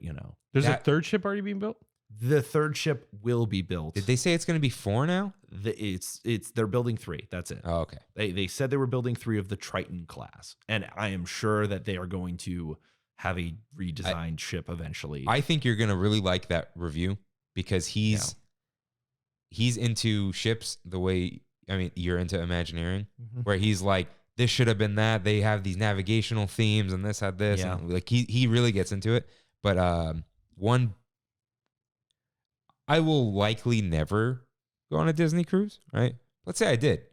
[SPEAKER 2] there's a 3rd ship already being built.
[SPEAKER 3] The 3rd ship will be built.
[SPEAKER 1] Did they say it's going to be 4 now?
[SPEAKER 3] They're building 3. That's it.
[SPEAKER 1] Oh, okay.
[SPEAKER 3] They said they were building 3 of the Triton class, and I am sure that they are going to have a redesigned ship eventually.
[SPEAKER 1] I think you're going to really like that review because he's into ships the way, you're into Imagineering, where he's like, this should have been that. They have these navigational themes and this had this. Yeah. And like he really gets into it. But I will likely never go on a Disney cruise, right? Let's say I did.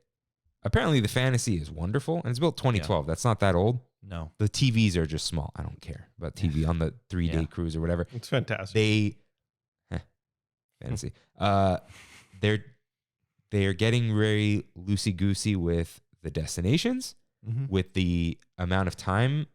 [SPEAKER 1] Apparently the Fantasy is wonderful and it's built 2012. That's not that old.
[SPEAKER 3] No.
[SPEAKER 1] The TVs are just small. I don't care about TV on the 3-day cruise or whatever.
[SPEAKER 2] It's fantastic.
[SPEAKER 1] Fantasy. They're getting very loosey-goosey with the destinations, with the amount of time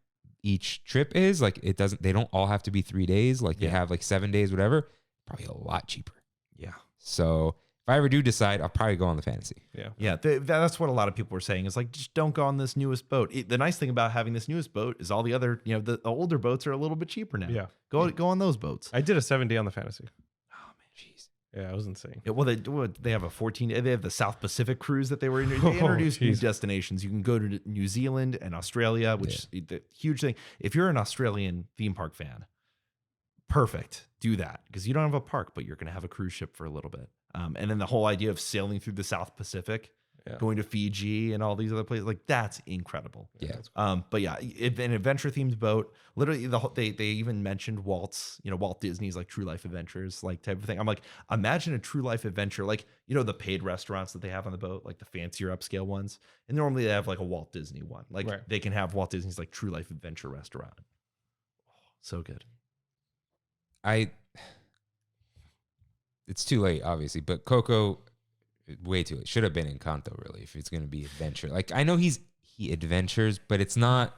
[SPEAKER 1] each trip is. Like they don't all have to be 3 days. Like they have like 7 days, whatever. Probably a lot cheaper.
[SPEAKER 3] Yeah.
[SPEAKER 1] So if I ever do decide, I'll probably go on the Fantasy.
[SPEAKER 3] Yeah. Yeah. That's what a lot of people were saying is like, just don't go on this newest boat. The nice thing about having this newest boat is all the other, the older boats are a little bit cheaper now.
[SPEAKER 2] Yeah.
[SPEAKER 3] Go on those boats.
[SPEAKER 2] I did a 7-day on the Fantasy.
[SPEAKER 3] Oh man, jeez.
[SPEAKER 2] Yeah, it was insane.
[SPEAKER 3] Yeah, well, they have a 14. They have the South Pacific cruise that they introduced new destinations. You can go to New Zealand and Australia, which is the huge thing. If you're an Australian theme park fan, perfect. Do that because you don't have a park, but you're going to have a cruise ship for a little bit. And then the whole idea of sailing through the South Pacific going to Fiji and all these other places. Like that's incredible.
[SPEAKER 1] Yeah.
[SPEAKER 3] But yeah, an adventure themed boat. Literally, they even mentioned Walt's, Walt Disney's like True Life Adventures, like type of thing. I'm like, imagine a True Life adventure, like the paid restaurants that they have on the boat, like the fancier upscale ones, and normally they have like a Walt Disney one. Like they can have Walt Disney's like True Life Adventure restaurant. Oh, so good.
[SPEAKER 1] It's too late, obviously, but Coco, way too late. Should have been in Encanto, really, if it's going to be adventure. Like, I know he adventures, but it's not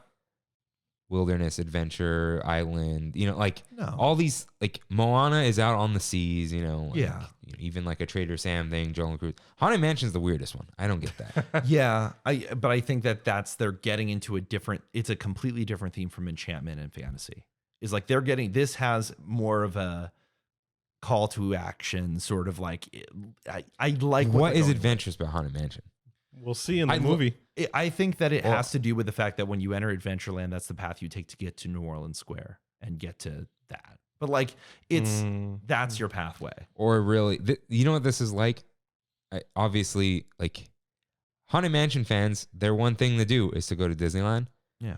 [SPEAKER 1] wilderness adventure, island, like all these, like Moana is out on the seas, even like a Trader Sam thing, Joel and Cruz. Haunted Mansion's the weirdest one. I don't get that.
[SPEAKER 3] Yeah, but I think they're getting into it's a completely different theme from enchantment and fantasy. Is like this has more of a call to action, sort of like I like
[SPEAKER 1] what is adventurous about Haunted Mansion.
[SPEAKER 2] We'll see in the movie.
[SPEAKER 3] I think that it has to do with the fact that when you enter Adventureland, that's the path you take to get to New Orleans Square and get to that. But like, that's your pathway.
[SPEAKER 1] Or really, you know what this is like? Obviously, like Haunted Mansion fans, their one thing to do is to go to Disneyland.
[SPEAKER 3] Yeah.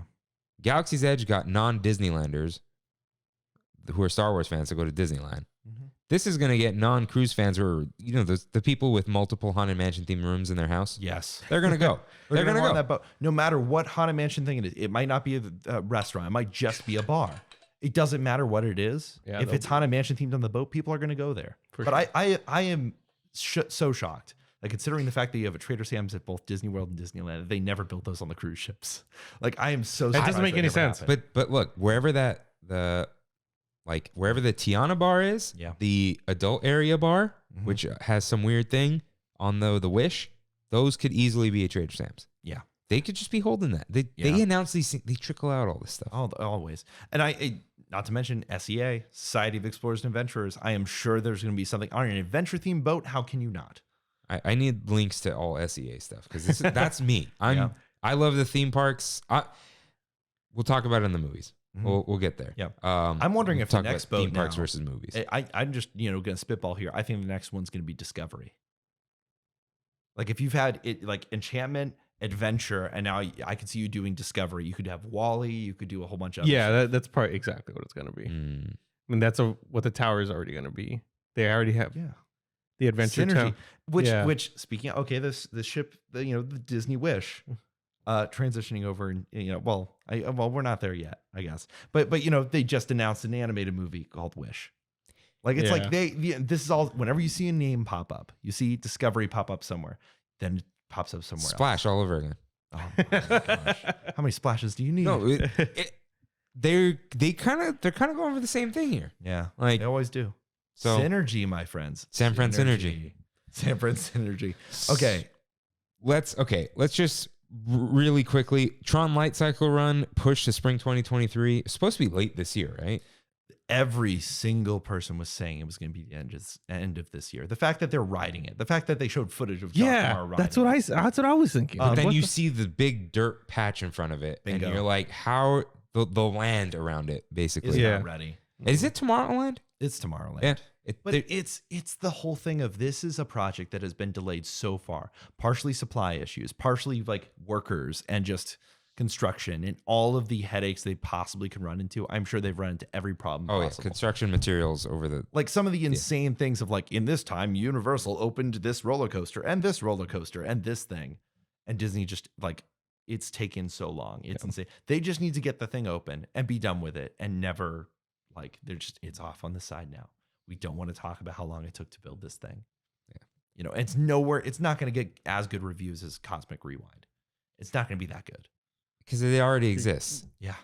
[SPEAKER 1] Galaxy's Edge got non-Disneylanders who are Star Wars fans to go to Disneyland. Mm-hmm. This is going to get non-cruise fans who are, the people with multiple Haunted Mansion themed rooms in their house.
[SPEAKER 3] Yes.
[SPEAKER 1] They're going to go.
[SPEAKER 3] They're going to go on that boat. No matter what Haunted Mansion thing it is, it might not be a restaurant. It might just be a bar. It doesn't matter what it is. Yeah, if it's Haunted Mansion themed on the boat, people are going to go there. But I am so shocked. Like, considering the fact that you have a Trader Sam's at both Disney World and Disneyland, they never built those on the cruise ships. Like, I am so surprised.
[SPEAKER 2] It doesn't make any sense.
[SPEAKER 3] Happened.
[SPEAKER 1] But look, wherever the Tiana bar is, the adult area bar, which has some weird thing on the Wish, those could easily be a Trader Sam's.
[SPEAKER 3] Yeah. They
[SPEAKER 1] could just be holding that. They announce these things. They trickle out all this stuff.
[SPEAKER 3] Always. And not to mention SEA, Society of Explorers and Adventurers. I am sure there's going to be something on an adventure-themed boat. How can you not?
[SPEAKER 1] I need links to all SEA stuff because that's me. I love the theme parks. We'll talk about it in the movies. Mm-hmm. We'll get there.
[SPEAKER 3] Yeah. I'm wondering if the next boat
[SPEAKER 1] theme parks versus movies.
[SPEAKER 3] I'm just going to spitball here. I think the next one's going to be Discovery. Like if you've had it like Enchantment, Adventure, and now I could see you doing Discovery. You could have Wall-E. You could do a whole bunch of
[SPEAKER 2] that's probably exactly what it's going to be. I mean, that's what the tower is already going to be. They already have the Adventure Synergy,
[SPEAKER 3] which speaking of, the ship, the Disney Wish, transitioning over and we're not there yet, I guess, but they just announced an animated movie called Wish. Like it's like this is all, whenever you see a name pop up, you see Discovery pop up somewhere, then it pops up somewhere
[SPEAKER 1] Splash
[SPEAKER 3] else.
[SPEAKER 1] All over again.
[SPEAKER 3] Oh my gosh. How many splashes do you need?
[SPEAKER 1] No, they're kind of going for the same thing here.
[SPEAKER 3] Yeah,
[SPEAKER 1] like
[SPEAKER 3] they always do. So synergy, my friends.
[SPEAKER 1] San Fran synergy.
[SPEAKER 3] San Fran synergy. Okay.
[SPEAKER 1] Let's just really quickly. Tron Light Cycle Run pushed to spring 2023. It's supposed to be late this year, right?
[SPEAKER 3] Every single person was saying it was going to be the end of this year. The fact that they're riding it, the fact that they showed footage of Jar riding
[SPEAKER 2] that's what I was thinking.
[SPEAKER 1] But then you see the big dirt patch in front of it, and you're like, how the land around it basically
[SPEAKER 3] is not ready.
[SPEAKER 1] Is it Tomorrowland?
[SPEAKER 3] It's Tomorrowland.
[SPEAKER 1] Yeah.
[SPEAKER 3] But it's the whole thing of this is a project that has been delayed so far. Partially supply issues, partially like workers and just construction and all of the headaches they possibly can run into. I'm sure they've run into every problem possible.
[SPEAKER 1] Construction materials over the...
[SPEAKER 3] Like some of the insane things of like, in this time, Universal opened this roller coaster and this roller coaster and this thing. And Disney just like, it's taken so long. It's insane. They just need to get the thing open and be done with it and never like, it's off on the side now. We don't want to talk about how long it took to build this thing. Yeah. It's not going to get as good reviews as Cosmic Rewind. It's not going to be that good.
[SPEAKER 1] Because it already exists.
[SPEAKER 3] Yeah.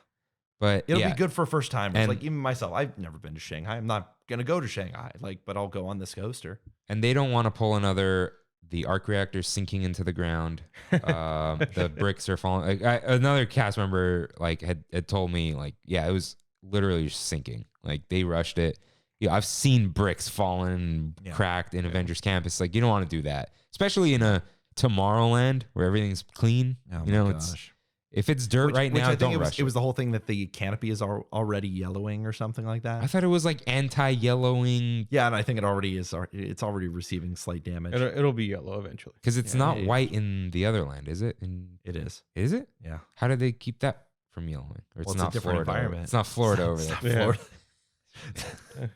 [SPEAKER 1] But
[SPEAKER 3] it'll be good for first timers. Like even myself, I've never been to Shanghai. I'm not going to go to Shanghai, but I'll go on this coaster.
[SPEAKER 1] And they don't want to pull the arc reactor sinking into the ground. The bricks are falling. Another cast member had told me it was literally just sinking. Like they rushed it. Yeah, I've seen bricks falling, cracked in Avengers Campus. Like you don't want to do that, especially in a Tomorrowland where everything's clean.
[SPEAKER 3] Oh my gosh.
[SPEAKER 1] If it's dirt right now,
[SPEAKER 3] I think
[SPEAKER 1] don't rush
[SPEAKER 3] it was the whole thing that the canopy is already yellowing or something like that.
[SPEAKER 1] I thought it was like anti-yellowing
[SPEAKER 3] Yeah, and I think it already is. It's already receiving slight damage.
[SPEAKER 2] It'll be yellow eventually.
[SPEAKER 1] because it's
[SPEAKER 3] Yeah,
[SPEAKER 1] not
[SPEAKER 3] it
[SPEAKER 1] white in the other land, is it?
[SPEAKER 3] It is.
[SPEAKER 1] Is it?
[SPEAKER 3] Yeah.
[SPEAKER 1] How did they keep that from yellowing? Or
[SPEAKER 3] Well, it's a
[SPEAKER 1] not
[SPEAKER 3] different
[SPEAKER 1] Florida.
[SPEAKER 3] environment.
[SPEAKER 1] It's not Florida over
[SPEAKER 3] It's
[SPEAKER 1] there.
[SPEAKER 3] not
[SPEAKER 2] Yeah.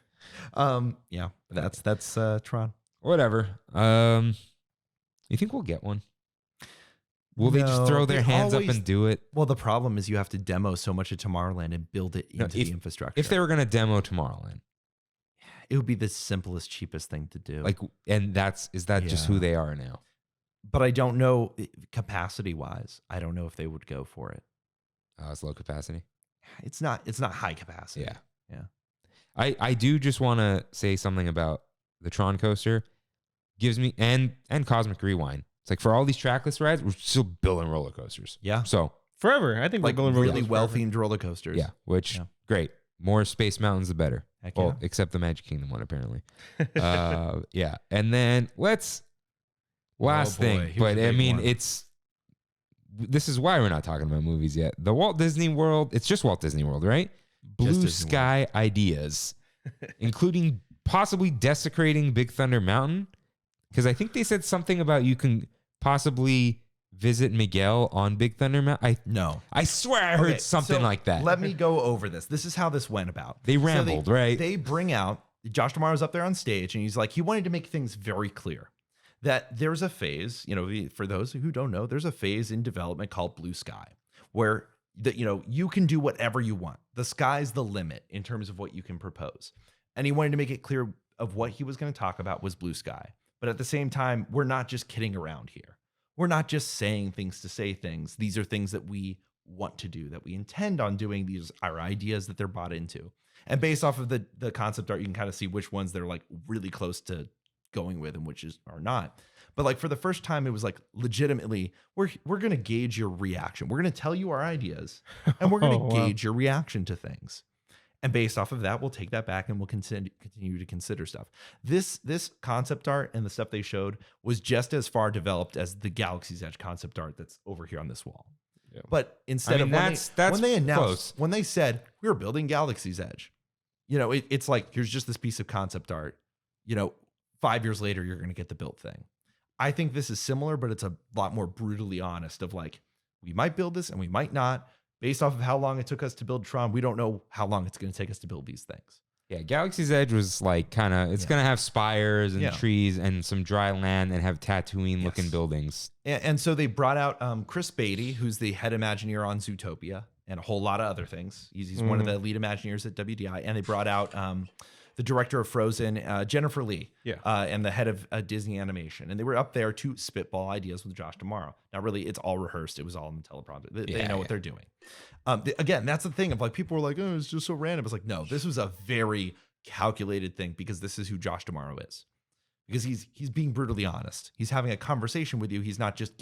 [SPEAKER 3] Florida. Yeah. That's Tron.
[SPEAKER 1] Whatever. You think we'll get one? Will they just
[SPEAKER 3] No,
[SPEAKER 1] throw their
[SPEAKER 3] they
[SPEAKER 1] hands
[SPEAKER 3] always-
[SPEAKER 1] up and do it?
[SPEAKER 3] Well, the problem is you have to demo so much of Tomorrowland and build it
[SPEAKER 1] No,
[SPEAKER 3] into the infrastructure.
[SPEAKER 1] If they were gonna demo Tomorrowland,
[SPEAKER 3] it would be the simplest, cheapest thing to do.
[SPEAKER 1] like, and is that just who
[SPEAKER 3] Yeah.
[SPEAKER 1] they are now?
[SPEAKER 3] but I don't know capacity wise. I don't know if they would go for it.
[SPEAKER 1] It's low capacity.
[SPEAKER 3] It's not high capacity.
[SPEAKER 1] Yeah.
[SPEAKER 3] Yeah.
[SPEAKER 1] I do just want to say something about the Tron coaster. Gives me and Cosmic Rewind. It's like for all these trackless rides, we're still building roller coasters.
[SPEAKER 3] Yeah.
[SPEAKER 1] So
[SPEAKER 2] Forever. I think
[SPEAKER 3] Like
[SPEAKER 2] we're building
[SPEAKER 3] really
[SPEAKER 2] roller
[SPEAKER 3] well
[SPEAKER 2] coasters
[SPEAKER 3] themed roller coasters.
[SPEAKER 1] yeah, which
[SPEAKER 3] Yeah.
[SPEAKER 1] great. More Space Mountains, the better.
[SPEAKER 3] Heck
[SPEAKER 1] Well,
[SPEAKER 3] yeah.
[SPEAKER 1] except the Magic Kingdom one, apparently. Yeah. And then last
[SPEAKER 3] boy,
[SPEAKER 1] thing,
[SPEAKER 3] here's
[SPEAKER 1] but
[SPEAKER 3] a
[SPEAKER 1] I
[SPEAKER 3] big
[SPEAKER 1] mean,
[SPEAKER 3] one.
[SPEAKER 1] this is why we're not talking about movies yet. The Walt Disney World, it's just Walt Disney World, right? Blue
[SPEAKER 3] Disney World.
[SPEAKER 1] Sky ideas, including possibly desecrating Big Thunder Mountain. Because I think they said something about you can possibly visit Miguel on Big Thunder Mountain.
[SPEAKER 3] No.
[SPEAKER 1] I swear I heard
[SPEAKER 3] Okay,
[SPEAKER 1] something
[SPEAKER 3] so
[SPEAKER 1] like that.
[SPEAKER 3] Let me go over this. This is how this went about.
[SPEAKER 1] They
[SPEAKER 3] So
[SPEAKER 1] rambled, right?
[SPEAKER 3] They bring out Josh Tomorrow's up there on stage, and he's like, he wanted to make things very clear that there's a phase, for those who don't know, there's a phase in development called Blue Sky, where you can do whatever you want. The sky's the limit in terms of what you can propose. And he wanted to make it clear of what he was going to talk about was Blue Sky. But at the same time, we're not just kidding around here. We're not just saying things to say things. These are things that we want to do, that we intend on doing. These are ideas that they're bought into. And based off of the concept art, you can kind of see which ones they're like really close to going with and which are not. But like for the first time, it was like legitimately, we're going to gauge your reaction. We're going to tell you our ideas and we're going to gauge your reaction to things. And based off of that, we'll take that back and we'll continue to consider stuff. This concept art and the stuff they showed was just as far developed as the Galaxy's Edge concept art that's over here on this wall.
[SPEAKER 2] Yeah.
[SPEAKER 3] But instead
[SPEAKER 1] I mean,
[SPEAKER 3] of
[SPEAKER 1] that's
[SPEAKER 3] when they announced,
[SPEAKER 1] close.
[SPEAKER 3] when they said we're building Galaxy's Edge, it's like, here's just this piece of concept art. 5 years later, you're going to get the built thing. I think this is similar, but it's a lot more brutally honest of like, we might build this and we might not. Based off of how long it took us to build Tron, we don't know how long it's going to take us to build these things.
[SPEAKER 1] Yeah, Galaxy's Edge was like kind of, it's going to have spires and
[SPEAKER 3] Yeah.
[SPEAKER 1] trees and some dry land and have Tatooine looking
[SPEAKER 3] Yes.
[SPEAKER 1] buildings.
[SPEAKER 3] And so they brought out Chris Beatty, who's the head Imagineer on Zootopia and a whole lot of other things. He's one of the lead Imagineers at WDI. And they brought out the director of Frozen, Jennifer Lee, and the head of Disney Animation. And they were up there to spitball ideas with Josh Tomorrow. Now, really, it's all rehearsed. It was all in the teleprompter. They know what they're doing. Again, that's the thing of like, people were like, oh, it's just so random. It's like, no, this was a very calculated thing because this is who Josh Tomorrow is. Because he's being brutally honest. He's having a conversation with you. He's not just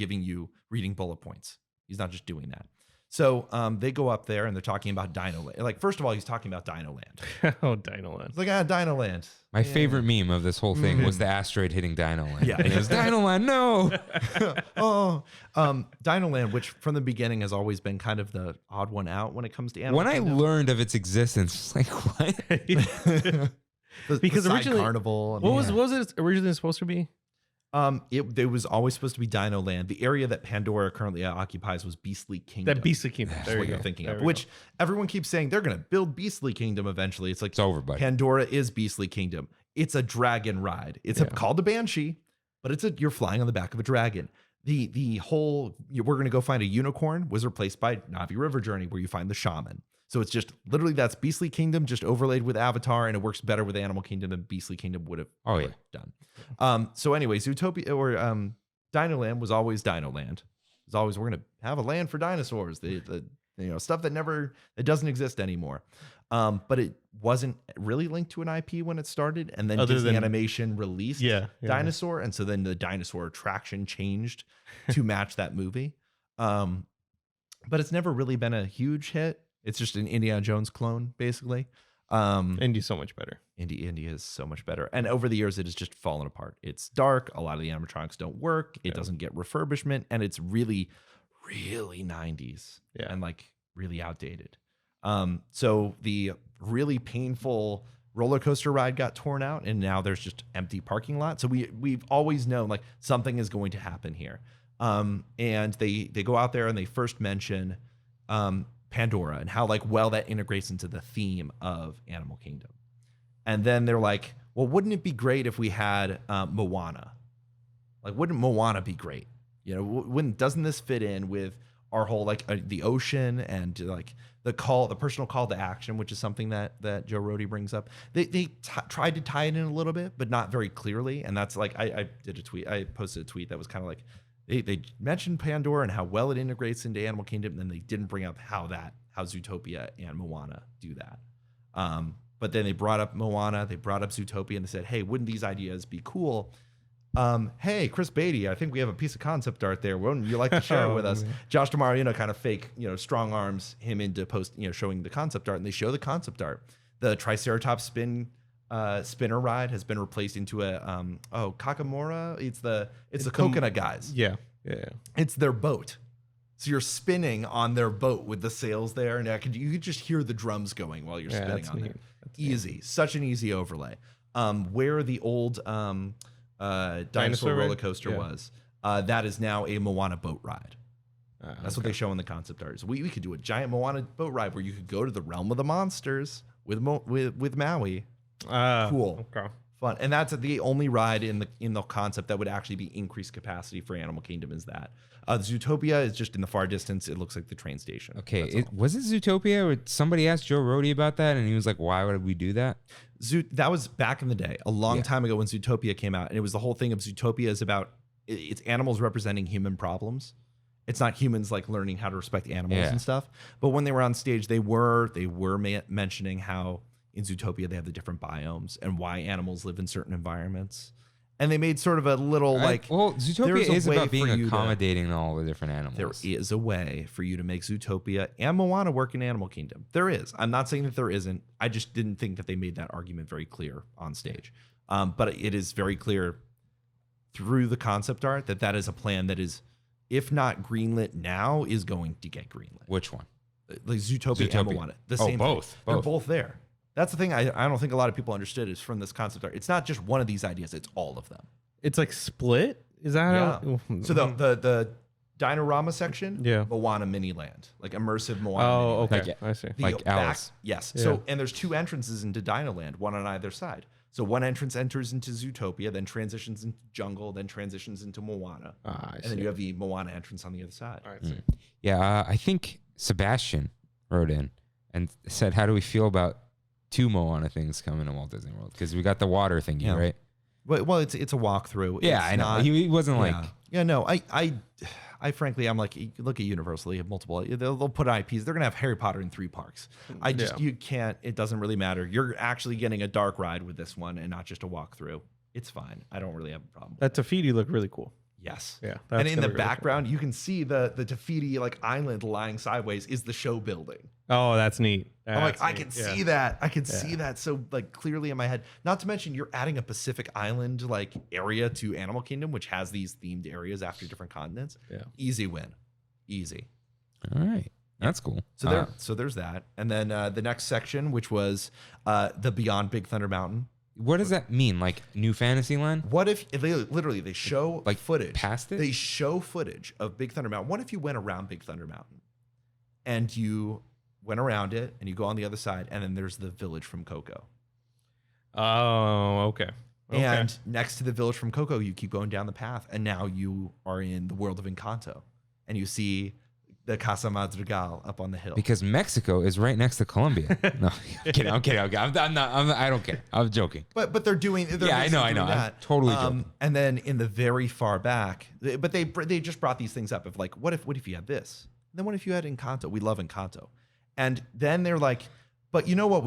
[SPEAKER 3] reading bullet points. He's not just doing that. So they go up there and they're talking about Dino Land. Like, first of all, he's talking about Dino Land.
[SPEAKER 2] Oh, Dino Land.
[SPEAKER 3] It's like, Dino Land.
[SPEAKER 1] My favorite meme of this whole thing was the asteroid hitting Dino Land.
[SPEAKER 3] Yeah.
[SPEAKER 1] And it was Dino Land, no.
[SPEAKER 3] Dino Land, which from the beginning has always been kind of the odd one out when it comes to animal
[SPEAKER 1] When I
[SPEAKER 3] kingdom.
[SPEAKER 1] was its existence, like, what?
[SPEAKER 2] Because
[SPEAKER 3] the side
[SPEAKER 2] originally-
[SPEAKER 3] carnival. and-
[SPEAKER 2] What was it originally supposed to be?
[SPEAKER 3] It was always supposed to be Dino Land. The area that Pandora currently occupies was Beastly Kingdom.
[SPEAKER 2] That Beastly Kingdom.
[SPEAKER 3] That's
[SPEAKER 2] There
[SPEAKER 3] what
[SPEAKER 2] you
[SPEAKER 3] you're
[SPEAKER 2] go.
[SPEAKER 3] thinking
[SPEAKER 2] There
[SPEAKER 3] of.
[SPEAKER 2] we
[SPEAKER 3] Which everyone keeps saying they're going to build Beastly Kingdom eventually. It's like
[SPEAKER 1] It's over, buddy.
[SPEAKER 3] Pandora is Beastly Kingdom. It's a dragon ride. It's called the Banshee, but you're flying on the back of a dragon. The whole we're going to go find a unicorn was replaced by Na'vi River Journey, where you find the shaman. So it's just literally that's Beastly Kingdom just overlaid with Avatar, and it works better with Animal Kingdom than Beastly Kingdom would have ever done. So anyway, Zootopia or Dino Land was always Dino Land. It was always we're going to have a land for dinosaurs. The stuff that doesn't exist anymore. But it wasn't really linked to an IP when it started, and then Disney Animation released Dinosaur, and so then the dinosaur attraction changed to match that movie. But it's never really been a huge hit. It's just an Indiana Jones clone, basically.
[SPEAKER 2] Indy's so much better.
[SPEAKER 3] Indy is so much better. And over the years, it has just fallen apart. It's dark. A lot of the animatronics don't work. It doesn't get refurbishment. And it's really, really 90s
[SPEAKER 2] Yeah.
[SPEAKER 3] and like really outdated. So the really painful roller coaster ride got torn out, and now there's just empty parking lot. So we've always known like something is going to happen here. And they go out there and they first mention Pandora and how like well that integrates into the theme of Animal Kingdom. And then they're like, well, wouldn't it be great if we had Moana? Like, wouldn't Moana be great? You know, doesn't this fit in with our whole like the ocean and like the personal call to action, which is something that Joe Rohde brings up. They tried to tie it in a little bit, but not very clearly. And that's like I posted a tweet that was kind of like they mentioned Pandora and how well it integrates into Animal Kingdom, and then they didn't bring up how Zootopia and Moana do that. But then they brought up Moana, they brought up Zootopia, and they said, hey, wouldn't these ideas be cool? Hey, Chris Beatty, I think we have a piece of concept art there. Wouldn't you like to share it with us? Man. Josh DeMario, kind of fake, strong arms him into showing the concept art, and they show the concept art. The Triceratops spinner ride has been replaced into a Kakamora. It's the coconut guys.
[SPEAKER 2] Yeah.
[SPEAKER 3] It's their boat. So you're spinning on their boat with the sails there, and you could just hear the drums going while you're spinning on there. Easy, such an easy overlay. Where the old dinosaur roller coaster was, that is now a Moana boat ride. That's what they show in the concept art. So we could do a giant Moana boat ride where you could go to the realm of the monsters with Maui. Cool,
[SPEAKER 2] okay.
[SPEAKER 3] Fun, and that's the only ride in the concept that would actually be increased capacity for Animal Kingdom. Is that Zootopia is just in the far distance. It looks like the train station.
[SPEAKER 1] Okay, was it Zootopia? Or somebody asked Joe Rohde about that, and he was like, "Why would we do that?"
[SPEAKER 3] That was back in the day, a long time ago when Zootopia came out, and it was the whole thing of Zootopia is about it's animals representing human problems. It's not humans like learning how to respect animals and stuff. But when they were on stage, they were mentioning how in Zootopia they have the different biomes and why animals live in certain environments. And they made sort of a little
[SPEAKER 1] Zootopia is about being accommodating to all the different animals.
[SPEAKER 3] There is a way for you to make Zootopia and Moana work in Animal Kingdom. There is. I'm not saying that there isn't. I just didn't think that they made that argument very clear on stage. But it is very clear through the concept art that is a plan that is, if not greenlit now, is going to get greenlit.
[SPEAKER 1] Which one?
[SPEAKER 3] Like Zootopia and Moana. The same
[SPEAKER 1] both.
[SPEAKER 3] Thing. They're both there. That's the thing I don't think a lot of people understood is from this concept art. It's not just one of these ideas. It's all of them.
[SPEAKER 2] It's like split? Is that how?
[SPEAKER 3] So the Dinorama section, Moana Mini Land, like immersive Moana.
[SPEAKER 2] Oh,
[SPEAKER 3] Mini
[SPEAKER 2] okay. I see.
[SPEAKER 1] Like Alice.
[SPEAKER 3] Yes.
[SPEAKER 2] Yeah.
[SPEAKER 3] So, and there's two entrances into Dinoland, one on either side. So one entrance enters into Zootopia, then transitions into Jungle, then transitions into Moana. And then you have the Moana entrance on the other side.
[SPEAKER 2] All right.
[SPEAKER 1] Yeah, I think Sebastian wrote in and said, how do we feel about 2 Moana things coming to Walt Disney World? Because we got the water thingy, right?
[SPEAKER 3] Well, it's a walkthrough.
[SPEAKER 1] Yeah,
[SPEAKER 3] it's
[SPEAKER 1] I know.
[SPEAKER 3] Not,
[SPEAKER 1] he wasn't like...
[SPEAKER 3] Yeah, no, I frankly, I'm like, look at Universal, you have multiple, they'll put IPs. They're going to have Harry Potter in 3 parks. You can't, it doesn't really matter. You're actually getting a dark ride with this one and not just a walkthrough. It's fine. I don't really have a problem.
[SPEAKER 2] That Tafiti looked really cool.
[SPEAKER 3] Yes.
[SPEAKER 2] Yeah.
[SPEAKER 3] And in the background, you can see the Tafiti like island lying sideways is the show building.
[SPEAKER 2] Oh, that's neat.
[SPEAKER 3] I'm like, I can see that. I can see that so like clearly in my head. Not to mention you're adding a Pacific Island like area to Animal Kingdom, which has these themed areas after different continents.
[SPEAKER 2] Yeah.
[SPEAKER 3] Easy win. Easy.
[SPEAKER 1] All right. That's cool.
[SPEAKER 3] So there's that. And then the next section, which was the Beyond Big Thunder Mountain.
[SPEAKER 1] What does that mean? Like New Fantasyland?
[SPEAKER 3] What if they show
[SPEAKER 1] like
[SPEAKER 3] footage
[SPEAKER 1] past it?
[SPEAKER 3] They show footage of Big Thunder Mountain. What if you went around Big Thunder Mountain and you went around it and you go on the other side and then there's the village from Coco.
[SPEAKER 2] Oh, okay.
[SPEAKER 3] And next to the village from Coco, you keep going down the path and now you are in the world of Encanto and you see the Casa Madrigal up on the hill.
[SPEAKER 1] Because Mexico is right next to Colombia. No, I'm kidding. I don't care. I'm joking.
[SPEAKER 3] But they're doing.
[SPEAKER 1] I know. I'm totally joking.
[SPEAKER 3] And then in the very far back, but they just brought these things up of like, what if you had this? And then what if you had Encanto? We love Encanto. And then they're like, but you know what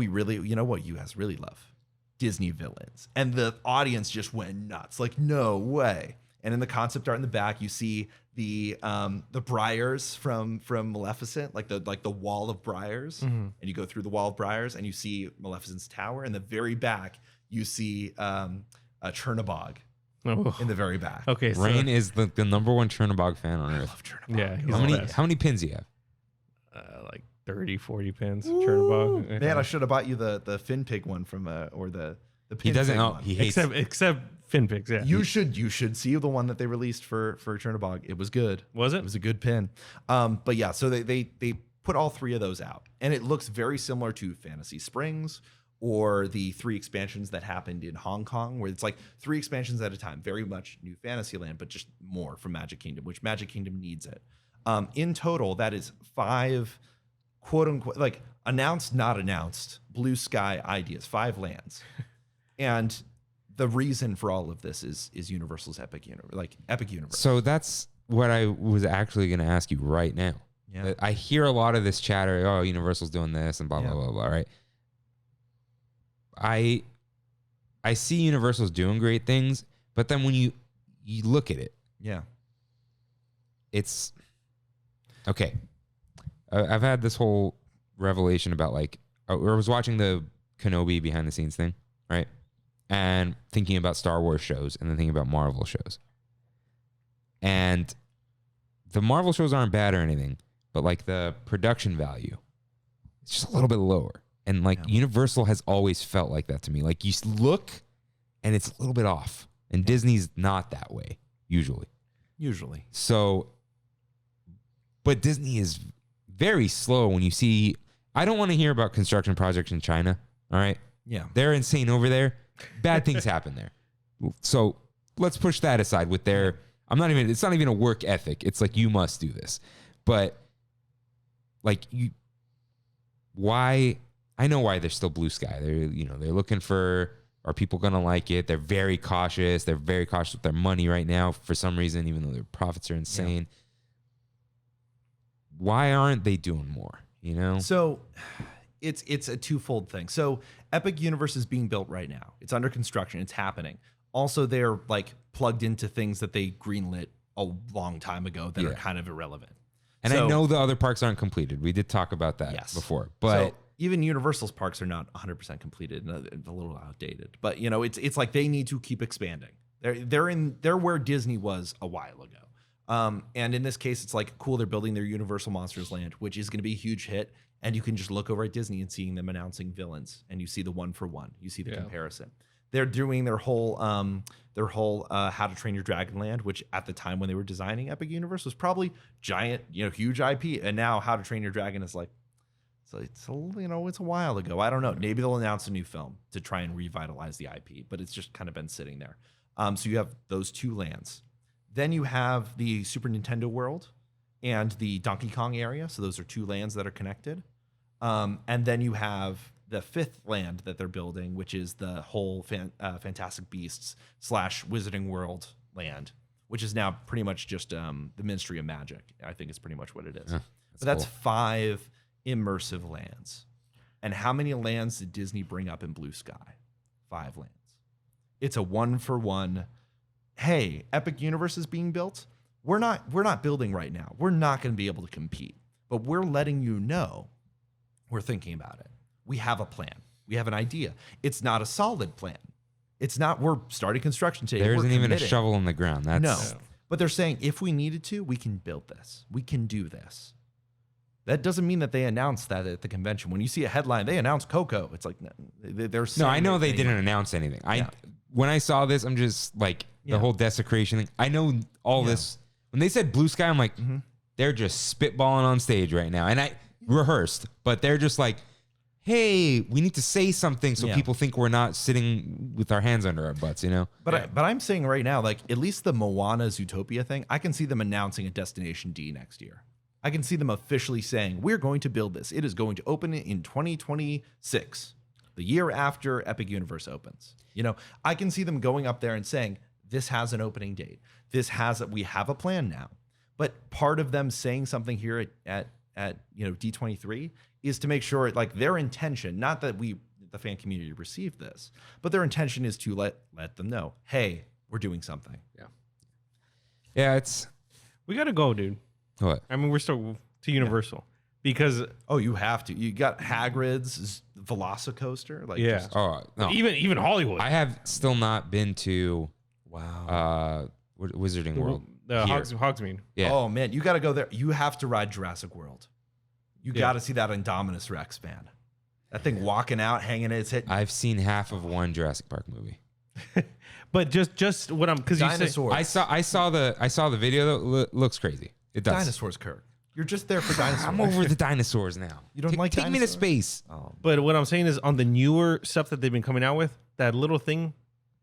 [SPEAKER 3] you guys really love? Disney villains. And the audience just went nuts. Like, no way. And in the concept art in the back, you see the briars from Maleficent, like the wall of briars, and you go through the wall of briars and you see Maleficent's tower. In the very back, you see Chernabog
[SPEAKER 2] Oh.
[SPEAKER 3] in the very back.
[SPEAKER 2] Okay, so
[SPEAKER 1] Rain is the number one Chernobog fan on earth.
[SPEAKER 3] Love Chernobog.
[SPEAKER 2] Yeah, he's
[SPEAKER 1] How
[SPEAKER 2] the
[SPEAKER 1] many
[SPEAKER 2] best.
[SPEAKER 1] how many pins do you have?
[SPEAKER 2] Like 30, 40 pins. Chernobog.
[SPEAKER 3] Man, I should have bought you the fin pig one from or the
[SPEAKER 1] He
[SPEAKER 3] pin
[SPEAKER 1] doesn't
[SPEAKER 3] pig
[SPEAKER 1] know.
[SPEAKER 3] one.
[SPEAKER 1] He hates.
[SPEAKER 2] except Finpix. Yeah.
[SPEAKER 3] You should see the one that they released for Chernobog. It was good.
[SPEAKER 2] Was it?
[SPEAKER 3] It was a good pin. But yeah, so they put all 3 of those out, and it looks very similar to Fantasy Springs or the 3 expansions that happened in Hong Kong, where it's like 3 expansions at a time, very much new Fantasyland, but just more from Magic Kingdom, which Magic Kingdom needs it. In total, that is 5 quote unquote like announced, not announced, blue sky ideas, 5 lands, and the reason for all of this is Universal's Epic Universe.
[SPEAKER 1] So that's what I was actually going to ask you right now.
[SPEAKER 3] Yeah.
[SPEAKER 1] I hear a lot of this chatter. Oh, Universal's doing this and blah blah blah blah. Right. I see Universal's doing great things, but then when you look at it,
[SPEAKER 3] Yeah.
[SPEAKER 1] it's okay. I've had this whole revelation about like I was watching the Kenobi behind the scenes thing, right? And thinking about Star Wars shows and then thinking about Marvel shows. And the Marvel shows aren't bad or anything, but like the production value, it's just a little bit lower. And like Universal has always felt like that to me. Like you look and it's a little bit off. And Disney's not that way, usually. So, but Disney is very slow when you see, I don't want to hear about construction projects in China. All right.
[SPEAKER 3] Yeah.
[SPEAKER 1] They're insane over there. Bad things happen there. So let's push that aside with their, it's not even a work ethic. It's like, you must do this. But like I know why they're still blue sky. They're looking for, are people going to like it? They're very cautious. They're very cautious with their money right now for some reason, even though their profits are insane. Yeah. Why aren't they doing more?
[SPEAKER 3] So it's a twofold thing. So Epic Universe is being built right now. It's under construction. It's happening. Also, they're like plugged into things that they greenlit a long time ago that are kind of irrelevant.
[SPEAKER 1] And I know the other parks aren't completed. We did talk about that before, but
[SPEAKER 3] so even Universal's parks are not 100% completed and a little outdated. But it's like they need to keep expanding. They're where Disney was a while ago. And in this case, it's like cool. They're building their Universal Monsters Land, which is going to be a huge hit. And you can just look over at Disney and seeing them announcing villains, and you see the 1-for-1. You see the comparison. They're doing their whole How to Train Your Dragon Land, which at the time when they were designing Epic Universe was probably giant, huge IP. And now How to Train Your Dragon is like, so it's a while ago. I don't know. Maybe they'll announce a new film to try and revitalize the IP, but it's just kind of been sitting there. So you have those 2 lands. Then you have the Super Nintendo world and the Donkey Kong area. So those are 2 lands that are connected. And then you have the 5th land that they're building, which is the whole Fantastic Beasts / Wizarding World land, which is now pretty much just the Ministry of Magic. I think is pretty much what it is. That's 5 immersive lands. And how many lands did Disney bring up in Blue Sky? 5 lands. It's a 1-for-1. Hey, Epic Universe is being built. We're not building right now. We're not going to be able to compete, but we're letting you know we're thinking about it. We have a plan. We have an idea. It's not a solid plan. It's not, we're starting construction today.
[SPEAKER 1] There isn't even a shovel in the ground.
[SPEAKER 3] No. But they're saying if we needed to, we can build this. We can do this. That doesn't mean that they announced that at the convention. When you see a headline, they announced Coco. It's like, they're saying.
[SPEAKER 1] No, I know they didn't announce anything. When I saw this, I'm just like, the whole desecration thing. I know all this. When they said Blue Sky, I'm like, they're just spitballing on stage right now. And I rehearsed, but they're just like, hey, we need to say something so people think we're not sitting with our hands under our butts,
[SPEAKER 3] But I'm saying right now, like at least the Moana Zootopia thing, I can see them announcing a Destination D next year. I can see them officially saying, we're going to build this. It is going to open in 2026, the year after Epic Universe opens. I can see them going up there and saying, this has an opening date. We have a plan now. But part of them saying something here at D23 is to make sure like their intention, not that the fan community received this, but their intention is to let them know, hey, we're doing something.
[SPEAKER 1] Yeah,
[SPEAKER 2] we got to go, dude.
[SPEAKER 1] What?
[SPEAKER 2] I mean, we're still to Universal because
[SPEAKER 3] you have to. You got Hagrid's Velocicoaster, like
[SPEAKER 2] no.
[SPEAKER 1] Oh no.
[SPEAKER 2] Even Hollywood.
[SPEAKER 1] I have still not been to
[SPEAKER 3] Wow.
[SPEAKER 1] Wizarding World.
[SPEAKER 2] The
[SPEAKER 1] Here.
[SPEAKER 2] Hogsmeade.
[SPEAKER 1] Yeah.
[SPEAKER 3] Oh man, you got to go there. You have to ride Jurassic World. You got to see that Indominus Rex, man. That thing walking out, hanging its head.
[SPEAKER 1] I've seen half of one Jurassic Park movie.
[SPEAKER 2] But just what I'm because you say
[SPEAKER 3] Dinosaurs.
[SPEAKER 1] I saw the video that looks crazy. It does.
[SPEAKER 3] Dinosaurs, Kirk. You're just there for dinosaurs.
[SPEAKER 1] I'm over the dinosaurs now.
[SPEAKER 3] You don't like
[SPEAKER 1] take me to
[SPEAKER 3] dinosaurs?
[SPEAKER 1] space.
[SPEAKER 3] Oh,
[SPEAKER 2] But what I'm saying is on the newer stuff that they've been coming out with, that little thing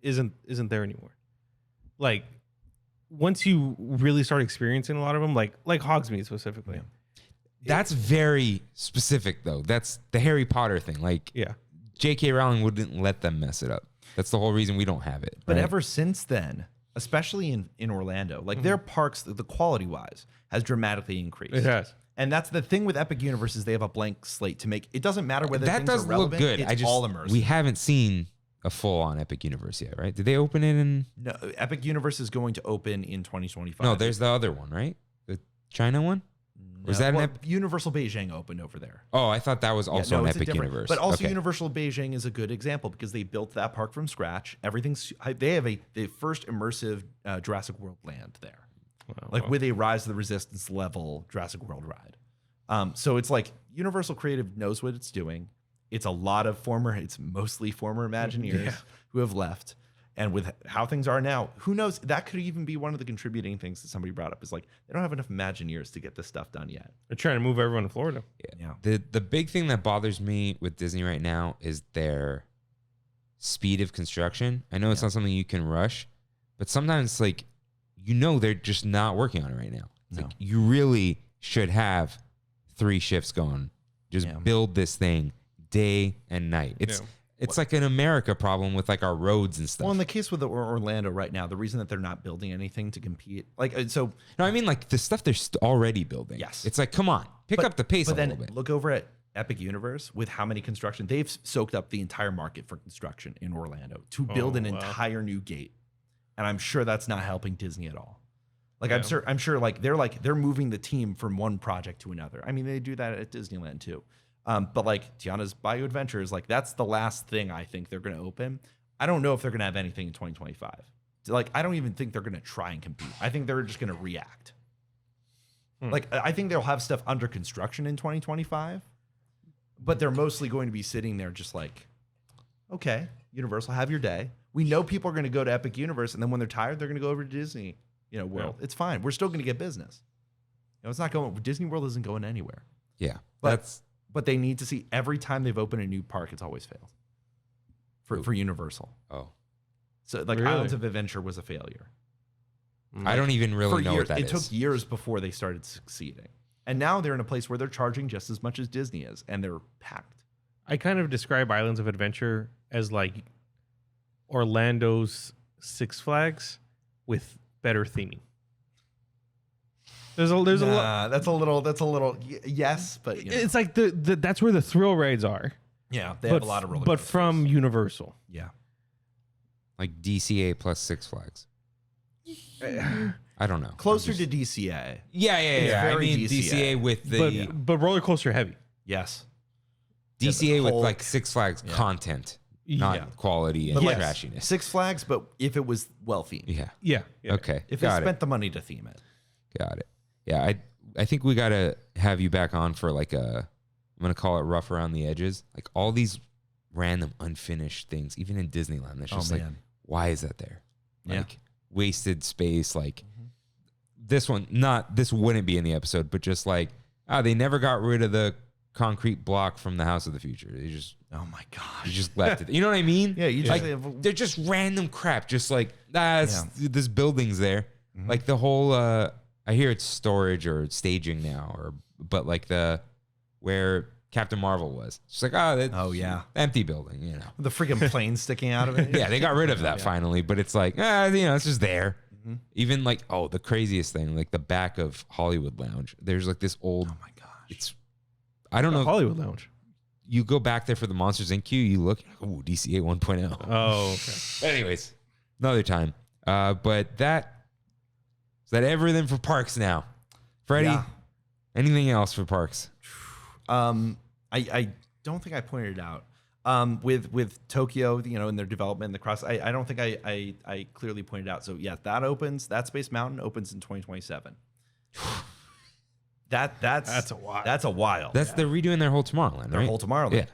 [SPEAKER 2] isn't there anymore. Like once you really start experiencing a lot of them, like Hogsmeade specifically.
[SPEAKER 3] Yeah.
[SPEAKER 1] That's very specific though. That's the Harry Potter thing. Like
[SPEAKER 2] Yeah.
[SPEAKER 1] J.K. Rowling wouldn't let them mess it up. That's the whole reason we don't have it.
[SPEAKER 3] But
[SPEAKER 1] right?
[SPEAKER 3] ever since then, especially in Orlando, like their parks, the quality wise, has dramatically increased.
[SPEAKER 2] It has.
[SPEAKER 3] And that's the thing with Epic Universe is they have a blank slate to make. It doesn't matter whether
[SPEAKER 1] that
[SPEAKER 3] things
[SPEAKER 1] does
[SPEAKER 3] are relevant.
[SPEAKER 1] look good.
[SPEAKER 3] It's all immersive.
[SPEAKER 1] We haven't seen a full on Epic Universe yet, right? Did they open it in?
[SPEAKER 3] No, Epic Universe is going to open in 2025.
[SPEAKER 1] No, there's the other one, right? The China one. Was that an
[SPEAKER 3] well,
[SPEAKER 1] Epic?
[SPEAKER 3] Universal Beijing opened over there?
[SPEAKER 1] Oh, I thought that was also
[SPEAKER 3] no,
[SPEAKER 1] an
[SPEAKER 3] it's a
[SPEAKER 1] Epic
[SPEAKER 3] different-
[SPEAKER 1] Universe.
[SPEAKER 3] But also
[SPEAKER 1] Okay.
[SPEAKER 3] Universal Beijing is a good example because they built that park from scratch. Everything's they have the first immersive Jurassic World land there, with a Rise of the Resistance level Jurassic World ride. So it's like Universal Creative knows what it's doing. It's mostly former Imagineers who have left. And with how things are now, who knows? That could even be one of the contributing things that somebody brought up is like, they don't have enough Imagineers to get this stuff done yet.
[SPEAKER 2] They're trying to move everyone to Florida.
[SPEAKER 3] Yeah.
[SPEAKER 1] The big thing that bothers me with Disney right now is their speed of construction. I know it's not something you can rush, but sometimes like they're just not working on it right now. It's like you really should have 3 shifts going. Just build this thing day and night. It's like an America problem with like our roads and stuff.
[SPEAKER 3] Well, in the case with Orlando right now, the reason that they're not building anything to compete,
[SPEAKER 1] No, I mean like the stuff they're already building.
[SPEAKER 3] Yes.
[SPEAKER 1] It's like, come on, pick up the pace a little bit.
[SPEAKER 3] Look over at Epic Universe with how many construction they've soaked up the entire market for construction in Orlando to build an entire new gate, and I'm sure that's not helping Disney at all. Like I'm sure they're moving the team from one project to another. I mean, they do that at Disneyland too. But like Tiana's Bayou Adventures, like that's the last thing I think they're going to open. I don't know if they're going to have anything in 2025. Like I don't even think they're going to try and compete. I think they're just going to react. Like I think they'll have stuff under construction in 2025, but they're mostly going to be sitting there just like, okay, Universal, have your day. We know people are going to go to Epic Universe, and then when they're tired, they're going to go over to Disney, World. Yeah. It's fine. We're still going to get business. It's not going. Disney World isn't going anywhere.
[SPEAKER 1] Yeah,
[SPEAKER 3] But they need to see every time they've opened a new park, it's always failed for Universal.
[SPEAKER 1] Oh,
[SPEAKER 3] so like
[SPEAKER 2] really?
[SPEAKER 3] Islands of Adventure was a failure.
[SPEAKER 1] I don't even really know
[SPEAKER 3] years,
[SPEAKER 1] what that
[SPEAKER 3] is. It took years before they started succeeding. And now they're in a place where they're charging just as much as Disney is, and they're packed.
[SPEAKER 2] I kind of describe Islands of Adventure as like Orlando's Six Flags with better theming. There's a lot.
[SPEAKER 3] That's a little. Yes, but
[SPEAKER 2] It's like that's where the thrill rides are.
[SPEAKER 3] Yeah, they have a lot of roller
[SPEAKER 2] but
[SPEAKER 3] coasters.
[SPEAKER 2] from Universal.
[SPEAKER 3] Yeah,
[SPEAKER 1] like DCA plus Six Flags. I don't know.
[SPEAKER 3] Closer to DCA.
[SPEAKER 1] Yeah. I
[SPEAKER 3] very
[SPEAKER 1] mean DCA with the
[SPEAKER 2] but roller coaster heavy.
[SPEAKER 3] Yes.
[SPEAKER 1] DCA with
[SPEAKER 3] Hulk.
[SPEAKER 1] like Six Flags content, not quality and
[SPEAKER 3] But like
[SPEAKER 1] trashiness.
[SPEAKER 3] Six Flags, but if it was well themed.
[SPEAKER 1] Yeah.
[SPEAKER 2] Yeah.
[SPEAKER 1] Okay.
[SPEAKER 3] If they
[SPEAKER 1] Got
[SPEAKER 3] spent the money to theme it.
[SPEAKER 1] Got it. Yeah. I think we got to have you back on for like I'm going to call it rough around the edges. Like all these random unfinished things, even in Disneyland. That's just like, why is that there? Like wasted space. Like this wouldn't be in the episode, but just like, they never got rid of the concrete block from the House of the Future. They just,
[SPEAKER 3] oh my gosh.
[SPEAKER 1] you just left it. You know what I mean?
[SPEAKER 3] Yeah, you just
[SPEAKER 1] like, they're just random crap. Just like, this building's there. Like the whole, I hear it's storage or staging now, but like where Captain Marvel was. It's like, empty building,
[SPEAKER 3] The freaking plane sticking out of it.
[SPEAKER 1] Yeah, they got rid of that finally, but it's like, it's just there. Even like, the craziest thing, like the back of Hollywood Lounge, there's like this old,
[SPEAKER 3] Oh my gosh.
[SPEAKER 1] I don't know.
[SPEAKER 2] Hollywood Lounge.
[SPEAKER 1] You go back there for the Monsters Inc. You look, DCA 1.0.
[SPEAKER 2] Oh, okay.
[SPEAKER 1] Anyways, another time. But is that everything for parks now? Freddie, anything else for parks?
[SPEAKER 3] I don't think I pointed it out. With Tokyo, in their development, the cross, I don't think I clearly pointed out. So yeah, that Space Mountain opens in 2027. That's a while. That's a while.
[SPEAKER 1] They're redoing their whole Tomorrowland,
[SPEAKER 3] Their
[SPEAKER 1] right?
[SPEAKER 3] whole Tomorrowland.
[SPEAKER 1] Yeah.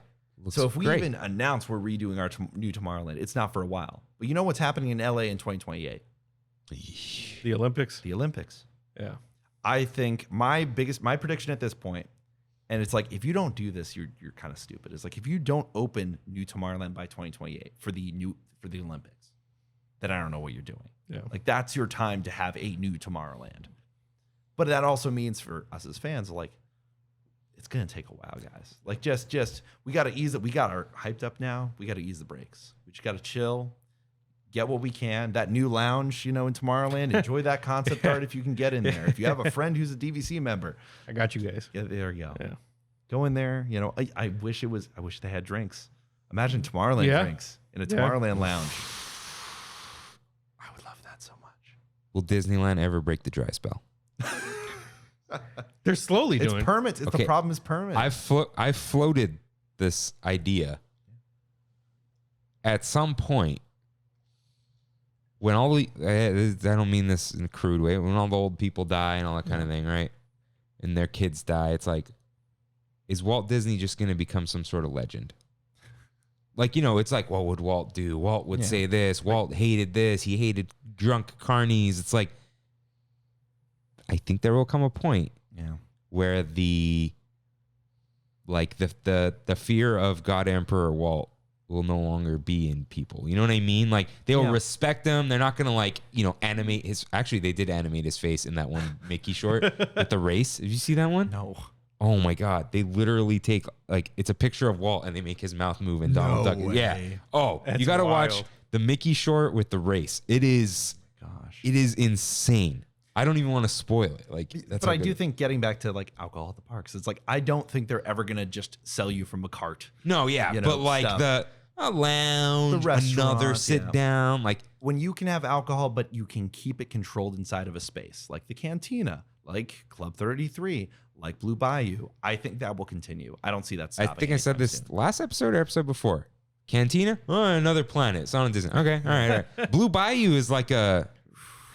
[SPEAKER 1] Looks
[SPEAKER 3] So if we
[SPEAKER 1] great.
[SPEAKER 3] even announce we're redoing our new Tomorrowland, it's not for a while. But you know what's happening in LA in 2028?
[SPEAKER 2] The Olympics.
[SPEAKER 3] The Olympics.
[SPEAKER 2] Yeah.
[SPEAKER 3] I think my prediction at this point, and it's like, if you don't do this, you're kind of stupid. It's like, if you don't open new Tomorrowland by 2028 for the Olympics, then I don't know what you're doing.
[SPEAKER 2] Yeah.
[SPEAKER 3] Like, that's your time to have a new Tomorrowland. But that also means for us as fans, like, it's gonna take a while, guys. Like, just we gotta ease it. We got our hyped up now. We gotta ease the brakes. We just gotta chill, get what we can. That new lounge, in Tomorrowland, enjoy that concept art if you can get in there. If you have a friend who's a DVC member,
[SPEAKER 2] I got you guys.
[SPEAKER 3] yeah, there you go.
[SPEAKER 2] Yeah.
[SPEAKER 3] Go in there. I wish they had drinks. Imagine Tomorrowland drinks in a Tomorrowland lounge. I would love that so much.
[SPEAKER 1] Will Disneyland ever break the dry spell?
[SPEAKER 2] They're slowly
[SPEAKER 3] It's
[SPEAKER 2] doing.
[SPEAKER 3] permits.
[SPEAKER 1] Okay.
[SPEAKER 3] The problem is permits.
[SPEAKER 1] I floated this idea. At some point, when all the I don't mean this in a crude way, when all the old people die and all that kind of thing, right? And their kids die, it's like, is Walt Disney just going to become some sort of legend? Like, it's like, what would Walt do? Walt would say this. Walt hated this. He hated drunk carnies. It's like, I think there will come a point where the fear of God Emperor Walt will no longer be in people. You know what I mean? Like, they'll respect him. They're not going to animate his, actually they did animate his face in that one Mickey short with the race. Did you see that one?
[SPEAKER 3] No.
[SPEAKER 1] Oh my God. They literally take, it's a picture of Walt and they make his mouth move and Donald Duck.
[SPEAKER 3] way.
[SPEAKER 1] Yeah. Oh,
[SPEAKER 2] That's
[SPEAKER 1] you got to watch
[SPEAKER 2] wild.
[SPEAKER 1] the Mickey short with the race. It is insane. I don't even want to spoil it.
[SPEAKER 3] But I do think, getting back to alcohol at the parks, it's like, I don't think they're ever gonna just sell you from a cart.
[SPEAKER 1] No, yeah, but
[SPEAKER 3] stuff.
[SPEAKER 1] a lounge,
[SPEAKER 3] The restaurant,
[SPEAKER 1] another sit down,
[SPEAKER 3] When you can have alcohol, but you can keep it controlled inside of a space, like the Cantina, like Club 33, like Blue Bayou, I think that will continue. I don't see that stopping.
[SPEAKER 1] I think I said this last episode or episode before. Cantina, another planet. It's on Disney. Okay, all right. Blue Bayou is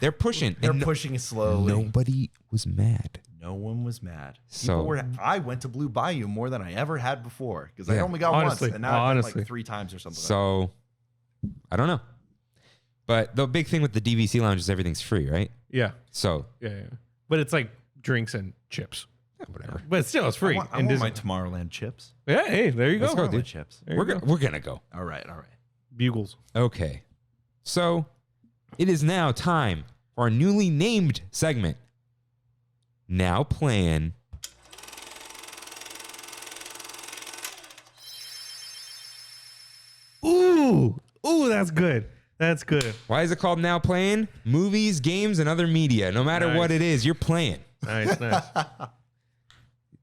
[SPEAKER 1] they're pushing.
[SPEAKER 3] They're pushing it slowly.
[SPEAKER 1] Nobody was mad.
[SPEAKER 3] No one was mad.
[SPEAKER 1] So
[SPEAKER 3] I went to Blue Bayou more than I ever had before because I only got
[SPEAKER 2] Honestly,
[SPEAKER 3] once, and now I've been
[SPEAKER 2] honestly.
[SPEAKER 3] 3 times or something.
[SPEAKER 1] So I don't know. But the big thing with the DVC lounge is everything's free, right?
[SPEAKER 2] Yeah.
[SPEAKER 1] So
[SPEAKER 2] Yeah. But it's like drinks and chips.
[SPEAKER 1] whatever.
[SPEAKER 2] But still, it's free.
[SPEAKER 3] I want my Tomorrowland chips.
[SPEAKER 2] Yeah. Hey, there you
[SPEAKER 1] Let's
[SPEAKER 2] go.
[SPEAKER 1] go, dude.
[SPEAKER 3] Chips.
[SPEAKER 2] There you go.
[SPEAKER 1] We're gonna go.
[SPEAKER 3] All right.
[SPEAKER 2] Bugles.
[SPEAKER 1] Okay. So it is now time for our newly named segment. Now playing.
[SPEAKER 2] Ooh, that's good. That's good.
[SPEAKER 1] Why is it called Now Playing? Movies, games, and other media. No matter
[SPEAKER 2] Nice.
[SPEAKER 1] what it is, you're playing.
[SPEAKER 2] Nice.
[SPEAKER 1] That's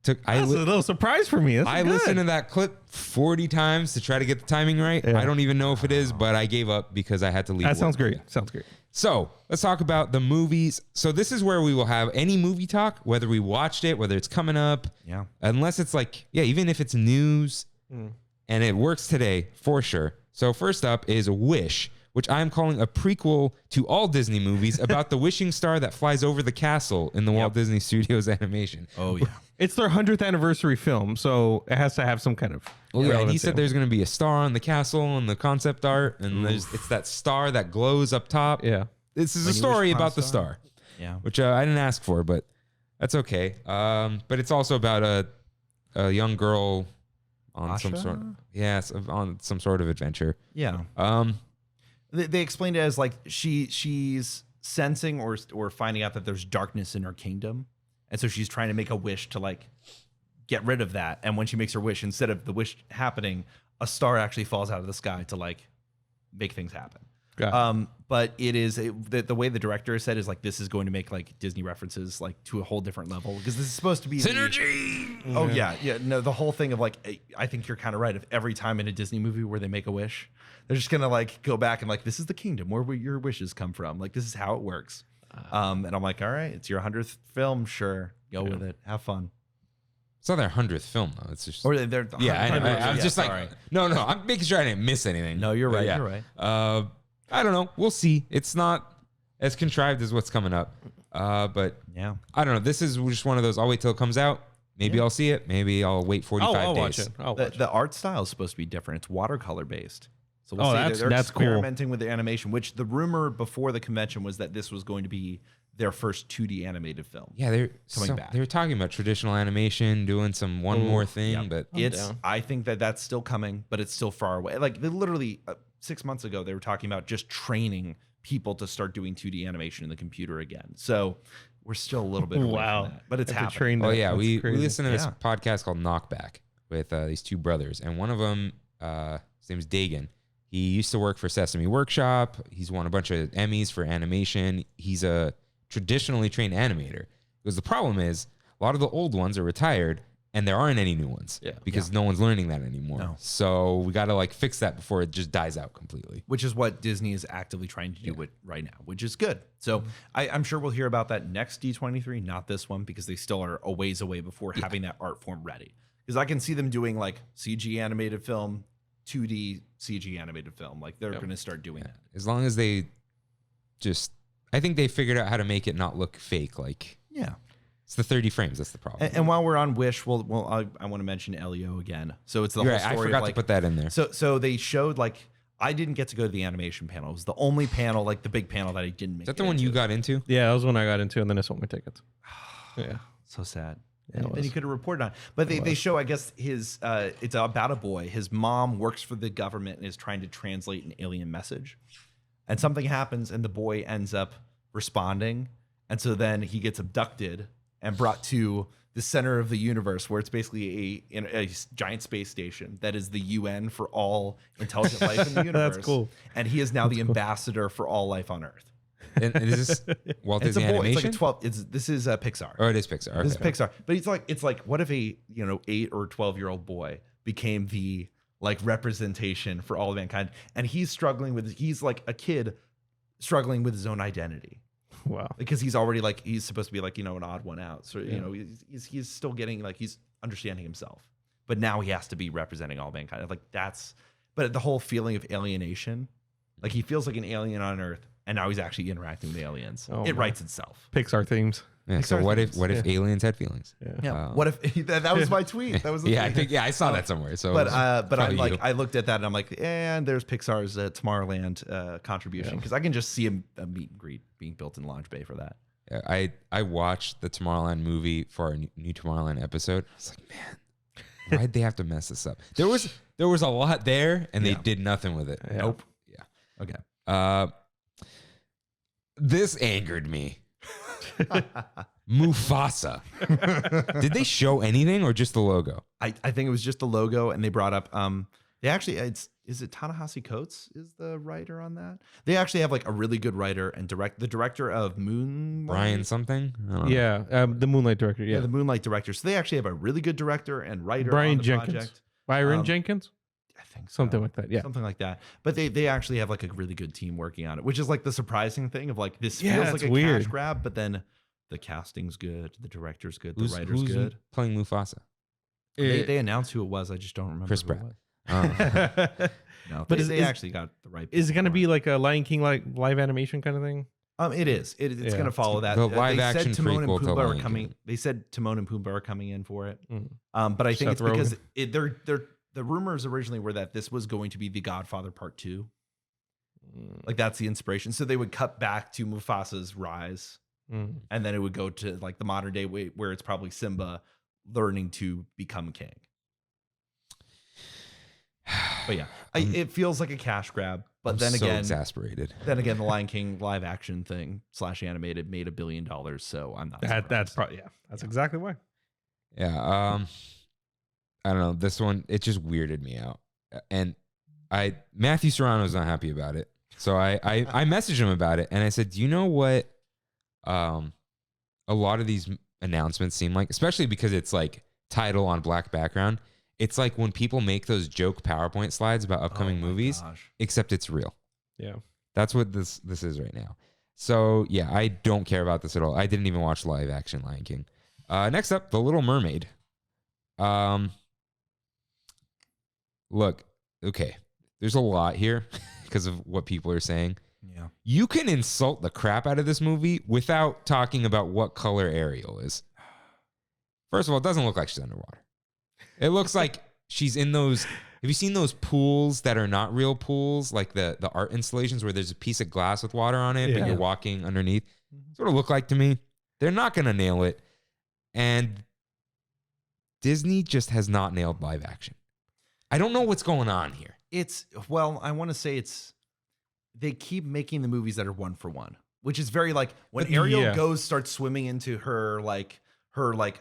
[SPEAKER 2] That's a little surprise for me.
[SPEAKER 1] I listened to that clip 40 times to try to get the timing right.
[SPEAKER 2] Yeah.
[SPEAKER 1] I don't even know if it is, but I gave up because I had to leave.
[SPEAKER 2] That
[SPEAKER 1] work.
[SPEAKER 2] sounds great. Sounds great.
[SPEAKER 1] So let's talk about the movies. So this is where we will have any movie talk, whether we watched it, whether it's coming up.
[SPEAKER 3] Yeah.
[SPEAKER 1] Unless it's even if it's news and it works today for sure. So first up is Wish, which I'm calling a prequel to all Disney movies about the wishing star that flies over the castle in the Walt Disney Studios animation.
[SPEAKER 3] Oh yeah.
[SPEAKER 2] It's their 100th anniversary film, so it has to have some kind of.
[SPEAKER 1] Well, yeah, and he
[SPEAKER 2] relevancy.
[SPEAKER 1] said there's going to be a star on the castle and the concept art, and it's that star that glows up top.
[SPEAKER 2] Yeah.
[SPEAKER 1] This is a
[SPEAKER 3] When you
[SPEAKER 1] story
[SPEAKER 3] wish upon
[SPEAKER 1] about
[SPEAKER 3] a
[SPEAKER 1] the
[SPEAKER 3] star.
[SPEAKER 1] star,
[SPEAKER 3] Yeah.
[SPEAKER 1] which I didn't ask for, but that's okay. But it's also about a young girl on some
[SPEAKER 3] Asha?
[SPEAKER 1] on some sort of adventure.
[SPEAKER 3] Yeah. They explained it as she's sensing or finding out that there's darkness in her kingdom. And so she's trying to make a wish to get rid of that. And when she makes her wish, instead of the wish happening, a star actually falls out of the sky to make things happen. But it is the way the director said is this is going to make Disney references to a whole different level because this is supposed to be
[SPEAKER 1] Synergy.
[SPEAKER 3] Oh yeah. No, the whole thing of I think you're kind of right. If every time in a Disney movie where they make a wish, they're just gonna go back and this is the kingdom where your wishes come from. This is how it works. And I'm all right, it's your 100th film, sure, go with it, have fun.
[SPEAKER 1] It's not their 100th film though. It's just
[SPEAKER 3] Or they're
[SPEAKER 1] yeah. I know. I was
[SPEAKER 3] yeah,
[SPEAKER 1] just
[SPEAKER 3] sorry.
[SPEAKER 1] like no. I'm making sure I didn't miss anything.
[SPEAKER 3] No, you're
[SPEAKER 1] But
[SPEAKER 3] right.
[SPEAKER 1] yeah.
[SPEAKER 3] You're right.
[SPEAKER 1] I don't know. We'll see. It's not as contrived as what's coming up. But
[SPEAKER 3] Yeah.
[SPEAKER 1] I don't know. This is just one of those. I'll wait till it comes out. Maybe I'll see it. Maybe I'll wait 45
[SPEAKER 2] I'll
[SPEAKER 1] days.
[SPEAKER 2] watch it. I'll watch it.
[SPEAKER 3] The art style is supposed to be different. It's watercolor based. So we'll
[SPEAKER 2] Oh,
[SPEAKER 3] see. They're
[SPEAKER 2] that's cool.
[SPEAKER 3] experimenting with the animation, which the rumor before the convention was that this was going to be their first 2D animated film.
[SPEAKER 1] Yeah, they're
[SPEAKER 3] Coming back.
[SPEAKER 1] They were talking about traditional animation, doing some one more thing,
[SPEAKER 3] Yeah.
[SPEAKER 1] but
[SPEAKER 2] down.
[SPEAKER 3] I think that that's still coming, but it's still far away. Like they literally 6 months ago, they were talking about just training people to start doing 2D animation in the computer again. So we're still a little bit away
[SPEAKER 2] Wow.
[SPEAKER 3] from that, but it's
[SPEAKER 2] Have to
[SPEAKER 3] happening.
[SPEAKER 2] train
[SPEAKER 1] oh
[SPEAKER 2] that.
[SPEAKER 1] yeah,
[SPEAKER 2] That's
[SPEAKER 1] we
[SPEAKER 2] crazy.
[SPEAKER 1] listen to this
[SPEAKER 3] Yeah.
[SPEAKER 1] podcast called Knockback with these two brothers, and one of them, his name's Dagan. He used to work for Sesame Workshop. He's won a bunch of Emmys for animation. He's a traditionally trained animator. Because the problem is a lot of the old ones are retired, and there aren't any new ones.
[SPEAKER 2] Yeah.
[SPEAKER 1] Because no one's learning that anymore.
[SPEAKER 3] No.
[SPEAKER 1] So we got to like fix that before it just dies out completely.
[SPEAKER 3] Which is what Disney is actively trying to do with right now, which is good. So I'm sure we'll hear about that next D23, not this one, because they still are a ways away before having that art form ready. Because I can see them doing like CG animated film, 2D CG animated film. Like they're going to start doing that.
[SPEAKER 1] As long as they just, I think they figured out how to make it not look fake. Like
[SPEAKER 3] Yeah.
[SPEAKER 1] it's the 30 frames. That's the problem.
[SPEAKER 3] And while we're on Wish, I want to mention Elio again. So it's the
[SPEAKER 1] You're
[SPEAKER 3] whole
[SPEAKER 1] right, I
[SPEAKER 3] story.
[SPEAKER 1] forgot
[SPEAKER 3] of like,
[SPEAKER 1] to put that in there.
[SPEAKER 3] So they showed like I didn't get to go to the animation panel. It was the only panel, like the big panel that I didn't make.
[SPEAKER 1] Is that the one you got into?
[SPEAKER 2] Yeah, that was when I got into, and then I sold my tickets. Yeah.
[SPEAKER 3] So sad.
[SPEAKER 2] Yeah, it
[SPEAKER 3] and he
[SPEAKER 2] was.
[SPEAKER 3] could have reported on. But they show, I guess, his it's about a boy. His mom works for the government and is trying to translate an alien message. And something happens and the boy ends up responding. And so then he gets abducted and brought to the center of the universe, where it's basically a giant space station that is the UN for all intelligent life in the universe.
[SPEAKER 2] That's cool.
[SPEAKER 3] And he is now the ambassador for all life on Earth.
[SPEAKER 1] And is this Walt
[SPEAKER 3] It's a
[SPEAKER 1] Disney
[SPEAKER 3] boy. It's
[SPEAKER 1] Animation?
[SPEAKER 3] like a 12. This is Pixar.
[SPEAKER 1] Oh, it is Pixar. Okay.
[SPEAKER 3] This is Pixar. But it's like what if a 8 or 12-year-old boy became the like representation for all of mankind, and he's like a kid struggling with his own identity
[SPEAKER 2] Wow.
[SPEAKER 3] because he's already like he's supposed to be like an odd one out. So he's still getting like he's understanding himself, but now he has to be representing all mankind. Like but the whole feeling of alienation, like he feels like an alien on Earth. And now he's actually interacting with aliens.
[SPEAKER 2] Oh,
[SPEAKER 3] it
[SPEAKER 2] man.
[SPEAKER 3] writes itself.
[SPEAKER 2] Pixar themes.
[SPEAKER 1] Yeah, so
[SPEAKER 3] Pixar
[SPEAKER 1] what
[SPEAKER 3] things.
[SPEAKER 1] if aliens had feelings?
[SPEAKER 3] Yeah. What if that was my tweet? That was the
[SPEAKER 1] Yeah, I
[SPEAKER 3] tweet.
[SPEAKER 1] think I saw that somewhere. So,
[SPEAKER 3] But
[SPEAKER 1] it was
[SPEAKER 3] I'm
[SPEAKER 1] probably
[SPEAKER 3] like
[SPEAKER 1] you.
[SPEAKER 3] I looked at that and I'm like, and there's Pixar's Tomorrowland contribution because I can just see a meet and greet being built in Launch Bay for that.
[SPEAKER 1] Yeah, I watched the Tomorrowland movie for our new Tomorrowland episode. I was like, man, why'd they have to mess this up? There was a lot there, and they
[SPEAKER 3] Yeah.
[SPEAKER 1] did nothing with it.
[SPEAKER 2] Yeah.
[SPEAKER 3] Nope.
[SPEAKER 1] Yeah.
[SPEAKER 3] Okay.
[SPEAKER 1] This angered me. Mufasa. Did they show anything or just the logo?
[SPEAKER 3] I think it was just the logo, and they brought up they actually is it Ta-Nehisi Coates is the writer on that? They actually have like a really good writer and the director of Moonlight.
[SPEAKER 1] Brian something? I don't know.
[SPEAKER 2] Yeah, the Moonlight director.
[SPEAKER 3] Yeah,
[SPEAKER 2] Yeah,
[SPEAKER 3] the Moonlight director. So they actually have a really good director and writer
[SPEAKER 2] Brian
[SPEAKER 3] on the
[SPEAKER 2] Jenkins.
[SPEAKER 3] project.
[SPEAKER 2] Byron
[SPEAKER 3] Um,
[SPEAKER 2] Jenkins,
[SPEAKER 3] I think so.
[SPEAKER 2] something like that. Yeah,
[SPEAKER 3] Something like that. But they actually have like a really good team working on it, which is like the surprising thing of like this
[SPEAKER 2] Yeah,
[SPEAKER 3] feels like
[SPEAKER 2] it's
[SPEAKER 3] a
[SPEAKER 2] weird.
[SPEAKER 3] cash grab, but then the casting's good, the director's good, the
[SPEAKER 1] Who's
[SPEAKER 3] writer's good.
[SPEAKER 1] playing Mufasa?
[SPEAKER 3] They announced who it was. I just don't remember.
[SPEAKER 1] Chris
[SPEAKER 3] who it
[SPEAKER 1] Pratt.
[SPEAKER 3] was.
[SPEAKER 1] Oh.
[SPEAKER 3] No,
[SPEAKER 2] But
[SPEAKER 3] they
[SPEAKER 2] is-
[SPEAKER 3] actually got the right.
[SPEAKER 2] Is it
[SPEAKER 3] people
[SPEAKER 2] going to
[SPEAKER 3] for
[SPEAKER 2] be like a Lion King like live animation kind of thing?
[SPEAKER 3] It is. It's
[SPEAKER 2] Yeah.
[SPEAKER 3] going to follow that.
[SPEAKER 1] The
[SPEAKER 3] They
[SPEAKER 1] live
[SPEAKER 3] said
[SPEAKER 1] action
[SPEAKER 3] Timon and
[SPEAKER 1] prequel to
[SPEAKER 3] Pumbaa are
[SPEAKER 1] Lion
[SPEAKER 3] coming.
[SPEAKER 1] King.
[SPEAKER 3] They said Timon and Pumbaa are coming in for it.
[SPEAKER 2] Mm.
[SPEAKER 3] But I think
[SPEAKER 2] Seth
[SPEAKER 3] it's because the rumors originally were that this was going to be The Godfather Part 2. Like that's the inspiration. So they would cut back to Mufasa's rise,
[SPEAKER 2] Mm.
[SPEAKER 3] and then it would go to like the modern day way where it's probably Simba learning to become king. But yeah, it feels like a cash grab. But
[SPEAKER 1] I'm
[SPEAKER 3] then
[SPEAKER 1] so
[SPEAKER 3] again,
[SPEAKER 1] exasperated.
[SPEAKER 3] the Lion King live action thing / animated made $1 billion. So I'm not.
[SPEAKER 2] That's
[SPEAKER 3] surprised.
[SPEAKER 2] probably That's exactly why.
[SPEAKER 1] Yeah. I don't know. This one, it just weirded me out. And Matthew Serrano's not happy about it. So I messaged him about it and I said, do you know what a lot of these announcements seem like, especially because it's like title on black background. It's like when people make those joke PowerPoint slides about upcoming
[SPEAKER 3] Oh my
[SPEAKER 1] movies,
[SPEAKER 3] gosh.
[SPEAKER 1] except it's real.
[SPEAKER 2] Yeah.
[SPEAKER 1] That's what this is right now. So yeah, I don't care about this at all. I didn't even watch live action Lion King. Next up, The Little Mermaid. Look, okay. There's a lot here because of what people are saying.
[SPEAKER 3] Yeah.
[SPEAKER 1] You can insult the crap out of this movie without talking about what color Ariel is. First of all, it doesn't look like she's underwater. It looks like she's in those. Have you seen those pools that are not real pools, like the art installations where there's a piece of glass with water on it, but you're walking underneath? Sort of look like to me. They're not going to nail it. And Disney just has not nailed live action. I don't know what's going on here.
[SPEAKER 3] I want to say they keep making the movies that are one for one, which is very like when Ariel starts swimming into her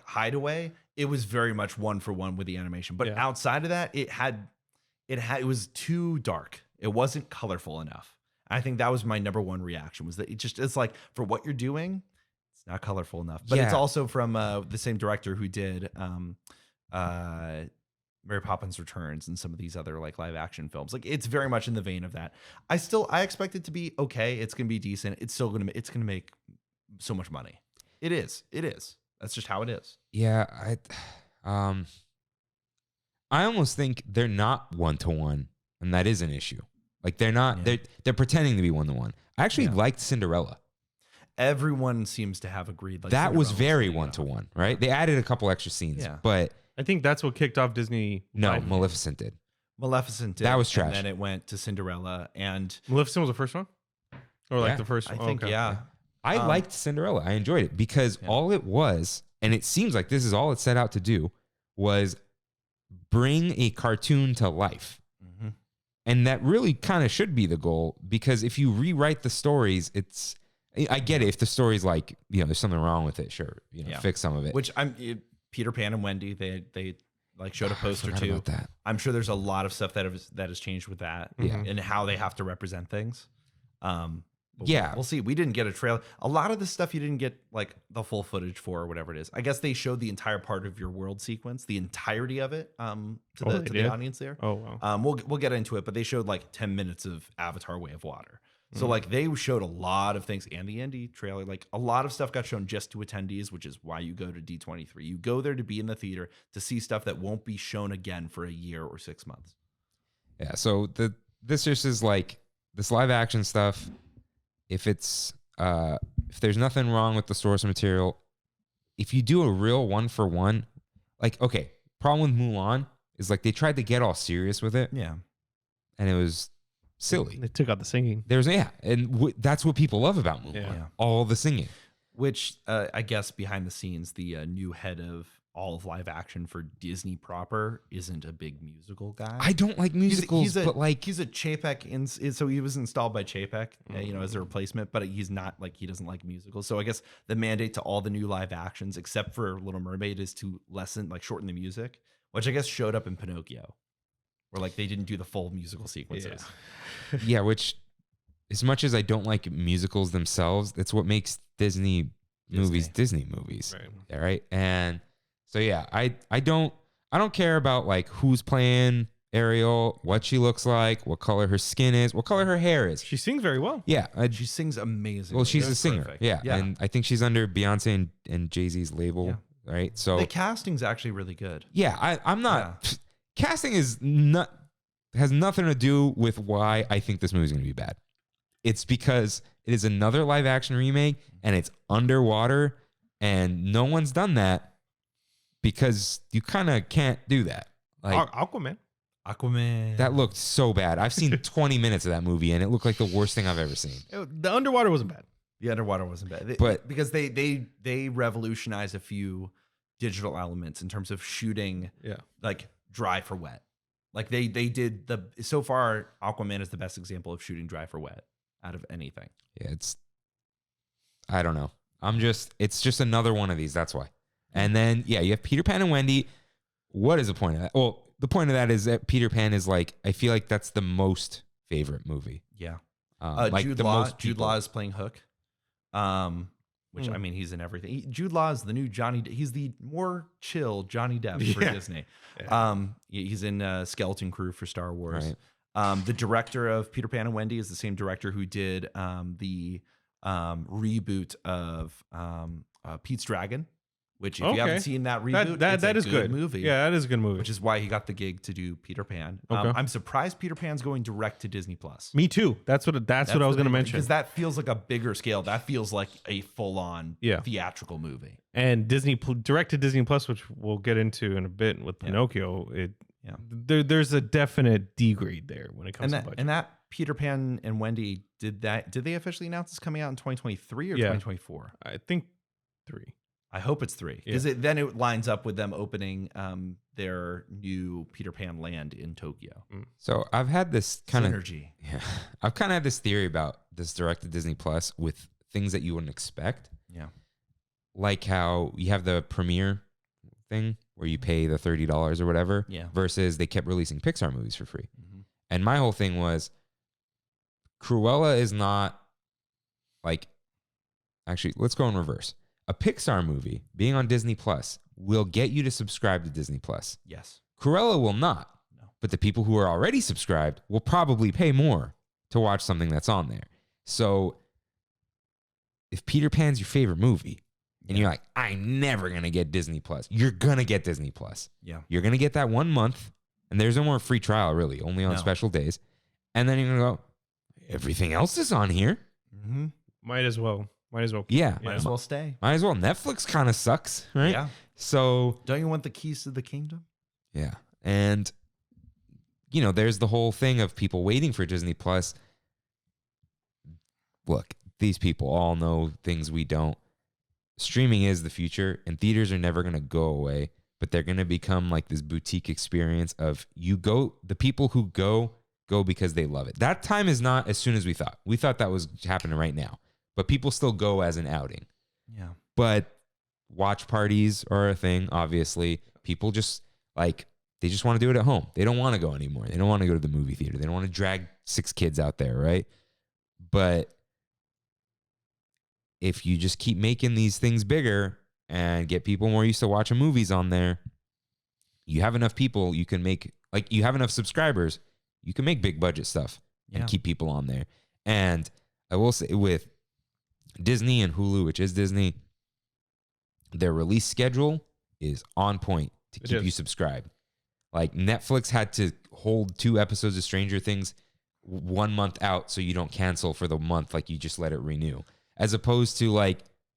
[SPEAKER 3] hideaway, it was very much one for one with the animation. But outside of that, it was too dark. It wasn't colorful enough. I think that was my number one reaction, was that it's like, for what you're doing, it's not colorful enough. But it's also from the same director who did Mary Poppins Returns and some of these other like live action films. Like, it's very much in the vein of that. I expect it to be okay. It's going to be decent. It's going to make so much money. It is. That's just how it is.
[SPEAKER 1] Yeah. I almost think they're not one-to-one, and that is an issue. Like, they're not, they're pretending to be one-to-one. I actually liked Cinderella.
[SPEAKER 3] Everyone seems to have agreed. Like,
[SPEAKER 1] that was very one-to-one, right? They added a couple extra scenes, but
[SPEAKER 2] I think that's what kicked off Disney.
[SPEAKER 1] No, Maleficent did.
[SPEAKER 3] That
[SPEAKER 1] was trash.
[SPEAKER 3] And then it went to Cinderella, and
[SPEAKER 2] Maleficent was the first one, or like the first.
[SPEAKER 3] I think,
[SPEAKER 1] I liked Cinderella. I enjoyed it because all it was, and it seems like this is all it set out to do, was bring a cartoon to life.
[SPEAKER 3] Mm-hmm.
[SPEAKER 1] And that really kind of should be the goal, because if you rewrite the stories, I get it. If the story's like, there's something wrong with it, sure, fix some of it.
[SPEAKER 3] Which Peter Pan and Wendy, they like showed a poster too.
[SPEAKER 1] About that.
[SPEAKER 3] I'm sure there's a lot of stuff that has changed with that, and how they have to represent things. We'll see. We didn't get a trailer. A lot of the stuff you didn't get like the full footage for, or whatever it is. I guess they showed the entire part of your world sequence, the entirety of it, to the audience there.
[SPEAKER 2] Oh wow.
[SPEAKER 3] We'll get into it, but they showed like 10 minutes of Avatar: Way of Water. So like they showed a lot of things, and the Indy trailer, like a lot of stuff got shown just to attendees, which is why you go to D23. You go there to be in the theater to see stuff that won't be shown again for a year or 6 months.
[SPEAKER 1] Yeah. So this just is like this live action stuff. If there's nothing wrong with the source material, if you do a real one for one, like, okay, problem with Mulan is like they tried to get all serious with it.
[SPEAKER 3] Yeah.
[SPEAKER 1] And it was silly.
[SPEAKER 2] They took out the singing.
[SPEAKER 1] That's what people love about Mulan.
[SPEAKER 3] Yeah.
[SPEAKER 1] All the singing.
[SPEAKER 3] Which I guess behind the scenes, the new head of all of live action for Disney proper isn't a big musical guy.
[SPEAKER 1] I don't like musicals, but like
[SPEAKER 3] he's a Chapek, so he was installed by Chapek, as a replacement. But he's not like, he doesn't like musicals. So I guess the mandate to all the new live actions, except for Little Mermaid, is to shorten the music, which I guess showed up in Pinocchio, where like they didn't do the full musical sequences.
[SPEAKER 1] Yeah, which, as much as I don't like musicals themselves, that's what makes Disney movies Disney movies. Right. And so I don't care about like who's playing Ariel, what she looks like, what color her skin is, what color her hair is.
[SPEAKER 2] She sings very well.
[SPEAKER 1] Yeah.
[SPEAKER 3] She sings amazing.
[SPEAKER 1] Well, she's a singer. Yeah. And I think she's under Beyonce and Jay-Z's label. Yeah. Right. So
[SPEAKER 3] the casting's actually really good.
[SPEAKER 1] Yeah. I'm not casting has nothing to do with why I think this movie's going to be bad. It's because it is another live action remake and it's underwater, and no one's done that because you kind of can't do that. Like
[SPEAKER 3] Aquaman.
[SPEAKER 1] That looked so bad. I've seen 20 minutes of that movie and it looked like the worst thing I've ever seen.
[SPEAKER 2] The underwater wasn't bad.
[SPEAKER 3] The underwater wasn't bad.
[SPEAKER 1] But
[SPEAKER 3] because they revolutionized a few digital elements in terms of shooting like dry for wet. Like they did so far, Aquaman is the best example of shooting dry for wet out of anything.
[SPEAKER 1] Yeah, I don't know. It's just another one of these. That's why. And then, you have Peter Pan and Wendy. What is the point of that? Well, the point of that is that Peter Pan is like, I feel like that's the most favorite movie.
[SPEAKER 3] Yeah.
[SPEAKER 1] Like
[SPEAKER 3] Jude Law is playing Hook. Which I mean, he's in everything. Jude Law is the new Johnny. He's the more chill Johnny Depp for Disney. Yeah. He's in Skeleton Crew for Star Wars. Right. The director of Peter Pan and Wendy is the same director who did the reboot of Pete's Dragon, which if you haven't seen that reboot,
[SPEAKER 2] that
[SPEAKER 3] it's
[SPEAKER 2] is
[SPEAKER 3] a good movie.
[SPEAKER 2] Yeah, that is a good movie.
[SPEAKER 3] Which is why he got the gig to do Peter Pan.
[SPEAKER 2] Okay.
[SPEAKER 3] I'm surprised Peter Pan's going direct to Disney Plus.
[SPEAKER 2] Me too. That's what I was going to mention.
[SPEAKER 3] Because that feels like a bigger scale. That feels like a full-on theatrical movie.
[SPEAKER 2] And direct to Disney Plus, which we'll get into in a bit with Pinocchio. There's a definite degrade there when it comes to budget.
[SPEAKER 3] And that Peter Pan and Wendy did they officially announce it's coming out in 2023 or 2024?
[SPEAKER 2] I think 3.
[SPEAKER 3] I hope it's 3 because then it lines up with them opening their new Peter Pan land in Tokyo.
[SPEAKER 1] So I've had this kind of
[SPEAKER 3] synergy.
[SPEAKER 1] Yeah, I've kind of had this theory about this direct to Disney Plus with things that you wouldn't expect.
[SPEAKER 3] Yeah,
[SPEAKER 1] like how you have the premiere thing where you pay the $30 or whatever.
[SPEAKER 3] Yeah.
[SPEAKER 1] Versus they kept releasing Pixar movies for free, and my whole thing was Cruella is not like. Actually, let's go in reverse. A Pixar movie being on Disney Plus will get you to subscribe to Disney Plus.
[SPEAKER 3] Yes.
[SPEAKER 1] Cruella will not.
[SPEAKER 3] No.
[SPEAKER 1] But the people who are already subscribed will probably pay more to watch something that's on there. So if Peter Pan's your favorite movie and you're like, I'm never going to get Disney Plus, you're going to get Disney Plus.
[SPEAKER 3] Yeah.
[SPEAKER 1] You're going to get that 1 month, and there's no more free trial, really, only on special days. And then you're going to go, everything else is on here.
[SPEAKER 3] Mm-hmm.
[SPEAKER 2] Might as well.
[SPEAKER 1] Yeah.
[SPEAKER 3] Might as well stay.
[SPEAKER 1] Might as well. Netflix kind of sucks, right?
[SPEAKER 3] Yeah.
[SPEAKER 1] So
[SPEAKER 3] don't you want the keys to the kingdom?
[SPEAKER 1] Yeah. And, there's the whole thing of people waiting for Disney Plus. Look, these people all know things we don't. Streaming is the future, and theaters are never going to go away, but they're going to become like this boutique experience of the people who go because they love it. That time is not as soon as we thought. We thought that was happening right now. But people still go as an outing.
[SPEAKER 3] Yeah.
[SPEAKER 1] But watch parties are a thing, obviously. People just they just want to do it at home. They don't want to go anymore. They don't want to go to the movie theater. They don't want to drag 6 kids out there, right? But if you just keep making these things bigger and get people more used to watching movies on there, you have enough people, you can make, you have enough subscribers, you can make big budget stuff and keep people on there. And I will say with Disney and Hulu, which is Disney, their release schedule is on point to keep you subscribed. Like Netflix had to hold 2 episodes of Stranger Things 1 month out so you don't cancel for the month, you just let it renew. As opposed to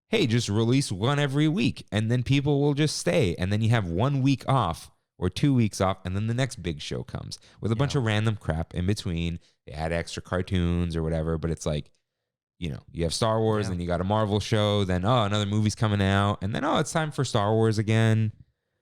[SPEAKER 1] hey, just release 1 every week and then people will just stay. And then you have 1 week off or 2 weeks off and then the next big show comes with a bunch of random crap in between. They add extra cartoons or whatever, but it's you have Star Wars, then you got a Marvel show, then, another movie's coming out, and then, it's time for Star Wars again.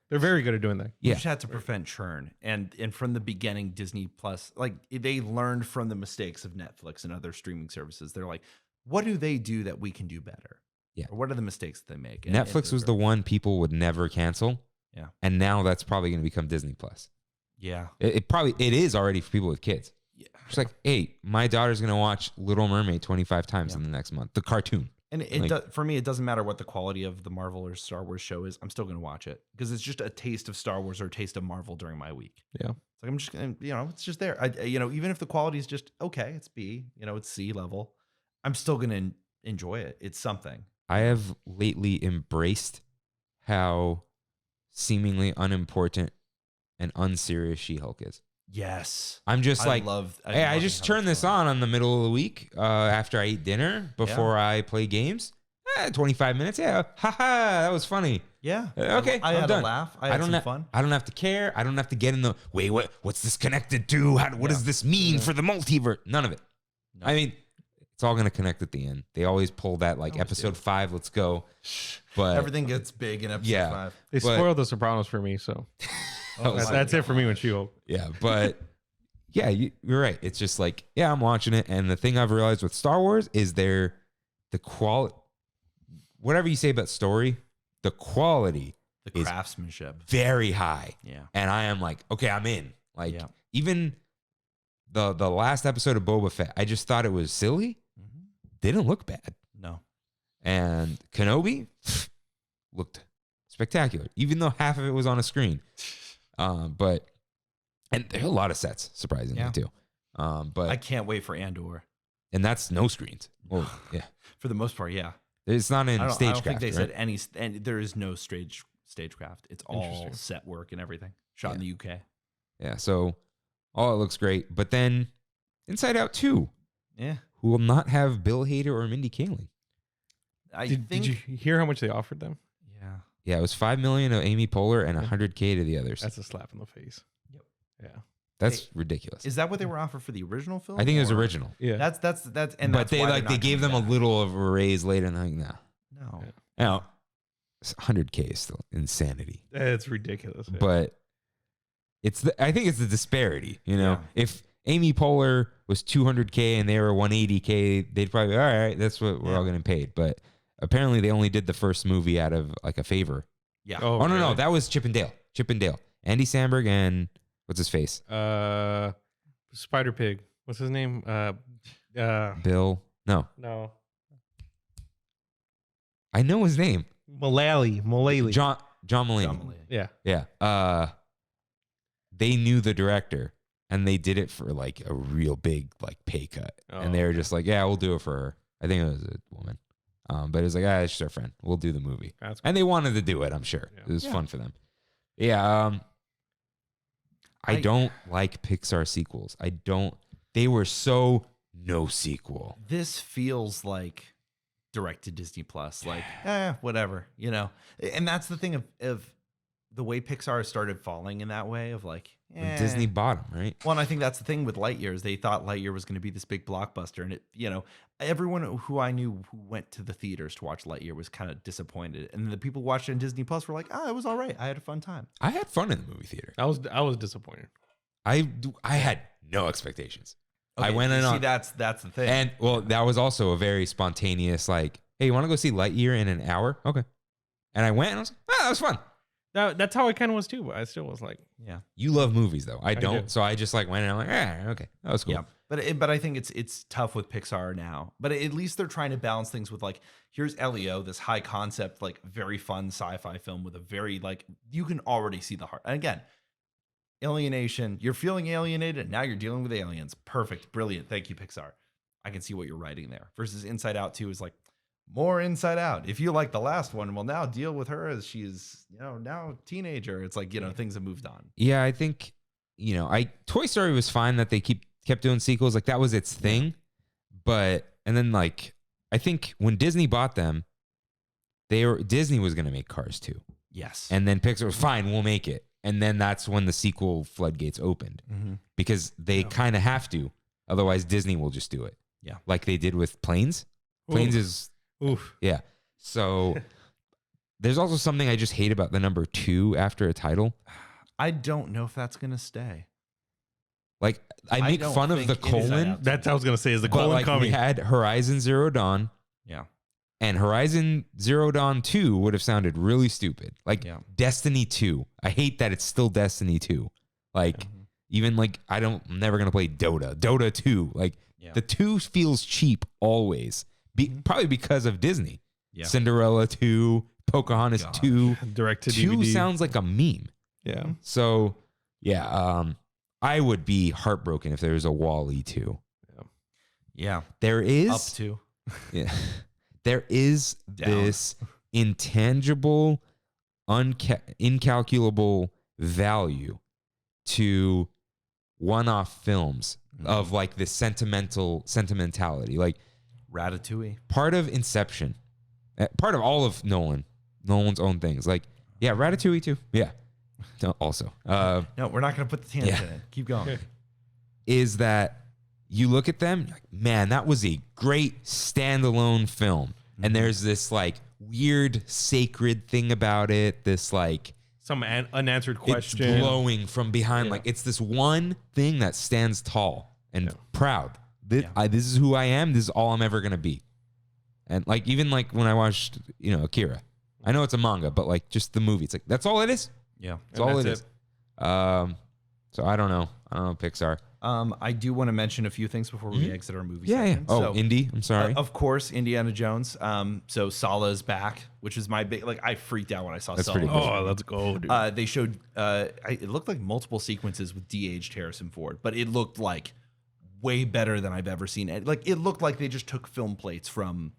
[SPEAKER 2] They're very good at doing that.
[SPEAKER 3] You just had to prevent churn. And from the beginning, Disney Plus, they learned from the mistakes of Netflix and other streaming services. They're like, what do they do that we can do better?
[SPEAKER 1] Yeah.
[SPEAKER 3] Or what are the mistakes that they make?
[SPEAKER 1] Netflix was the one people would never cancel.
[SPEAKER 3] Yeah.
[SPEAKER 1] And now that's probably going to become Disney Plus.
[SPEAKER 3] Yeah.
[SPEAKER 1] It is already for people with kids.
[SPEAKER 3] Yeah.
[SPEAKER 1] It's hey, my daughter's going to watch Little Mermaid 25 times in the next month. The cartoon.
[SPEAKER 3] And for me, it doesn't matter what the quality of the Marvel or Star Wars show is. I'm still going to watch it because it's just a taste of Star Wars or a taste of Marvel during my week.
[SPEAKER 2] Yeah.
[SPEAKER 3] It's I'm just going to, it's just there. Even if the quality is just okay, it's B, it's C level, I'm still going to enjoy it. It's something.
[SPEAKER 1] I have lately embraced how seemingly unimportant and unserious She-Hulk is.
[SPEAKER 3] Yes.
[SPEAKER 1] I'm just
[SPEAKER 3] I
[SPEAKER 1] just turned this on in the middle of the week after I eat dinner before I play games. 25 minutes. Yeah. Haha. That was funny.
[SPEAKER 3] Yeah.
[SPEAKER 1] Okay.
[SPEAKER 3] I had a laugh. I had some fun.
[SPEAKER 1] I don't have to care. I don't have to get in the wait. What's this connected to? What does this mean for the multiverse? None of it. No. I mean, it's all going to connect at the end. They always pull that episode 5. Let's go. But
[SPEAKER 3] everything gets big in episode 5.
[SPEAKER 2] They spoiled The Sopranos for me. So that's it for me when She-Hulk.
[SPEAKER 1] Yeah. But yeah, you're right. It's just I'm watching it. And the thing I've realized with Star Wars is the quality, whatever you say about story, the quality,
[SPEAKER 3] the craftsmanship,
[SPEAKER 1] very high.
[SPEAKER 3] Yeah. And
[SPEAKER 1] I am okay, I'm in. Even the last episode of Boba Fett, I just thought it was silly. Mm-hmm. Didn't look bad.
[SPEAKER 3] No.
[SPEAKER 1] And Kenobi looked spectacular, even though half of it was on a screen. And there are a lot of sets, surprisingly, too. But
[SPEAKER 3] I can't wait for Andor.
[SPEAKER 1] And that's no screens. Well, yeah.
[SPEAKER 3] For the most part, yeah.
[SPEAKER 1] It's not in
[SPEAKER 3] I don't
[SPEAKER 1] stagecraft.
[SPEAKER 3] think they
[SPEAKER 1] right?
[SPEAKER 3] said and there is no stagecraft. It's all set work and everything. Shot in the UK.
[SPEAKER 1] Yeah, so all it looks great. But then Inside Out 2,
[SPEAKER 3] Yeah.
[SPEAKER 1] who will not have Bill Hader or Mindy Kaling.
[SPEAKER 2] Did you hear how much they offered them?
[SPEAKER 3] Yeah.
[SPEAKER 1] Yeah, it was $5 million to Amy Poehler and $100K to the others.
[SPEAKER 2] That's a slap in the face.
[SPEAKER 3] Yep.
[SPEAKER 2] Yeah.
[SPEAKER 1] That's ridiculous.
[SPEAKER 3] Is that what they were offered for the original film?
[SPEAKER 1] I think it was
[SPEAKER 3] or-
[SPEAKER 1] original.
[SPEAKER 2] Yeah.
[SPEAKER 3] That's
[SPEAKER 1] But
[SPEAKER 3] that's
[SPEAKER 1] they
[SPEAKER 3] why they're
[SPEAKER 1] like they
[SPEAKER 3] not
[SPEAKER 1] gave them
[SPEAKER 3] coming
[SPEAKER 1] a
[SPEAKER 3] back.
[SPEAKER 1] little of a raise later, and they're like, no.
[SPEAKER 3] No.
[SPEAKER 2] Yeah.
[SPEAKER 1] Now, 100K is still insanity.
[SPEAKER 2] It's ridiculous. Yeah.
[SPEAKER 1] But I think it's the disparity, you know.
[SPEAKER 3] Yeah.
[SPEAKER 1] If Amy Poehler was 200K and they were 180K, they'd probably be, all right, that's what we're all getting paid. But apparently they only did the first movie out of like a favor.
[SPEAKER 3] Yeah.
[SPEAKER 2] Oh,
[SPEAKER 1] Oh, no,
[SPEAKER 2] really?
[SPEAKER 1] that was Chip and Dale. Andy Samberg and what's his face?
[SPEAKER 2] Spider Pig. What's his name?
[SPEAKER 1] Bill. No,
[SPEAKER 2] No.
[SPEAKER 1] I know his name.
[SPEAKER 2] Mullally.
[SPEAKER 1] John Mulaney.
[SPEAKER 3] John Mulaney.
[SPEAKER 2] Yeah.
[SPEAKER 1] Yeah. They knew the director and they did it for like a real big like pay cut.
[SPEAKER 2] Oh,
[SPEAKER 1] And they were just like, yeah, we'll do it for her. I think it was a woman. But it was like, it's just our friend. We'll do the movie.
[SPEAKER 2] That's
[SPEAKER 1] And they wanted to do it, I'm sure.
[SPEAKER 2] Yeah.
[SPEAKER 1] It was
[SPEAKER 3] Yeah.
[SPEAKER 1] fun for them. Yeah. I don't like Pixar sequels. They were so no sequel.
[SPEAKER 3] This feels like direct to Disney Plus, like whatever, you know. And that's the thing of the way Pixar started falling in that way of like
[SPEAKER 1] When Disney bought them, right?
[SPEAKER 3] Well, and I think that's the thing with Lightyear is they thought Lightyear was going to be this big blockbuster, and it, you know, everyone who I knew who went to the theaters to watch Lightyear was kind of disappointed, and the people who watched it on Disney Plus were like, it was all right. I had a fun time.
[SPEAKER 1] I had fun in the movie theater.
[SPEAKER 2] I was disappointed.
[SPEAKER 1] I had no expectations. I
[SPEAKER 3] Okay,
[SPEAKER 1] went in
[SPEAKER 3] see,
[SPEAKER 1] on,
[SPEAKER 3] that's the thing.
[SPEAKER 1] and well, that was also a very spontaneous, like, hey, you want to go see Lightyear in an hour? Okay. And I went and I was like, that was fun.
[SPEAKER 2] That's how I kind of was too, but I still was like,
[SPEAKER 3] yeah,
[SPEAKER 1] You love movies though. I don't.
[SPEAKER 2] do.
[SPEAKER 1] So I just like went and I'm like, okay, that was cool.
[SPEAKER 3] yeah. But I think it's tough with Pixar now. But at least they're trying to balance things with like, here's Elio, this high concept, like very fun sci-fi film with a very like you can already see the heart. And again, alienation. You're feeling alienated. Now you're dealing with aliens. Perfect, brilliant. Thank you, Pixar. I can see what you're writing there. Versus Inside Out 2 is like more Inside Out. If you like the last one, well, now deal with her as she's now a teenager. It's like things have moved on.
[SPEAKER 1] Yeah, I think Toy Story was fine that they kept doing sequels, like that was its thing. But and then like I think when Disney bought them, Disney was gonna make Cars 2.
[SPEAKER 3] Yes.
[SPEAKER 1] And then Pixar was fine, we'll make it. And then that's when the sequel floodgates opened because they kind of have to. Otherwise, Disney will just do it.
[SPEAKER 3] Yeah.
[SPEAKER 1] Like they did with Planes. Planes is, yeah. So there's also something I just hate about the number 2 after a title.
[SPEAKER 3] I don't know if that's gonna stay.
[SPEAKER 1] Like I make
[SPEAKER 3] don't
[SPEAKER 1] fun of
[SPEAKER 3] think
[SPEAKER 1] the
[SPEAKER 3] Inside
[SPEAKER 1] colon,
[SPEAKER 3] Out's
[SPEAKER 2] that's what I was gonna say. Is the
[SPEAKER 1] but
[SPEAKER 2] colon
[SPEAKER 1] like we
[SPEAKER 2] coming?
[SPEAKER 1] had Horizon Zero Dawn.
[SPEAKER 3] Yeah.
[SPEAKER 1] And Horizon Zero Dawn 2 would have sounded really stupid. Like
[SPEAKER 3] Yeah.
[SPEAKER 1] Destiny 2. I hate that it's still Destiny 2. Like even like I'm never gonna play Dota. Dota 2. Like the 2 feels cheap always. Probably because of Disney.
[SPEAKER 3] Yeah.
[SPEAKER 1] Cinderella 2, Pocahontas 2.
[SPEAKER 2] Direct to
[SPEAKER 1] 2
[SPEAKER 2] DVD.
[SPEAKER 1] sounds like a meme.
[SPEAKER 2] Yeah.
[SPEAKER 1] So yeah, I would be heartbroken if there was a Wall-E 2.
[SPEAKER 3] Yeah.
[SPEAKER 1] There is
[SPEAKER 3] Up to.
[SPEAKER 1] Yeah. There is
[SPEAKER 3] Down.
[SPEAKER 1] this intangible, incalculable value to one-off films of like this sentimentality. Like
[SPEAKER 3] Ratatouille.
[SPEAKER 1] part of Inception, part of all of Nolan's own things. Like, yeah, Ratatouille too. Yeah. Also,
[SPEAKER 3] No, we're not gonna put the tangent
[SPEAKER 1] Yeah.
[SPEAKER 3] in. Keep going.
[SPEAKER 1] is that you look at them, you're like, man, that was a great standalone film. And there's this like weird sacred thing about it. This like
[SPEAKER 2] Some unanswered
[SPEAKER 1] it's
[SPEAKER 2] question.
[SPEAKER 1] glowing from behind.
[SPEAKER 2] Yeah.
[SPEAKER 1] Like it's this one thing that stands tall and proud. This is who I am. This is all I'm ever gonna be. And like even like when I watched Akira, I know it's a manga, but like just the movie, it's like that's all it is.
[SPEAKER 3] Yeah.
[SPEAKER 1] That's all it is. So I don't know. Pixar.
[SPEAKER 3] I do want to mention a few things before we exit our movie section.
[SPEAKER 1] Oh,
[SPEAKER 3] So,
[SPEAKER 1] Indy. I'm sorry.
[SPEAKER 3] of course, Indiana Jones. So Sala is back, which is my big I freaked out when I saw
[SPEAKER 1] That's
[SPEAKER 3] Sala.
[SPEAKER 1] pretty cool.
[SPEAKER 2] Oh, let's go, dude.
[SPEAKER 3] They showed it looked like multiple sequences with de-aged Harrison Ford, but it looked like way better than I've ever seen it. Like it looked like they just took film plates from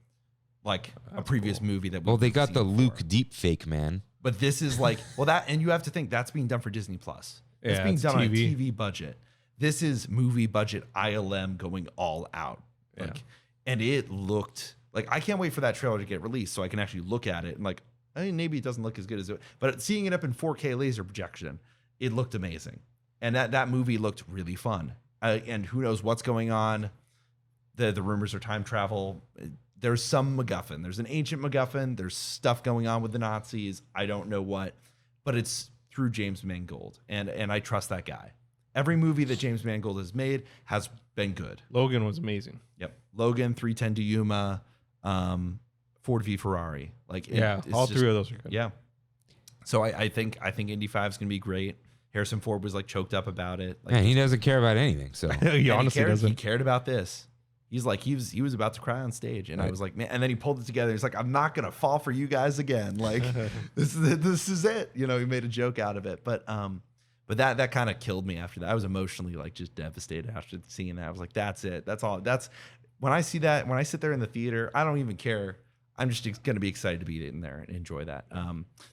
[SPEAKER 3] like a previous movie that.
[SPEAKER 1] Well, they
[SPEAKER 3] we've
[SPEAKER 1] got
[SPEAKER 3] seen
[SPEAKER 1] the
[SPEAKER 3] before.
[SPEAKER 1] Luke deep fake, man.
[SPEAKER 3] But this is like, well, that, and you have to think that's being done for Disney Plus. It's
[SPEAKER 2] Yeah,
[SPEAKER 3] being
[SPEAKER 2] it's
[SPEAKER 3] done on a
[SPEAKER 2] TV.
[SPEAKER 3] TV budget. This is movie budget ILM going all out. Like,
[SPEAKER 2] Yeah.
[SPEAKER 3] and it looked like, I can't wait for that trailer to get released so I can actually look at it and like, I mean, maybe it doesn't look as good as it, but seeing it up in 4K laser projection, it looked amazing. And that movie looked really fun. And who knows what's going on. The rumors are time travel. There's some MacGuffin. There's an ancient MacGuffin. There's stuff going on with the Nazis. I don't know what, but it's through James Mangold. And I trust that guy. Every movie that James Mangold has made has been good.
[SPEAKER 2] Logan was amazing.
[SPEAKER 3] Yep. Logan, 310 to Yuma, Ford v Ferrari. Like,
[SPEAKER 2] Yeah,
[SPEAKER 3] it's
[SPEAKER 2] all
[SPEAKER 3] just-
[SPEAKER 2] three of those are good.
[SPEAKER 3] Yeah. So I think Indy 5 is going to be great. Harrison Ford was like choked up about it. Like,
[SPEAKER 1] Man, he doesn't care about anything. So
[SPEAKER 2] He honestly
[SPEAKER 3] he
[SPEAKER 2] doesn't.
[SPEAKER 3] cared about this. He's like, he was about to cry on stage, and I
[SPEAKER 1] Right.
[SPEAKER 3] was like, man. And then he pulled it together. He's like, I'm not gonna fall for you guys again. Like, this is it. You know, he made a joke out of it. But that kind of killed me after that. I was emotionally like just devastated after seeing that. I was like, that's it. That's all. That's when I see that. When I sit there in the theater, I don't even care. I'm just going to be excited to be in there and enjoy that.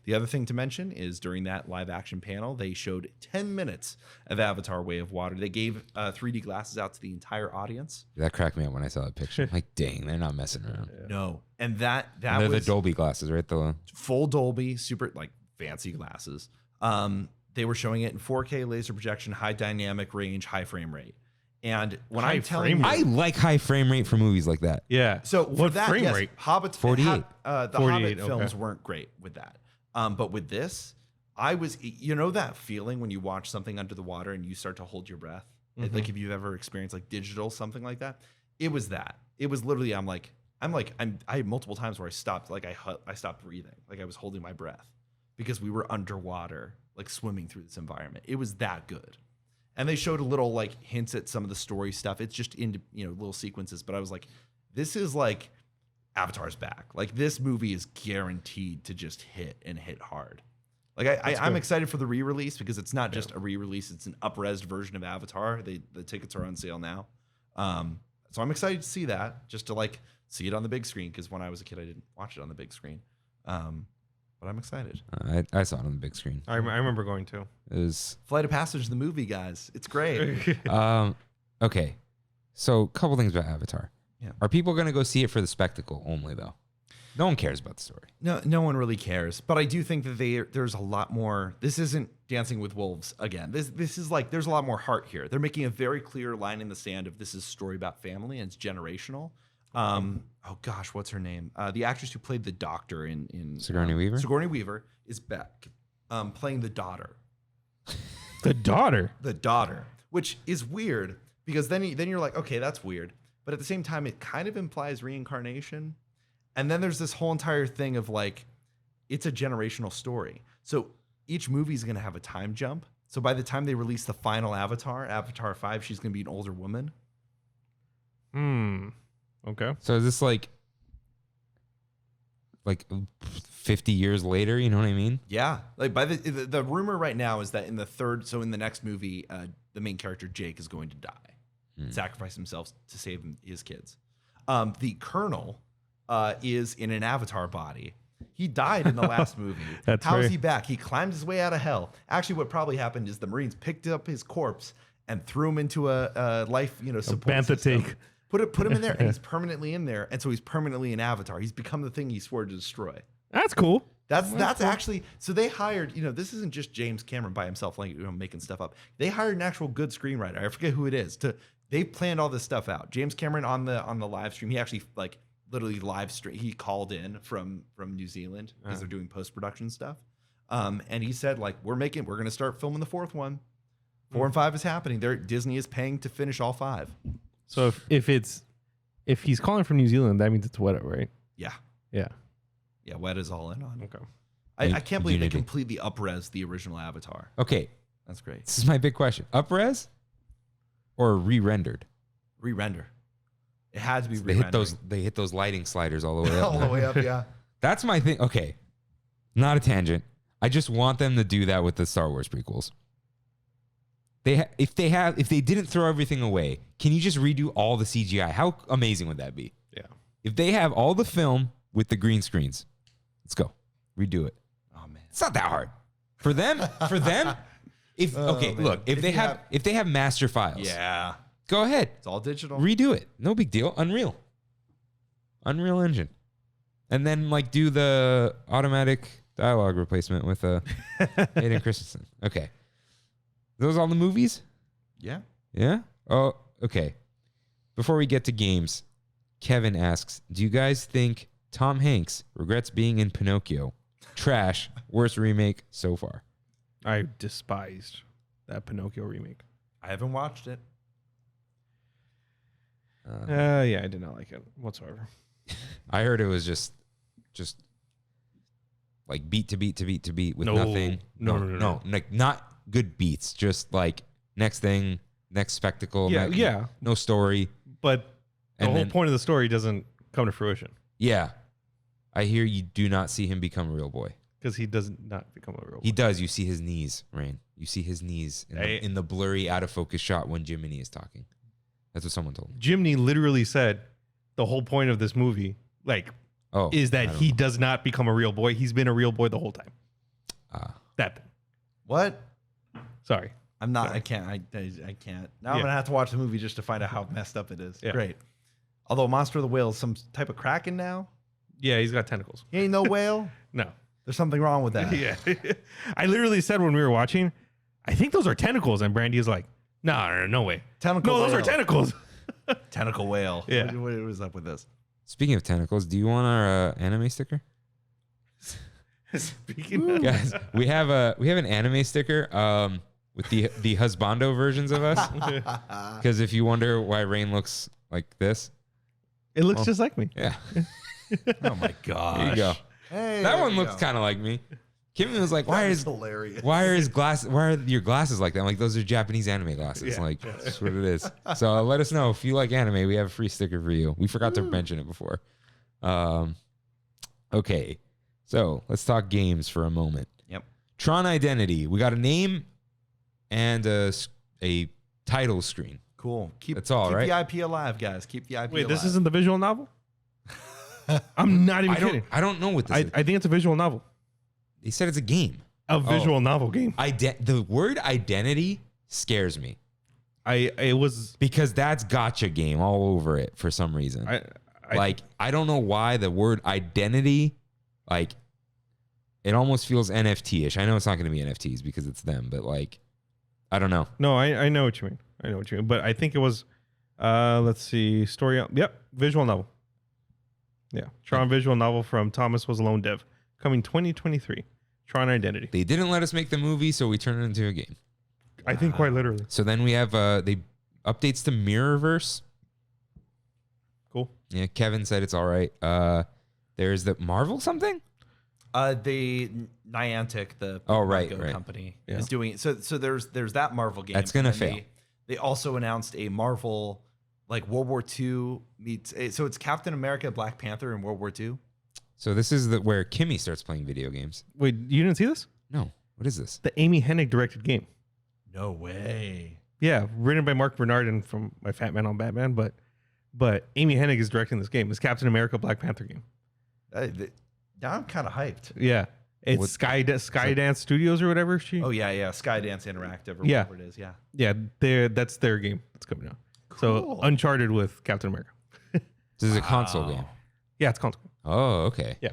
[SPEAKER 3] The other thing to mention is during that live action panel, they showed 10 minutes of Avatar: Way of Water. They gave 3D glasses out to the entire audience.
[SPEAKER 1] that cracked me up when I saw that picture. I'm like, dang, they're not messing around.
[SPEAKER 3] No, and that
[SPEAKER 1] And they're the
[SPEAKER 3] was
[SPEAKER 1] Dolby glasses, right? The
[SPEAKER 3] full Dolby, super like fancy glasses. They were showing it in 4K laser projection, high dynamic range, high frame rate. And when
[SPEAKER 2] High
[SPEAKER 3] I'm telling
[SPEAKER 2] frame
[SPEAKER 3] you,
[SPEAKER 1] I like high frame rate for movies like that.
[SPEAKER 2] Yeah.
[SPEAKER 3] so for
[SPEAKER 2] what
[SPEAKER 3] that,
[SPEAKER 2] frame
[SPEAKER 3] yes,
[SPEAKER 2] rate?
[SPEAKER 3] Hobbit,
[SPEAKER 1] 48.
[SPEAKER 3] The
[SPEAKER 2] 48,
[SPEAKER 3] Hobbit
[SPEAKER 2] okay.
[SPEAKER 3] films weren't great with that. But with this, I was, you know, that feeling when you watch something under the water and you start to hold your breath.
[SPEAKER 2] Mm-hmm.
[SPEAKER 3] Like if you've ever experienced like digital something like that, it was that. It was literally, I had multiple times where I stopped, like I stopped breathing, like I was holding my breath because we were underwater, like swimming through this environment. It was that good. And they showed a little like hints at some of the story stuff. It's just in, you know, little sequences. But I was like, this is like Avatar's back. Like this movie is guaranteed to just hit and hit hard. Like I'm excited for the re-release because it's not just a re-release. It's an up-resed version of Avatar. The tickets are on sale now. So I'm excited to see that, just to like see it on the big screen. Because when I was a kid, I didn't watch it on the big screen. But I'm excited.
[SPEAKER 1] I saw it on the big screen.
[SPEAKER 2] I remember going to.
[SPEAKER 1] It was
[SPEAKER 3] Flight of Passage, the movie, guys. It's great.
[SPEAKER 1] okay. So a couple things about Avatar.
[SPEAKER 3] Yeah.
[SPEAKER 1] Are people going to go see it for the spectacle only though? No one cares about the story.
[SPEAKER 3] No one really cares. But I do think that there's a lot more. This isn't Dancing with Wolves again. This is like there's a lot more heart here. They're making a very clear line in the sand of this is a story about family and it's generational. Oh gosh, what's her name? The actress who played the doctor in
[SPEAKER 1] Sigourney Weaver?
[SPEAKER 3] Sigourney Weaver is back, playing the daughter.
[SPEAKER 2] The daughter.
[SPEAKER 3] The daughter, which is weird because then you're like, okay, that's weird. But at the same time, it kind of implies reincarnation. And then there's this whole entire thing of like, it's a generational story. So each movie is going to have a time jump. So by the time they release the final Avatar 5, she's going to be an older woman.
[SPEAKER 2] Okay.
[SPEAKER 1] So is this like 50 years later? You know what I mean?
[SPEAKER 3] Yeah. Like by the rumor right now is that in the next movie, the main character Jake is going to die, sacrifice himself to save his kids. The Colonel is in an Avatar body. He died in the last movie. How is he back? He climbed his way out of hell. Actually, what probably happened is the Marines picked up his corpse and threw him into a life, support
[SPEAKER 2] bantha
[SPEAKER 3] system.
[SPEAKER 2] tank.
[SPEAKER 3] Put him in there, and he's permanently in there, and so he's permanently an Avatar. He's become the thing he swore to destroy.
[SPEAKER 2] That's cool.
[SPEAKER 3] That's actually, so they hired, this isn't just James Cameron by himself, like making stuff up. They hired an actual good screenwriter. I forget who it is. They planned all this stuff out. James Cameron on the live stream, he actually literally live stream. He called in from New Zealand because they're doing post production stuff, and he said we're going to start filming the fourth one. 4 and 5 is happening. Disney is paying to finish all 5.
[SPEAKER 2] So if he's calling from New Zealand, that means it's Weta, right?
[SPEAKER 3] Yeah,
[SPEAKER 2] Yeah.
[SPEAKER 3] yeah. Wet is all in on.
[SPEAKER 2] Okay.
[SPEAKER 3] I can't believe they
[SPEAKER 1] Unity.
[SPEAKER 3] completely up-res the original Avatar.
[SPEAKER 1] Okay.
[SPEAKER 3] That's great.
[SPEAKER 1] This is my big question. Up-res or re-rendered?
[SPEAKER 3] Re-render. It had to be
[SPEAKER 1] They hit those lighting sliders all the way up.
[SPEAKER 3] all the way up. Yeah.
[SPEAKER 1] That's my thing. Okay. Not a tangent. I just want them to do that with the Star Wars prequels. If they didn't throw everything away, can you just redo all the CGI? How amazing would that be?
[SPEAKER 2] Yeah.
[SPEAKER 1] If they have all the film with the green screens. Let's go. Redo it.
[SPEAKER 3] Oh man.
[SPEAKER 1] It's not that hard. For them, if
[SPEAKER 3] man.
[SPEAKER 1] look, if they have master files,
[SPEAKER 3] Yeah.
[SPEAKER 1] go ahead.
[SPEAKER 3] It's all digital.
[SPEAKER 1] Redo it. No big deal. Unreal Engine. And then like do the automatic dialogue replacement with Hayden Christensen. Okay. Those all the movies?
[SPEAKER 3] Yeah.
[SPEAKER 1] Yeah? Oh, okay. Before we get to games, Kevin asks, do you guys think Tom Hanks regrets being in Pinocchio? Trash. Worst remake so far.
[SPEAKER 2] I despised that Pinocchio remake.
[SPEAKER 3] I haven't watched it.
[SPEAKER 2] Yeah, I did not like it whatsoever.
[SPEAKER 1] I heard it was just like beat to beat to beat to beat with nothing.
[SPEAKER 2] No.
[SPEAKER 1] Like not good beats. Just like next thing, next spectacle.
[SPEAKER 2] Yeah.
[SPEAKER 1] No story.
[SPEAKER 2] But the
[SPEAKER 1] And
[SPEAKER 2] whole
[SPEAKER 1] then-
[SPEAKER 2] point of the story doesn't come to fruition
[SPEAKER 1] Yeah. I hear you do not see him become a real boy.
[SPEAKER 2] because he does not become a real
[SPEAKER 1] He
[SPEAKER 2] boy.
[SPEAKER 1] does. You see his knees, Rain. You see his knees in the blurry, out of focus shot when Jiminy is talking. That's what someone told me.
[SPEAKER 2] Jimny literally said the whole point of this movie, like,
[SPEAKER 1] Oh,
[SPEAKER 2] is
[SPEAKER 1] I
[SPEAKER 2] that
[SPEAKER 1] don't
[SPEAKER 2] he
[SPEAKER 1] know.
[SPEAKER 2] does not become a real boy. He's been a real boy the whole time. That thing.
[SPEAKER 3] What?
[SPEAKER 2] Sorry.
[SPEAKER 3] I'm not.
[SPEAKER 2] Sorry.
[SPEAKER 3] I can't. I can't. Now I'm
[SPEAKER 2] Yeah.
[SPEAKER 3] gonna have to watch the movie just to find out how messed up it is.
[SPEAKER 2] Yeah.
[SPEAKER 3] Great. Although Monster of the Whale is some type of kraken now.
[SPEAKER 2] Yeah, he's got tentacles.
[SPEAKER 3] He ain't no whale.
[SPEAKER 2] No.
[SPEAKER 3] There's something wrong with that.
[SPEAKER 2] Yeah. I literally said when we were watching, I think those are tentacles. And Brandy is like, no way.
[SPEAKER 3] Tentacle
[SPEAKER 2] No, those are
[SPEAKER 3] whale.
[SPEAKER 2] tentacles.
[SPEAKER 3] Tentacle whale.
[SPEAKER 2] Yeah.
[SPEAKER 3] What is up with this?
[SPEAKER 1] Speaking of tentacles, do you want our anime sticker?
[SPEAKER 2] Speaking of,
[SPEAKER 1] Guys, we have an anime sticker with the husbando versions of us. Because if you wonder why Rain looks like this,
[SPEAKER 2] it looks just like me.
[SPEAKER 1] yeah,
[SPEAKER 3] Oh my god.
[SPEAKER 1] there you go.
[SPEAKER 3] Hey,
[SPEAKER 1] That
[SPEAKER 3] there
[SPEAKER 1] one
[SPEAKER 3] you
[SPEAKER 1] looks
[SPEAKER 3] go.
[SPEAKER 1] kind of like me. Kimmy was like, "Why
[SPEAKER 3] That
[SPEAKER 1] is
[SPEAKER 3] hilarious?
[SPEAKER 1] why are your glasses like that?" I'm like, "Those are Japanese anime glasses."
[SPEAKER 2] Yeah.
[SPEAKER 1] Like, that's what it is. So let us know if you like anime. We have a free sticker for you. We forgot to mention it before. Okay, so let's talk games for a moment.
[SPEAKER 3] Yep.
[SPEAKER 1] Tron Identity. We got a name and a title screen.
[SPEAKER 3] Cool. Keep
[SPEAKER 1] That's all,
[SPEAKER 3] keep
[SPEAKER 1] right?
[SPEAKER 3] the IP alive, guys. Keep the IP
[SPEAKER 2] Wait,
[SPEAKER 3] alive.
[SPEAKER 2] this isn't the visual novel? I'm not even kidding.
[SPEAKER 1] I don't know what this is.
[SPEAKER 2] I think it's a visual novel.
[SPEAKER 1] They said it's a game.
[SPEAKER 2] A visual novel game.
[SPEAKER 1] The word identity scares me
[SPEAKER 2] It was
[SPEAKER 1] because that's gotcha game all over it for some reason. I don't know why the word identity, like, it almost feels NFT-ish. I know it's not going to be NFTs because it's them, but like, I don't know.
[SPEAKER 2] No, I know what you mean. I know what you mean. But I think it was let's see, story. Yep, visual novel. Yeah. Tron visual novel from Thomas Was Alone Dev. Coming 2023. Tron Identity.
[SPEAKER 1] They didn't let us make the movie, so we turned it into a game.
[SPEAKER 2] I think quite literally.
[SPEAKER 1] So then we have they updates to Mirrorverse.
[SPEAKER 2] Cool.
[SPEAKER 1] Yeah, Kevin said it's all right. There's the Marvel something?
[SPEAKER 3] The Niantic, the
[SPEAKER 1] right,
[SPEAKER 3] Lego
[SPEAKER 1] right.
[SPEAKER 3] company,
[SPEAKER 2] Yeah.
[SPEAKER 3] is doing it. So there's that Marvel game.
[SPEAKER 1] That's gonna
[SPEAKER 3] and then
[SPEAKER 1] fail.
[SPEAKER 3] They also announced a Marvel, like World War II meets. So it's Captain America, Black Panther, and World War II.
[SPEAKER 1] So this is where Kimmy starts playing video games.
[SPEAKER 2] Wait, you didn't see this?
[SPEAKER 1] No. What is this?
[SPEAKER 2] The Amy Hennig directed game.
[SPEAKER 3] No way.
[SPEAKER 2] Yeah, written by Mark Bernard and from my Fat Man on Batman, but Amy Hennig is directing this game. It's Captain America Black Panther game.
[SPEAKER 3] Now I'm kind of hyped.
[SPEAKER 2] Yeah. It's
[SPEAKER 1] What-
[SPEAKER 2] Skydance Studios or whatever she.
[SPEAKER 3] Oh yeah, Skydance Interactive or
[SPEAKER 2] Yeah.
[SPEAKER 3] whatever it is. Yeah.
[SPEAKER 2] Yeah, that's their game that's coming out. So
[SPEAKER 3] Cool.
[SPEAKER 2] Uncharted with Captain America.
[SPEAKER 1] This is a console game.
[SPEAKER 2] Yeah, it's console.
[SPEAKER 1] Oh, okay.
[SPEAKER 2] Yeah.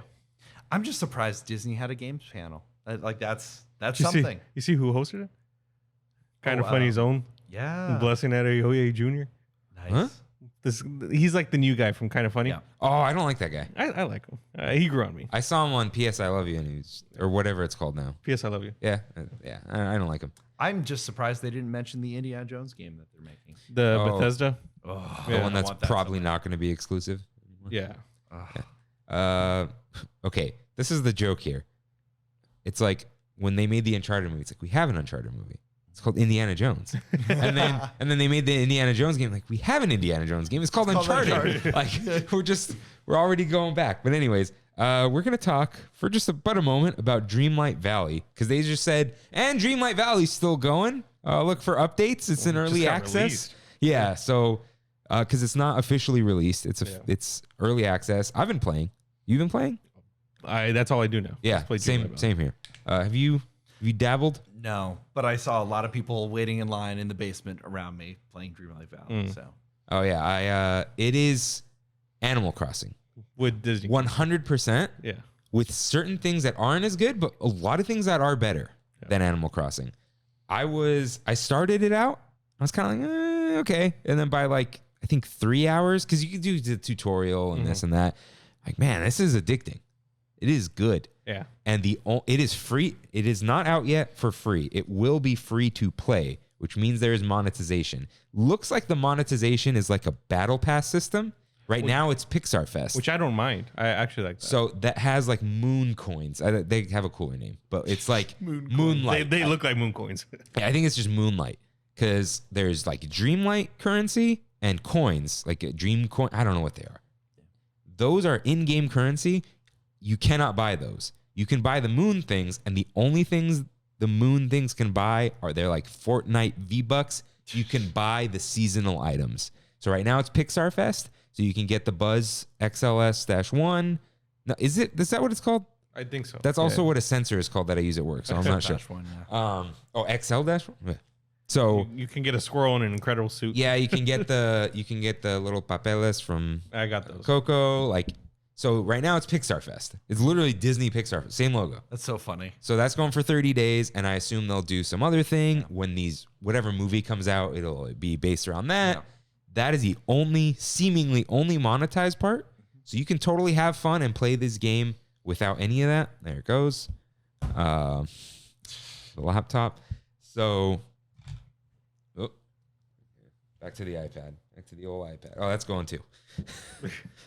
[SPEAKER 3] I'm just surprised Disney had a games panel. Like that's
[SPEAKER 2] You
[SPEAKER 3] something.
[SPEAKER 2] see who hosted it? Kind of
[SPEAKER 3] Oh,
[SPEAKER 2] Funny's own
[SPEAKER 3] Yeah.
[SPEAKER 2] Blessing Adeoye Jr.
[SPEAKER 3] Nice.
[SPEAKER 1] Huh?
[SPEAKER 2] He's like the new guy from Kind of Funny.
[SPEAKER 3] Yeah.
[SPEAKER 1] Oh, I don't like that guy.
[SPEAKER 2] I like him. He grew on me.
[SPEAKER 1] I saw him on PS I Love You and he's or whatever it's called now.
[SPEAKER 2] P.S. I love you.
[SPEAKER 1] Yeah. I don't like him.
[SPEAKER 3] I'm just surprised they didn't mention the Indiana Jones game that they're making.
[SPEAKER 2] The
[SPEAKER 1] Oh.
[SPEAKER 2] Bethesda.
[SPEAKER 3] Oh,
[SPEAKER 1] The
[SPEAKER 2] Yeah,
[SPEAKER 1] one
[SPEAKER 3] I
[SPEAKER 1] that's
[SPEAKER 3] want that
[SPEAKER 1] probably
[SPEAKER 3] so bad.
[SPEAKER 1] not going to be exclusive.
[SPEAKER 2] Yeah.
[SPEAKER 1] Okay. This is the joke here. It's like when they made the Uncharted movie, it's like we have an Uncharted movie. It's called Indiana Jones. and then they made the Indiana Jones game. Like we have an Indiana Jones game. It's called Uncharted. Like we're already going back. But anyways, we're gonna talk for just about a moment about Dreamlight Valley because they just said, and Dreamlight Valley's still going. Look for updates. It's in early
[SPEAKER 2] got
[SPEAKER 1] access.
[SPEAKER 2] released.
[SPEAKER 1] Yeah. So because it's not officially released, it's early access. I've been playing. You been playing?
[SPEAKER 2] That's all I do now.
[SPEAKER 1] Yeah,
[SPEAKER 2] Just play Dreamlight
[SPEAKER 1] same here. Have you dabbled?
[SPEAKER 3] No, but I saw a lot of people waiting in line in the basement around me playing Dreamlight Valley. So
[SPEAKER 1] Oh yeah, it is Animal Crossing.
[SPEAKER 2] with Disney.
[SPEAKER 1] 100%.
[SPEAKER 2] Yeah.
[SPEAKER 1] With certain things that aren't as good, but a lot of things that are better than Animal Crossing. I started it out. I was kind of like, okay. And then by like, I think 3 hours, because you can do the tutorial and this and that. Like, man, this is addicting. It is good.
[SPEAKER 2] Yeah.
[SPEAKER 1] And it is free. It is not out yet for free. It will be free to play, which means there is monetization. Looks like the monetization is like a battle pass system. Right now it's Pixar Fest.
[SPEAKER 2] Which I don't mind. I actually like that.
[SPEAKER 1] So that has like moon coins. They have a cooler name, but it's like moonlight.
[SPEAKER 2] They look like moon coins.
[SPEAKER 1] I think it's just moonlight because there's like dreamlight currency and coins, like a dream coin. I don't know what they are. Those are in-game currency. You cannot buy those. You can buy the moon things, and the only things the moon things can buy are they're like Fortnite V-Bucks. You can buy the seasonal items. So right now it's Pixar Fest. So you can get the Buzz XLS-1. No, is that what it's called?
[SPEAKER 2] I think so.
[SPEAKER 1] That's also what a sensor is called that I use at work. So I'm not sure.
[SPEAKER 3] One, yeah.
[SPEAKER 1] XL-1? Yeah. So
[SPEAKER 2] you can get a squirrel in an incredible suit.
[SPEAKER 1] yeah, you can get the little papeles from
[SPEAKER 2] I got those.
[SPEAKER 1] Coco. Like, so right now it's Pixar Fest. It's literally Disney Pixar Fest, same logo.
[SPEAKER 3] That's so funny.
[SPEAKER 1] So that's going for 30 days, and I assume they'll do some other thing when whatever movie comes out. It'll be based around that.
[SPEAKER 3] Yeah.
[SPEAKER 1] That is the seemingly only monetized part. So you can totally have fun and play this game without any of that. There it goes. The laptop. So, back to the iPad. Back to the old iPad. Oh, that's going too.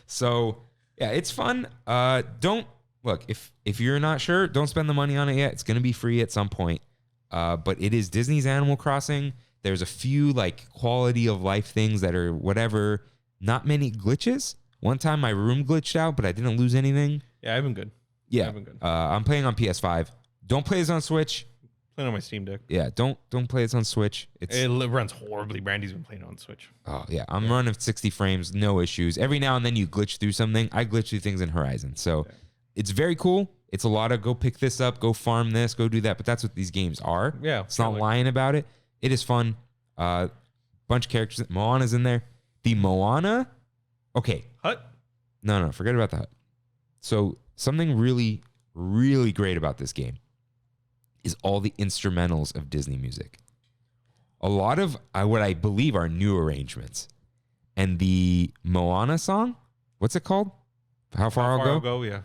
[SPEAKER 1] So, yeah, it's fun. Don't look if you're not sure, don't spend the money on it yet. It's going to be free at some point. But it is Disney's Animal Crossing. There's a few like quality of life things that are whatever. Not many glitches. One time my room glitched out, but I didn't lose anything.
[SPEAKER 2] Yeah, I've been good.
[SPEAKER 1] Yeah,
[SPEAKER 2] I've been good.
[SPEAKER 1] I'm playing on PS5. Don't play this on Switch.
[SPEAKER 2] Playing on my Steam Deck.
[SPEAKER 1] Yeah, don't play this on Switch.
[SPEAKER 2] It runs horribly. Brandy's been playing on Switch.
[SPEAKER 1] Oh yeah, I'm running 60 frames, no issues. Every now and then you glitch through something. I glitch through things in Horizon, so it's very cool. It's a lot of go pick this up, go farm this, go do that. But that's what these games are.
[SPEAKER 2] Yeah,
[SPEAKER 1] it's not lying about it. It is fun. Bunch of characters. Moana's in there. The Moana. Okay.
[SPEAKER 2] Hut?
[SPEAKER 1] No, forget about the hut. So something really, really great about this game is all the instrumentals of Disney music. A lot of what I believe are new arrangements. And the Moana song, what's it called? How Far I'll Go?
[SPEAKER 2] Yeah.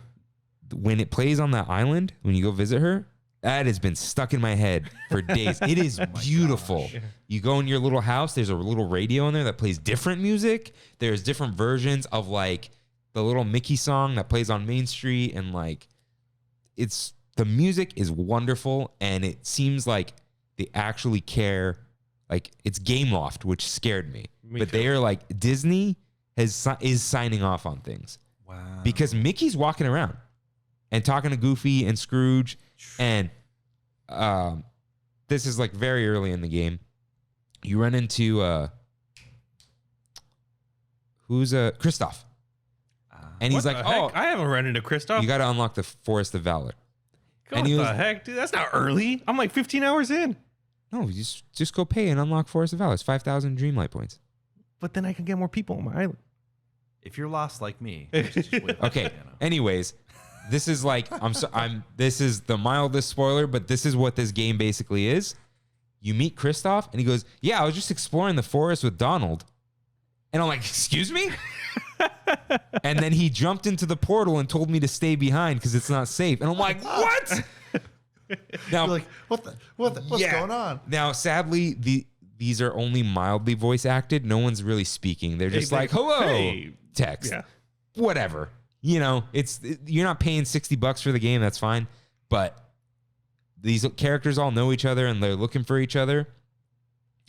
[SPEAKER 1] When it plays on that island, when you go visit her, that has been stuck in my head for days. It is beautiful. You go in your little house, there's a little radio in there that plays different music. There's different versions of like the little Mickey song that plays on Main Street. And like, the music is wonderful. And it seems like they actually care. Like it's Gameloft, which scared me. But
[SPEAKER 2] too.
[SPEAKER 1] they are like, Disney is signing off on things.
[SPEAKER 3] Wow.
[SPEAKER 1] Because Mickey's walking around and talking to Goofy and Scrooge. And this is like very early in the game. You run into Kristoff. And he's
[SPEAKER 2] What
[SPEAKER 1] like,
[SPEAKER 2] the heck?
[SPEAKER 1] oh,
[SPEAKER 2] I haven't run into Kristoff.
[SPEAKER 1] you got to unlock the Forest of Valor.
[SPEAKER 2] What the heck, dude? That's not early. I'm like 15 hours in.
[SPEAKER 1] No, you just go pay and unlock Forest of Valor. It's 5,000 Dreamlight points.
[SPEAKER 2] But then I can get more people on my island.
[SPEAKER 3] If you're lost like me,
[SPEAKER 1] Okay. Anyways, this is like this is the mildest spoiler, but this is what this game basically is. You meet Kristoff and he goes, "Yeah, I was just exploring the forest with Donald." And I'm like, "Excuse me?" And then he jumped into the portal and told me to stay behind because it's not safe. And I'm like, "What?" Now,
[SPEAKER 3] you're like, what's going on?
[SPEAKER 1] Now, sadly, these are only mildly voice acted. No one's really speaking. They're just like, "Hello," text, whatever. You know, you're not paying $60 for the game. That's fine. But these characters all know each other and they're looking for each other.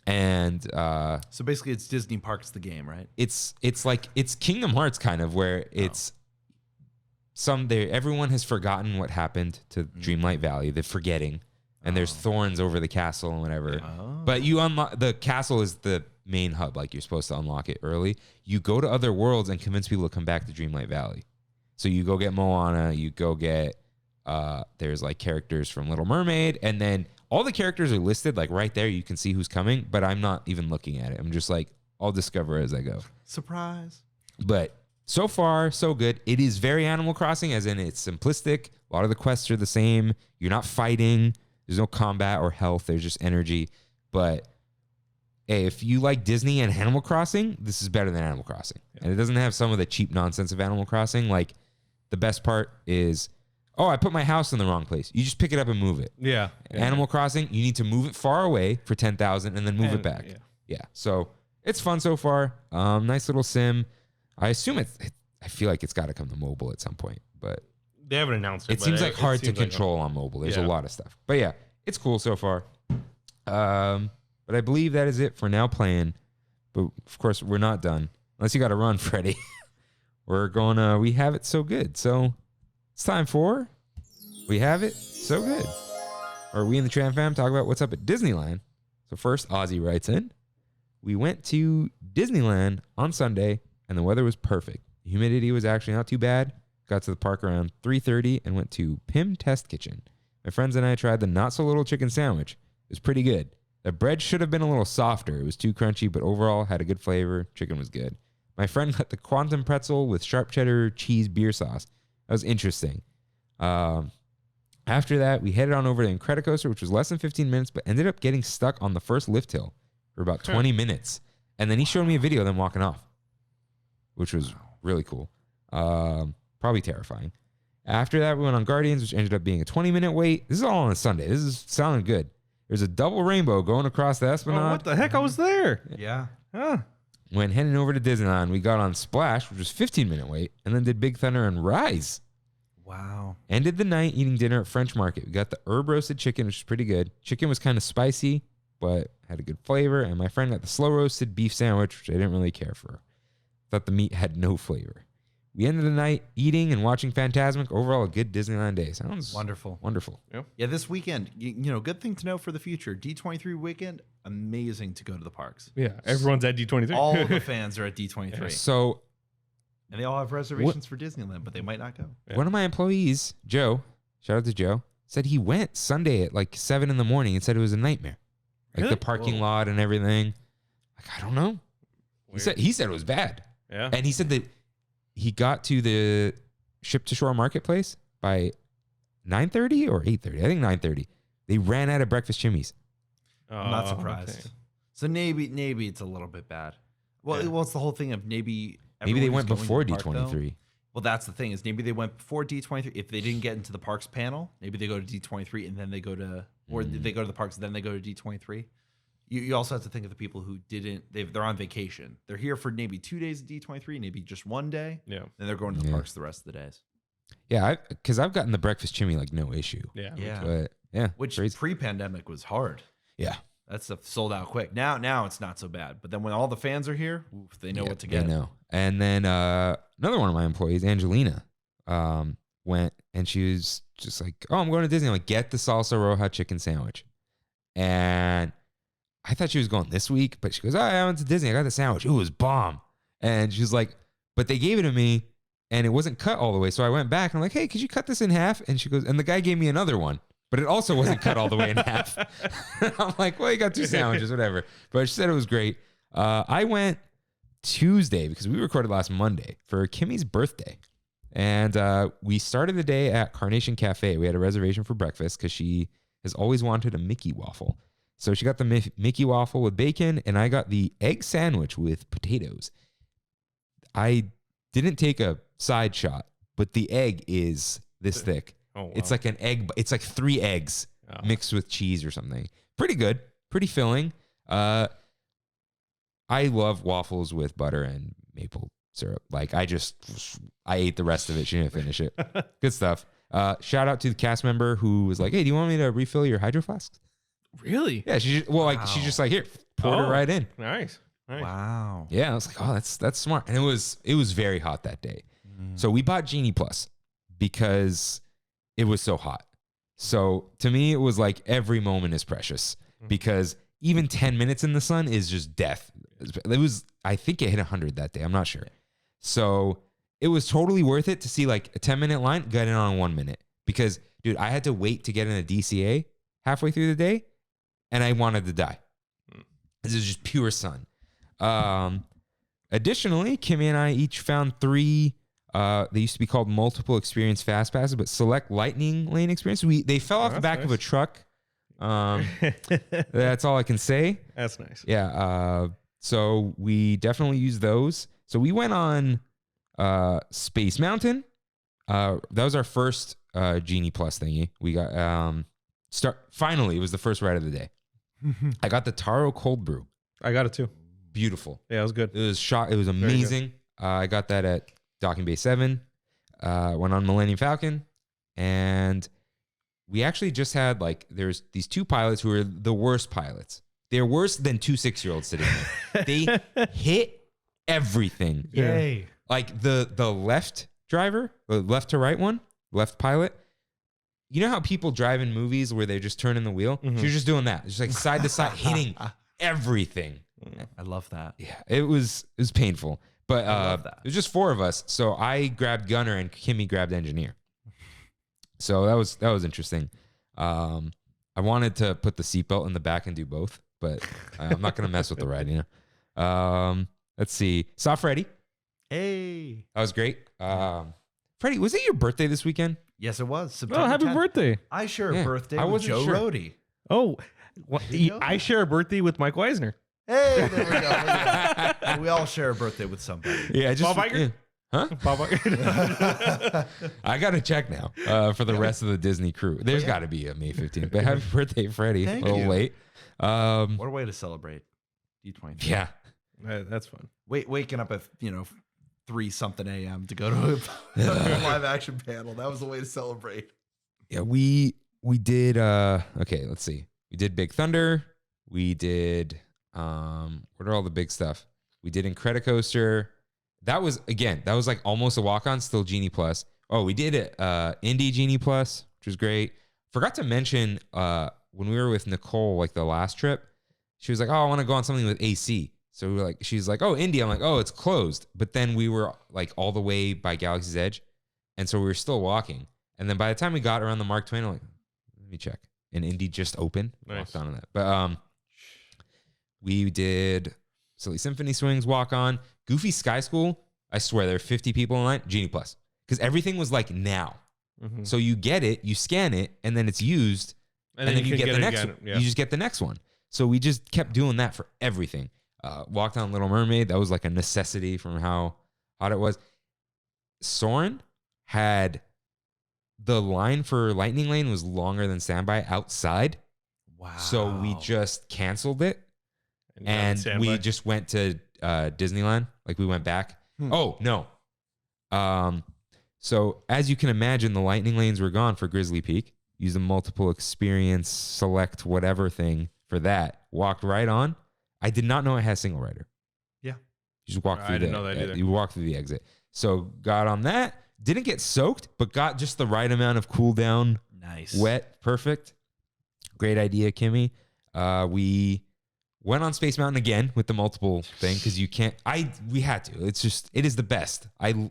[SPEAKER 1] And
[SPEAKER 3] so basically, it's Disney Parks the game, right?
[SPEAKER 1] It's like it's Kingdom Hearts kind of where it's everyone has forgotten what happened to Dreamlight Valley. They're forgetting, and there's thorns over the castle and whatever. But you unlock the castle is the main hub. Like you're supposed to unlock it early. You go to other worlds and convince people to come back to Dreamlight Valley. So you go get Moana, you go get there's like characters from Little Mermaid, and then all the characters are listed like right there. You can see who's coming, but I'm not even looking at it. I'm just like, I'll discover as I go.
[SPEAKER 3] Surprise.
[SPEAKER 1] But so far, so good. It is very Animal Crossing, as in it's simplistic. A lot of the quests are the same. You're not fighting. There's no combat or health. There's just energy. But hey, if you like Disney and Animal Crossing, this is better than Animal Crossing. And it doesn't have some of the cheap nonsense of Animal Crossing. Like the best part is, oh, I put my house in the wrong place. You just pick it up and move it.
[SPEAKER 2] Yeah.
[SPEAKER 1] Animal Crossing, you need to move it far away for 10,000 and then move it back. Yeah. So it's fun so far. Nice little sim. I assume I feel like it's got to come to mobile at some point, but
[SPEAKER 2] They haven't announced it.
[SPEAKER 1] it seems like hard to control on mobile. There's a lot of stuff, but yeah, it's cool so far. But I believe that is it for now playing. But of course, we're not done unless you got to run, Freddy. We're going. We have it so good. So it's time for We Have It So Good. Or we in the Tram fam talk about what's up at Disneyland. So first, Ozzy writes in. We went to Disneyland on Sunday, and the weather was perfect. The humidity was actually not too bad. Got to the park around 3:30 and went to Pim Test Kitchen. My friends and I tried the not-so-little chicken sandwich. It was pretty good. The bread should have been a little softer. It was too crunchy, but overall had a good flavor. Chicken was good. My friend got the Quantum Pretzel with sharp cheddar cheese beer sauce. That was interesting. After that, we headed on over to Incredicoaster, which was less than 15 minutes, but ended up getting stuck on the first lift hill for about 20 minutes. And then he showed me a video of them walking off, which was really cool. Probably terrifying. After that, we went on Guardians, which ended up being a 20-minute wait. This is all on a Sunday. This is sounding good. There's a double rainbow going across the Esplanade.
[SPEAKER 2] Oh, what the heck? I was there.
[SPEAKER 3] Yeah.
[SPEAKER 2] Huh.
[SPEAKER 1] When heading over to Disneyland, we got on Splash, which was 15-minute wait, and then did Big Thunder and Rise.
[SPEAKER 3] Wow.
[SPEAKER 1] Ended the night eating dinner at French Market. We got the herb roasted chicken, which was pretty good. Chicken was kind of spicy, but had a good flavor. And my friend got the slow roasted beef sandwich, which I didn't really care for. Thought the meat had no flavor. We ended the night eating and watching Fantasmic. Overall, a good Disneyland day. Sounds
[SPEAKER 3] Wonderful.
[SPEAKER 1] Wonderful.
[SPEAKER 3] Yeah, this weekend, you know, good thing to know for the future. D23 weekend, amazing to go to the parks.
[SPEAKER 2] Yeah, everyone's at D23.
[SPEAKER 3] All of the fans are at D23.
[SPEAKER 1] So
[SPEAKER 3] And they all have reservations for Disneyland, but they might not go.
[SPEAKER 1] one of my employees, Joe, shout out to Joe, said he went Sunday at like 7 in the morning and said it was a nightmare. Like
[SPEAKER 2] Really?
[SPEAKER 1] the parking lot and everything. Like, I don't know. He said it was bad.
[SPEAKER 2] Yeah.
[SPEAKER 1] And he said that he got to the ship to shore marketplace by 9:30 or 8:30. I think 9:30. They ran out of breakfast chimneys.
[SPEAKER 3] I'm not surprised.
[SPEAKER 2] Okay.
[SPEAKER 3] So maybe it's a little bit bad. Well, it's the whole thing of maybe
[SPEAKER 1] Maybe they
[SPEAKER 3] everyone
[SPEAKER 1] went
[SPEAKER 3] who's
[SPEAKER 1] before
[SPEAKER 3] going to the park, though.
[SPEAKER 1] D23.
[SPEAKER 3] Well, that's the thing is maybe they went before D23. If they didn't get into the parks panel, maybe they go to D23 and then they go to, or they go to the parks and then they go to D23. You also have to think of the people who didn't. They're on vacation. They're here for maybe 2 days at D23, maybe just one day.
[SPEAKER 2] Yeah.
[SPEAKER 3] Then they're going to the parks the rest of the days.
[SPEAKER 1] Yeah, because I've gotten the breakfast chimney like no issue.
[SPEAKER 2] Yeah.
[SPEAKER 3] Yeah.
[SPEAKER 1] But yeah,
[SPEAKER 3] Which
[SPEAKER 1] crazy.
[SPEAKER 3] pre-pandemic was hard.
[SPEAKER 1] Yeah.
[SPEAKER 3] That stuff sold out quick. Now it's not so bad. But then when all the fans are here, oof, they know what to get.
[SPEAKER 1] They know. And then another one of my employees, Angelina, went and she was just like, "Oh, I'm going to Disney." I'm like, "Get the salsa roja chicken sandwich." And I thought she was going this week, but she goes, "Oh, I went to Disney. I got the sandwich. It was bomb." And she was like, "But they gave it to me and it wasn't cut all the way." So I went back and I'm like, "Hey, could you cut this in half?" And she goes, and the guy gave me another one, but it also wasn't cut all the way in half. I'm like, "Well, you got two sandwiches, whatever." But she said it was great. I went Tuesday because we recorded last Monday for Kimmy's birthday. And we started the day at Carnation Cafe. We had a reservation for breakfast because she has always wanted a Mickey waffle. So she got the Mickey waffle with bacon, and I got the egg sandwich with potatoes. I didn't take a side shot, but the egg is this thick.
[SPEAKER 2] Oh, wow.
[SPEAKER 1] It's like an egg. It's like 3 eggs mixed with cheese or something. Pretty good. Pretty filling. I love waffles with butter and maple syrup. Like I ate the rest of it. She didn't finish it. Good stuff. Shout out to the cast member who was like, "Hey, do you want me to refill your hydro flasks?"
[SPEAKER 2] Really?
[SPEAKER 1] Yeah, she's just like, "Here, poured it right in."
[SPEAKER 2] Nice.
[SPEAKER 3] Wow.
[SPEAKER 1] Yeah, I was like, "Oh, that's smart." And it was very hot that day. So we bought Genie Plus because it was so hot. So to me, it was like every moment is precious because even 10 minutes in the sun is just death. I think it hit 100 that day. I'm not sure. So it was totally worth it to see like a 10-minute line, get in on 1 minute. Because, dude, I had to wait to get in a DCA halfway through the day, and I wanted to die. This is just pure sun. Additionally, Kimmy and I each found 3, they used to be called multiple experience fast passes, but select lightning lane experience. They fell off the back of a truck. That's all I can say.
[SPEAKER 2] That's nice.
[SPEAKER 1] Yeah. So we definitely used those. So we went on Space Mountain. That was our first Genie Plus thingy. We got finally, it was the first ride of the day. I got the Taro Cold Brew.
[SPEAKER 2] I got it too.
[SPEAKER 1] Beautiful.
[SPEAKER 2] Yeah, it was good.
[SPEAKER 1] It was amazing. I got that at Docking Bay 7. Went on Millennium Falcon, and we actually just had there's these 2 pilots who are the worst pilots. They're worse than 2 6-year-olds sitting there. They hit everything.
[SPEAKER 3] Yay.
[SPEAKER 1] Like the left driver, the left to right one, left pilot. You know how people drive in movies where they just turn in the wheel?
[SPEAKER 2] Mm-hmm.
[SPEAKER 1] She was just doing that. Just like side to side, hitting everything.
[SPEAKER 3] I love that.
[SPEAKER 1] Yeah, it was painful. But
[SPEAKER 3] love that.
[SPEAKER 1] it was just 4 of us. So I grabbed gunner and Kimmy grabbed engineer. So that was interesting. I wanted to put the seatbelt in the back and do both, but I'm not going to mess with the ride, you know. Let's see. Saw Freddy.
[SPEAKER 3] Hey.
[SPEAKER 1] That was great. Freddie, was it your birthday this weekend?
[SPEAKER 3] Yes, it was.
[SPEAKER 2] Oh,
[SPEAKER 3] September
[SPEAKER 2] happy
[SPEAKER 3] 10th.
[SPEAKER 2] birthday.
[SPEAKER 3] I share a
[SPEAKER 1] Yeah,
[SPEAKER 3] birthday
[SPEAKER 1] I
[SPEAKER 3] with
[SPEAKER 1] wasn't
[SPEAKER 3] Joe
[SPEAKER 1] sure.
[SPEAKER 3] Rohde.
[SPEAKER 2] Oh,
[SPEAKER 3] You know
[SPEAKER 2] I
[SPEAKER 3] that?
[SPEAKER 2] share a birthday with Mike Weisner.
[SPEAKER 3] Hey, there we go. Look at that. We all share a birthday with somebody.
[SPEAKER 1] Yeah, just
[SPEAKER 2] Bob Iger?
[SPEAKER 1] yeah. Huh?
[SPEAKER 2] Bob Iger.
[SPEAKER 1] I got to check now for the rest of the Disney crew. There's got to be a May 15th. But happy birthday, Freddie.
[SPEAKER 3] Thank
[SPEAKER 1] a little
[SPEAKER 3] you.
[SPEAKER 1] late.
[SPEAKER 3] What a way to celebrate D23.
[SPEAKER 1] Yeah.
[SPEAKER 2] That's fun.
[SPEAKER 3] Waking up at 3-something a.m. to go to a live action panel. That was the way to celebrate.
[SPEAKER 1] Yeah, we did okay, let's see. We did Big Thunder. We did what are all the big stuff? We did Incredicoaster. That was like almost a walk-on, still Genie Plus. Oh, we did it Indie Genie Plus, which was great. Forgot to mention when we were with Nicole, like the last trip, she was like, "Oh, I want to go on something with AC." So we were like, she's like, "Oh, Indy." I'm like, "Oh, it's closed." But then we were like all the way by Galaxy's Edge, and so we were still walking. And then by the time we got around the Mark Twain, I'm like, "Let me check." And Indy just opened.
[SPEAKER 2] Nice.
[SPEAKER 1] Walked on that. But we did Silly Symphony Swings, walk on, Goofy Sky School. I swear there are 50 people in line. Genie Plus, because everything was like now.
[SPEAKER 2] Mm-hmm.
[SPEAKER 1] So you get it, you scan it, and then it's used, and then you
[SPEAKER 2] can
[SPEAKER 1] get the
[SPEAKER 2] it
[SPEAKER 1] next
[SPEAKER 2] again.
[SPEAKER 1] one.
[SPEAKER 2] Yeah.
[SPEAKER 1] You just get the next one. So we just kept doing that for everything. Walked on Little Mermaid. That was like a necessity from how hot it was. Soarin' had the line for Lightning Lane was longer than standby outside.
[SPEAKER 3] Wow.
[SPEAKER 1] So we just canceled it. And we just went to Disneyland. Like we went back. Oh, no. So as you can imagine, the Lightning Lanes were gone for Grizzly Peak. Used a multiple experience select whatever thing for that. Walked right on. I did not know it had single rider.
[SPEAKER 3] Yeah.
[SPEAKER 1] You just walk through
[SPEAKER 2] I didn't know that either.
[SPEAKER 1] You walk through the exit. So got on that. Didn't get soaked, but got just the right amount of cool down.
[SPEAKER 3] Nice.
[SPEAKER 1] Wet. Perfect. Great idea, Kimmy. We went on Space Mountain again with the multiple thing because you can't. We had to. It is the best. I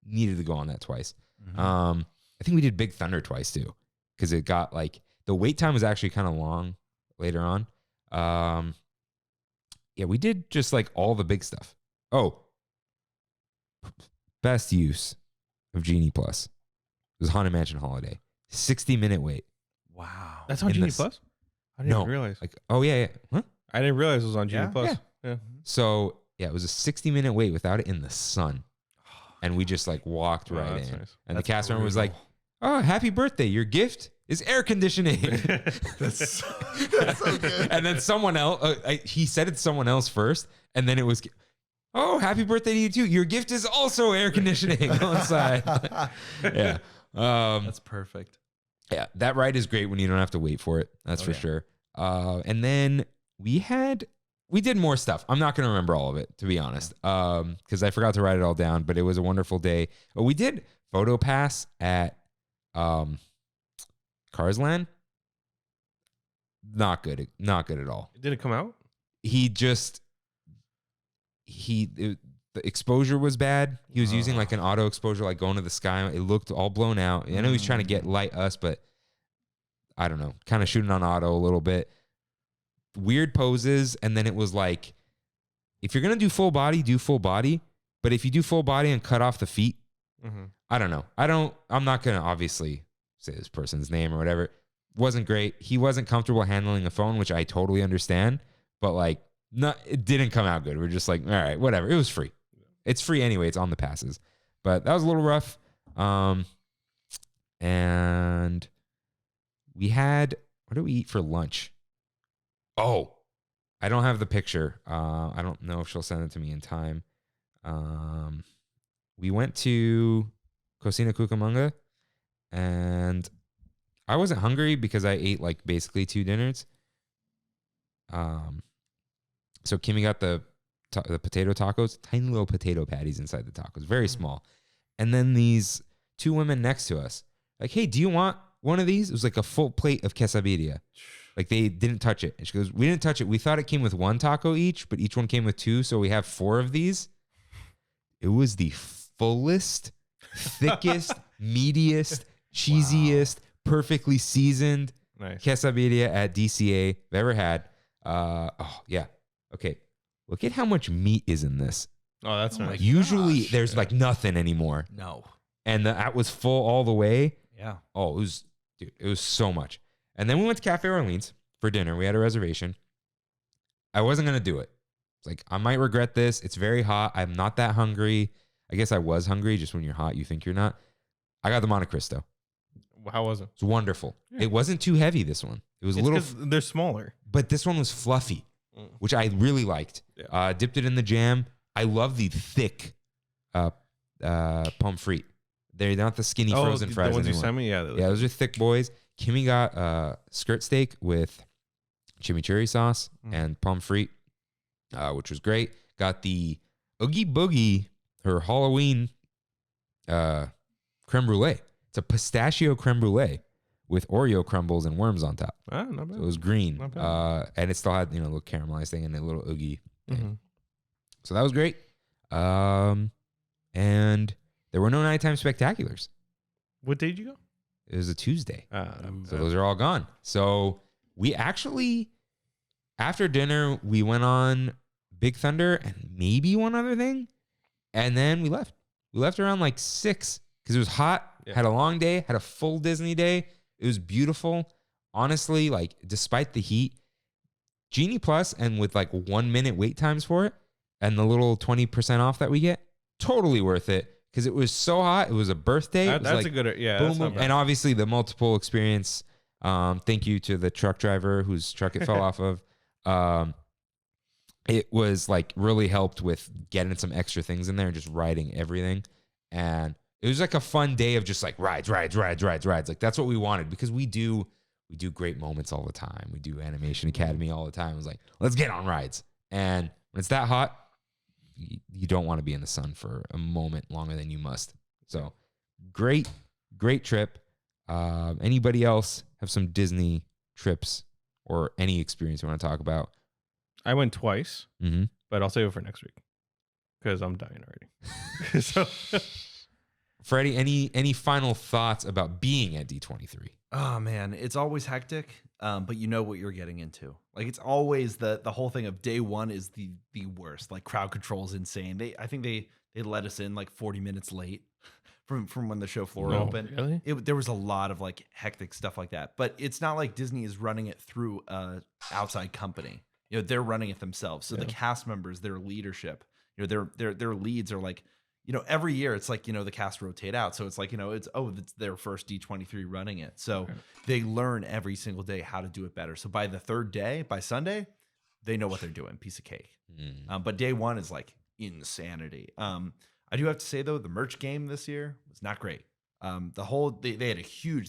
[SPEAKER 1] needed to go on that twice.
[SPEAKER 3] Mm-hmm.
[SPEAKER 1] I think we did Big Thunder twice too because it got like the wait time was actually kind of long later on. Yeah, we did just like all the big stuff. Oh, best use of Genie Plus was Haunted Mansion Holiday. 60-minute wait.
[SPEAKER 3] Wow.
[SPEAKER 2] That's on
[SPEAKER 1] in
[SPEAKER 2] Genie
[SPEAKER 1] this-
[SPEAKER 2] Plus? I didn't even realize.
[SPEAKER 1] Like, oh yeah. Huh?
[SPEAKER 2] I didn't realize it was on Genie
[SPEAKER 3] Yeah?
[SPEAKER 2] Plus. Yeah.
[SPEAKER 1] So yeah, it was a 60-minute wait without it in the sun. And we just like walked
[SPEAKER 2] Wow,
[SPEAKER 1] right
[SPEAKER 2] that's
[SPEAKER 1] in.
[SPEAKER 2] nice.
[SPEAKER 1] And
[SPEAKER 3] That's
[SPEAKER 1] the cast member was like,
[SPEAKER 3] brutal.
[SPEAKER 1] "Oh, happy birthday. Your gift is air conditioning."
[SPEAKER 3] That's so good.
[SPEAKER 1] And then someone else, he said it to someone else first. And then it was, "Oh, happy birthday to you too. Your gift is also air conditioning on side." Yeah.
[SPEAKER 3] That's perfect.
[SPEAKER 1] Yeah, that ride is great when you don't have to wait for it. That's for
[SPEAKER 3] yeah.
[SPEAKER 1] sure. And then we did more stuff. I'm not going to remember all of it, to be honest, because I forgot to write it all down, but it was a wonderful day. We did Photo Pass at Cars Land. Not good at all.
[SPEAKER 2] Did it come out?
[SPEAKER 1] The The exposure was bad. He was using like an auto exposure, like going to the sky. It looked all blown out. I know he's trying to get light us, but I don't know, kind of shooting on auto a little bit. Weird poses. And then it was like, if you're going to do full body, do full body. But if you do full body and cut off the feet, I don't know. I'm not going to obviously say this person's name or whatever. Wasn't great. He wasn't comfortable handling a phone, which I totally understand. But like, it didn't come out good. We're just like, all right, whatever. It was free. It's free anyway. It's on the passes. But that was a little rough. And we had, what did we eat for lunch? Oh, I don't have the picture. I don't know if she'll send it to me in time. We went to Cocina Cucamonga, and I wasn't hungry because I ate like basically 2 dinners. So Kimmy got the potato tacos, tiny little potato patties inside the tacos, very small. And then these 2 women next to us, like, hey, do you want one of these? It was like a full plate of quesadilla. Like they didn't touch it. And she goes, we didn't touch it. We thought it came with 1 taco each, but each one came with 2. So we have 4 of these. It was the fullest, thickest, meatiest, cheesiest, perfectly seasoned quesadilla at DCA I've ever had. Oh, yeah. Okay. Look at how much meat is in this.
[SPEAKER 2] Oh, that's nice.
[SPEAKER 1] Usually there's like nothing anymore.
[SPEAKER 3] No.
[SPEAKER 1] And that was full all the way.
[SPEAKER 3] Yeah.
[SPEAKER 1] Oh, it was so much. And then we went to Cafe Orleans for dinner. We had a reservation. I wasn't going to do it. It's like, I might regret this. It's very hot. I'm not that hungry. I guess I was hungry. Just when you're hot, you think you're not. I got the Monte Cristo.
[SPEAKER 2] How was it?
[SPEAKER 1] It's wonderful.
[SPEAKER 2] Yeah.
[SPEAKER 1] It wasn't too heavy, this one. It was a little.
[SPEAKER 2] They're smaller.
[SPEAKER 1] But this one was fluffy, which I really liked.
[SPEAKER 2] Yeah.
[SPEAKER 1] Dipped it in the jam. I love the thick pomme frite. They're not the skinny frozen fries
[SPEAKER 2] the ones
[SPEAKER 1] anymore.
[SPEAKER 2] You sent me? Yeah,
[SPEAKER 1] Those are thick boys. Kimmy got skirt steak with chimichurri sauce and pomme frite, which was great. Got the Oogie Boogie, her Halloween creme brulee. It's a pistachio creme brulee with Oreo crumbles and worms on top.
[SPEAKER 2] Ah, not bad.
[SPEAKER 1] So it was green.
[SPEAKER 2] Not bad.
[SPEAKER 1] And it still had, a little caramelized thing and a little Oogie thing. So that was great. And there were no nighttime spectaculars.
[SPEAKER 2] What day did you go?
[SPEAKER 1] It was a Tuesday. So those are all gone. So we actually, after dinner, we went on Big Thunder and maybe one other thing. And then we left. We left around like 6 because it was hot, had a long day, had a full Disney day. It was beautiful. Honestly, like despite the heat, Genie Plus and with like 1 minute wait times for it and the little 20% off that we get, totally worth it. Because it was so hot. It was a birthday.
[SPEAKER 2] That's
[SPEAKER 1] like,
[SPEAKER 2] a good, yeah.
[SPEAKER 1] boom,
[SPEAKER 2] That's not
[SPEAKER 1] boom.
[SPEAKER 2] bad.
[SPEAKER 1] And obviously the multiple experience. Thank you to the truck driver whose truck it fell off of. It was like really helped with getting some extra things in there and just riding everything. And it was like a fun day of just like rides. Like that's what we wanted because we do great moments all the time. We do Animation Academy all the time. It was like, let's get on rides. And when it's that hot, you don't want to be in the sun for a moment longer than you must. So great trip. Anybody else have some Disney trips or any experience you want to talk about?
[SPEAKER 2] I went twice,
[SPEAKER 1] Mm-hmm.
[SPEAKER 2] but I'll save it for next week because I'm dying already. So,
[SPEAKER 1] Freddie, any final thoughts about being at D23?
[SPEAKER 3] Oh man, it's always hectic, but you know what you're getting into. Like it's always the whole thing of day one is the worst. Like crowd control is insane. I think they let us in like 40 minutes late from when the show floor opened.
[SPEAKER 2] Really?
[SPEAKER 3] There was a lot of like hectic stuff like that. But it's not like Disney is running it through a outside company. They're running it themselves. So the cast members, their leadership, their leads are like, every year it's like, the cast rotate out. So it's like, it's their first D23 running it. So they learn every single day how to do it better. So by the third day, by Sunday, they know what they're doing. Piece of cake. But day one is like insanity. I do have to say though, the merch game this year was not great. They had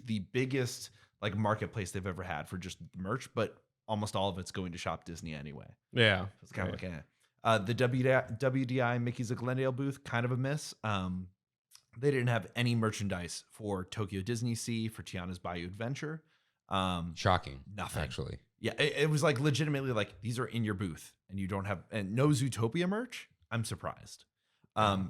[SPEAKER 3] the biggest like marketplace they've ever had for just merch, but almost all of it's going to Shop Disney anyway.
[SPEAKER 2] Yeah.
[SPEAKER 3] So it's kind of like, the WDI Mickey's of Glendale booth, kind of a miss. They didn't have any merchandise for Tokyo Disney Sea, for Tiana's Bayou Adventure.
[SPEAKER 1] Shocking.
[SPEAKER 3] Nothing.
[SPEAKER 1] Actually.
[SPEAKER 3] Yeah, it was like legitimately like these are in your booth and you don't have, and no Zootopia merch. I'm surprised.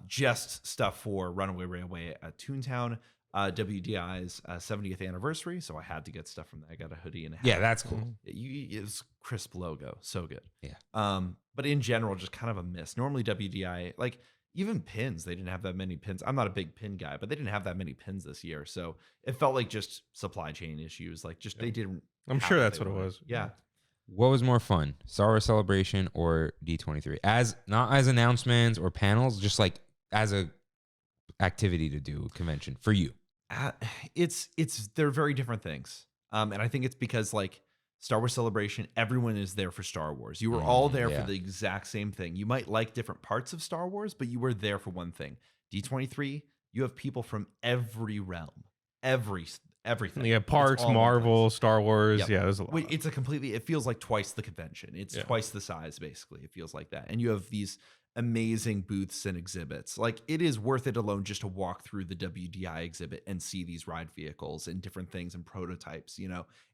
[SPEAKER 3] Just stuff for Runaway Railway at Toontown, WDI's 70th anniversary. So I had to get stuff from that. I got a hoodie and a hat.
[SPEAKER 1] Yeah, that's cool.
[SPEAKER 3] It's crisp logo. So good.
[SPEAKER 1] Yeah.
[SPEAKER 3] But in general, just kind of a miss. Normally WDI, like even pins, they didn't have that many pins. I'm not a big pin guy, but they didn't have that many pins this year. So it felt like just supply chain issues. Like just they didn't.
[SPEAKER 2] I'm sure that's what it was.
[SPEAKER 3] Yeah.
[SPEAKER 1] What was more fun, Star Wars Celebration or D23? As not as announcements or panels, just like as a activity to do convention for you.
[SPEAKER 3] They're very different things. And I think it's because like Star Wars Celebration, everyone is there for Star Wars. You were all there for the exact same thing. You might like different parts of Star Wars, but you were there for one thing. D23, you have people from every realm, everything.
[SPEAKER 2] Yeah, parks, Marvel, Star Wars.
[SPEAKER 3] Yep.
[SPEAKER 2] Yeah, there's a lot.
[SPEAKER 3] It feels like twice the convention. It's twice the size, basically. It feels like that. And you have these amazing booths and exhibits. Like it is worth it alone just to walk through the WDI exhibit and see these ride vehicles and different things and prototypes,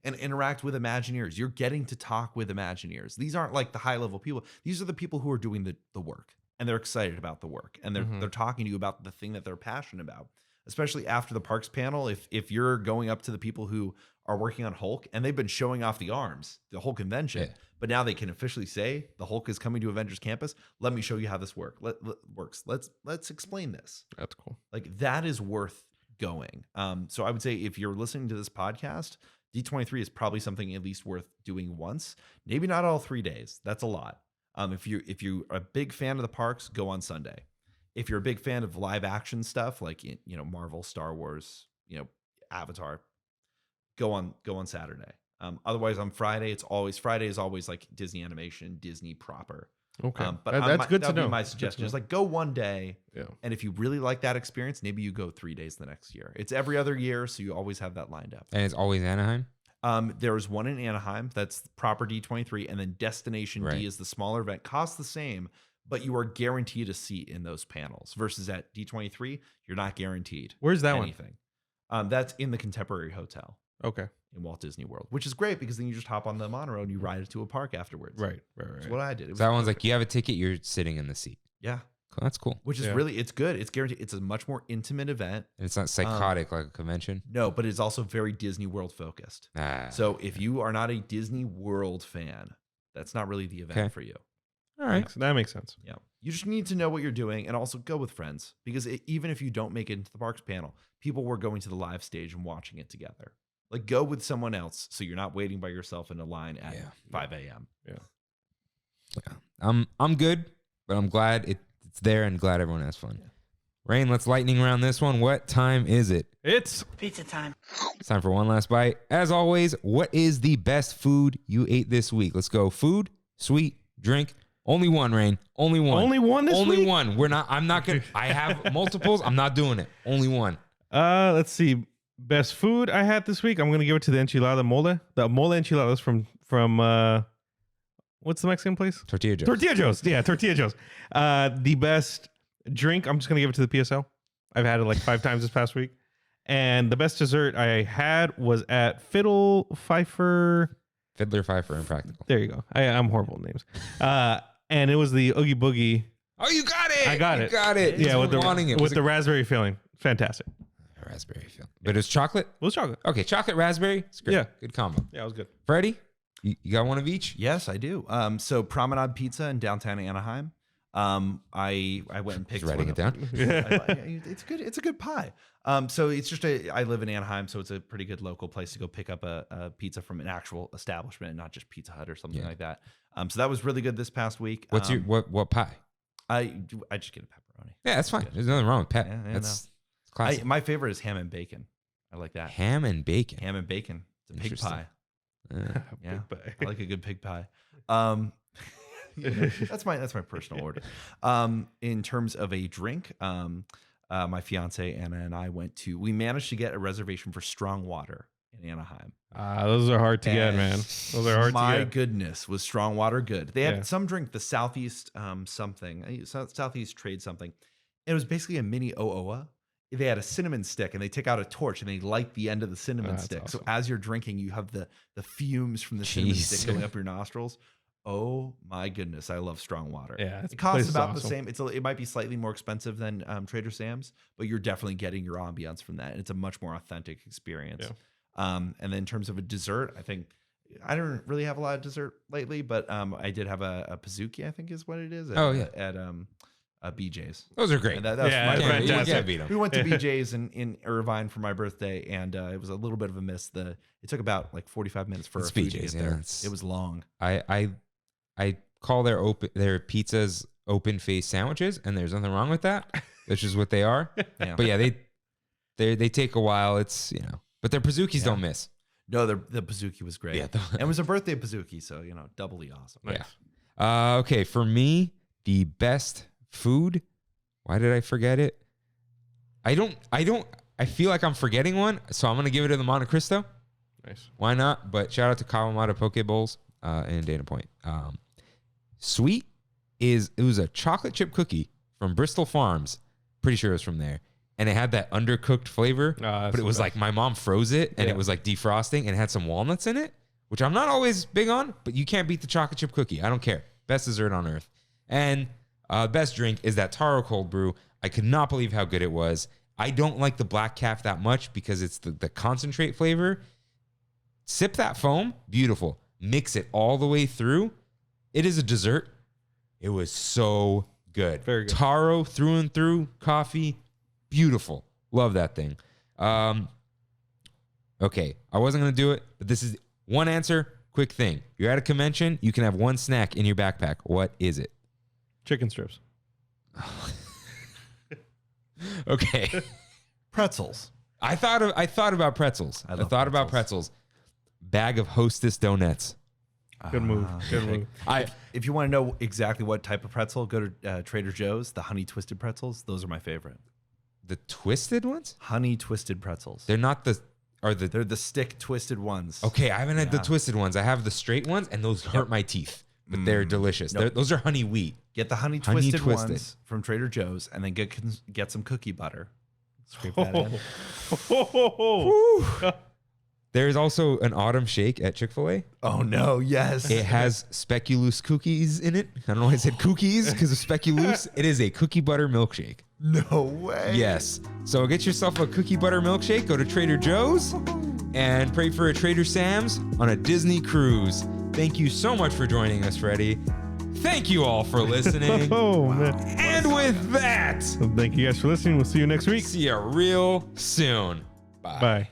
[SPEAKER 3] and interact with Imagineers. You're getting to talk with Imagineers. These aren't like the high level people. These are the people who are doing the work, and they're excited about the work, and they're talking to you about the thing that they're passionate about. Especially after the parks panel, if you're going up to the people who are working on Hulk and they've been showing off the arms the whole convention, but now they can officially say the Hulk is coming to Avengers Campus. Let me show you how this works. Let's explain this.
[SPEAKER 2] That's cool.
[SPEAKER 3] Like that is worth going. So I would say if you're listening to this podcast, D23 is probably something at least worth doing once. Maybe not all 3 days. That's a lot. If you're a big fan of the parks, go on Sunday. If you're a big fan of live action stuff like Marvel, Star Wars, Avatar, go on Saturday. Otherwise on Friday, Friday is always like Disney animation, Disney proper.
[SPEAKER 2] Okay,
[SPEAKER 3] but
[SPEAKER 2] that's good to know.
[SPEAKER 3] My suggestion is like go one day,
[SPEAKER 2] yeah.
[SPEAKER 3] And if you really like that experience, maybe you go 3 days the next year. It's every other year, so you always have that lined up.
[SPEAKER 1] And it's always Anaheim.
[SPEAKER 3] There's one in Anaheim that's proper D23, and then Destination D is the smaller event. Costs the same, but you are guaranteed a seat in those panels. Versus at D23, you're not guaranteed.
[SPEAKER 2] Where's that
[SPEAKER 3] anything. That's in the Contemporary Hotel.
[SPEAKER 2] Okay.
[SPEAKER 3] In Walt Disney World, which is great because then you just hop on the monorail and you ride it to a park afterwards.
[SPEAKER 2] Right.
[SPEAKER 3] That's what I did.
[SPEAKER 1] That one's like you have a ticket, you're sitting in the seat.
[SPEAKER 3] Yeah.
[SPEAKER 1] That's cool.
[SPEAKER 3] Which is it's good. It's guaranteed. It's a much more intimate event.
[SPEAKER 1] And it's not psychotic like a convention.
[SPEAKER 3] No, but it's also very Disney World focused. So if you are not a Disney World fan, that's not really the event for you.
[SPEAKER 1] All right.
[SPEAKER 2] That makes sense.
[SPEAKER 3] Yeah. You just need to know what you're doing and also go with friends because even if you don't make it into the parks panel, people were going to the live stage and watching it together. Like go with someone else so you're not waiting by yourself in a line at 5 a.m.
[SPEAKER 1] Yeah. I'm good, but I'm glad it's there and glad everyone has fun. Yeah. Rain, let's lightning round this one. What time is it?
[SPEAKER 2] It's
[SPEAKER 6] pizza time.
[SPEAKER 1] It's time for one last bite. As always, what is the best food you ate this week? Let's go. Food, sweet, drink. Only one, Rain. Only one.
[SPEAKER 2] Only one this week?
[SPEAKER 1] Only one. I'm not going to. I have multiples. I'm not doing it. Only one.
[SPEAKER 2] Let's see. Best food I had this week. I'm going to give it to the enchilada mole. The mole enchiladas from what's the Mexican place?
[SPEAKER 1] Tortilla Joe's.
[SPEAKER 2] Tortilla Joe's. Yeah, Tortilla Joe's. The best drink, I'm just going to give it to the PSL. I've had it like 5 times this past week. And the best dessert I had was at Fiddler Pfeiffer,
[SPEAKER 1] Impractical.
[SPEAKER 2] There you go. I'm horrible with names. And it was the Oogie Boogie.
[SPEAKER 1] Oh, you got it.
[SPEAKER 2] I got it.
[SPEAKER 1] You got it.
[SPEAKER 2] Yeah, with the raspberry filling. Fantastic.
[SPEAKER 1] Raspberry filling. But it's chocolate?
[SPEAKER 2] It was chocolate.
[SPEAKER 1] Okay, chocolate, raspberry. It's great.
[SPEAKER 2] Yeah.
[SPEAKER 1] Good combo.
[SPEAKER 2] Yeah, it was good.
[SPEAKER 1] Freddie, you got one of each?
[SPEAKER 3] Yes, I do. So Promenade Pizza in downtown Anaheim. I went and picked.
[SPEAKER 1] Just writing it down.
[SPEAKER 3] It's good. It's a good pie. So it's just I live in Anaheim, so it's a pretty good local place to go pick up a pizza from an actual establishment, and not just Pizza Hut or something like that. So that was really good this past week.
[SPEAKER 1] What's your what pie?
[SPEAKER 3] I just get a pepperoni.
[SPEAKER 1] Yeah, that's fine. There's nothing wrong with pep.
[SPEAKER 3] Yeah,
[SPEAKER 1] That's classic.
[SPEAKER 3] My favorite is ham and bacon. I like that.
[SPEAKER 1] Ham and bacon.
[SPEAKER 3] Ham and bacon. It's a pig pie. Yeah,
[SPEAKER 2] Pig pie.
[SPEAKER 3] I like a good pig pie. That's my personal order. In terms of a drink, my fiance Anna and I we managed to get a reservation for Strong Water in Anaheim.
[SPEAKER 2] Those are hard to get, man. Those are hard to get.
[SPEAKER 3] My goodness, was Strong Water good? They had some drink, the Southeast Southeast Trade something. It was basically a mini OOA. They had a cinnamon stick, and they take out a torch and they light the end of the cinnamon stick.
[SPEAKER 2] Awesome.
[SPEAKER 3] So as you're drinking, you have the fumes from the cinnamon stick going up your nostrils. Oh my goodness, I love strong water.
[SPEAKER 2] Yeah,
[SPEAKER 3] it costs
[SPEAKER 2] place is
[SPEAKER 3] about the
[SPEAKER 2] awesome.
[SPEAKER 3] same. It might be slightly more expensive than Trader Sam's, but you're definitely getting your ambiance from that. And it's a much more authentic experience.
[SPEAKER 2] Yeah.
[SPEAKER 3] And then in terms of a dessert, I think I don't really have a lot of dessert lately, but I did have a Pizookie, I think is what it is. At BJ's.
[SPEAKER 1] Those are great.
[SPEAKER 3] And that was
[SPEAKER 2] Yeah,
[SPEAKER 3] my
[SPEAKER 2] that's
[SPEAKER 3] birthday.
[SPEAKER 2] fantastic.
[SPEAKER 1] You can't beat 'em.
[SPEAKER 3] We went to BJ's in Irvine for my birthday, and it was a little bit of a miss. It took about like 45 minutes for
[SPEAKER 1] It's
[SPEAKER 3] our food to
[SPEAKER 1] BJ's,
[SPEAKER 3] get
[SPEAKER 1] yeah,
[SPEAKER 3] there.
[SPEAKER 1] it's-
[SPEAKER 3] It was long.
[SPEAKER 1] I call their pizzas open face sandwiches, and there's nothing wrong with that. That's just what they are.
[SPEAKER 3] Yeah.
[SPEAKER 1] But yeah, they take a while. It's but their Pizookies don't miss.
[SPEAKER 3] No, the Pizookie was great.
[SPEAKER 1] Yeah,
[SPEAKER 3] and it was a birthday Pizookie, so doubly awesome.
[SPEAKER 2] Nice.
[SPEAKER 1] Yeah. Okay, for me, the best food. Why did I forget it? I feel like I'm forgetting one, so I'm gonna give it to the Monte Cristo.
[SPEAKER 2] Nice.
[SPEAKER 1] Why not? But shout out to Kalamata Poke Bowls in Dana Point. Sweet it was a chocolate chip cookie from Bristol Farms. Pretty sure it was from there. And it had that undercooked flavor, but it was like my mom froze it and it was like defrosting and it had some walnuts in it, which I'm not always big on, but you can't beat the chocolate chip cookie. I don't care. Best dessert on earth. And best drink is that taro cold brew. I could not believe how good it was. I don't like the black calf that much because it's the concentrate flavor. Sip that foam, beautiful. Mix it all the way through. It is a dessert. It was so good.
[SPEAKER 2] Very good.
[SPEAKER 1] Taro through and through, coffee, beautiful. Love that thing. Okay, I wasn't going to do it, but this is one answer, quick thing. You're at a convention, you can have one snack in your backpack. What is it?
[SPEAKER 2] Chicken strips.
[SPEAKER 1] Okay.
[SPEAKER 3] Pretzels.
[SPEAKER 1] I thought about pretzels. I
[SPEAKER 3] love
[SPEAKER 1] thought about
[SPEAKER 3] pretzels.
[SPEAKER 1] pretzels. Bag of Hostess donuts.
[SPEAKER 2] Good move. Good move.
[SPEAKER 3] If you want to know exactly what type of pretzel, go to Trader Joe's. The honey twisted pretzels. Those are my favorite.
[SPEAKER 1] The twisted ones?
[SPEAKER 3] Honey twisted pretzels.
[SPEAKER 1] They're not
[SPEAKER 3] They're the stick twisted ones.
[SPEAKER 1] Okay, I haven't had the twisted ones. I have the straight ones, and those hurt my teeth, but they're delicious. Those are honey wheat.
[SPEAKER 3] Get the honey twisted ones from Trader Joe's, and then get some cookie butter. Scrape that in.
[SPEAKER 1] There's also an autumn shake at Chick-fil-A.
[SPEAKER 3] Oh no! Yes.
[SPEAKER 1] It has speculoos cookies in it. I don't know why I said cookies because of speculoos. It is a cookie butter milkshake.
[SPEAKER 3] No way.
[SPEAKER 1] Yes. So get yourself a cookie butter milkshake. Go to Trader Joe's and pray for a Trader Sam's on a Disney cruise. Thank you so much for joining us, Freddy. Thank you all for listening.
[SPEAKER 2] Oh, man.
[SPEAKER 1] And with that,
[SPEAKER 2] Thank you guys for listening. We'll see you next week.
[SPEAKER 1] see you real soon. Bye.
[SPEAKER 2] Bye.